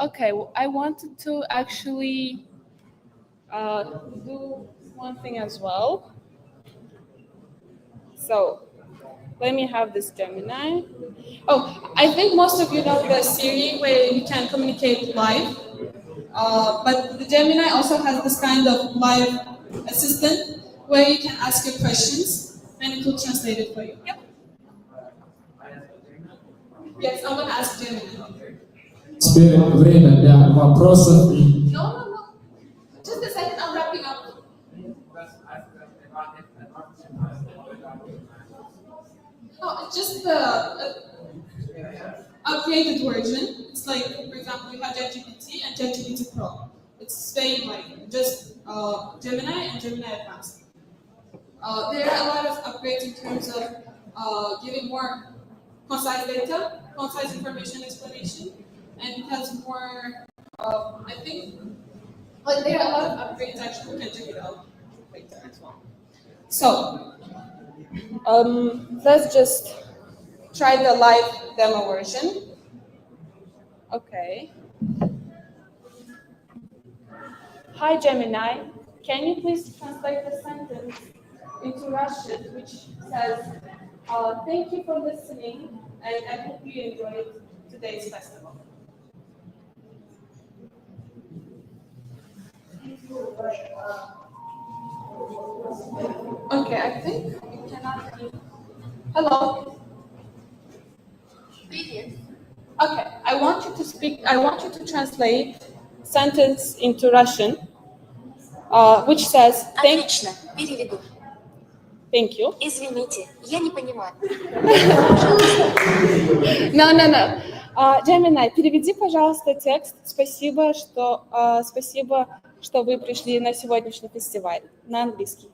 Okay, well, I wanted to actually do one thing as well. So let me have this Gemini. Oh, I think most of you know the Siri where you can communicate live. But the Gemini also has this kind of live assistant where you can ask your questions and it will translate it for you. Yep. Yes, I'm gonna ask Gemini. Теперь время для вопросов и... No. Just a second, I'm wrapping up. No, it's just the upgraded version. It's like, for example, you have ChatGPT and ChatGPT Pro. It's same like just Gemini and Gemini Advanced. There are a lot of upgrades in terms of giving more concise data, concise information explanation, and it has more, I think, like there are a lot of upgrades actually you can check it out later as well. So, let's just try the live demo version. Okay. Hi Gemini, can you please translate the sentence into Russian, which says, thank you for listening, and I hope you enjoyed today's festival. Okay, I think you cannot hear. Hello. Okay, I want you to translate sentence into Russian, which says, Отлично, переведу. Thank you. Извините, я не понимаю. No. Gemini, переведи, пожалуйста, текст. Спасибо, что вы пришли на сегодняшний фестиваль на английский.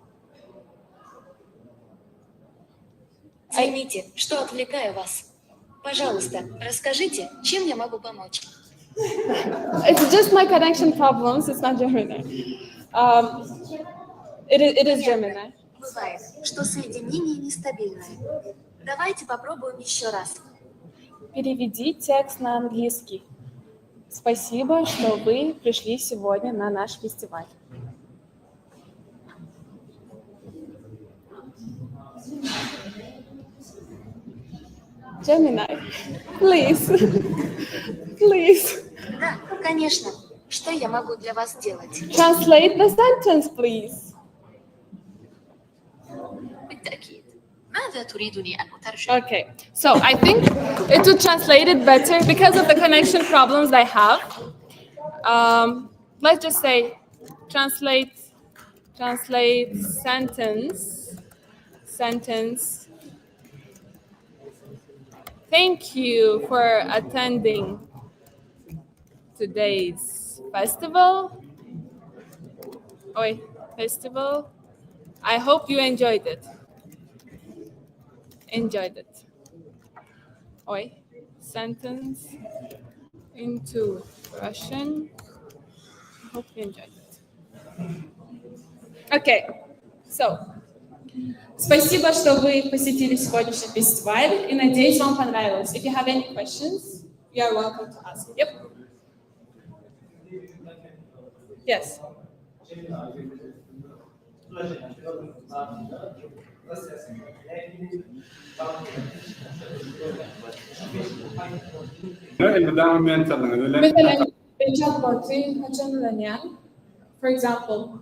Извините, что отвлекаю вас. Пожалуйста, расскажите, чем я могу помочь? It's just my connection problems. It's not Gemini. It is Gemini. Бывает, что соединение нестабильное. Давайте попробуем еще раз. Переведи текст на английский. Спасибо, что вы пришли сегодня на наш фестиваль. Gemini, please. Да, конечно. Что я могу для вас сделать? Translate the sentence, please. بالتأكيد. ماذا تريدني أن أترجم؟ Okay, so I think it would translate it better because of the connection problems I have. Let's just say, translate sentence. Thank you for attending today's festival. I hope you enjoyed it. Sentence into Russian. I hope you enjoyed it. Okay, so спасибо, что вы посетили сегодняшний фестиваль, и надеюсь, вам понравилось. If you have any questions, you are welcome to ask. Yep. Yes. مثلا الشات بوتين هتشغلنيان for example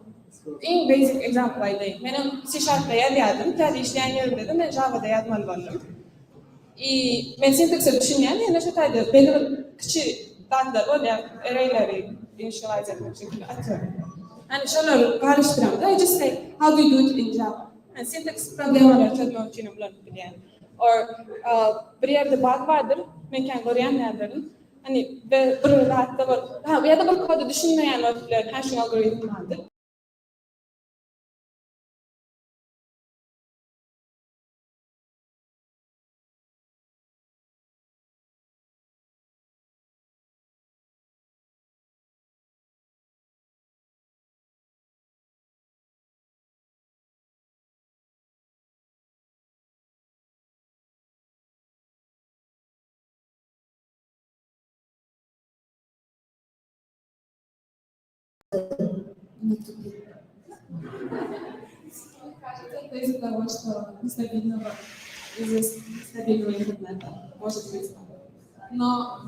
in basic example ayda benim C#'da yazdım tabii işleyen yerimde ben Java'da yazmalı oldum. Ben syntax'e düşünmeyen yani şu tadı benim küçük datalar var ya array'leri initialize etmek için atıyorum. And I just say, how do you do it in Java? And syntax problemler çözmek için bilen. Or bir yerde bug vardır, ben kendi öğrenenlerin. Hani bir rahatta var. Ha, ya da bir kodu düşünmeyen öğretmenlerin her şey algoritma vardır. Из-за того, что нестабильного интернета может быть. Но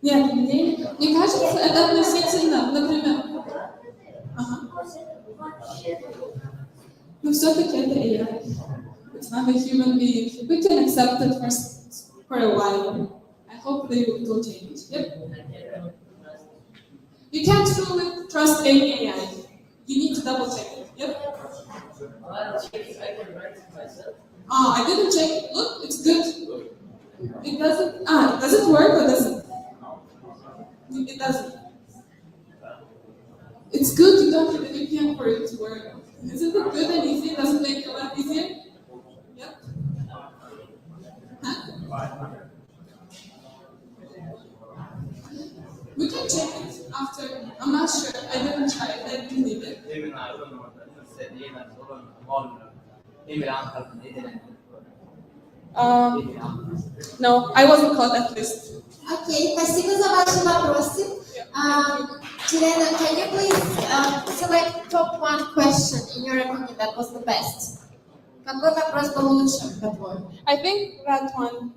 нет, мне кажется, это относительно, например. Ага. Но все-таки это AI. It's not a human being. We can accept it for a while. I hope they will change. Yep. You can't truly trust any AI. You need to double check it. Yep. Oh, I didn't check it. Look, it's good. It doesn't. Does it work or doesn't? It doesn't. It's good. You don't need a VPN for it to work. Isn't it good and easy? Does it make your life easier? Yep. Huh? We can check it after. I'm not sure. I didn't try it. I didn't need it. No, I wasn't caught at least. Okay, спасибо за ваши вопросы. Jelena, can you please select top one question in your opinion that was the best? Какой вопрос был лучше, по-твоему? I think that one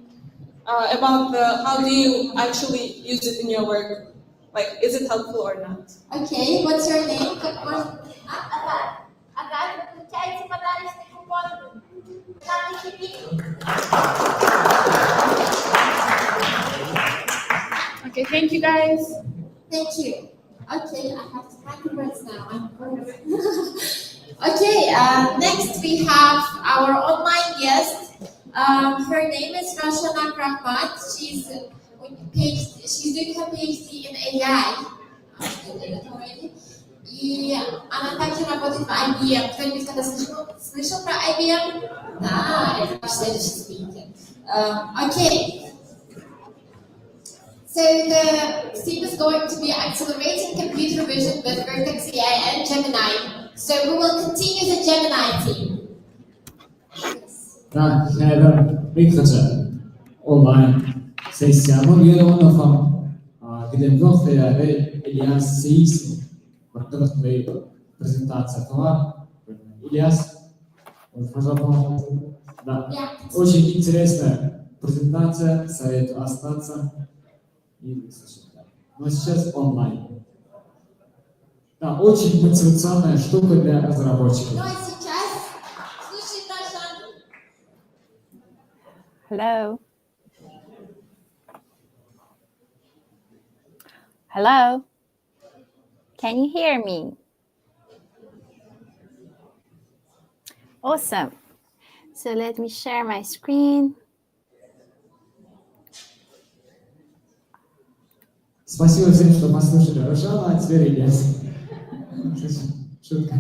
about how do you actually use it in your work? Like, is it helpful or not? Okay, what's your name? Ага, получаете подарочный купон. Okay, thank you guys. Thank you. Okay, I have to find the words now. Okay, next we have our online guest. Her name is Rashana Rahmat. She's doing her PhD in AI. И она также работает в IBM. Кто-нибудь когда слышал про IBM? Да, это наш следующий спикер. Okay. So the theme is going to be accelerating computer vision with Vertex AI and Gemini. So we will continue the Gemini team. Так, Heather, выхода онлайн сессия. Ну, я думаю, где вновь Ильяс Сеис, который твоей презентация была. Ильяс, пожалуйста. Да, очень интересная презентация, советую остаться. Но сейчас онлайн. Да, очень мотивационная штука для разработчиков. Ну а сейчас слушай, Даша. Hello. Hello. Can you hear me? Awesome. So let me share my screen. Спасибо всем, что послушали Рошана, а теперь Ильяс. Шутка.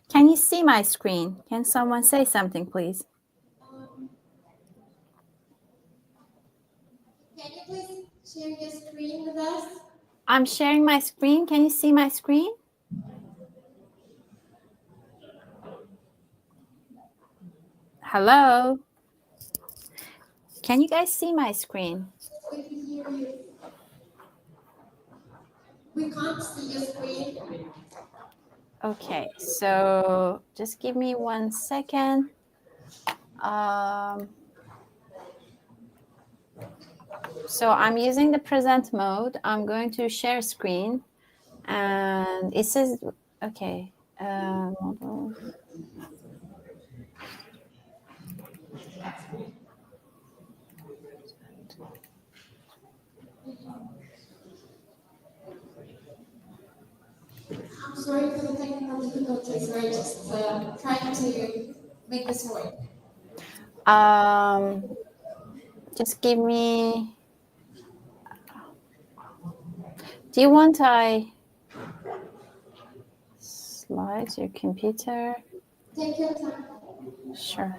Can you see my screen? Can someone say something, please? Can you please share your screen with us? I'm sharing my screen. Can you see my screen? Hello? Can you guys see my screen? We can hear you. We can't see your screen. Okay, so just give me 1 second. So I'm using the present mode. I'm going to share screen, and it says, okay. Model. I'm sorry for the technical difficulties. We're just trying to make this work. Just give me. Do you want I slide your computer? Take your time. Sure.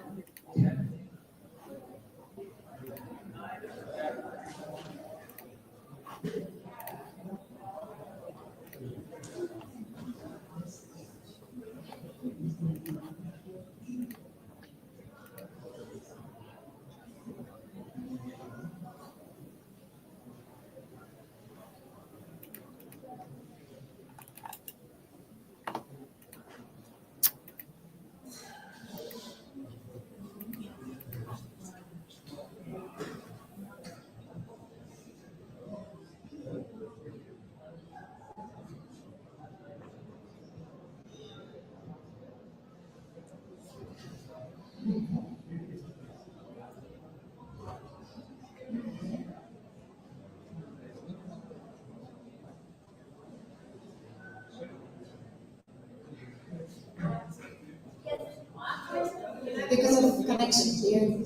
Because of connection here,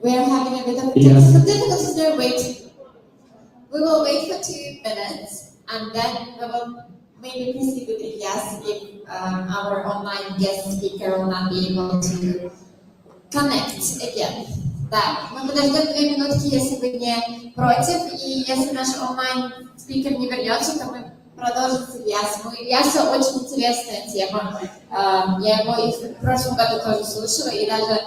we are having a bit of technical difficulties there. Wait. We will wait for 2 minutes, and then we will maybe proceed with it, yes, if our online guest speaker will not be able to connect again. Да, мы подождем 2 минутки, если вы не против, и если наш онлайн-спикер не вернется, то мы продолжим с Ильясом. У Ильяса очень интересная тема. Я его и в прошлом году тоже слушала, и даже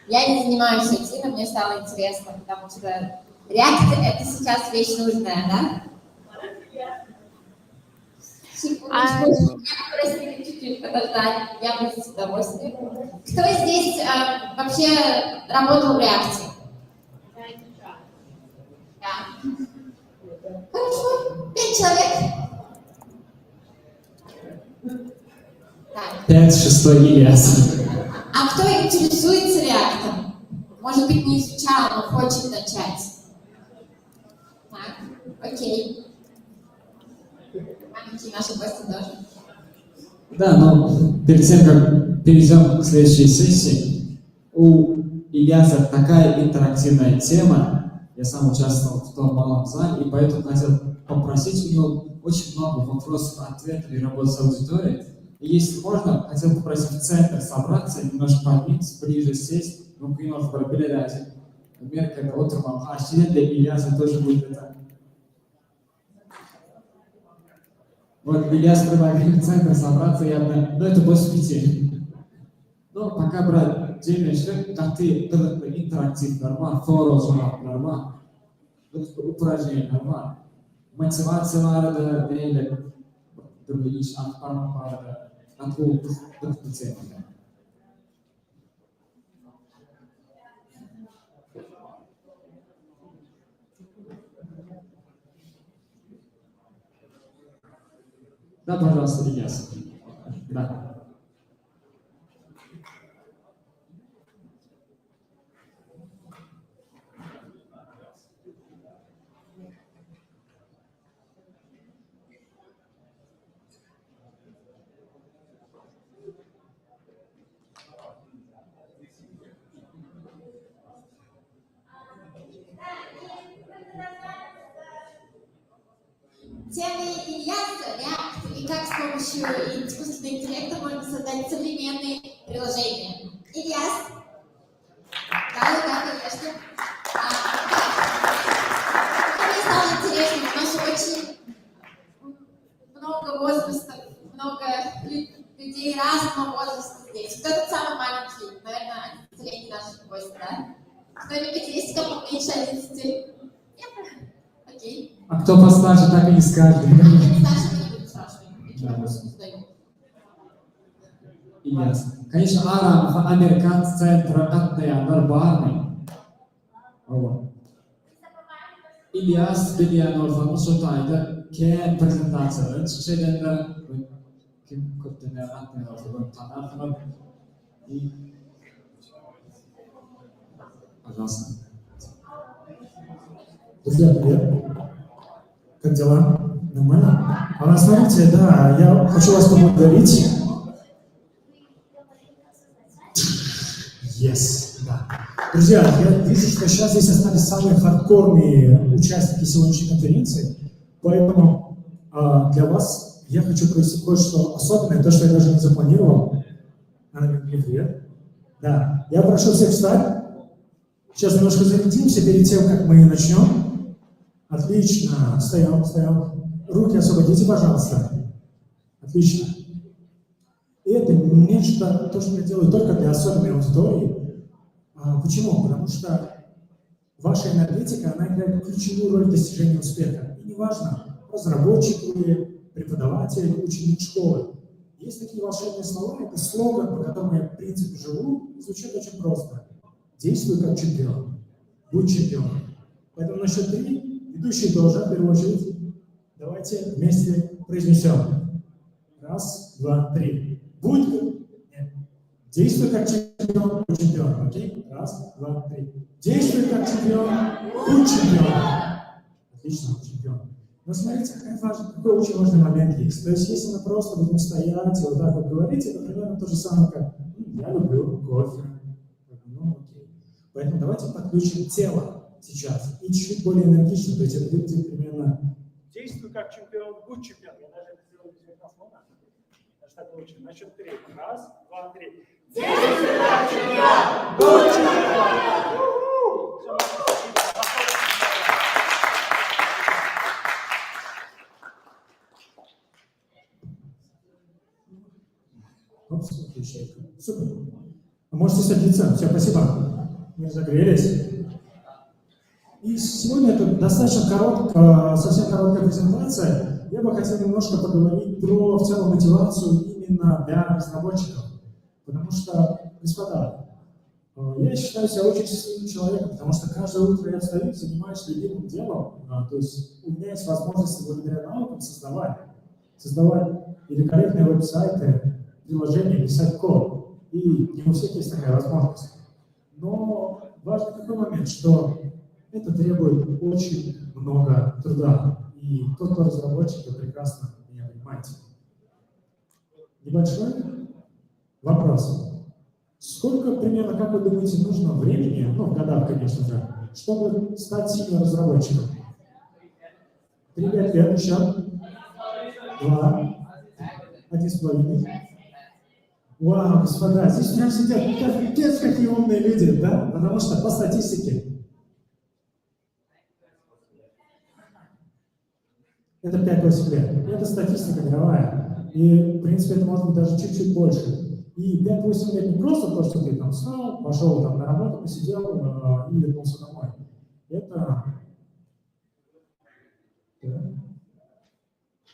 я не занимаюсь этим, но мне стало интересно, потому что React — это сейчас вещь нужная, да? Секундочку, я попросила чуть-чуть подождать, я бы с удовольствием. Кто здесь вообще работал в React? Да. Хорошо, 5 человек. Так. 5, 6 Ильяс. А кто интересуется React? Может быть, не изучал, но хочет начать. Так, окей. Маленькие наши гости тоже. Да, но перед тем, как перейдем к следующей сессии, у Ильяса такая интерактивная тема. Я сам участвовал в том малом зале, и поэтому хотел попросить у него очень много вопросов, ответов и работы с аудиторией. И если можно, хотел попросить в центр собраться, немножко подвинуться, ближе сесть, ну, немножко передать. Например, когда утром для Ильяса тоже будет это. Вот Ильяс предлагает в центр собраться явно, но это после 5. Ну, пока, брат, делаешь, как ты интерактив, нормально, форум, нормально, упражнение, нормально. Мотивация надо, или другие iş aktarma vardı, bu temada. Да, пожалуйста, Ильяс. Да. Тема Ильяса, React и как с помощью искусственного интеллекта можно создать современные приложения. Ильяс? Да, конечно. Мне стало интересно, у нас очень много возрастов, много людей разного возраста здесь. Кто этот самый маленький? Наверное, 11-летний наш гость, да? Кто-нибудь есть, кому меньше 11? Нет? Окей. А кто постарше, так и не скажет. Старше мы не будем спрашивать. Ильяс, Конечно, Ара, американцы, центра, атнаянlar barmi. İlyas Bilyanov'un Sotay'da kendi prezentasyonu çıkışlarında kim köptene atnayanlar tanıtımı пожалуйста. Друзья, привет. Как дела? Нормально? А смотрите, да, я хочу вас поблагодарить. Yes, да. Друзья, я вижу, что сейчас здесь остались самые хардкорные участники сегодняшней конференции, поэтому для вас я хочу провести кое-что особенное, то, что я даже не запланировал. Привет. Да, я прошу всех встать. Сейчас немножко зарядимся перед тем, как мы начнем. Отлично. Встаем. Руки освободите, пожалуйста. Отлично. И это нечто, то, что я делаю только для особенной аудитории. Почему? Потому что ваша энергетика, она играет ключевую роль в достижении успеха. И неважно, разработчик вы, преподаватель, ученик школы. Есть такие волшебные слова, это слоган, по которому я в принципе живу, и звучит очень просто. Действуй как чемпион. Будь чемпионом. Поэтому на счет 3 ведущий должен, в первую очередь, давайте вместе произнесем. 1, 2, 3. Будь. Нет. Действуй как чемпион, будь чемпионом. Окей? 1, 2, 3. Действуй как чемпион, будь чемпионом. Отлично, чемпион. Но смотрите, какой очень важный момент есть. То есть, если мы просто будем стоять и вот так вот говорить, это примерно то же самое, как я люблю кофе. Ну, окей. Поэтому давайте подключим тело сейчас и чуть более энергично. То есть это будет примерно действуй как чемпион, будь чемпион. Я даже это сделаю без микрофона. Даже так получится. На счет 3. 1, 2, 3. Действуй как чемпион, будь чемпион. Супер. Можете садиться. Все, спасибо. Мы разогрелись. И сегодня это достаточно совсем короткая презентация. Я бы хотел немножко поговорить про в целом мотивацию именно для разработчиков. Потому что, господа, я считаю себя очень счастливым человеком, потому что каждое утро я встаю и занимаюсь любимым делом. То есть у меня есть возможность благодаря навыкам создавать великолепные веб-сайты, приложения, писать код. И не у всех есть такая возможность. Но важный такой момент, что это требует очень много труда. И тот, кто разработчик, вы прекрасно меня понимаете. Небольшой вопрос. Сколько примерно, как вы думаете, нужно времени, ну, в годах, конечно же, чтобы стать сильным разработчиком? 3-5 лет еще. 2. 1,5. Вау, господа, здесь прям сидят капец какие умные люди, да? Потому что по статистике это 5-8 лет. Это статистика мировая. И, в принципе, это может быть даже чуть-чуть больше. И 5-8 лет не просто то, что ты там встал, пошел там на работу, посидел и вернулся домой. Это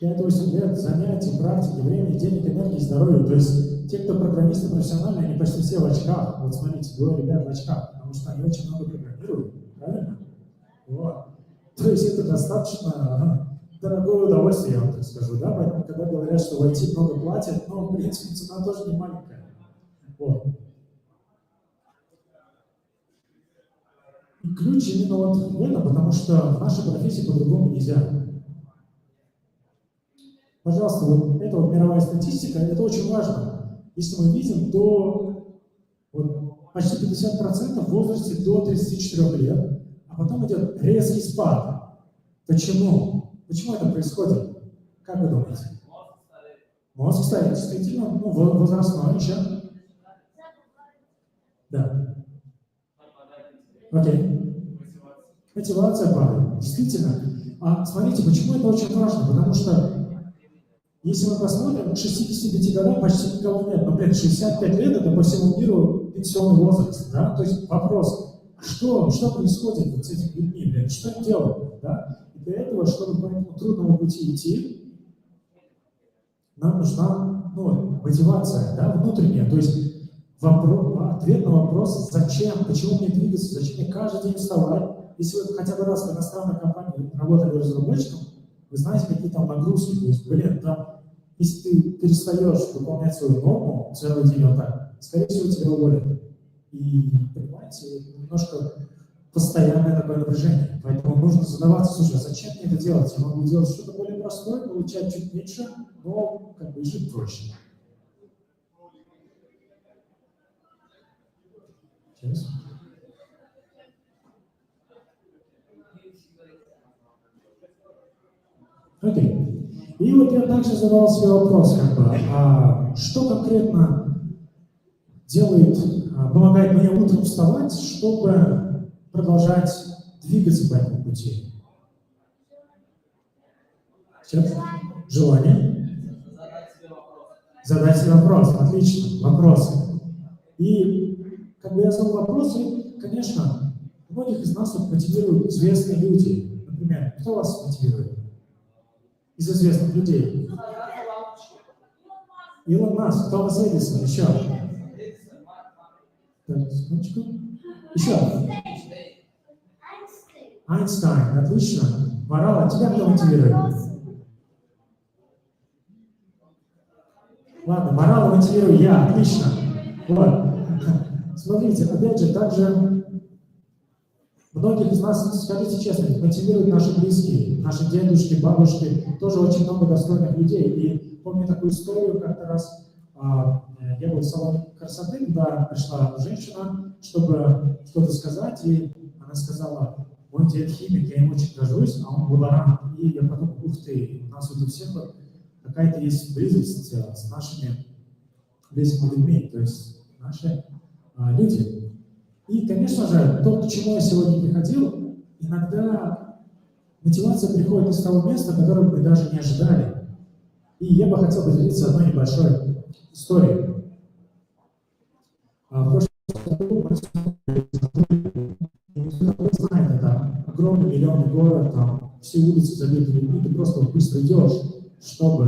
5-8 лет занятий, практики, времени, денег, энергии, здоровья. То есть те, кто программисты профессиональные, они почти все в очках. Вот смотрите, двое ребят в очках, потому что они очень много программируют, правильно? Вот. То есть это достаточно дорогое удовольствие, я вам так скажу, да? Поэтому, когда говорят, что в IT много платят, ну, в принципе, цена тоже не маленькая. Вот. И ключ именно вот в этом, потому что в нашей профессии по-другому нельзя. Пожалуйста, вот это вот мировая статистика, это очень важно. Если мы видим, то вот почти 50% в возрасте до 34 лет, а потом идет резкий спад. Почему? Почему это происходит? Как вы думаете? Мозг стареет, действительно, ну, возрастной еще. Да. Окей. Мотивация падает. Действительно. А смотрите, почему это очень важно? Потому что если мы посмотрим, к 65 годам почти никого нет. Но, блин, 65 лет – это по всему миру пенсионный возраст. Да? То есть вопрос, что происходит вот с этими людьми, блин, что они делают? Да? И для этого, чтобы по этому трудному пути идти, нам нужна мотивация, да, внутренняя. То есть ответ на вопрос, зачем, почему мне двигаться, зачем мне каждый день вставать. Если вы хотя бы раз в иностранной компании работали разработчиком, вы знаете, какие там нагрузки. То есть, блин, там, если ты перестаешь выполнять свою норму целый день вот так, скорее всего, тебя уволят. И, понимаете, немножко постоянное такое напряжение. Поэтому нужно задаваться, слушай, а зачем мне это делать? Я могу делать что-то более простое, получать чуть меньше, но как бы жить проще. Сейчас. Окей. И вот я также задал себе вопрос, как бы, а что конкретно делает, помогает мне утром вставать, чтобы продолжать двигаться по этому пути? Сейчас. Желание. Задать себе вопрос. Отлично. Вопросы. И как бы я задал вопросы, конечно, многих из нас вот мотивируют известные люди. Например, кто вас мотивирует? Из известных людей. Илон Маск, Томас Эдисон, еще. Так, секундочку. Еще. Айнштейн, отлично. Марала, тебя кто мотивирует? Ладно, Марала мотивирую я, отлично. Вот. Смотрите, опять же, также многих из нас, скажите честно, мотивируют наши близкие, наши дедушки, бабушки, тоже очень много достойных людей. И помню такую историю, как-то раз я был в салоне красоты, куда пришла женщина, чтобы что-то сказать, и она сказала, мой дед химик, я им очень горжусь, а он лаборант. И я подумал, ух ты, у нас вот у всех какая-то есть близость с нашими близкими людьми, то есть наши люди. И, конечно же, то, к чему я сегодня приходил, иногда мотивация приходит из того места, которое мы даже не ожидали. И я бы хотел поделиться одной небольшой историей. В прошлом году вы знаете, это огромный миллионный город, там все улицы забиты людьми, ты просто быстро идешь, чтобы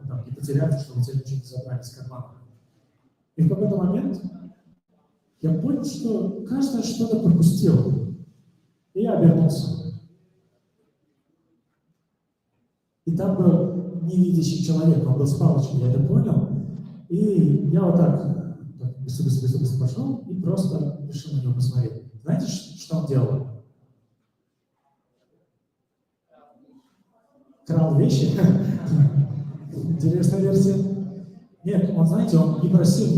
там, не потеряться, чтобы тебе ничего не забрали из кармана. И в какой-то момент я понял, что каждый что-то пропустил. И я обернулся. И там был невидящий человек, он был с палочкой, я это понял. И я вот так быстро пошел и просто решил на него посмотреть. Знаете, что он делал? Крал вещи. Интересная версия. Нет, он, знаете, он не просил.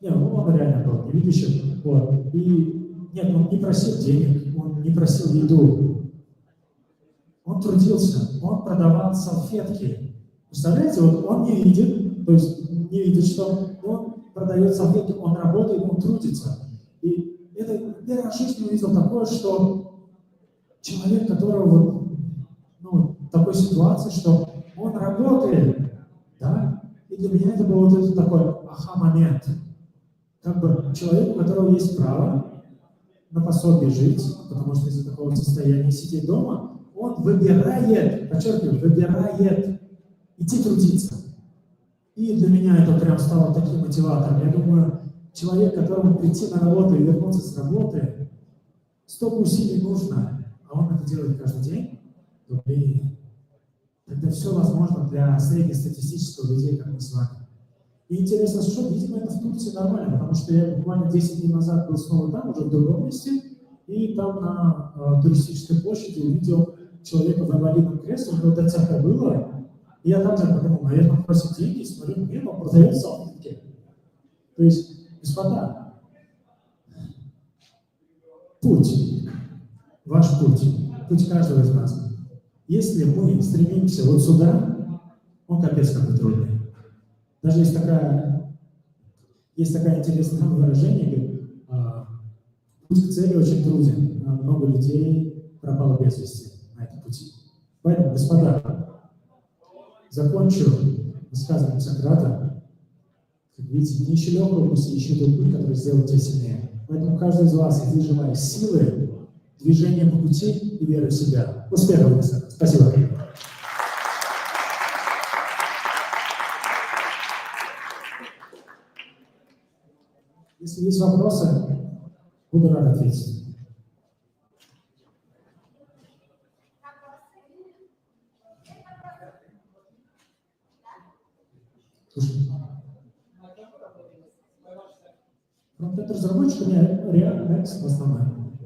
Нет, он реально был невидящим. Вот. И нет, он не просил денег, он не просил еду. Он трудился, он продавал салфетки. Представляете, вот он не видит, то есть не видит, что он продает салфетки, он работает, он трудится. И это первый раз в жизни увидел такое, что человек, которого в такой ситуации, что он работает, да, и для меня это был вот этот такой аха-момент. Как бы человек, у которого есть право на пособие жить, потому что из-за такого состояния сидеть дома, он выбирает, подчеркиваю, выбирает идти трудиться. И для меня это прям стало таким мотиватором. Я думаю, человек, которому прийти на работу и вернуться с работы, столько усилий нужно, а он это делает каждый день, то тогда все возможно для среднестатистического людей, как мы с вами. И интересно, что, видимо, это в Турции нормально, потому что я буквально 10 дней назад был снова там, уже в другом месте, и там на туристической площади увидел человека в инвалидном кресле, у него ДЦП было, и я там подумал, наверное, просит деньги, смотрю, нет, он продает салфетки. То есть, господа, путь, ваш путь каждого из нас, если мы стремимся вот сюда, он капец какой трудный. Даже есть такое интересное выражение, путь к цели очень труден, а много людей пропало без вести на этом пути. Поэтому, господа, закончу высказывание Сократа. Как видите, не ищи легкого пути, ищи тот путь, который сделает тебя сильнее. Поэтому каждый из вас, я желаю силы, движения по пути и веры в себя. Успехов, Александр. Спасибо. Если есть вопросы, буду рад ответить. Фронтенд разработчик у меня React в основном.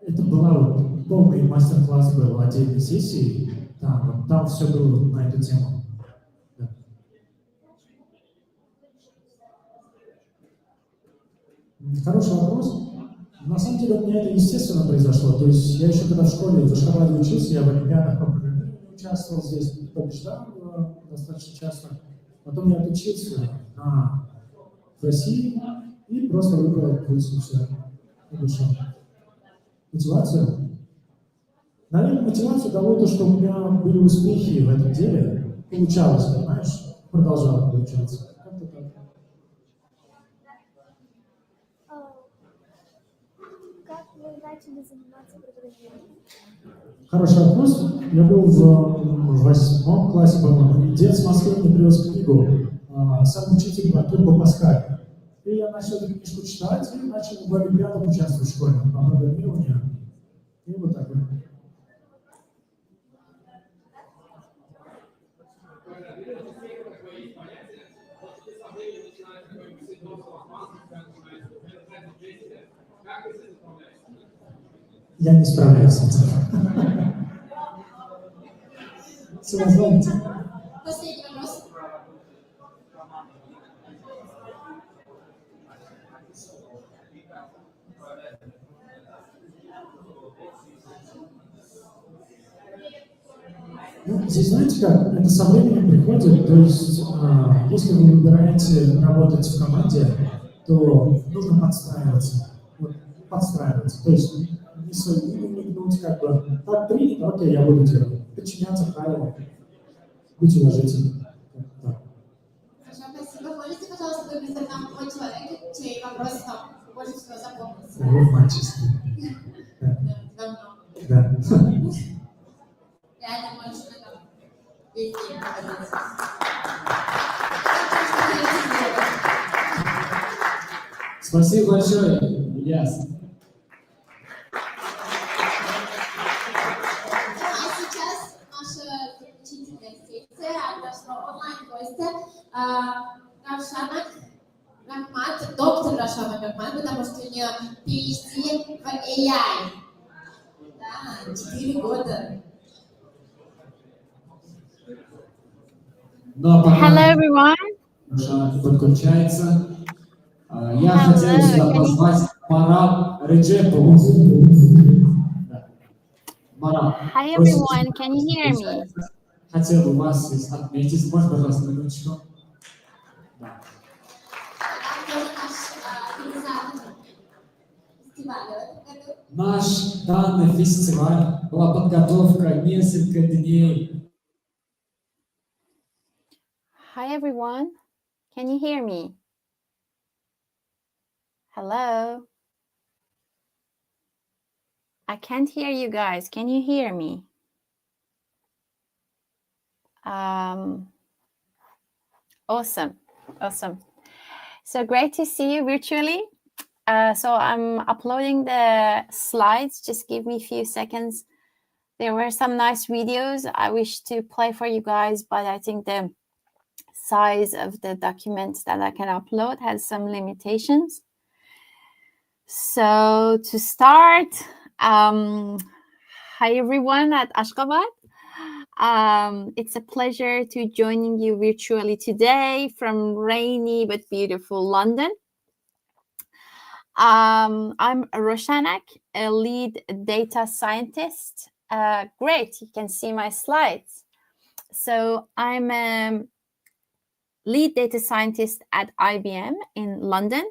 Это была вот полный мастер-класс был отдельной сессии. Там все было на эту тему. Да. Хороший вопрос. На самом деле у меня это естественно произошло. То есть я еще когда в школе в Ашгабаде учился, я в олимпиадах по программированию участвовал здесь, побеждал достаточно часто. Потом я отучился в России и просто выбрал путь и все. Мотивацию? Наверное, мотивацию дало то, что у меня были успехи в этом деле. Получалось, понимаешь? Продолжало получаться. Как-то так. Как вы начали заниматься программированием? Хороший вопрос. Я был в 8 классе, по-моему, и дед с Москвы мне привез книгу «Сам учитель по Турбо Паскаль». И я начал эту книжку читать и начал в олимпиадах участвовать в школе по программированию. И вот так вот. Я не справляюсь с этим. Самозванец. Последний вопрос. Ну, здесь знаете как, это со временем приходит, то есть если вы выбираете работать в команде, то нужно подстраиваться. Вот, подстраиваться. То есть не своим мигнуть, как бы, так принято, окей, я буду делать. Подчиняться правилам, быть уважительным. Да. Хорошо, спасибо. Можете, пожалуйста, выбрать нам по человеку, чей вопрос вам больше всего запомнился? Романтически. Давно. Да. Реально больше там весь день проводился. Спасибо большое, Ильяс. А сейчас наша заключительная сессия, наша онлайн-гостья Равшана Рахмат, доктор Равшана Рахмат, потому что у нее PhD в AI. Да, 4 года. Hello, everyone. Равшана подключается. Я хотел сюда позвать Марат Реджепову. Hi, everyone. Can you hear me? Хотел бы вас отметить. Можно, пожалуйста, минуточку? Да. Наш данный фестиваль была подготовка несколько дней. Hi, everyone. Can you hear me? Hello. I can't hear you guys. Can you hear me? Awesome. So great to see you virtually. So I'm uploading the slides. Just give me a few seconds. There were some nice videos I wish to play for you guys, but I think the size of the documents that I can upload has some limitations. So to start, hi everyone at Ashgabat'. It's a pleasure to joining you virtually today from rainy but beautiful London. I'm Roshanak, a lead data scientist. Great, you can see my slides. So I'm a lead data scientist at IBM in London.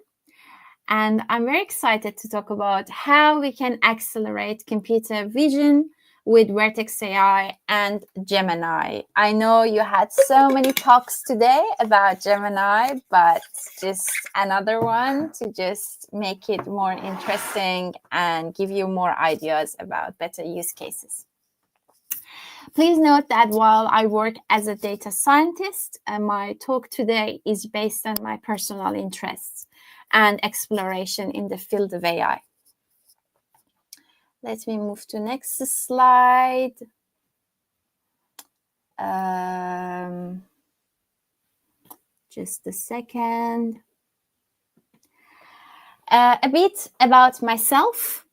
And I'm very excited to talk about how we can accelerate computer vision with Vertex AI and Gemini. I know you had so many talks today about Gemini, but just another one to just make it more interesting and give you more ideas about better use cases. Please note that while I work as a data scientist, my talk today is based on my personal interests and exploration in the field of AI. Let me move to next slide. Just a second. A bit about myself.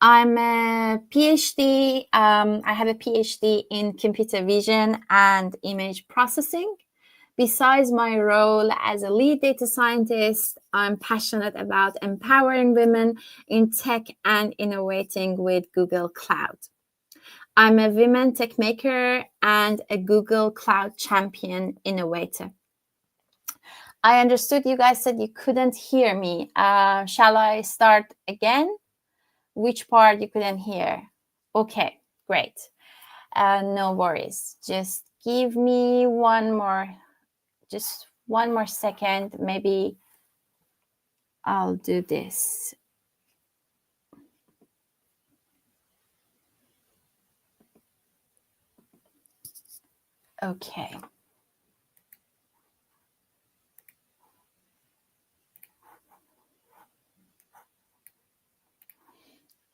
I'm a PhD. I have a PhD in computer vision and image processing. Besides my role as a lead data scientist, I'm passionate about empowering women in tech and innovating with Google Cloud. I'm a women tech maker and a Google Cloud champion innovator. I understood you guys said you couldn't hear me. Shall I start again? Which part you couldn't hear? Okay, great. No worries. Just give me one more second. Maybe I'll do this. Okay.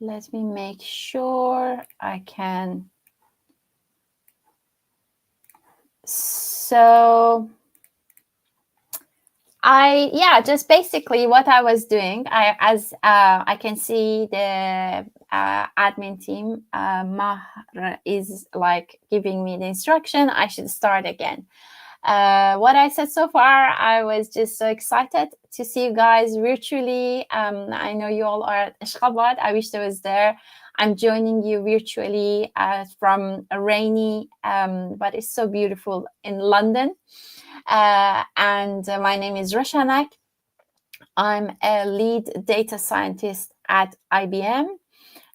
Let me make sure I can. So just basically what I was doing, as I can see the admin team, Mahr is like giving me the instruction, I should start again. What I said so far, I was just so excited to see you guys virtually. I know you all are at Ashgabat'. I wish I was there. I'm joining you virtually from a rainy, but it's so beautiful in London. And my name is Roshanak. I'm a lead data scientist at IBM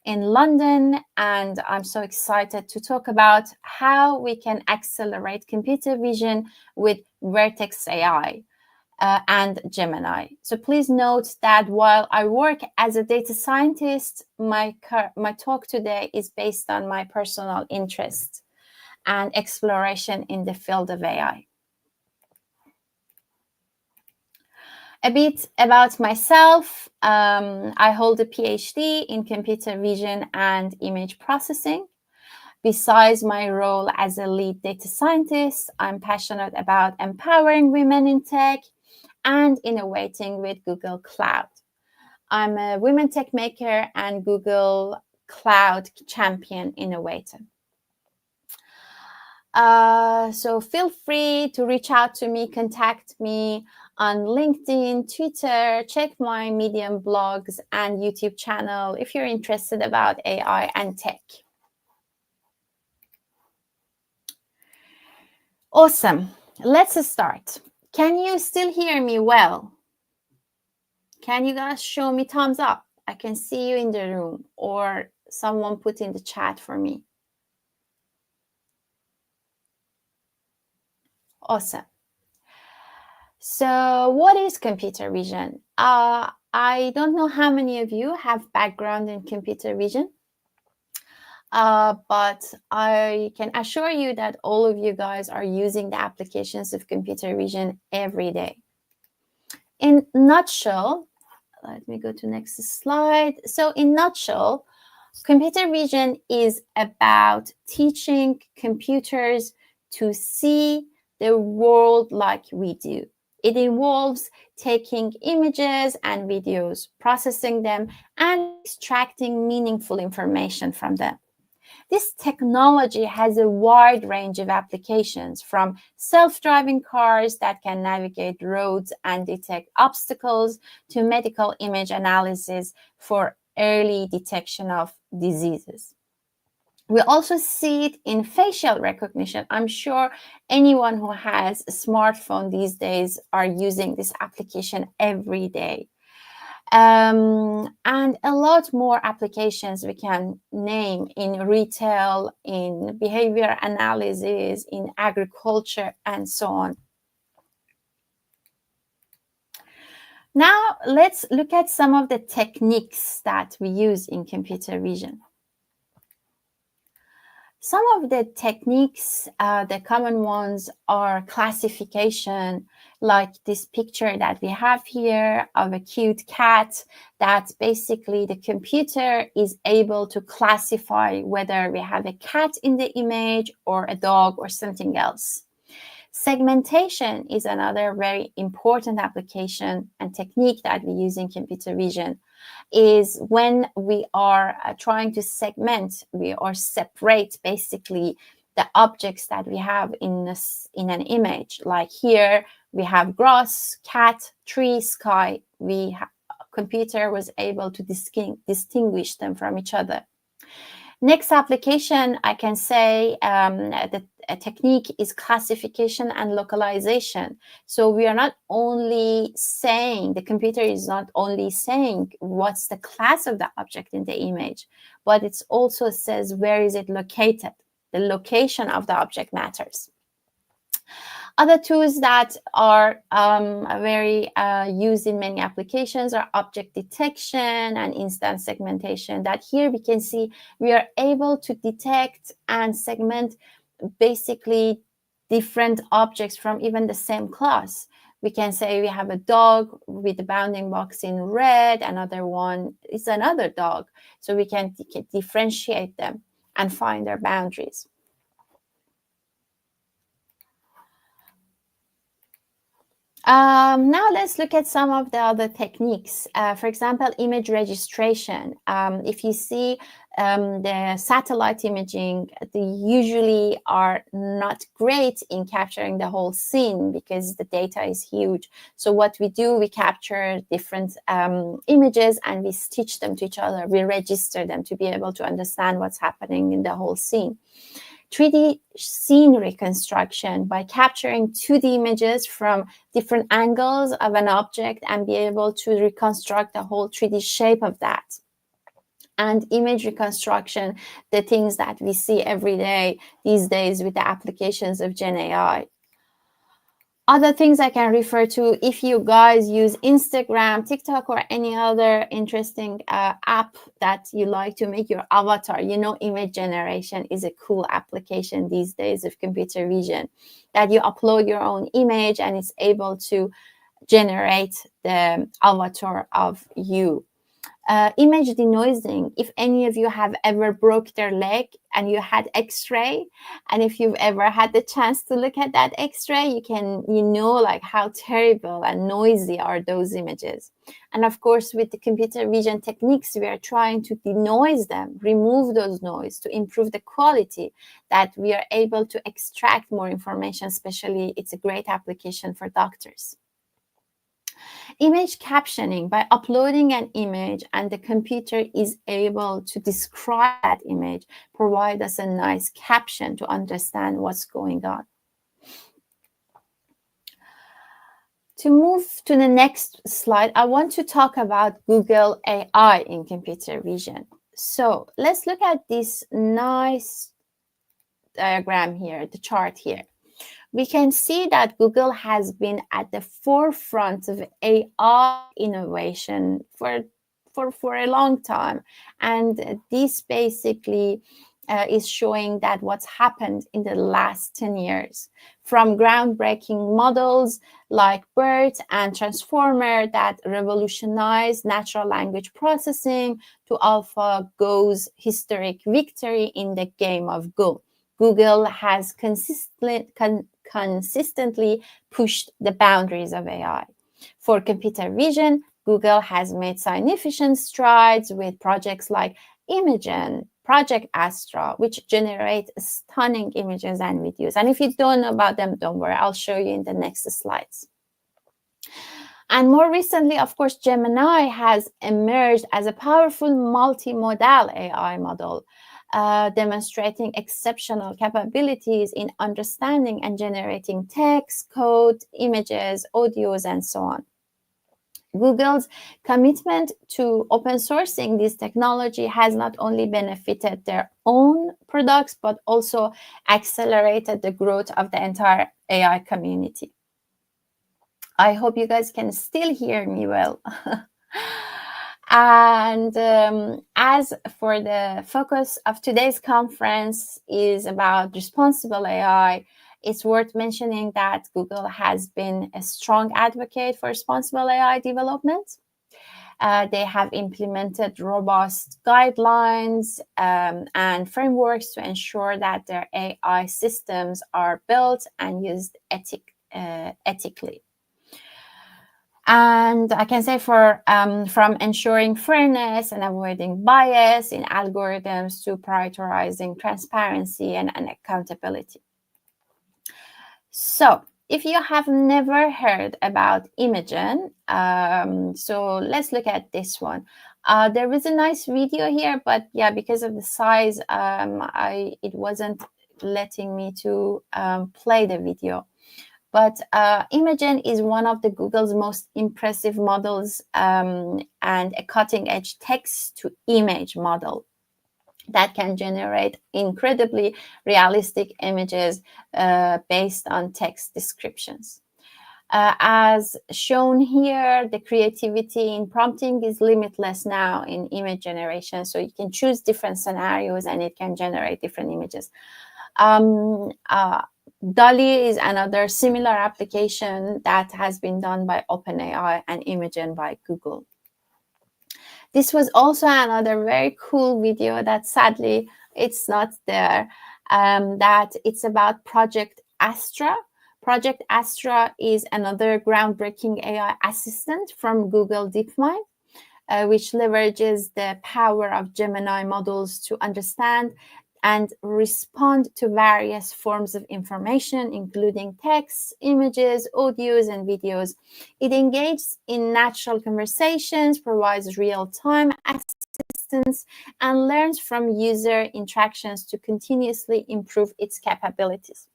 in London, and I'm so excited to talk about how we can accelerate computer vision with Vertex AI and Gemini. So please note that while I work as a data scientist, my talk today is based on my personal interest and exploration in the field of AI. A bit about myself. I hold a PhD in computer vision and image processing. Besides my role as a lead data scientist, I'm passionate about empowering women in tech and innovating with Google Cloud. I'm a women tech maker and Google Cloud champion innovator. So feel free to reach out to me, contact me on LinkedIn, Twitter, check my Medium blogs and YouTube channel if you're interested about AI and tech. Awesome. Let's start. Can you still hear me well? Can you guys show me thumbs up? I can see you in the room, or someone put in the chat for me. Awesome. So what is computer vision? I don't know how many of you have background in computer vision, but I can assure you that all of you guys are using the applications of computer vision every day. In nutshell, let me go to next slide. So in nutshell, computer vision is about teaching computers to see the world like we do. It involves taking images and videos, processing them, and extracting meaningful information from them. This technology has a wide range of applications, from self-driving cars that can navigate roads and detect obstacles to medical image analysis for early detection of diseases. We also see it in facial recognition. I'm sure anyone who has a smartphone these days are using this application every day. And a lot more applications we can name in retail, in behavior analysis, in agriculture, and so on. Now, let's look at some of the techniques that we use in computer vision. Some of the techniques, the common ones are classification, like this picture that we have here of a cute cat, that basically the computer is able to classify whether we have a cat in the image or a dog or something else. Segmentation is another very important application and technique that we use in computer vision, is when we are trying to segment, or separate basically the objects that we have in an image. Like here we have grass, cat, tree, sky. Computer was able to distinguish them from each other. Next application, I can say a technique is classification and localization. So we are not only saying, the computer is not only saying what's the class of the object in the image, but it also says where is it located. The location of the object matters. Other tools that are very used in many applications are object detection and instance segmentation, that here we can see we are able to detect and segment basically different objects from even the same class. We can say we have a dog with the bounding box in red, another one is another dog. So we can differentiate them and find their boundaries. Now let's look at some of the other techniques. For example, image registration. If you see the satellite imaging, they usually are not great in capturing the whole scene because the data is huge. So what we do, we capture different images and we stitch them to each other. We register them to be able to understand what's happening in the whole scene. 3D scene reconstruction, by capturing 2D images from different angles of an object and be able to reconstruct the whole 3D shape of that. And image reconstruction, the things that we see every day these days with the applications of Gen AI. Other things I can refer to, if you guys use Instagram, TikTok, or any other interesting app that you like to make your avatar, you know, image generation is a cool application these days of computer vision, that you upload your own image and it's able to generate the avatar of you. Image denoising, if any of you have ever broke their leg and you had x-ray, and if you've ever had the chance to look at that x-ray, you know like how terrible and noisy are those images. And of course, with the computer vision techniques, we are trying to denoise them, remove those noise to improve the quality, that we are able to extract more information. Especially, it's a great application for doctors. Image captioning, by uploading an image and the computer is able to describe that image, provide us a nice caption to understand what's going on. To move to the next slide, I want to talk about Google AI in computer vision. So let's look at this nice diagram here, the chart here. We can see that Google has been at the forefront of AI innovation for a long time. And this basically is showing that what's happened in the last 10 years, from groundbreaking models like BERT and Transformer that revolutionized natural language processing, to AlphaGo's historic victory in the game of Go. Google has consistently pushed the boundaries of AI. For computer vision, Google has made significant strides with projects like Imagen, Project Astra, which generate stunning images and videos. And if you don't know about them, don't worry, I'll show you in the next slides. And more recently, of course, Gemini has emerged as a powerful multimodal AI model, demonstrating exceptional capabilities in understanding and generating text, code, images, audios, and so on. Google's commitment to open sourcing this technology has not only benefited their own products, but also accelerated the growth of the entire AI community. I hope you guys can still hear me well. And as for the focus of today's conference is about responsible AI, it's worth mentioning that Google has been a strong advocate for responsible AI development. They have implemented robust guidelines and frameworks to ensure that their AI systems are built and used ethically. And I can say from ensuring fairness and avoiding bias in algorithms to prioritizing transparency and accountability. So if you have never heard about Imagen, so let's look at this one. There is a nice video here, but yeah, because of the size, it wasn't letting me to play the video. But Imagen is one of the Google's most impressive models and a cutting-edge text-to-image model that can generate incredibly realistic images based on text descriptions. As shown here, the creativity in prompting is limitless now in image generation. So you can choose different scenarios and it can generate different images. DALL-E is another similar application that has been done by OpenAI and Imagen by Google. This was also another very cool video that sadly it's not there, that it's about Project Astra. Project Astra is another groundbreaking AI assistant from Google DeepMind, which leverages the power of Gemini models to understand and respond to various forms of information, including text, images, audios, and videos. It engages in natural conversations, provides real-time assistance, and learns from user interactions to continuously improve its capabilities.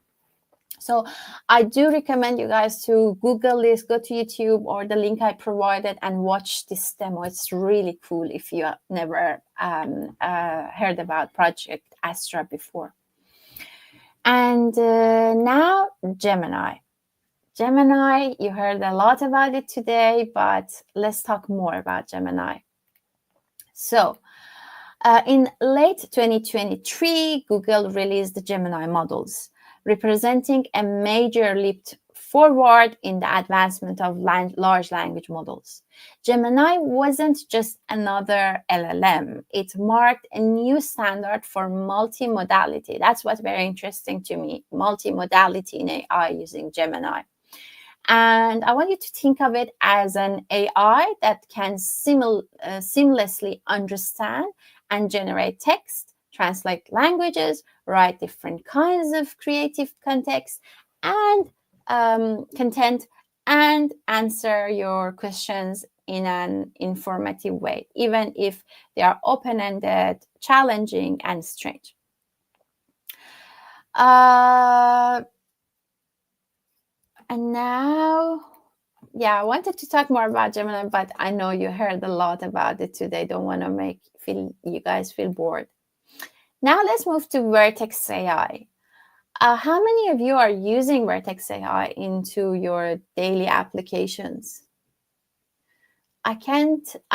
So I do recommend you guys to Google this, go to YouTube or the link I provided and watch this demo. It's really cool if you have never heard about Project Astra before. And now Gemini. Gemini, you heard a lot about it today, but let's talk more about Gemini. So in late 2023, Google released the Gemini models, representing a major leap forward in the advancement of large language models. Gemini wasn't just another LLM. It marked a new standard for multimodality. That's what's very interesting to me, multimodality in AI using Gemini. And I want you to think of it as an AI that can seamlessly understand and generate text, translate languages, write different kinds of creative context and content, and answer your questions in an informative way, even if they are open-ended, challenging, and strange. And now, yeah, I wanted to talk more about Gemini, but I know you heard a lot about it today. Don't want to make you guys feel bored. Now let's move to Vertex AI. How many of you are using Vertex AI into your daily applications? I'm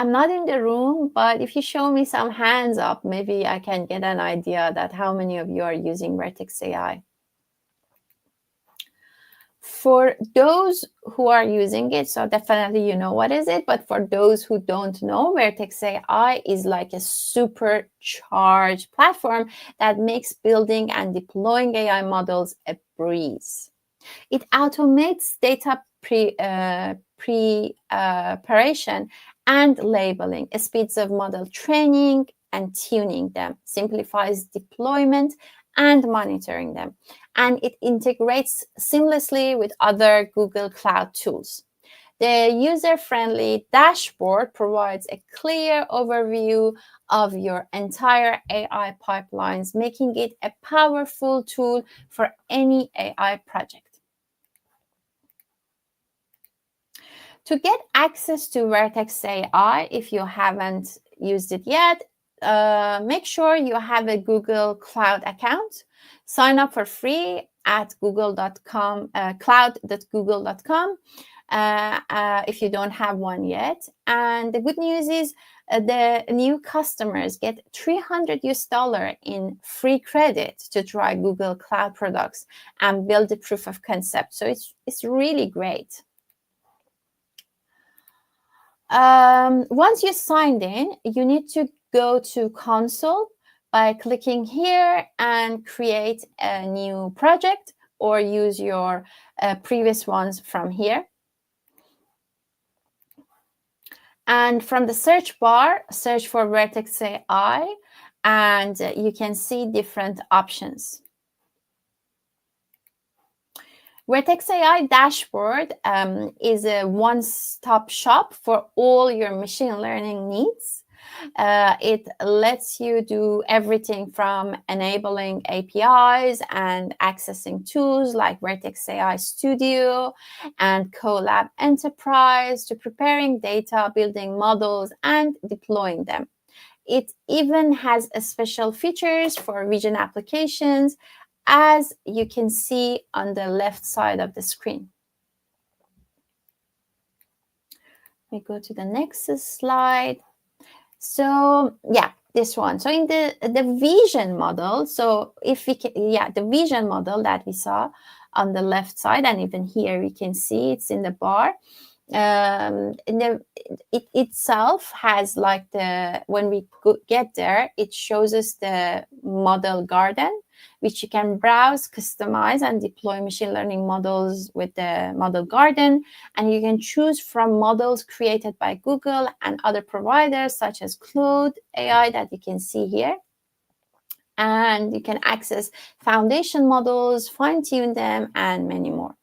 not in the room, but if you show me some hands up, maybe I can get an idea that how many of you are using Vertex AI. For those who are using it, so definitely you know what is it, but for those who don't know, Vertex AI is like a supercharged platform that makes building and deploying AI models a breeze. It automates data preparation and labeling, speeds of model training and tuning them, simplifies deployment and monitoring them, and it integrates seamlessly with other Google Cloud tools. The user-friendly dashboard provides a clear overview of your entire AI pipelines, making it a powerful tool for any AI project. To get access to Vertex AI, if you haven't used it yet, make sure you have a Google Cloud account. Sign up for free at google.com, cloud.google.com. if you don't have one yet. And the good news is the new customers get $300 in free credit to try Google Cloud products and build a proof of concept. So it's really great. Once you signed in, you need to go to console by clicking here and create a new project, or use your previous ones from here. And from the search bar, search for Vertex AI, and you can see different options. Vertex AI dashboard is a one-stop shop for all your machine learning needs. It lets you do everything from enabling APIs and accessing tools like Vertex AI Studio and Colab Enterprise, to preparing data, building models, and deploying them. It even has special features for vision applications, as you can see on the left side of the screen. We go to the next slide. So yeah, this one. So in the vision model, so if we can, yeah, the vision model that we saw on the left side, and even here we can see it's in the bar. It itself has like when we get there, it shows us the model garden, which you can browse, customize, and deploy machine learning models with the model garden. And you can choose from models created by Google and other providers such as Claude AI that you can see here. And you can access foundation models, fine-tune them, and many more.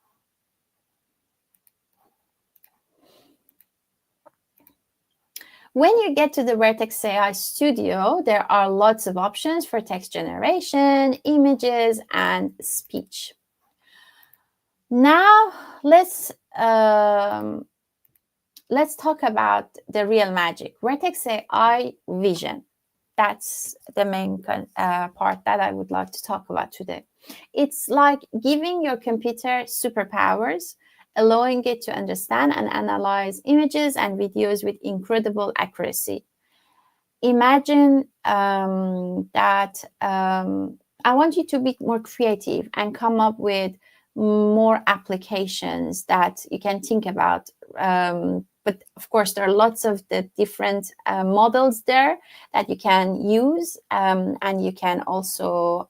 When you get to the Vertex AI Studio, there are lots of options for text generation, images, and speech. Now, let's talk about the real magic, Vertex AI Vision. That's the main part that I would like to talk about today. It's like giving your computer superpowers, allowing it to understand and analyze images and videos with incredible accuracy. Imagine that I want you to be more creative and come up with more applications that you can think about. But of course, there are lots of the different models there that you can use, and you can also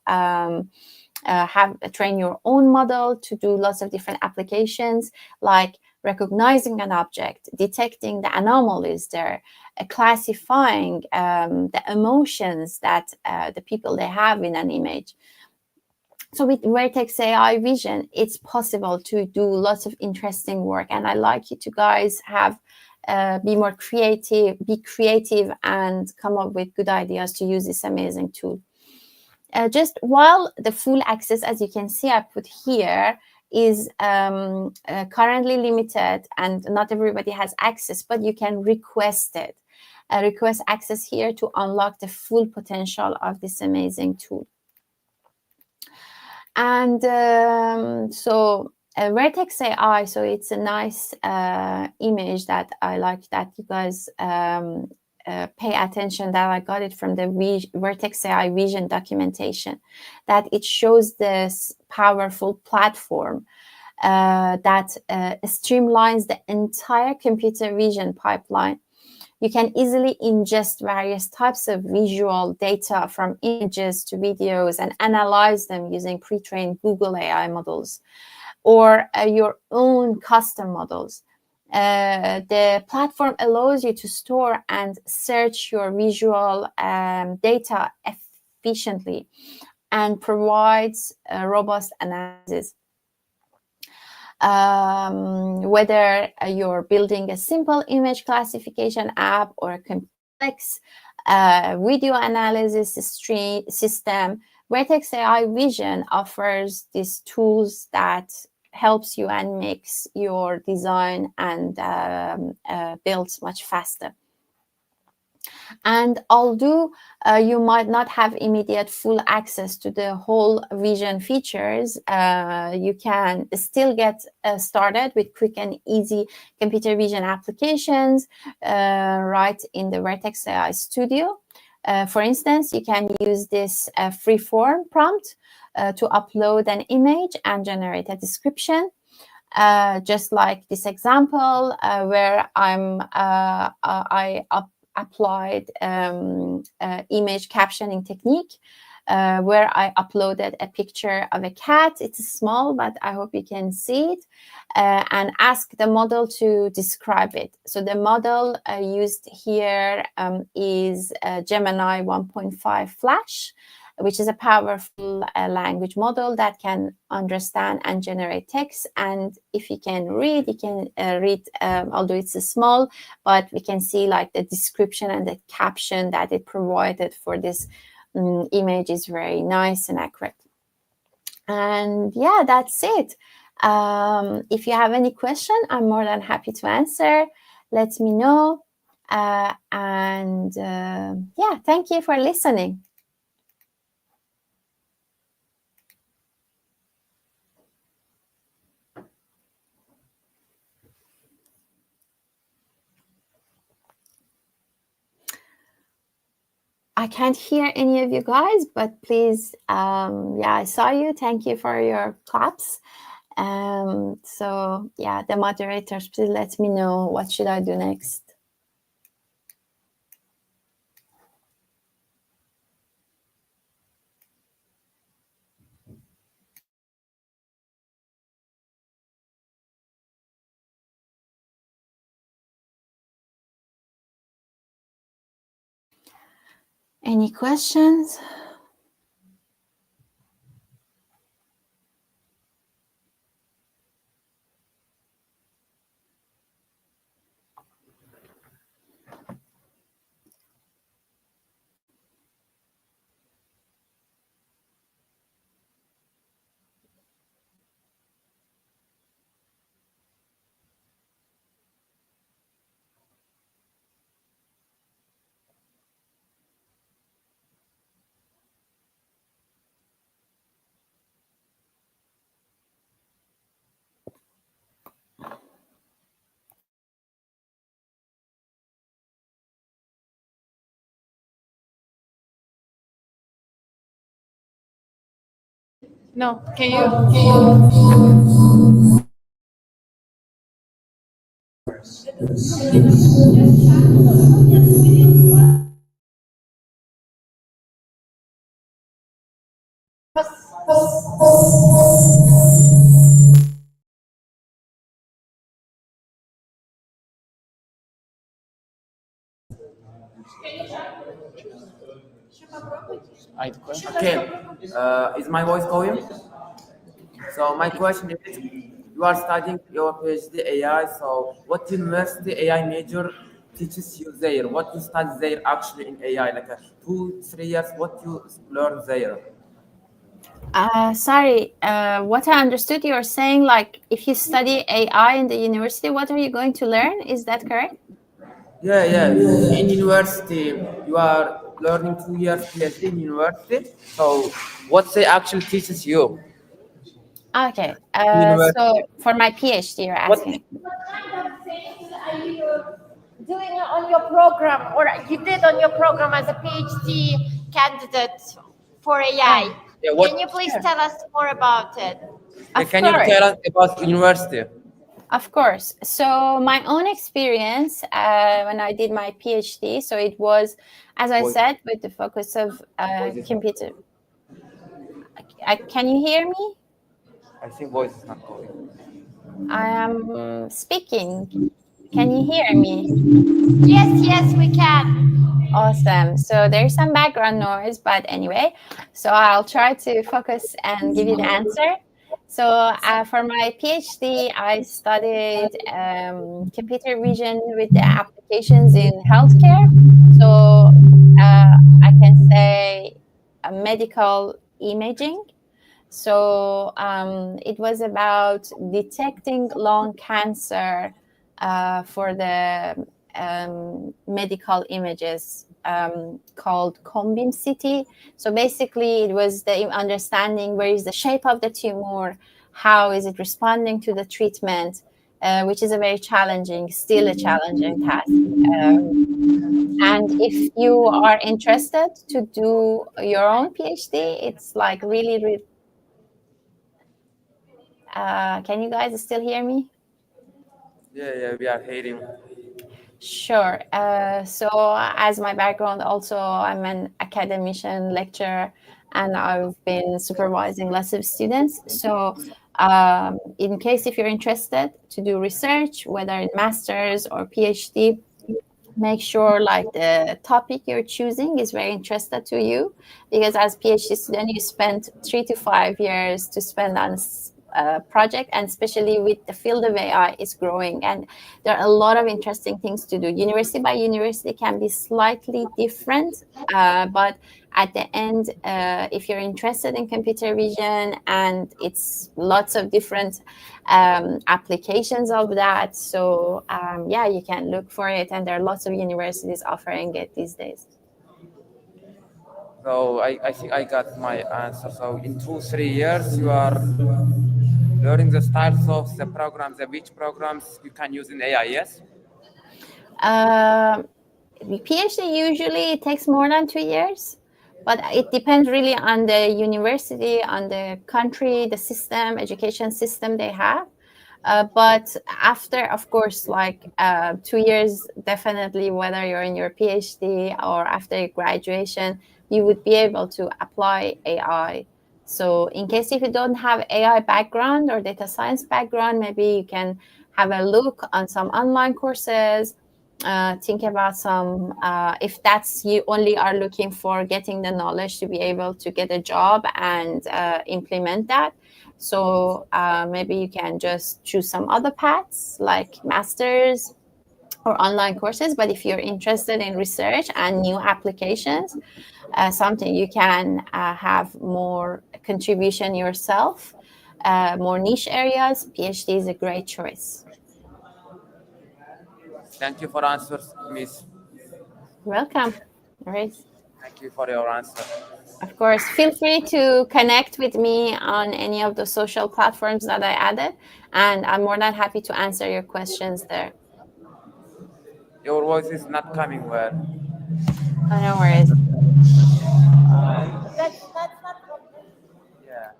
train your own model to do lots of different applications, like recognizing an object, detecting the anomalies there, classifying the emotions that the people they have in an image. So with Vertex AI Vision, it's possible to do lots of interesting work, and I like you to guys have be more creative, be creative, and come up with good ideas to use this amazing tool. Just while the full access, as you can see, I put here, is currently limited and not everybody has access, but you can request it. Request access here to unlock the full potential of this amazing tool. And so Vertex AI, so it's a nice image that I like that you guys pay attention, that I got it from the Vertex AI Vision documentation, that it shows this powerful platform that streamlines the entire computer vision pipeline. You can easily ingest various types of visual data from images to videos and analyze them using pre-trained Google AI models or your own custom models. The platform allows you to store and search your visual data efficiently and provides robust analysis. Whether you're building a simple image classification app or a complex video analysis system, Vertex AI Vision offers these tools that helps you and makes your design and builds much faster. And although you might not have immediate full access to the whole vision features, you can still get started with quick and easy computer vision applications right in the Vertex AI Studio. For instance, you can use this free-form prompt to upload an image and generate a description. Just like this example where I applied image captioning technique where I uploaded a picture of a cat. It's small, but I hope you can see it, and ask the model to describe it. So the model used here is Gemini 1.5 Flash, which is a powerful language model that can understand and generate text. And if you can read, you can read, although it's small, but we can see like the description and the caption that it provided for this image is very nice and accurate. And yeah, that's it. If you have any question, I'm more than happy to answer. Let me know. Yeah, thank you for listening. I can't hear any of you guys, but please, yeah, I saw you. Thank you for your claps. So yeah, the moderators, please let me know what should I do next. Any questions? No, can you? Okay, is my voice going? So my question is, you are studying your PhD AI, so what university AI major teaches you there? What you study there actually in AI, like 2-3 years, what you learn there? Sorry, what I understood you're saying, like if you study AI in the university, what are you going to learn? Is that correct? Yeah. In university, you are learning 2 years PhD in university. So what they actually teaches you? Okay. University. So for my PhD, you're asking. What kind of things are you doing on your program, or you did on your program as a PhD candidate for AI? Yeah, Can you please tell us more about it? Can you tell us about university? Of course. So my own experience when I did my PhD, so it was, as I said, with the focus of computer. Can you hear me? I think voice is not going. I am speaking. Can you hear me? Yes, we can. Awesome. So there's some background noise, but anyway, so I'll try to focus and give you the answer. So for my PhD, I studied computer vision with the applications in healthcare. So I can say medical imaging. So it was about detecting lung cancer for the medical images called Combim City. So basically, it was the understanding where is the shape of the tumor, how is it responding to the treatment, which is a very challenging, still a challenging task. And if you are interested to do your own PhD, it's like really. Can you guys still hear me? Yeah, we are hearing. Sure. So as my background also, I'm an academician, lecturer, and I've been supervising lots of students. So in case if you're interested to do research, whether in master's or PhD, make sure like the topic you're choosing is very interested to you, because as PhD student, you spend 3 to 5 years to spend on project, and especially with the field of AI is growing, and there are a lot of interesting things to do. University by university can be slightly different, but at the end, if you're interested in computer vision, and it's lots of different applications of that, so yeah, you can look for it, and there are lots of universities offering it these days. So I think I got my answer. So in 2-3 years, you are learning the styles of the programs, which programs you can use in AI, yes? PhD usually takes more than 2 years, but it depends really on the university, on the country, the system, education system they have. But after, of course, like 2 years, definitely, whether you're in your PhD or after your graduation, you would be able to apply AI. So in case if you don't have AI background or data science background, maybe you can have a look on some online courses, think about some, if that's you only are looking for getting the knowledge to be able to get a job and implement that. So maybe you can just choose some other paths like masters or online courses. But if you're interested in research and new applications, something you can have more contribution yourself, more niche areas, PhD is a great choice. Thank you for answers, Miss. Welcome. All right. Thank you for your answer. Of course, feel free to connect with me on any of the social platforms that I added, and I'm more than happy to answer your questions there. Your voice is not coming well. Oh, no worries. That's not. Yeah.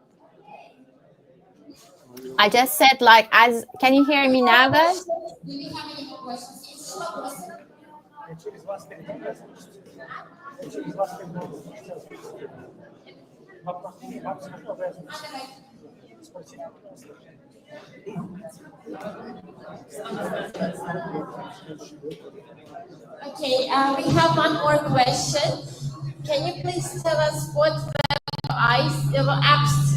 I just said like, as can you hear me now, guys? Do we have any more questions? Okay, we have one more question. Can you please tell us what apps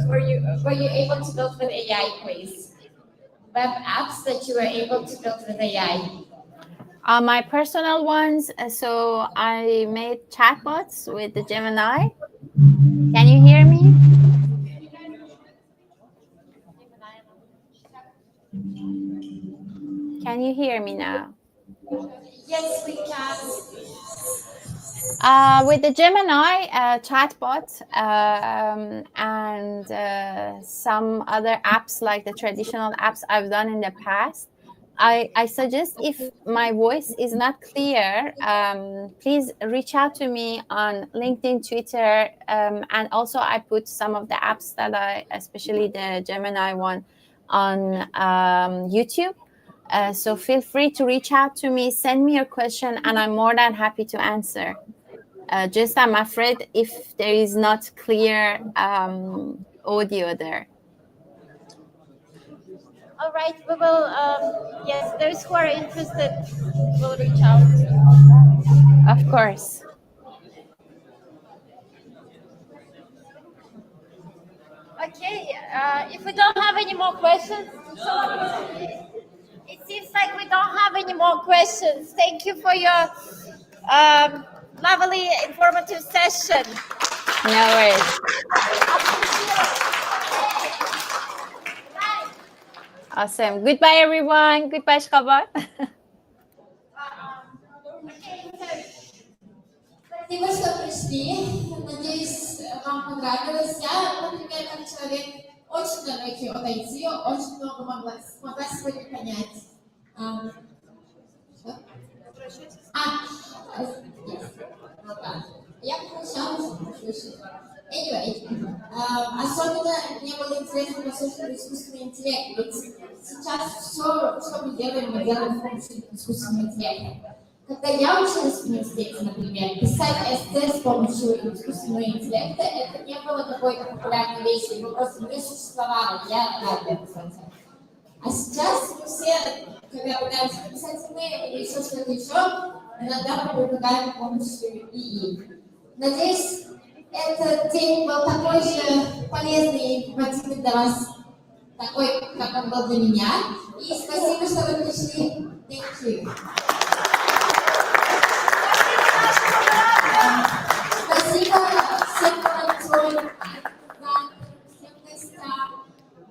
were you able to build with AI, please? Web apps that you were able to build with AI. My personal ones, so I made chatbots with the Gemini. Can you hear me? Can you hear me now? Yes, we can. With the Gemini chatbot and some other apps like the traditional apps I've done in the past, I suggest if my voice is not clear, please reach out to me on LinkedIn, Twitter, and also I put some of the apps that especially the Gemini one, on YouTube. So feel free to reach out to me, send me your question, and I'm more than happy to answer. Just I'm afraid if there is not clear audio there. All right, we will, yes, those who are interested will reach out. Of course. Okay, if we don't have any more questions, it seems like we don't have any more questions. Thank you for your lovely, informative session. No worries. Awesome. Goodbye, everyone. Goodbye, Ashgabat'. Спасибо, что пришли. Надеюсь, вам понравилось. Я, например, как человек очень далекий от IT, очень много смогла сегодня понять. Я получалась слышать. Anyway, особенно мне было интересно послушать искусственный интеллект. Ведь сейчас все, что мы делаем с помощью искусственного интеллекта. Когда я училась в университете, например, писать эссе с помощью искусственного интеллекта, это не было какой-то популярной вещью, его просто не существовало, я рада писать. А сейчас мы все, когда пытаемся написать имейл или еще что-то еще, иногда предлагаем помощью ИИ. Надеюсь, этот день был такой же полезный и информативный для вас, такой, как он был для меня. И спасибо, что вы пришли. Thank you. Спасибо всем волонтерам, всем гостям.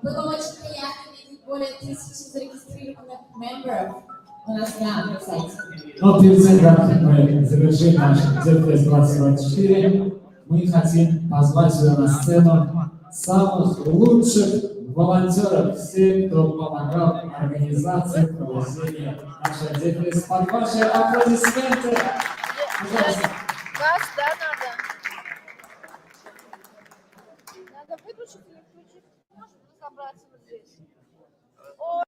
Было очень приятно видеть более 1000 зарегистрированных мемберов у нас на сайте. Но перед тем, как мы завершим наш DevFest 2024, мы хотим позвать сюда на сцену самых лучших волонтеров, всех, кто помогал организации проведения нашего DevFest. Под ваши аплодисменты. Пожалуйста. Газ, да, надо. Надо выключить или включить. Можем разобраться вот здесь. Ой,